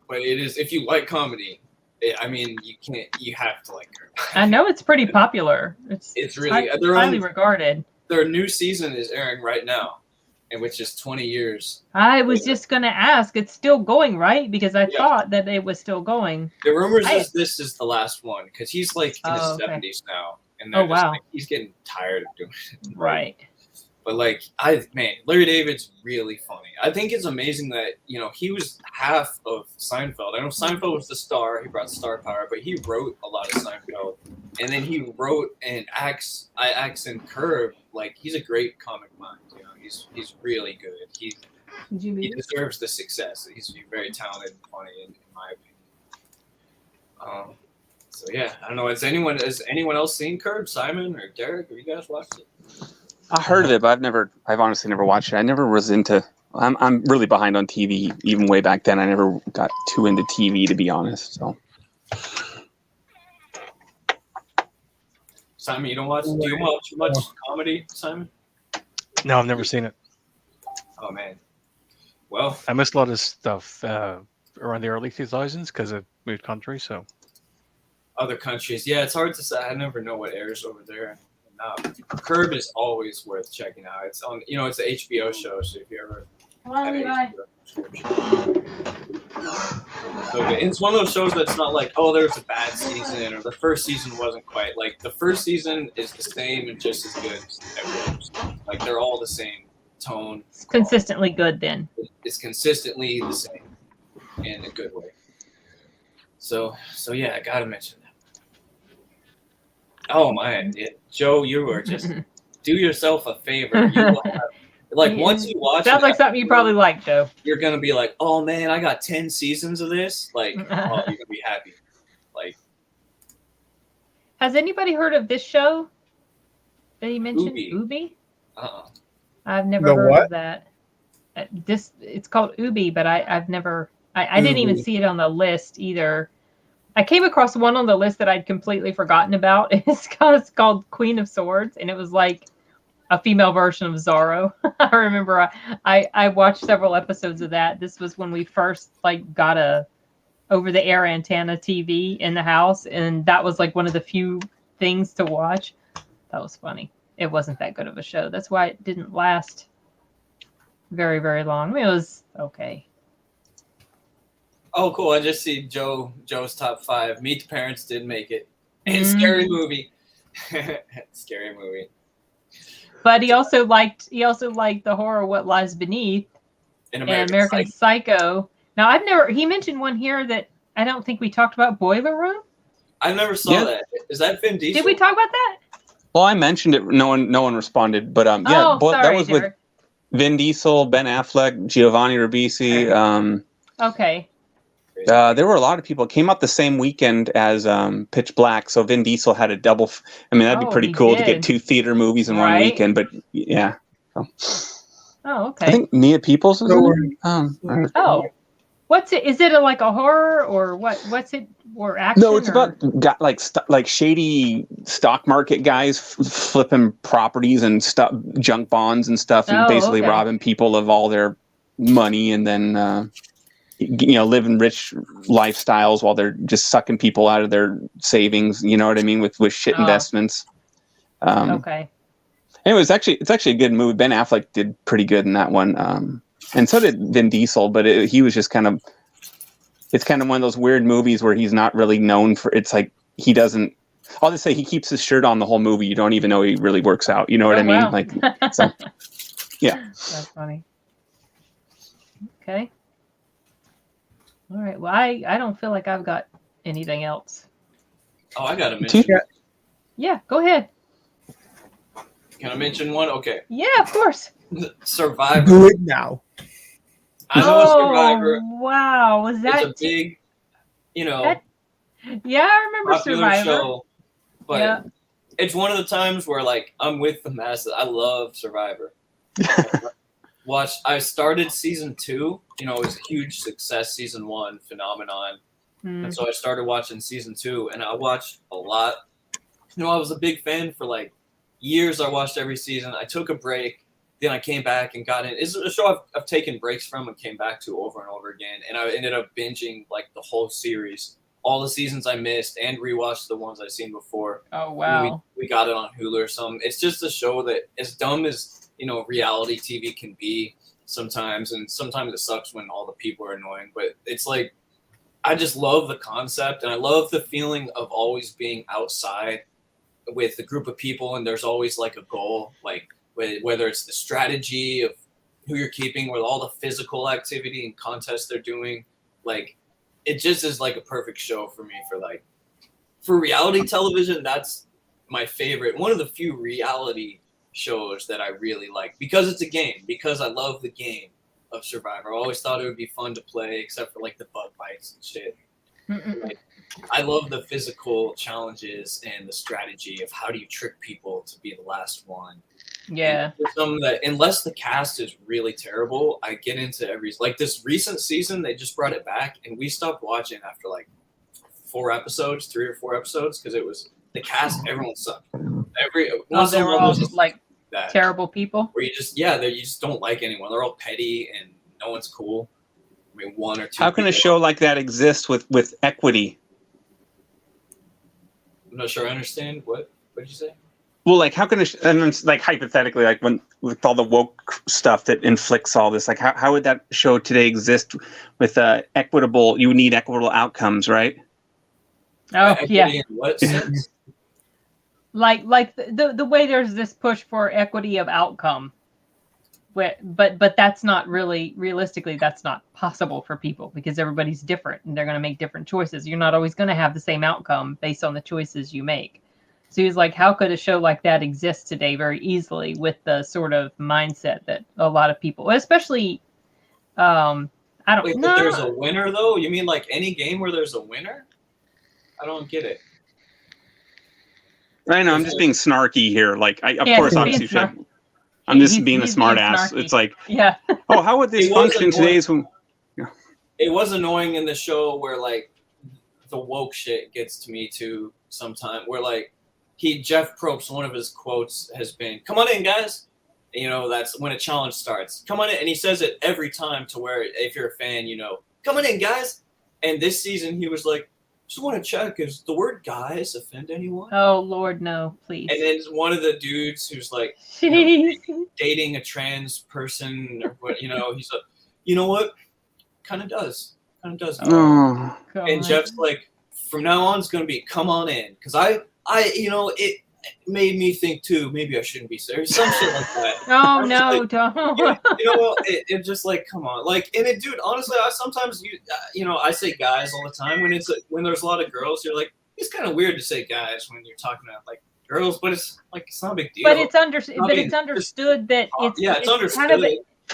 But it is, if you like comedy, you have to like Curb. I know it's pretty popular. It's really highly regarded. Their new season is airing right now, and which is 20 years. I was just going to ask, it's still going, right? Because I thought that it was still going. The rumors is this is the last one, because he's like in his 70s now. And he's getting tired of doing it. Right. But Larry David's really funny. I think it's amazing that, he was half of Seinfeld. I know Seinfeld was the star. He brought star power, but he wrote a lot of Seinfeld. And then he wrote and acts in Curb. Like, he's a great comic mind. He's really good. He deserves the success. He's very talented and funny, in my opinion. I don't know. Has anyone else seen Curb? Simon or Derek? Have you guys watched it? I heard of it, but I've honestly never watched it. I never was into. I'm really behind on TV. Even way back then, I never got too into TV, to be honest. So, Simon, you don't watch? Do you watch much comedy, Simon? No, I've never seen it. Oh man. Well, I missed a lot of stuff around the early 2000s because I moved country. So, other countries, yeah, it's hard to say. I never know what airs over there. Curb is always worth checking out. It's on, it's an HBO show, so if you ever have HBO subscription. So it's one of those shows that's not like, oh, there's a bad season or the first season wasn't quite. Like the first season is the same and just as good as everyone's. Like they're all the same tone. It's consistently good then. It's consistently the same in a good way. So yeah, I gotta mention that. Oh man, yeah. Joe, you are just do yourself a favor. You will have, like once you watch. Sounds like something you probably like, Joe. You're gonna be like, oh man, I got 10 seasons of this. Like, oh, you're gonna be happy. Like, has anybody heard of this show that he mentioned? Ubi. Ubi? Uh-uh. I've never The heard what? of that. It's called Ubi, but I've never. I didn't even see it on the list either. I came across one on the list that I'd completely forgotten about. It's called Queen of Swords, and it was like a female version of Zorro. I remember I watched several episodes of that. This was when we first like got a over-the-air antenna TV in the house, and that was like one of the few things to watch. That was funny. It wasn't that good of a show. That's why it didn't last very, very long. I mean, it was okay. Oh, cool. I just see Joe's top 5. Meet the Parents did make it. And Scary Movie. Scary Movie. But he also liked the horror What Lies Beneath and American Psycho. Now he mentioned one here that I don't think we talked about, Boiler Room. I never saw that. Is that Vin Diesel? Did we talk about that? Well, I mentioned it. No one responded. But sorry, that was Derek. with Vin Diesel, Ben Affleck, Giovanni Ribisi. Okay. There were a lot of people. It came out the same weekend as Pitch Black, so Vin Diesel had a double. That'd be pretty cool to get 2 theater movies in one weekend. But yeah. Oh, okay. I think Mia Peoples was in it. What's it? Is it like a horror or what? What's it or action? No, it's about like shady stock market guys flipping properties and stuff, junk bonds and stuff, and basically robbing people of all their money, and then living rich lifestyles while they're just sucking people out of their savings. You know what I mean, with shit investments. Okay. Anyway, it's actually a good movie. Ben Affleck did pretty good in that one. And so did Vin Diesel, but he was just it's kind of one of those weird movies where he's not really known for, it's like, he doesn't, I'll just say he keeps his shirt on the whole movie. You don't even know he really works out. You know what I mean? Wow. Like, so, yeah. That's funny. Okay. All right. Well, I don't feel like I've got anything else. Oh, I got to mention. Yeah, go ahead. Can I mention one? Okay. Yeah, of course. Survivor. Do it now. I know Survivor. Wow, was that it's a big, yeah, I remember Survivor. Show, but it's one of the times where like I'm with the masses. I love Survivor. I started season 2. It was a huge success. Season 1 phenomenon, and so I started watching season 2, and I watched a lot. I was a big fan for like years. I watched every season. I took a break. Then I came back and got in. It's a show I've taken breaks from and came back to over and over again. And I ended up binging like the whole series, all the seasons I missed, and rewatched the ones I've seen before. Oh, wow. We got it on Hulu or something. It's just a show that, as dumb as, reality TV can be sometimes, and sometimes it sucks when all the people are annoying, but it's like, I just love the concept, and I love the feeling of always being outside with a group of people, and there's always like a goal, like, whether it's the strategy of who you're keeping, with all the physical activity and contests they're doing, like it just is like a perfect show for me for reality television. That's my favorite. One of the few reality shows that I really like because it's a game, because I love the game of Survivor. I always thought it would be fun to play, except for like the bug bites and shit. Like, I love the physical challenges and the strategy of how do you trick people to be the last one. Yeah. Some that, unless the cast is really terrible, I get into like this recent season, they just brought it back, and we stopped watching after like 3 or 4 episodes, because it was the cast. Everyone sucked. They were all just like terrible people. Where you just don't like anyone. They're all petty and no one's cool. I mean, 1 or 2. How can a show like that exist with equity? I'm not sure I understand. What did you say? Well, like, how can and it's like hypothetically, like when with all the woke stuff that inflicts all this, like how would that show today exist with equitable? You need equitable outcomes, right? Oh, yeah. In what sense? like the way there's this push for equity of outcome, but that's not really realistically, that's not possible for people because everybody's different and they're going to make different choices. You're not always going to have the same outcome based on the choices you make. So he was like, how could a show like that exist today very easily with the sort of mindset that a lot of people, especially, I don't Wait, know. but there's a winner, though? You mean like any game where there's a winner? I don't get it. I know, I'm just being snarky here. Like, of Yeah, course, he's obviously, being should. I'm just He's- being a he's smart being ass. snarky. It's like, Yeah. oh, how would this It was function in today's? It was annoying in the show where like the woke shit gets to me too sometimes. Where like Jeff Probst, one of his quotes has been, "Come on in, guys." And, you know, that's when a challenge starts. Come on in, and he says it every time to where if you're a fan, you know, "Come on in, guys." And this season he was like, "Just want to check, is the word guys offend anyone?" Oh Lord, no, please. And then one of the dudes who's like, Jeez. dating a trans person or what, you know, he's like, "You know what? Kind of does. Oh, God. And Jeff's like, from now on, it's going to be come on in. Because I, you know, it made me think too, maybe I shouldn't be serious. Some shit like that. Oh I'm no, like, don't. you know what? It just like, come on. Like, and it, dude, honestly, I sometimes, you know, I say guys all the time. When there's a lot of girls, you're like, it's kind of weird to say guys when you're talking about like girls, but it's like, it's not a big deal. But it's understood that it's understood. kind of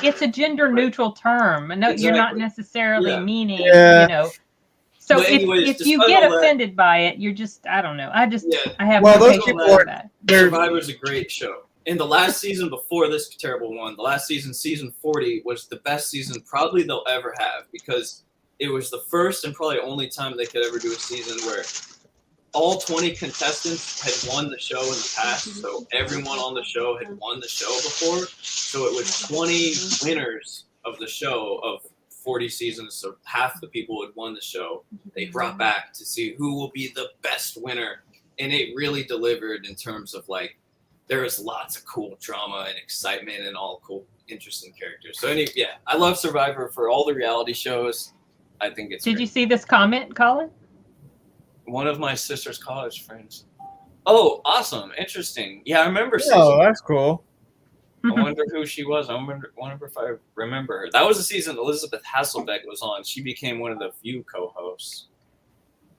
it's a gender neutral term. No, you're not Exactly. necessarily Yeah. meaning, Yeah. you know. So But anyways, if you despite get all that- offended by it, you're just I don't know. I have Well, no those patience people for are- that. Survivor's a great show. In the last season before this terrible one, the last season, season 40, was the best season probably they'll ever have because it was the first and probably only time they could ever do a season where all 20 contestants had won the show in the past. So everyone on the show had won the show before. So it was 20 winners of the show of 40 seasons. So half the people had won the show. They brought back to see who will be the best winner. And it really delivered in terms of like, there was lots of cool drama and excitement and all cool, interesting characters. So I love Survivor for all the reality shows. I think it's Did great. you see this comment, Colin? One of my sister's college friends. Oh, awesome. Interesting. Yeah, I remember Oh, that's cool. I wonder who she was. I wonder if I remember her. That was the season Elizabeth Hasselbeck was on. She became one of the few co-hosts.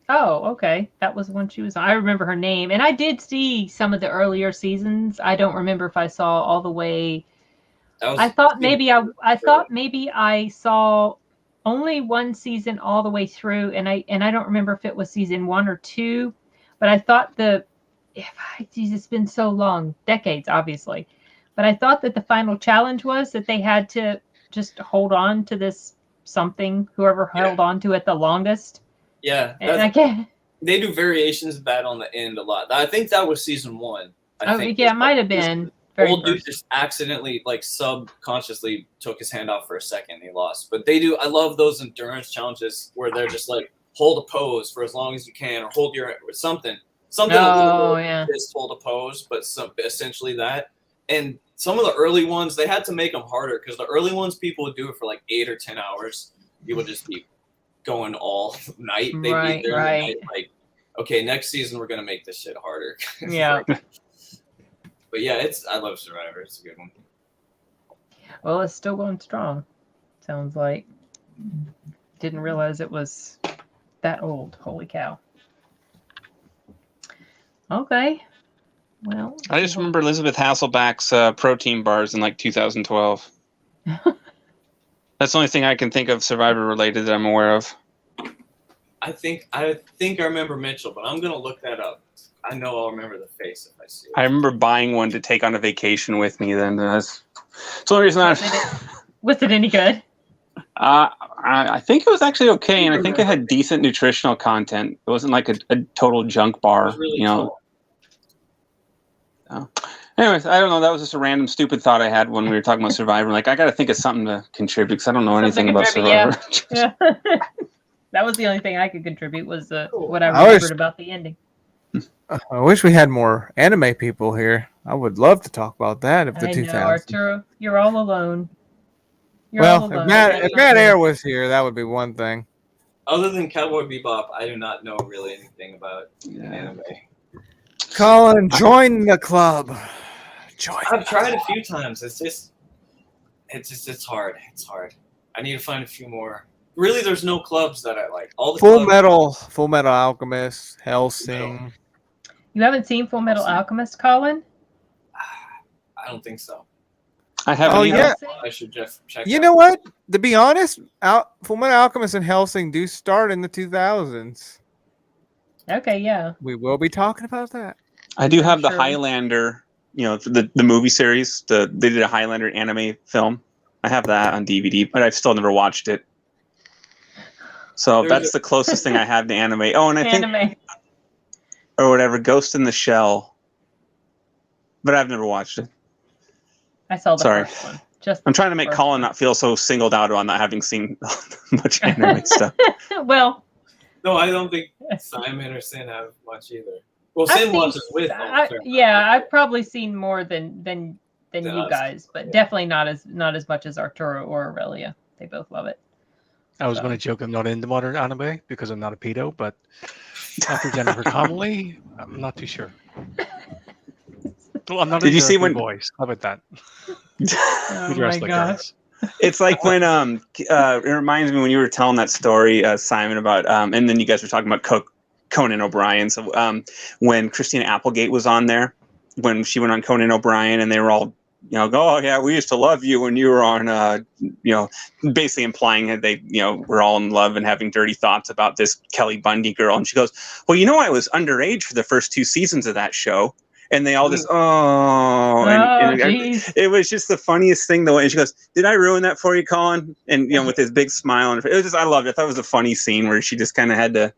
Oh, okay. That was when she was on. I remember her name. And I did see some of the earlier seasons. I don't remember if I saw all the way. I thought maybe I saw only one season all the way through, and I don't remember if it was season 1 or 2, but I thought it's been so long, decades obviously, but I thought that the final challenge was that they had to just hold on to this something, whoever held on to it the longest. Yeah, and I can't. They do variations of that on the end a lot. I think that was season 1. I think it might have been. Old dude just accidentally, like subconsciously, took his hand off for a second. He lost. But I love those endurance challenges where they're just like hold a pose for as long as you can, or hold your something. Oh yeah. Just hold a pose, but essentially that. And some of the early ones, they had to make them harder because the early ones people would do it for like 8 or 10 hours. People just be going all night. They'd be there night, like, okay, next season we're gonna make this shit harder. Yeah. But yeah, I love Survivor. It's a good one. Well, it's still going strong. Sounds like. Didn't realize it was that old. Holy cow. Okay. Well. I just remember Elizabeth Hasselbeck's protein bars in like 2012. That's the only thing I can think of Survivor related that I'm aware of. I think I remember Mitchell, but I'm gonna look that up. I know I'll remember the face if I see it. I remember buying one to take on a vacation with me. Then that's the only reason Was it any good? I think it was actually okay, and I think it had decent nutritional content. It wasn't like a total junk bar, Really you know. Cool. Anyways, I don't know. That was just a random, stupid thought I had when we were talking about Survivor. Like, I got to think of something to contribute because I don't know anything about Survivor. Yeah. That was the only thing I could contribute was what I remembered about the ending. I wish we had more anime people here. I would love to talk about that of the 2000s. I know, Arturo, you're all alone. If Matt Air was here, that would be one thing. Other than Cowboy Bebop, I do not know really anything about anime. Colin, join the club. I've tried a few times. It's hard. It's hard. I need to find a few more. Really, there's no clubs that I like. All the Full Metal Alchemist, Hellsing. You haven't seen Full Metal Alchemist, Colin? I don't think so. I haven't. Oh either. yeah. I should just check. You know what? To be honest, Fullmetal Alchemist and Hellsing do start in the 2000s. Okay, yeah. We will be talking about that. I do have the Sure. Highlander, the movie series. They did a Highlander anime film. I have that on DVD, but I've still never watched it. So that's the closest thing I have to anime. Oh, and I think, or whatever, Ghost in the Shell. But I've never watched it. I saw the first one. I'm trying to make Colin not feel so singled out on not having seen much anime stuff. Well, no, I don't think Simon or Sin have much either. Well, Sin watches with. I've probably seen more than you guys, but definitely not as much as Arturo or Aurelia. They both love it. I was going to joke I'm not into modern anime because I'm not a pedo, but after Jennifer Connelly, I'm not too sure. Well, I'm not. Did you see when boys? How about that? Oh my gosh! It's like when it reminds me when you were telling that story, Simon, about and then you guys were talking about Conan O'Brien. So when Christina Applegate was on there, when she went on Conan O'Brien, and they were all, oh yeah, we used to love you when you were on, basically implying that they, were all in love and having dirty thoughts about this Kelly Bundy girl. And she goes, well, I was underage for the first 2 seasons of that show. And they all just, and it was just the funniest thing, the way she goes, did I ruin that for you, Colin? And, with his big smile. And it was just, I loved it. I thought it was a funny scene where she just kind of had to,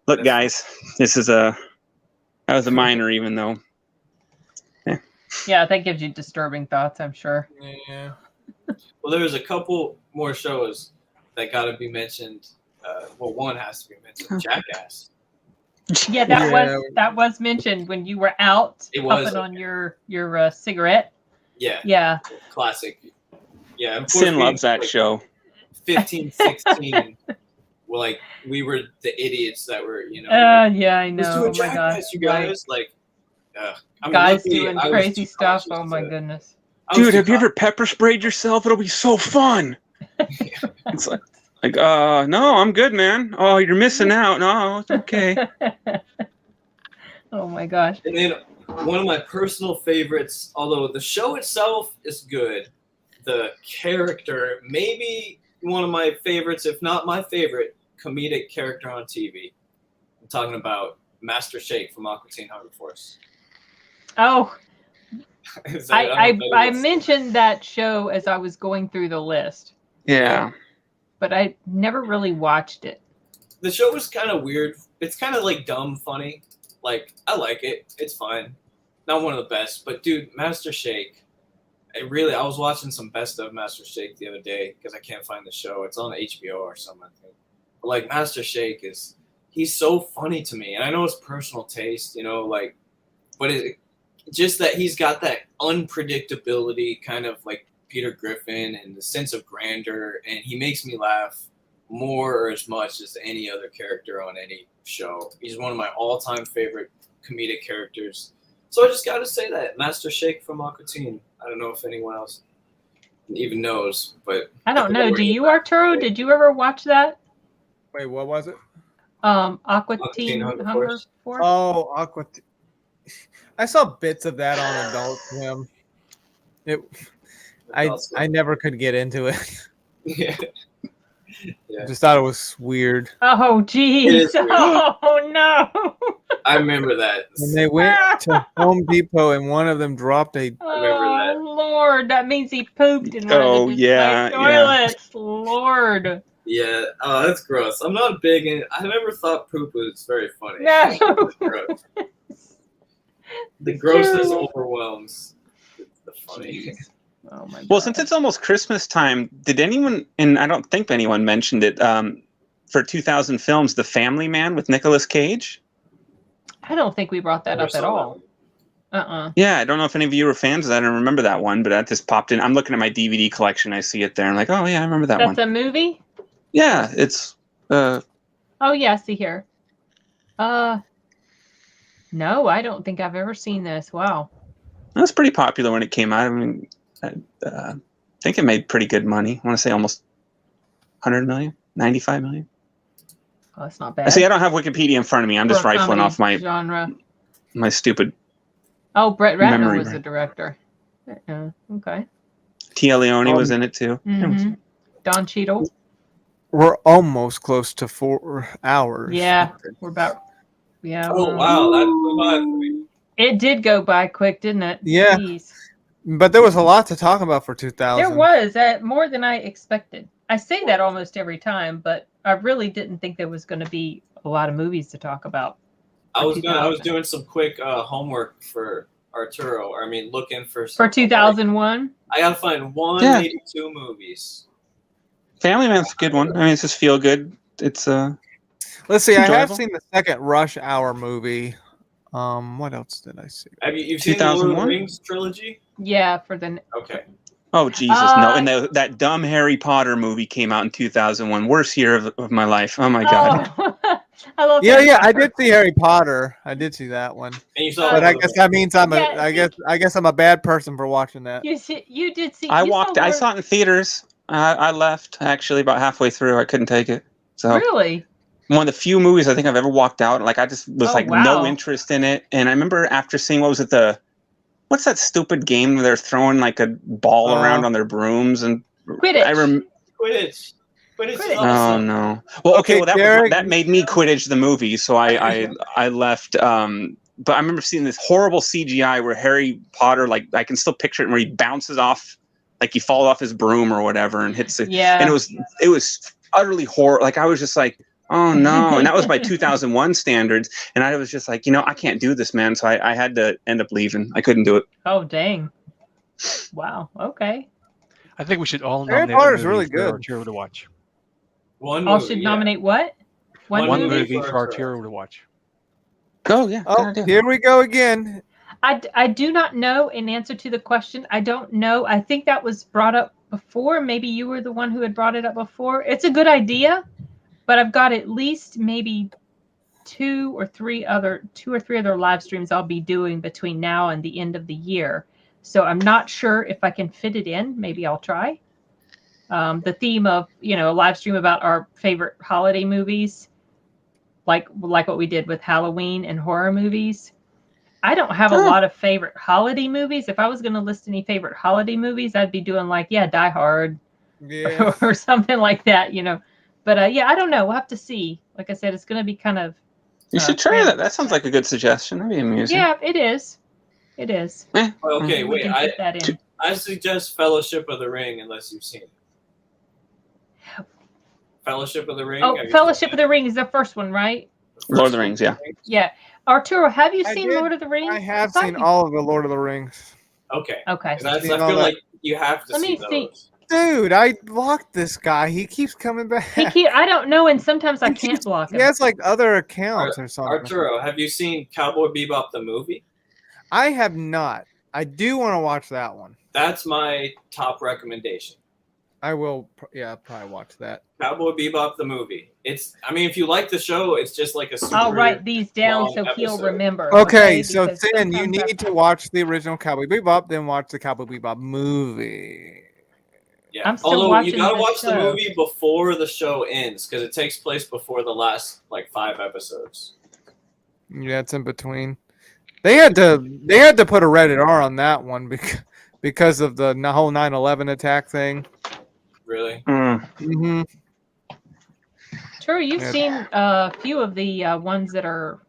look, guys, that was a minor, even though. Yeah, that gives you disturbing thoughts, I'm sure. Yeah. Well, there's a couple more shows that got to be mentioned. One has to be mentioned. Jackass. Yeah, that was mentioned when you were out puffing on your cigarette. Yeah. Yeah. Classic. Yeah. Sin loves that show. 15, 16. We were the idiots that were, yeah, I know. Oh my gosh. You guys, guys doing crazy stuff. Oh my goodness. Dude, have you ever pepper sprayed yourself? It'll be so fun. It's like, no, I'm good, man. Oh, you're missing out. No, it's okay. Oh my gosh. And then one of my personal favorites, although the show itself is good, the character, maybe one of my favorites, if not my favorite, comedic character on TV. I'm talking about Master Shake from Aqua Teen Hunger Force. Oh, I mentioned that show as I was going through the list. Yeah. But I never really watched it. The show was kind of weird. It's kind of like dumb funny. I like it. It's fine. Not one of the best, but dude, Master Shake. I was watching some best of Master Shake the other day because I can't find the show. It's on HBO or something, I think. But Master Shake he's so funny to me. And I know it's personal taste, but just that he's got that unpredictability, kind of like Peter Griffin, and the sense of grandeur, and he makes me laugh more or as much as any other character on any show. He's one of my all-time favorite comedic characters. So I just got to say that Master Shake from Aqua Teen. I don't know if anyone else even knows, but I don't know. Do you, Arturo? Did you ever watch that? Wait, what was it? Aqua Teen Hunger Force. Oh, Aqua. I saw bits of that on Adult Swim. I never could get into it. Yeah. Just thought it was weird. Oh, geez. Oh, no. I remember that. When they went to Home Depot and one of them dropped a... Oh, Lord. That means he pooped in one of the toilets. Yeah. Lord. Yeah. Oh, that's gross. I'm not big in... I never thought poop was very funny. No. Gross. The grossness overwhelms the funny. Oh my God. Well, since it's almost Christmas time, did anyone, and I don't think anyone mentioned it, for 2000 films, The Family Man with Nicolas Cage? I don't think we brought that up at all. Yeah, I don't know if any of you were fans of that. I don't remember that one, but that just popped in. I'm looking at my DVD collection. I see it there. I'm like, oh, yeah, I remember that one. That's a movie? Yeah, it's... Oh, yeah, I see here. No, I don't think I've ever seen this. Wow. That's pretty popular when it came out. I mean... I think it made pretty good money. I want to say almost 100 million, 95 million. Oh, that's not bad. See, I don't have Wikipedia in front of me. I'm just rifling off my genre. my stupid. Oh, Brett Ratner Memory was brain. the director. Okay. Tia Leone was in it too. Mm-hmm. Don Cheadle. We're almost close to 4 hours. Yeah, we're about. Yeah. Oh wow, that flew by. It did go by quick, didn't it? Yeah. Jeez. But there was a lot to talk about for 2000. There was more than I expected. I say that almost every time, but I really didn't think there was going to be a lot of movies to talk about. I was doing some quick homework for Arturo. I mean, looking for For 2001. I gotta find 182 movies. Family Man's a good one. I mean, it's just feel good. It's Let's see. I have enjoyable. seen the second Rush Hour movie. What else did I see? Have you've seen the Lord of the 2001? Rings trilogy? Yeah, for the. Okay. Oh Jesus, no! And that dumb Harry Potter movie came out in 2001. Worst year of my life. Oh my god. Oh, I love. Yeah, Harry yeah. I Potter. did see Harry Potter. I did see that one. And you saw But I guess that means I'm a. Yeah, I guess I'm a bad person for watching that. You did see. I you walked. Saw I Lord- saw it in theaters. I left actually about halfway through. I couldn't take it. So Really? one of the few movies I think I've ever walked out. Like I just was Oh, wow. no interest in it. And I remember after seeing what's that stupid game where they're throwing like a ball around on their brooms and Quidditch. Quidditch. Quidditch is Oh awesome. no! Well, okay. Well, Derek- that made me Quidditch the movie, so I left. But I remember seeing this horrible CGI where Harry Potter, like I can still picture it, where he bounces off, like he falls off his broom or whatever, and hits it. Yeah. And it was utterly horrible. Like I was just like, oh no! And that was by 2001 standards, and I was just like, I can't do this, man. So I had to end up leaving. I couldn't do it. Oh dang! Wow. Okay. I think we should all Harry nominate Potter's a movie really for good. Arturo to watch. One All movie, should yeah. nominate what? One One movie movie for for Arturo. Arturo to watch. Oh yeah. Oh, here we go again. I do not know in answer to the question. I don't know. I think that was brought up before. Maybe you were the one who had brought it up before. It's a good idea, but I've got at least maybe two or three other live streams I'll be doing between now and the end of the year. So I'm not sure if I can fit it in. Maybe I'll try. The theme of, a live stream about our favorite holiday movies, like what we did with Halloween and horror movies. I don't have a lot of favorite holiday movies. If I was going to list any favorite holiday movies, I'd be doing Die Hard Yeah. or something like that, But I don't know. We'll have to see. Like I said, it's going to be kind of. You should try that. That sounds like a good suggestion. That'd be amusing. Yeah, it is. It is. Okay, We wait. can fit that in. I suggest Fellowship of the Ring, unless you've seen it. Fellowship of the Ring. Oh, Fellowship of the Ring is the first one, right? Lord of the Rings, yeah. Yeah. Arturo, have you I seen did. Lord of the Rings? I have thought seen you- all of the Lord of the Rings. Okay. Okay. I Seen all feel that. like you have to Let see me see. those. Dude, I blocked this guy. He keeps coming back. I don't know, and sometimes I can't block He him. has like other accounts or something. Arturo, have you seen Cowboy Bebop the movie? I have not. I do want to watch that one. That's my top recommendation. I will. Probably watch that. Cowboy Bebop the movie. If you like the show, it's just like a super I'll write these down long so he'll episode. remember. Okay, so Because then you sometimes need to watch the original Cowboy Bebop, then watch the Cowboy Bebop movie. Yeah. I'm still Although watching you gotta the watch the show. movie before the show ends because it takes place before the last 5 episodes. Yeah, it's in between. They had to put a rated R on that one because of the whole 9/11 attack thing. Really? Mm-hmm. True, you've Yeah. seen a few of the ones that are.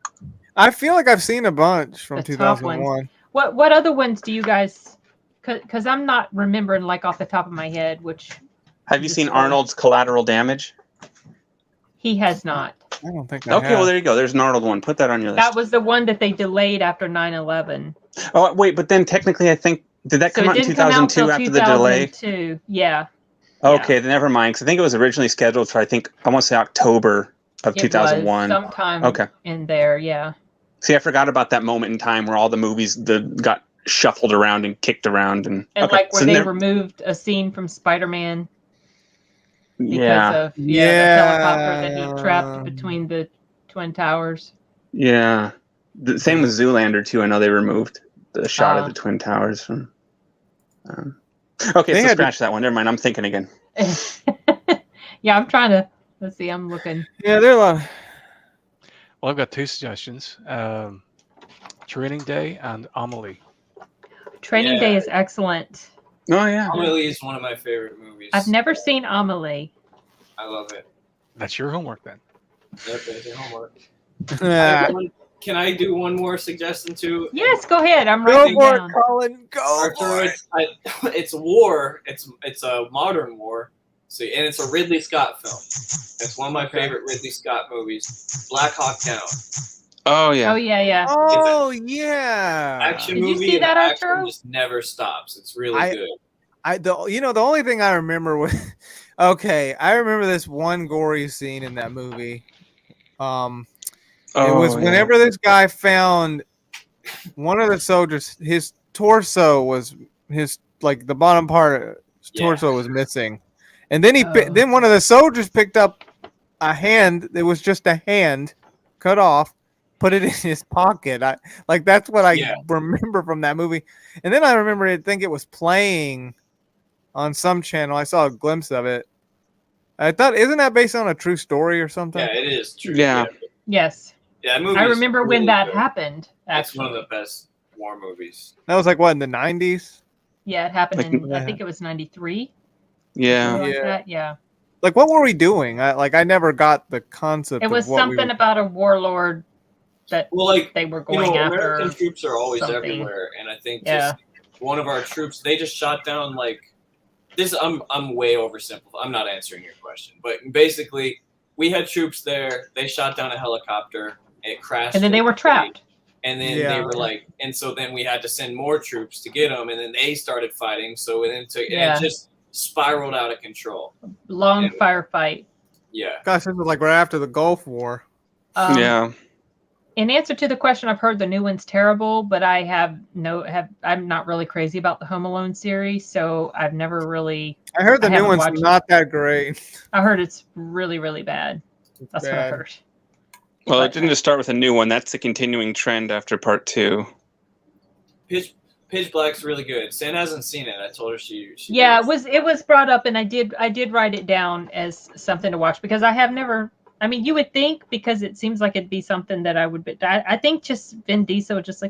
I feel like I've seen a bunch from The top 2001. What other ones do you guys? Because I'm not remembering off the top of my head which. Have you seen Arnold's Collateral Damage? He has not. I don't think I Okay, have. well there you go. There's an Arnold one. Put that on your list. That was the one that they delayed after 9/11. Oh wait, but then technically, I think did that So come it out in didn't come out 2002 till after the delay? 2002. Yeah. Okay, then never mind. Because I think it was originally scheduled for I want to say October of It 2001. was sometime Okay. in there, yeah. See, I forgot about that moment in time where all the movies got shuffled around and kicked around and And okay, where so they never- removed a scene from Spider-Man because yeah, of the helicopter that he trapped between the Twin Towers. yeah. The same with Zoolander too. I know they removed the shot of Ah. the Twin Towers from. Okay, They so had to- scratch that one. Never mind. I'm thinking again. Yeah, I'm trying to. Let's see. I'm looking. Yeah, there are a lot. Well, I've got two suggestions. Training Day and Amelie. Training Day is excellent. Oh yeah. Amelie is one of my favorite movies. I've never seen Amelie. I love it. That's your homework then. Yep, there's your homework. Yeah. Can I do one more suggestion too? Yes, go ahead. I'm Go writing for it, down. Colin. Go Arthur, for it. it's war. It's a modern war. So and it's a Ridley Scott film. It's one of my favorite Ridley Scott movies. Black Hawk Down. Oh yeah. Oh yeah. Oh yeah. Action Did you movie. see and that, the action Arturo? just never stops. It's really good. The only thing I remember was I remember this one gory scene in that movie. It was whenever this guy found one of the soldiers, his torso was the bottom part of his torso was missing, and then then one of the soldiers picked up a hand. It was just a hand cut off, put it in his pocket. That's what I remember from that movie, and then I remember I think it was playing on some channel. I saw a glimpse of it. I thought, isn't that based on a true story or something? Yeah, it is true. Yeah. Yes. Yeah, that movie I remember really when that good. happened. That's Actually. one of the best war movies. That was like what, in the 90s? Yeah, it happened in I think it was 93. Yeah. Like that. Yeah. Like, what were we doing? I never got the concept. It was of what something about a warlord that they were going after. American troops are always something. everywhere, and I think just one of our troops, they just shot down this. I'm way oversimplifying. I'm not answering your question, but basically, we had troops there. They shot down a helicopter. It crashed, and then they were trapped. And then they were and so then we had to send more troops to get them, and then they started fighting. So and it just spiraled out of control. Long firefight. Yeah. Gosh, this was like right after the Gulf War. Yeah. In answer to the question, I've heard the new one's terrible, but I'm not really crazy about the Home Alone series, so I've never really. I heard the new one's not that great. I heard it's really, really bad. That's what I heard. Well, it didn't just start with a new one. That's the continuing trend after part 2. Pitch Black's really good. Sam hasn't seen it. I told her she Yeah, it was brought up, and I did write it down as something to watch because I have never. I mean, you would think because it seems like it'd be something that I would. But I think just Vin Diesel just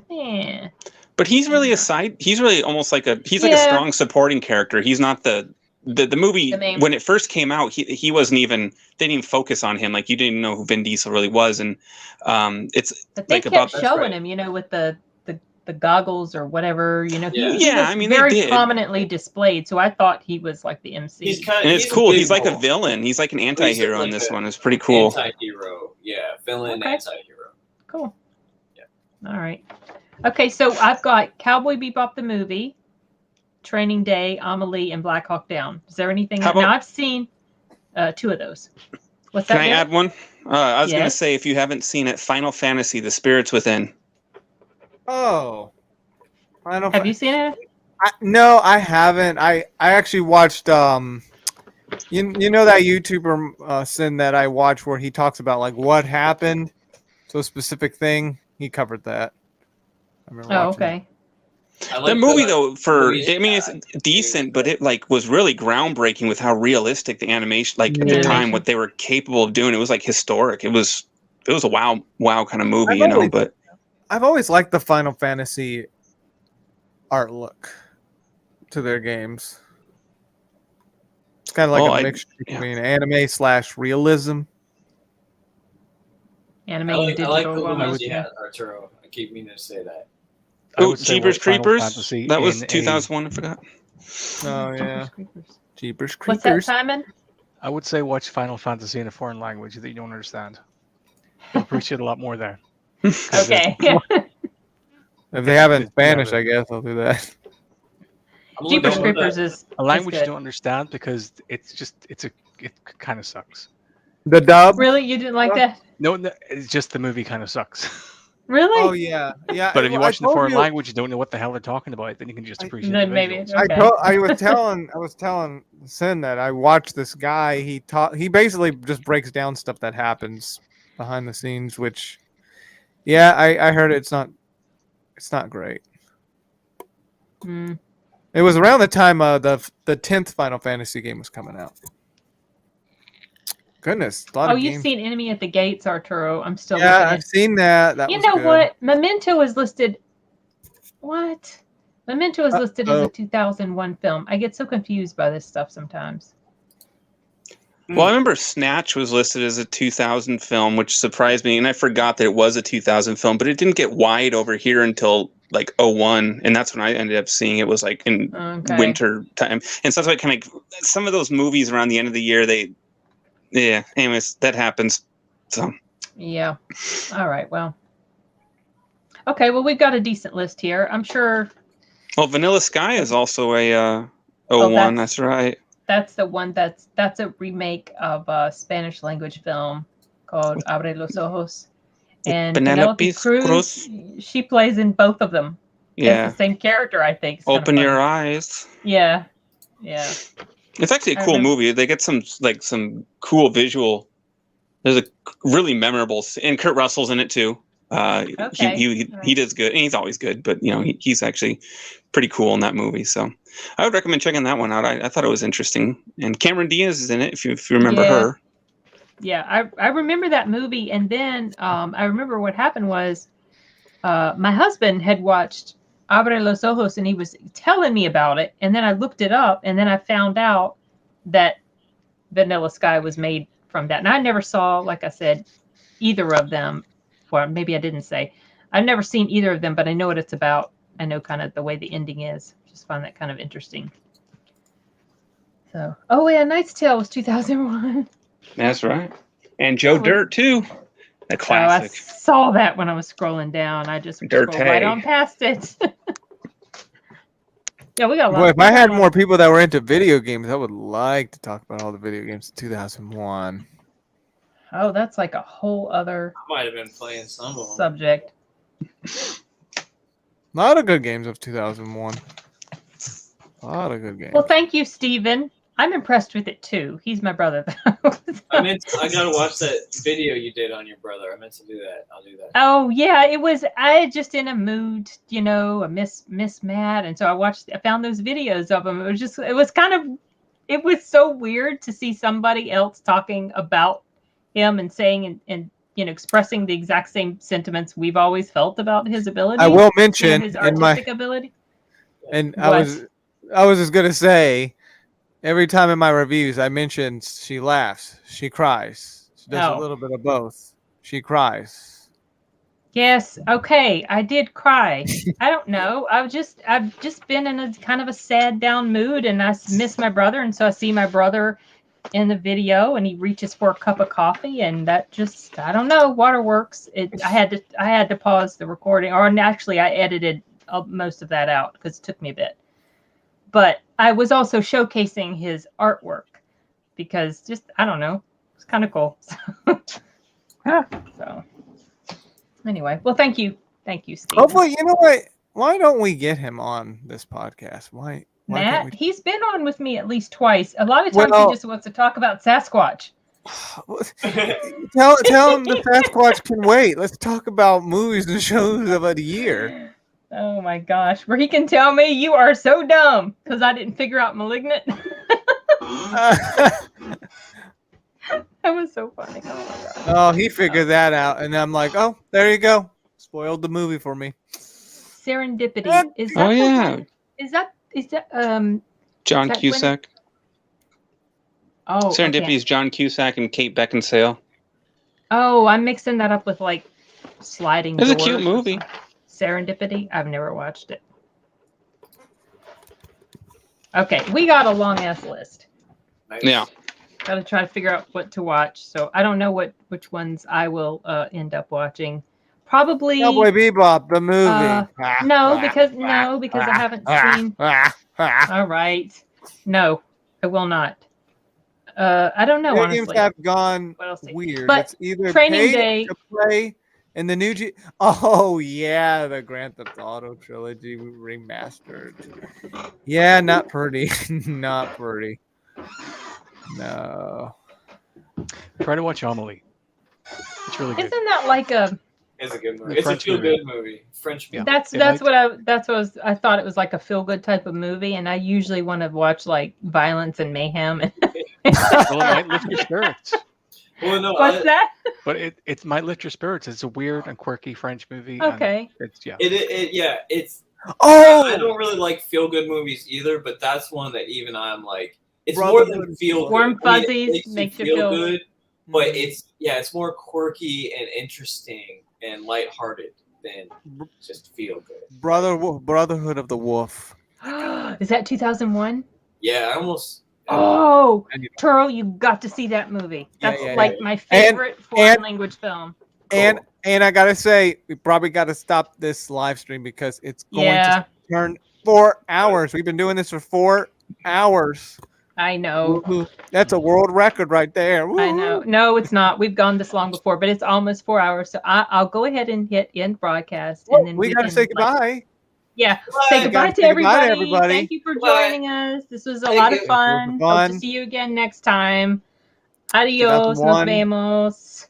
But he's really a side. He's really almost like a strong supporting character. He's not the movie when it first came out. He wasn't even. They didn't even focus on him. Like you didn't know who Vin Diesel really was, and it's. But they kept showing him, with the goggles or whatever, he was very prominently displayed. So I thought he was like the MC. And it's cool. He's like a villain. He's like an anti-hero in this one. It's pretty cool. Anti-hero, villain, anti-hero. Cool. Yeah. All right. Okay, so I've got Cowboy Bebop the movie, Training Day, Amelie, and Black Hawk Down. Is there anything? Now I've seen 2 of those. What's that? Can I add one? I was going to say, if you haven't seen it, Final Fantasy: The Spirits Within. Oh, have you seen it? No, I haven't. I actually watched. You know that YouTuber Sin that I watch where he talks about like what happened, so a specific thing. He covered that. I remember watching it. The movie though, it's decent, but it was really groundbreaking with how realistic the animation, at the time, what they were capable of doing. It was historic. It was a wow kind of movie, But I've always liked the Final Fantasy art look to their games. It's kind of like a mixture between anime / realism. Anime I digital. like the movies you had, Arturo. I keep meaning to say that. Oh, Jeepers Creepers. That was 2001. I forgot. Oh yeah, Jeepers Creepers. What's that, Simon? I would say watch Final Fantasy in a foreign language that you don't understand. You'll appreciate a lot more there. Okay. If they have it in Spanish, I guess I'll do that. Jeepers Creepers is a language you don't understand because it kind of sucks. The dub? Really, you didn't like that? No, it's just the movie kind of sucks. Really? Oh yeah. But if you watch in a foreign language, you don't know what the hell they're talking about. Then you can just appreciate. Then the maybe. visuals. I was telling Sin that I watched this guy. He basically just breaks down stuff that happens behind the scenes, which, yeah, I heard it's not great. It was around the time the 10th Final Fantasy game was coming out. goodness. A lot Oh, of you've games. seen Enemy at the Gates, Arturo. I'm still Yeah, looking I've seen that. That You was know good. what? Memento is listed. What? Memento is listed as a 2001 film. I get so confused by this stuff sometimes. Well, I remember Snatch was listed as a 2000 film, which surprised me, and I forgot that it was a 2000 film, but it didn't get wide over here until like 01, and that's when I ended up seeing it was like in winter time. And so that's why kind of some of those movies around the end of the year, anyways, that happens. So yeah. All right, well. Okay, well, we've got a decent list here. I'm sure. Well, Vanilla Sky is also a 01, that's right. That's the one that's a remake of a Spanish language film called Abre los Ojos. And Penelope Cruz, she plays in both of them. Yeah. It's the same character, I think. It's Open your eyes. Yeah. Yeah. It's actually a cool movie. They get some cool visual. There's a really memorable, and Kurt Russell's in it too. He does good, and he's always good. But he's actually pretty cool in that movie. So I would recommend checking that one out. I thought it was interesting, and Cameron Diaz is in it. If you remember her. Yeah, I remember that movie, and then I remember what happened was my husband had watched Abre los Ojos, and he was telling me about it, and then I looked it up, and then I found out that Vanilla Sky was made from that, and I never saw, like I said, either of them. Or maybe I didn't say. I've never seen either of them, but I know what it's about. I know kind of the way the ending is. Just find that kind of interesting. So, Knight's Tale was 2001. That's right. And Joe Dirt, too. A classic. I saw that when I was scrolling down. I just scrolled right on past it. Yeah, we got a lot. Boy, if I had more people that were into video games, I would like to talk about all the video games in 2001. Oh, that's like a whole other I might have been playing some of them. Subject. A lot of good games of 2001. A lot of good games. Well, thank you, Steven. I'm impressed with it too. He's my brother, though. I gotta watch that video you did on your brother. I meant to do that. I'll do that. Oh yeah, I just in a mood, a miss Matt, and so I found those videos of him. It was so weird to see somebody else talking about him and saying and expressing the exact same sentiments we've always felt about his ability. I will mention his artistic ability. And I was just gonna say, every time in my reviews I mention she laughs, she cries, she does a little bit of both. She cries. Yes. Okay. I did cry. I don't know. I've just been in a kind of a sad down mood, and I miss my brother, and so I see my brother in the video, and he reaches for a cup of coffee, and that just, I don't know, waterworks. I had to pause the recording, or actually I edited most of that out because it took me a bit. But I was also showcasing his artwork because I don't know, it's kind of cool. So anyway, well, thank you, Steve. Hopefully, you know what? Why don't we get him on this podcast? Why Matt, he's been on with me at least twice. A lot of times he just wants to talk about Sasquatch. Tell him the Sasquatch can wait. Let's talk about movies and shows of a year. Oh my gosh, where he can tell me you are so dumb because I didn't figure out Malignant. That was so funny. Oh my gosh. Oh, he figured that out, and I'm like, oh, there you go. Spoiled the movie for me. Serendipity. Is that John Cusack? Serendipity is John Cusack and Kate Beckinsale. Oh, I'm mixing that up with like Sliding Doors. It's a cute movie. Serendipity. I've never watched it. Okay, we got a long ass list. Nice. Yeah. Got to try to figure out what to watch. So I don't know which ones I will end up watching. Probably Cowboy Bebop, the movie. No, because I haven't seen. All right. No, I will not. I don't know. Video games honestly. have gone weird. But it's either Training pay Day to play in the new Oh yeah, the Grand Theft Auto trilogy remastered. Yeah, not pretty. Not pretty. No. Try to watch Amelie. It's really good. Isn't that like a? It's a good movie. It's a feel-good movie. French movie. That's what I thought it was like a feel-good type of movie, and I usually want to watch like violence and mayhem. Well, it might lift your spirits. Well, no, What's that? But it might lift your spirits. It's a weird and quirky French movie. Okay. It's it's. Oh, I don't really like feel good movies either, but that's one that even I'm like, it's Brotherhood. more than feel Warm good. I mean, fuzzies it makes you feel good, but it's more quirky and interesting and lighthearted than just feel good. Brotherhood of the Wolf. Is that 2001? Yeah, I almost. Oh, Turl, you got to see that movie. That's my favorite foreign language film. And I gotta say, we probably got to stop this live stream because it's going to turn 4 hours. We've been doing this for 4 hours. I know. Woo-hoo. That's a world record right there. Woo-hoo. I know. No, it's not. We've gone this long before, but it's almost 4 hours. So I'll go ahead and hit end broadcast, and then we got to say goodbye. Say goodbye to everybody. Everybody. Thank you for joining us. This was a lot of fun. Hope to see you again next time. Adios. Nos vemos.